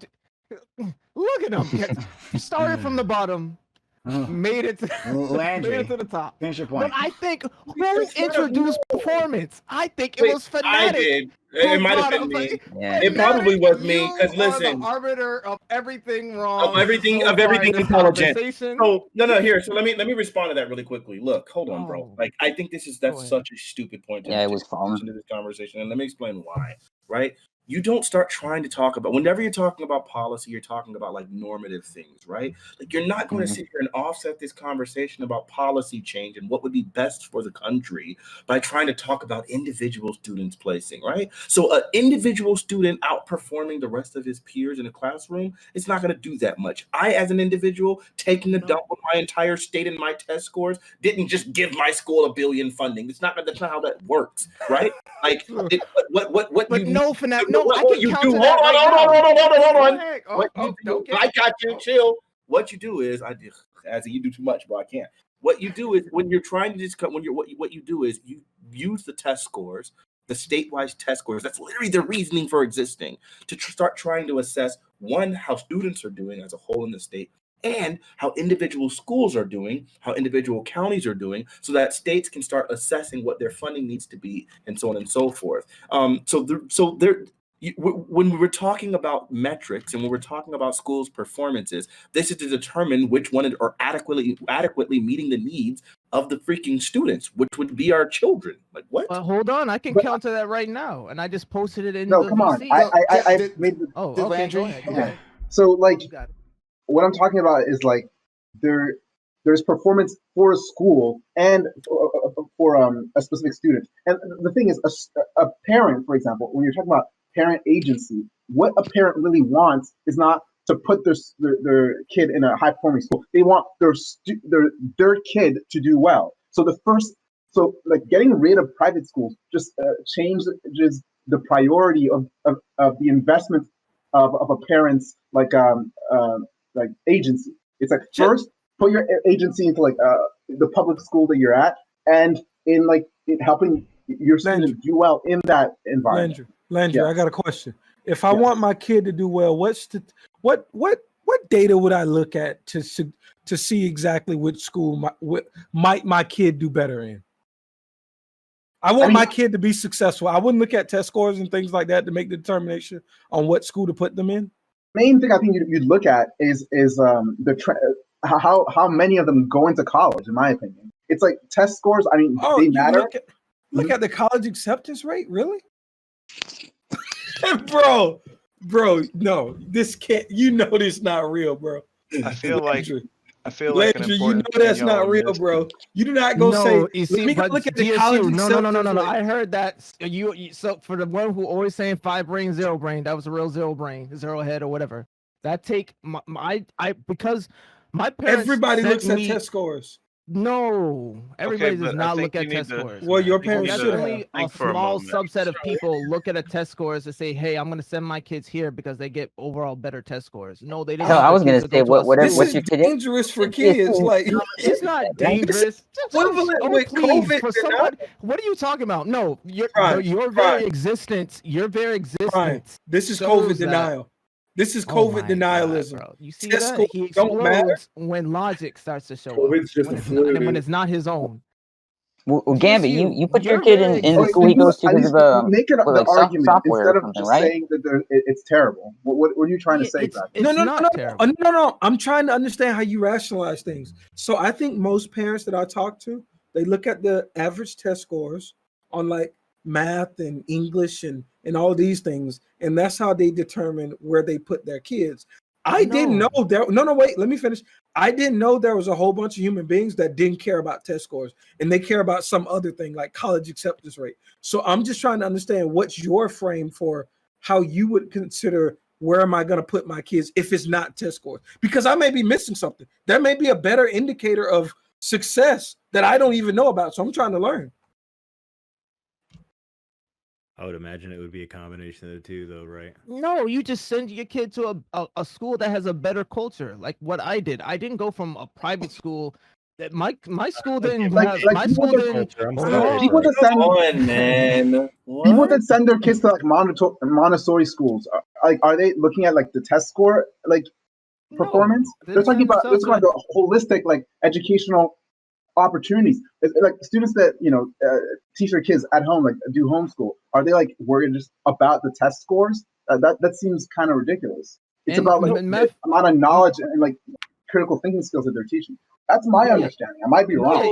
look at him. Started from the bottom, made it to, Landry, made it to the top. finish your point. But I think who introduced performance? I think it Wait, was I Fanatic. did. who It might have brought been up me. Yeah. It probably was me. Because You are listen, the arbiter of everything wrong. of everything so far in this intelligent. conversation. So no, here. So let me respond to that really quickly. Look, hold on, bro. Oh. Like I think that's such a stupid point to Yeah, it was to phone. into this conversation, and let me explain why. Right? You don't start trying to talk about whenever you're talking about policy, you're talking about like normative things, right? Like you're not going to sit here and offset this conversation about policy change and what would be best for the country by trying to talk about individual students placing, right? So an individual student outperforming the rest of his peers in a classroom, it's not going to do that much. I, as an individual, taking a dump with my entire state and my test scores, didn't just give my school $1 billion funding. That's not how that works, right? Like what But you no, Fanatic. No, what I can you counter do? that right now. Hold on. Go ahead. What you do? Don't get I got you. Chill. What you do is as you do too much, bro. I can't. What you do is when you're trying to just what you do is you use the test scores, the statewide test scores. That's literally the reasoning for existing to start trying to assess one, how students are doing as a whole in the state, and how individual schools are doing, how individual counties are doing, so that states can start assessing what their funding needs to be, and so on and so forth. When we're talking about metrics and when we're talking about schools' performances, this is to determine which one are adequately meeting the needs of the freaking students, which would be our children. Like what? Hold on, I can counter that right now, and I just posted it in no, the come on. VC. I made the. Oh, okay, go ahead. Yeah. So like, what I'm talking about is like there's performance for a school and for a specific student. And the thing is, a parent, for example, when you're talking about parent agency, what a parent really wants is not to put their kid in a high performing school. They want their kid to do well. So like getting rid of private schools just changes the priority of the investment of a parent's like agency. It's like first put your agency into like the public school that you're at, and in like helping your student do well in that environment. Landry, I got a question. If I want my kid to do well, what data would I look at to see exactly which school might my kid do better in? I want my kid to be successful. I wouldn't look at test scores and things like that to make the determination on what school to put them in. Main thing I think you'd look at is how many of them go into college. In my opinion, it's like test scores. I mean, they matter. Look at the college acceptance rate, really? bro, no, this can't. You know this not real, bro. I feel like Landry, you know that's not real, bro. You do not go say. You see, let me go but look at the GSU, college no. acceptance rate. I heard that you. So for the one who always saying 5 brain, 0 brain, that was a real 0 brain, 0 head or whatever. That take because my parents. Everybody looks at me, test scores. No, everybody does not look at test scores. Well, your parents should have. Only a small subset of people look at a test scores and say, "Hey, I'm going to send my kids here because they get overall better test scores." No, they didn't. Hell, I was going to say what's your kid? Dangerous for kids. Like it's not dangerous. With COVID, for someone, what are you talking about? No, your very existence. Your very existence. This is COVID denial. This is COVID denialism. God, you see that? He explodes when logic starts to show up. When it's not his own. Well, Gambit, you put your kid in the school he goes to because of make it like argument software instead or of something, just right? saying that it's terrible. What are you trying to say exactly? No. I'm trying to understand how you rationalize things. So I think most parents that I talk to, they look at the average test scores on like math and English and all these things, and that's how they determine where they put their kids. I didn't know there. No, wait. Let me finish. I didn't know there was a whole bunch of human beings that didn't care about test scores and they care about some other thing like college acceptance rate. So I'm just trying to understand what's your frame for how you would consider where am I going to put my kids if it's not test scores? Because I may be missing something. There may be a better indicator of success that I don't even know about. So I'm trying to learn. I would imagine it would be a combination of the two, though, right? No, you just send your kid to a school that has a better culture, like what I did. I didn't go from a private school. That my school didn't have my school didn't. People that send on, man. People that send their kids to like Montessori schools, are they looking at like the test score performance? They're talking about the holistic like educational opportunities. It's like students that teach their kids at home, like do homeschool. Are they like worried just about the test scores? That seems kind of ridiculous. It's about like the amount of knowledge and like critical thinking skills that they're teaching. That's my understanding. I might be wrong.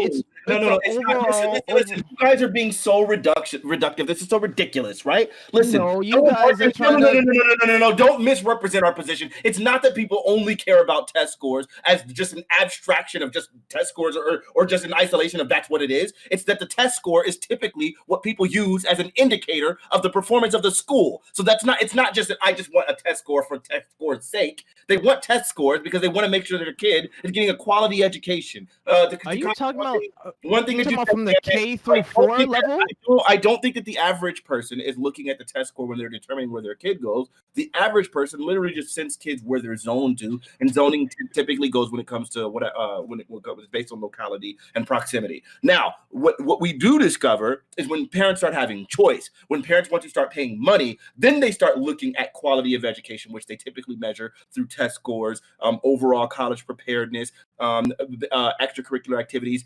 No. It's not. Listen. You guys are being so reductive. This is so ridiculous, right? Listen. No, you guys are trying No. Don't misrepresent our position. It's not that people only care about test scores as just an abstraction of just test scores or just an isolation of that's what it is. It's that the test score is typically what people use as an indicator of the performance of the school. So it's not just that I just want a test score for test score's sake. They want test scores because they want to make sure that their kid is getting a quality education. Are you talking about one thing that you from the K through 4 level? I don't think that the average person is looking at the test score when they're determining where their kid goes. The average person literally just sends kids where they're zoned to, and zoning typically goes when it comes to when it goes based on locality and proximity. Now, what we do discover is when parents start having choice, when parents want to start paying money, then they start looking at quality of education, which they typically measure through test scores, overall college preparedness, extracurricular activities,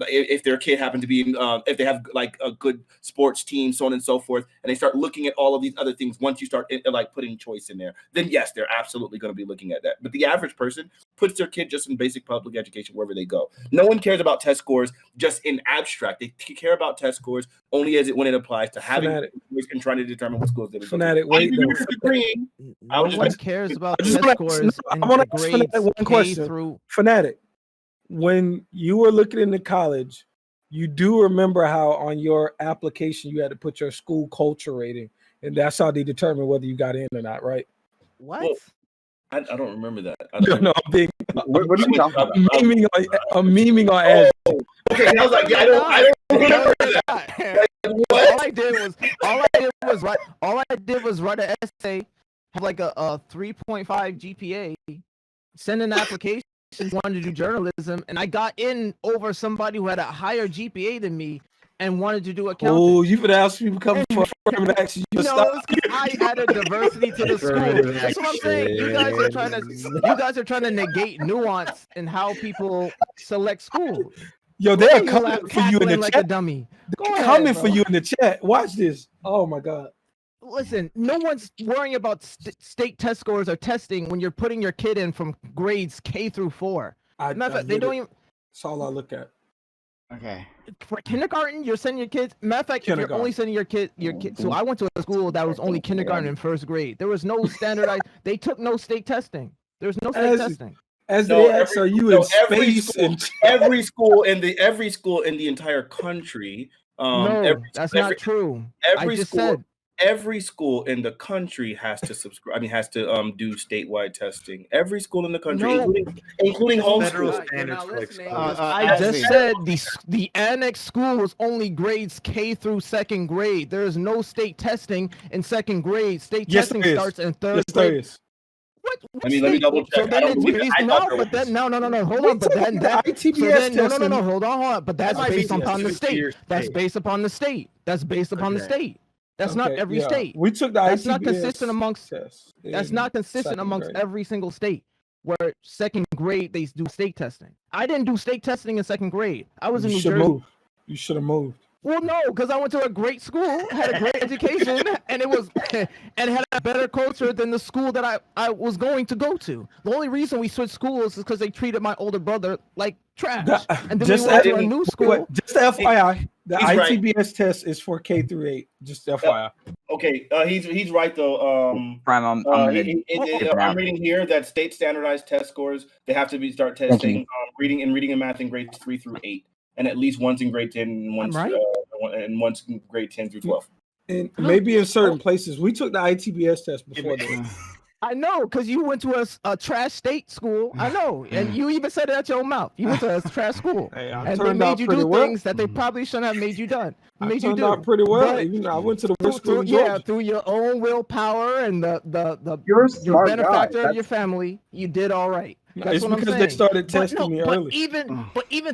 if their kid happen to be if they have like a good sports team, so on and so forth, and they start looking at all of these other things. Once you start like putting choice in there, then yes, they're absolutely going to be looking at that. But the average person puts their kid just in basic public education wherever they go. No one cares about test scores just in abstract. They care about test scores only when it applies to having and trying to determine what schools they would go to. No one cares about test scores in the grades one question. through. Fanatic, when you were looking into college, you do remember how on your application you had to put your school culture rating, and that's how they determine whether you got in or not, right? What? Well, I don't remember that. No, I'm being. What are you talking about? I'm memeing on Ashley. Okay, I was like, yeah, I don't remember that. All I did was write an essay, have like a 3.5 GPA, send an application, wanted to do journalism, and I got in over somebody who had a higher GPA than me and wanted to do accounting. Oh, you could ask people coming for affirmative action. I added diversity to the school. That's what I'm saying. You guys are trying to negate nuance in how people select schools. Yo, they're coming for you in the like chat. A dummy. They're coming for you in the chat. Watch this. Oh my God. Listen, no one's worrying about state test scores or testing when you're putting your kid in from grades K through 4. They don't even. That's all I look at. Okay. For kindergarten, you're sending your kids. Matter of fact, you're only sending your kid. So I went to a school that was only kindergarten and first grade. There was no standardized. They took no state testing. There's no state testing. As they ask, are you in space? Every school in the entire country. No, that's not true. Every school. Every school in the country has to subscribe. Has to do statewide testing. Every school in the country, including homeschool. I just said the annex school was only grades K through second grade. There is no state testing in second grade. State testing starts in third grade. What let me double check. So no. Hold on. But then no. Hold on. But that's based upon the state. That's based upon the state. That's based upon the state. That's not every state. We took the That's ITBS not consistent amongst. test That's not consistent amongst every single state. Where second grade they do state testing. I didn't do state testing in second grade. I was in New Jersey. You should have moved. Well, no, because I went to a great school, had a great education, and had a better culture than the school that I was going to go to. The only reason we switched schools is because they treated my older brother like trash. And then we went to a new school. Just FYI, the ITBS test is for K through 8. Just FYI. Okay, he's right though. I'm reading here that state standardized test scores they have to start testing reading and math in grades 3 through 8. And at least once in grade 10 and once in grade 10 through 12. And maybe in certain places, we took the ITBS test before that. I know, because you went to a trash state school. I know, and you even said it out your own mouth. You went to a trash school, Hey, I and they turned made out you pretty do well. things that they probably shouldn't have made you done. I Made you turned do. out pretty well. But Even though I went to the worst school through, in Georgia. yeah, through your own willpower and the You're a your smart guy. benefactor of your family, you did all right. That's It's what I'm because saying. they started But testing no, me but early. even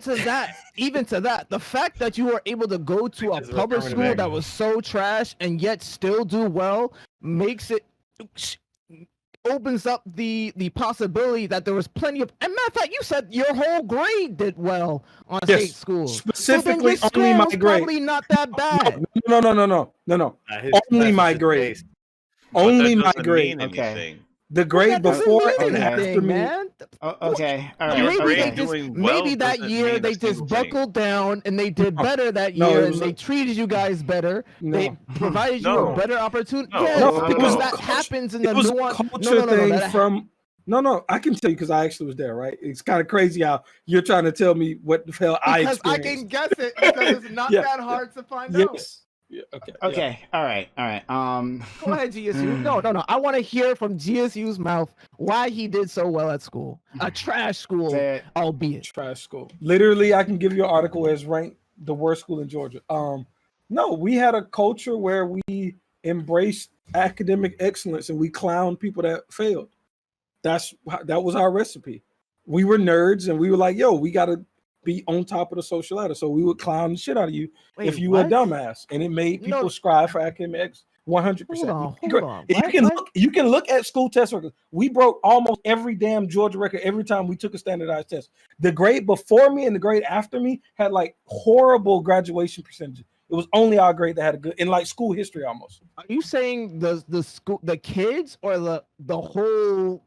to that, the fact that you were able to go to a Because of public affirmative school that action. was so trash and yet still do well makes it opens up the possibility that there was plenty of. And matter of fact, you said your whole grade did well on Yes, state school. specifically so only then my your score was grade. probably not that bad. No. His Only class my is just grade. based. But that Only my doesn't grade. mean anything. The grade that doesn't before mean and after anything, me. man. Okay, all right. Your Maybe grade they just doing well maybe that doesn't year mean they a just single thing. buckled down and they did better that No, year it and was they treated you guys better. They provided you No. a better opportunity. No. Yes, No, it because was that culture- happens in the It was a nuance. culture No, thing that from. No, I can tell you because I actually was there, right? It's kind of crazy how you're trying to tell me what the hell I because I experienced. can guess it because it's not Yeah, that hard to find out. Yes. Yeah, okay. Okay. All right. Go ahead, GSU. No. I want to hear from GSU's mouth why he did so well at school. A trash school, albeit. Trash school. Literally, I can give you an article as ranked the worst school in Georgia. No, we had a culture where we embraced academic excellence and we clowned people that failed. That was our recipe. We were nerds and we were like, yo, we got to be on top of the social ladder. So we would clown the shit out of you if you were a dumbass, and it made people strive for academics 100%. Hold on. You can look at school test records. We broke almost every damn Georgia record every time we took a standardized test. The grade before me and the grade after me had like horrible graduation percentages. It was only our grade that had a good in like school history almost. Are you saying the school, the kids, or the whole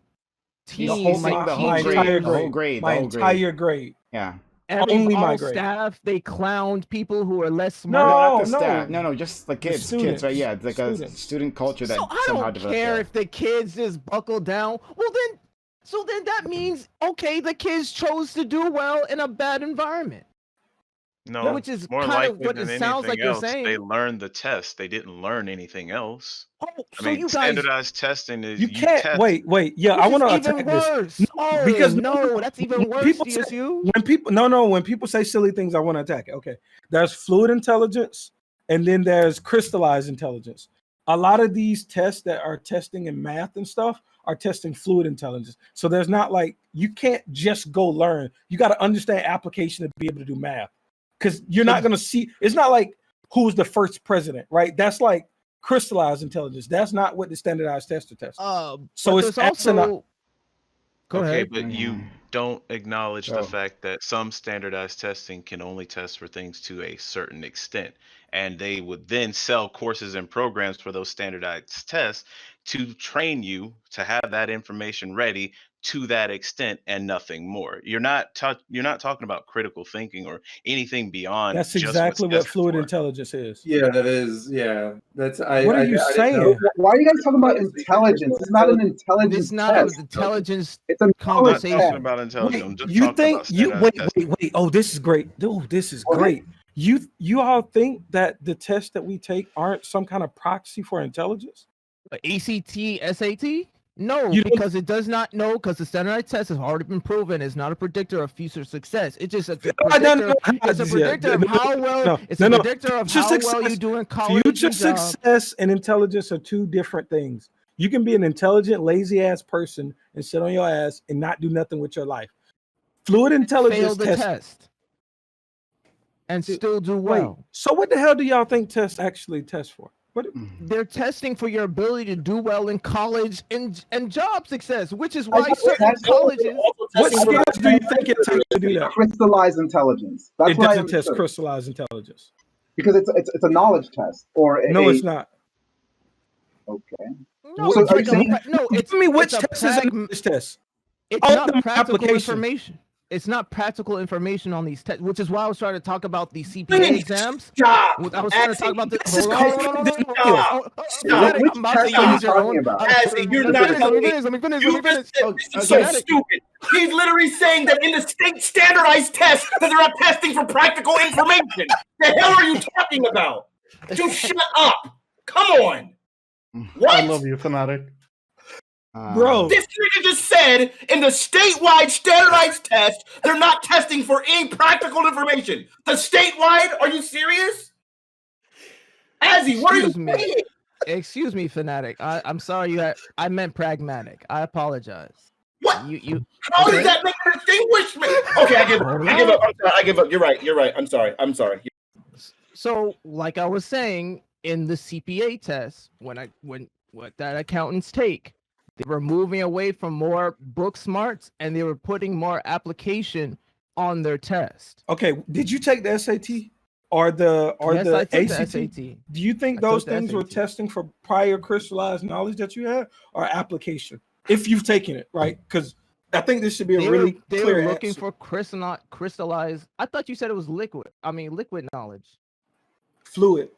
team? The whole grade. My entire grade. Yeah. Only my all grade. staff, they clowned people who are less smart. No, just the kids. Kids, right? Yeah, it's like a student culture that So I somehow don't developed. care if the kids just buckle down. So then that means okay, the kids chose to do well in a bad environment. No, which is more kind likely of what than it sounds like anything you're else, saying. they learned the test. They didn't learn anything else. Oh, I so mean, you guys standardized testing is You can't test. wait. Yeah, I want to attack worse. this. Oh, Because no, that's even worse. When people say silly things, I want to attack it. Okay, there's fluid intelligence, and then there's crystallized intelligence. A lot of these tests that are testing in math and stuff are testing fluid intelligence. So there's not like you can't just go learn. You got to understand application to be able to do math. Because you're not going to see, it's not like who's the first president, right? That's like crystallized intelligence. That's not what the standardized test are testing. So it's also. Go Okay, ahead. but you don't acknowledge the fact that some standardized testing can only test for things to a certain extent. And they would then sell courses and programs for those standardized tests to train you to have that information ready to that extent and nothing more. You're not talking about critical thinking or anything beyond. That's just exactly what's what tested fluid for. intelligence is. Yeah, that is. Yeah, that's. What are you saying? Why are you guys talking about intelligence? It's not an intelligence It's not test. an intelligence It's a I'm not conversation. talking about intelligence. I'm just You talking think about you standardized testing. wait? Oh, this is great. Oh, this is great. You all think that the tests that we take aren't some kind of proxy for intelligence? ACT, SAT? No, You don't- because it does not know, because the standardized test has already been proven. It's not a predictor of future success. It's just a predictor. It's a predictor of how well. It's a predictor of how well you do in college. Future and job. success and intelligence are two different things. You can be an intelligent, lazy ass person and sit on your ass and not do nothing with your life. Fluid intelligence Fail the test and still do well. So what the hell do y'all think tests actually test for? What? They're testing for your ability to do well in college and job success, which is why certain colleges. What skills do you think it takes to do that? Crystallized intelligence. That's It what I doesn't test understood. crystallized intelligence. Because it's a knowledge test or No, it's not. Okay. No, So it's are you saying- Give me which it's a test is a knowledge test? It's All not them practical application. information. It's not practical information on these tests, which is why I was trying to talk about the CPA exams. Stop. I was trying to talk about this. This is Hold crazy. on. What I'm which about test to are you use your talking own. about? Cassie, you're not telling me. Let me finish. You just said this is so stupid. He's literally saying that in the state standardized test that they're not testing for practical information. The hell are you talking about? Just shut up. Come on. What? I love you, fanatic. Bro, this nigga just said in the statewide standardized test, they're not testing for any practical information. The statewide? Are you serious? Azzy, what are you saying? Excuse me, fanatic. I'm sorry. I meant pragmatic. I apologize. What? You? How does that make a distinguishment? Okay, I give up. I'm sorry. I give up. You're right. I'm sorry. So, like I was saying, in the CPA test, what that accountants take, they were moving away from more book smarts and they were putting more application on their test. Okay, did you take the SAT or the Yes, I took the ACT? SAT. Do you think those things were testing for prior crystallized knowledge that you had or application? If you've taken it, right? Because I think this should be a really they clear were looking answer. for crystallized. I thought you said it was liquid knowledge. Fluid.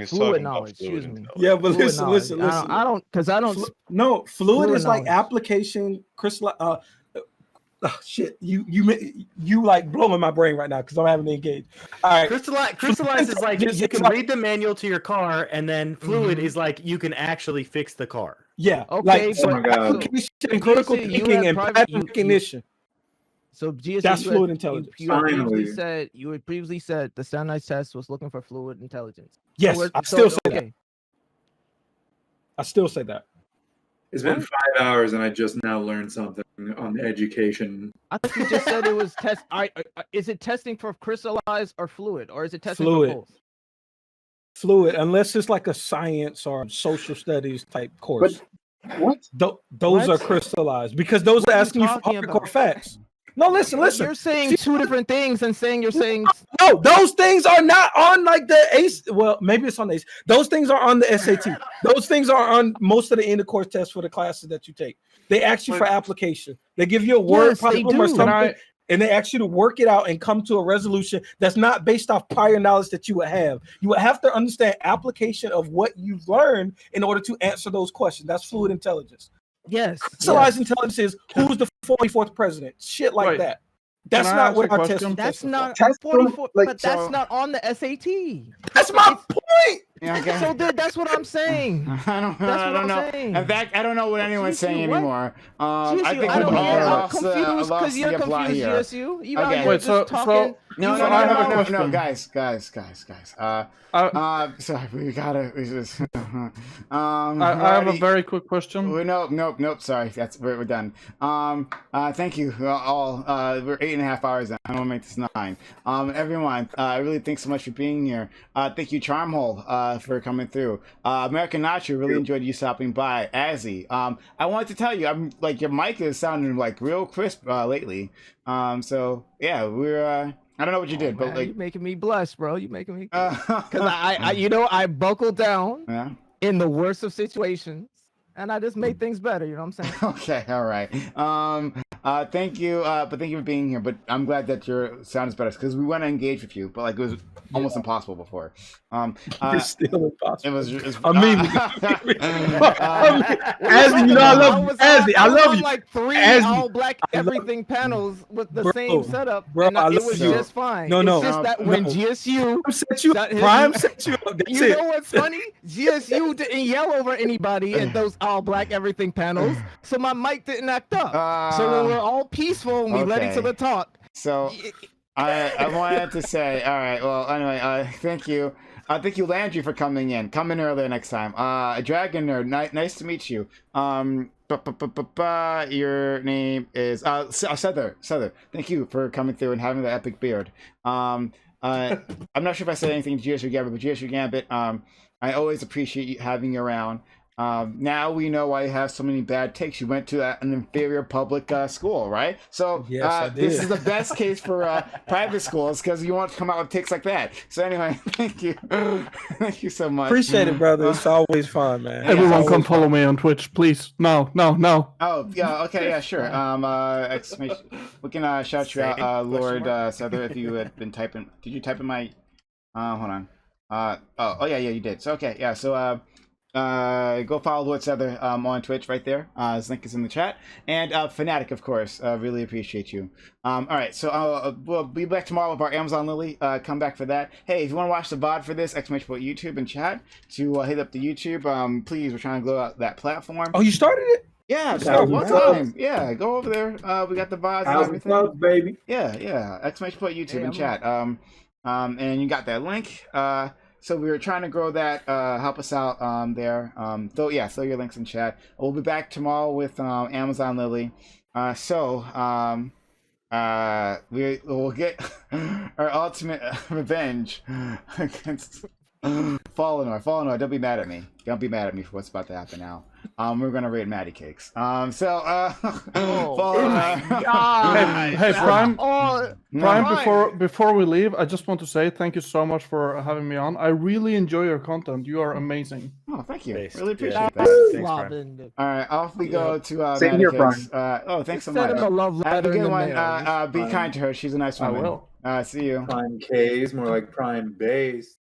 Fluid knowledge. Excuse me. Yeah, but Fluid listen. knowledge. I don't. No, fluid is like knowledge. application. Crystal. Oh, shit, you like blowing my brain right now because I'm having to engage. All right, crystallize is like you can read the manual to your car, and then fluid is like you can actually fix the car. Yeah, Okay, like application and critical thinking and pattern recognition. So GSU, that's fluid intelligence. You had previously said the standardized test was looking for fluid intelligence. Yes, So I still say that. I still say that. It's been 5 hours and I just now learned something on education. I thought you just said it was test. Is it testing for crystallized or fluid, or is it testing Fluid. for both? Fluid, unless it's like a science or social studies type course. But what? Those are crystallized because those are asking you for hardcore facts. No, listen. You're saying two different things and saying you're saying no. Those things are not on like the ACE. Well, maybe it's on the ACE. Those things are on the SAT. Those things are on most of the end of course tests for the classes that you take. They ask you for application. They give you a word problem or something, and they ask you to work it out and come to a resolution that's not based off prior knowledge that you would have. You would have to understand application of what you've learned in order to answer those questions. That's fluid intelligence. Yes. Crystallized intelligence is who's the 44th president. Shit like that. That's not what our test. That's not Test 44, like, but that's not on the SAT. That's my point. Yeah, okay. So that's what I'm saying. I don't know. In fact, I don't know what anyone's saying anymore. I think I'm we've all lost confused because you're confused, here. GSU. You Okay. out here just talking. No, guys. Sorry, we just. I have a very quick question. Nope. Sorry, we're done. Thank you all. We're 8.5 hours now. I don't want to make this 9. Everyone, really thanks so much for being here. Thank you, Charmhole, for coming through. American Nacho, really enjoyed you stopping by. Azzy, I wanted to tell you, I'm like your mic is sounding like real crisp lately. So yeah, we're. I don't know what you did, but like you're making me blush, bro. You're making me because I buckled down in the worst of situations, and I just made things better. You know what I'm saying? Okay, all right. Thank you, but thank you for being here. But I'm glad that your sound is better because we want to engage with you, but like it was almost impossible before. It's still impossible. It was. Azzy, you know I love Azzy. I love you. Like 3 Azzy, all black everything panels with the same setup, bro. and it was just fine. No. It's just that when GSU Prime set you up. You know what's funny? GSU didn't yell over anybody at those all black everything panels, so my mic didn't act up. So when we're all peaceful and we let each other talk. So I wanted to say, all right. Well, anyway, thank you. Thank you, Landry, for coming in. Come in earlier next time. Dragon Nerd, nice to meet you. Your name is Sether. Thank you for coming through and having the epic beard. I'm not sure if I said anything to GSU Gambit, but GSU Gambit, I always appreciate you having you around. Now we know why you have so many bad takes. You went to an inferior public school, right? So this is the best case for private schools because you want to come out with takes like that. So anyway, thank you. Thank you so much. Appreciate it, brother. It's always fun, man. Everyone come follow me on Twitch, please. No. Oh, yeah, okay, yeah, sure. Exclamation. We can shout you out, Lord Sether, if you had been typing. Did you type in my... hold on. Oh, yeah, you did. So, okay, yeah, so... go follow Lord Sether on Twitch right there. His link is in the chat. And Fanatic, of course. Really appreciate you. All right, so we'll be back tomorrow with our Amazon Lily. Come back for that. Hey, if you want to watch the VOD for this, exclamation point YouTube and chat to hit up the YouTube. Please, we're trying to grow out that platform. Oh, you started it? Yeah, Thousand sure. One subs. time. Yeah, go over there. We got the VODs and 1,000 everything. subs, baby. Yeah. Exclamation point YouTube Hey, in chat. And you got that link. So we were trying to grow that. Help us out there. Throw your links in chat. We'll be back tomorrow with Amazon Lily. We will get our ultimate revenge against Fallenor. Fallenor, don't be mad at me. Don't be mad at me for what's about to happen now. We're gonna raid Matty Cakes. Fallenor. Hey, Prime. Before we leave, I just want to say thank you so much for having me on. I really enjoy your content. You are amazing. Oh, thank you. Based. Really appreciate Yeah. that. Thanks, All right, off we go to Same Matty here, Cakes. Brian. Thanks so Send much. him a love Have a letter in good the one. mail. Be kind to her. She's a nice I woman. will. See you. Prime K's, more like Prime Base.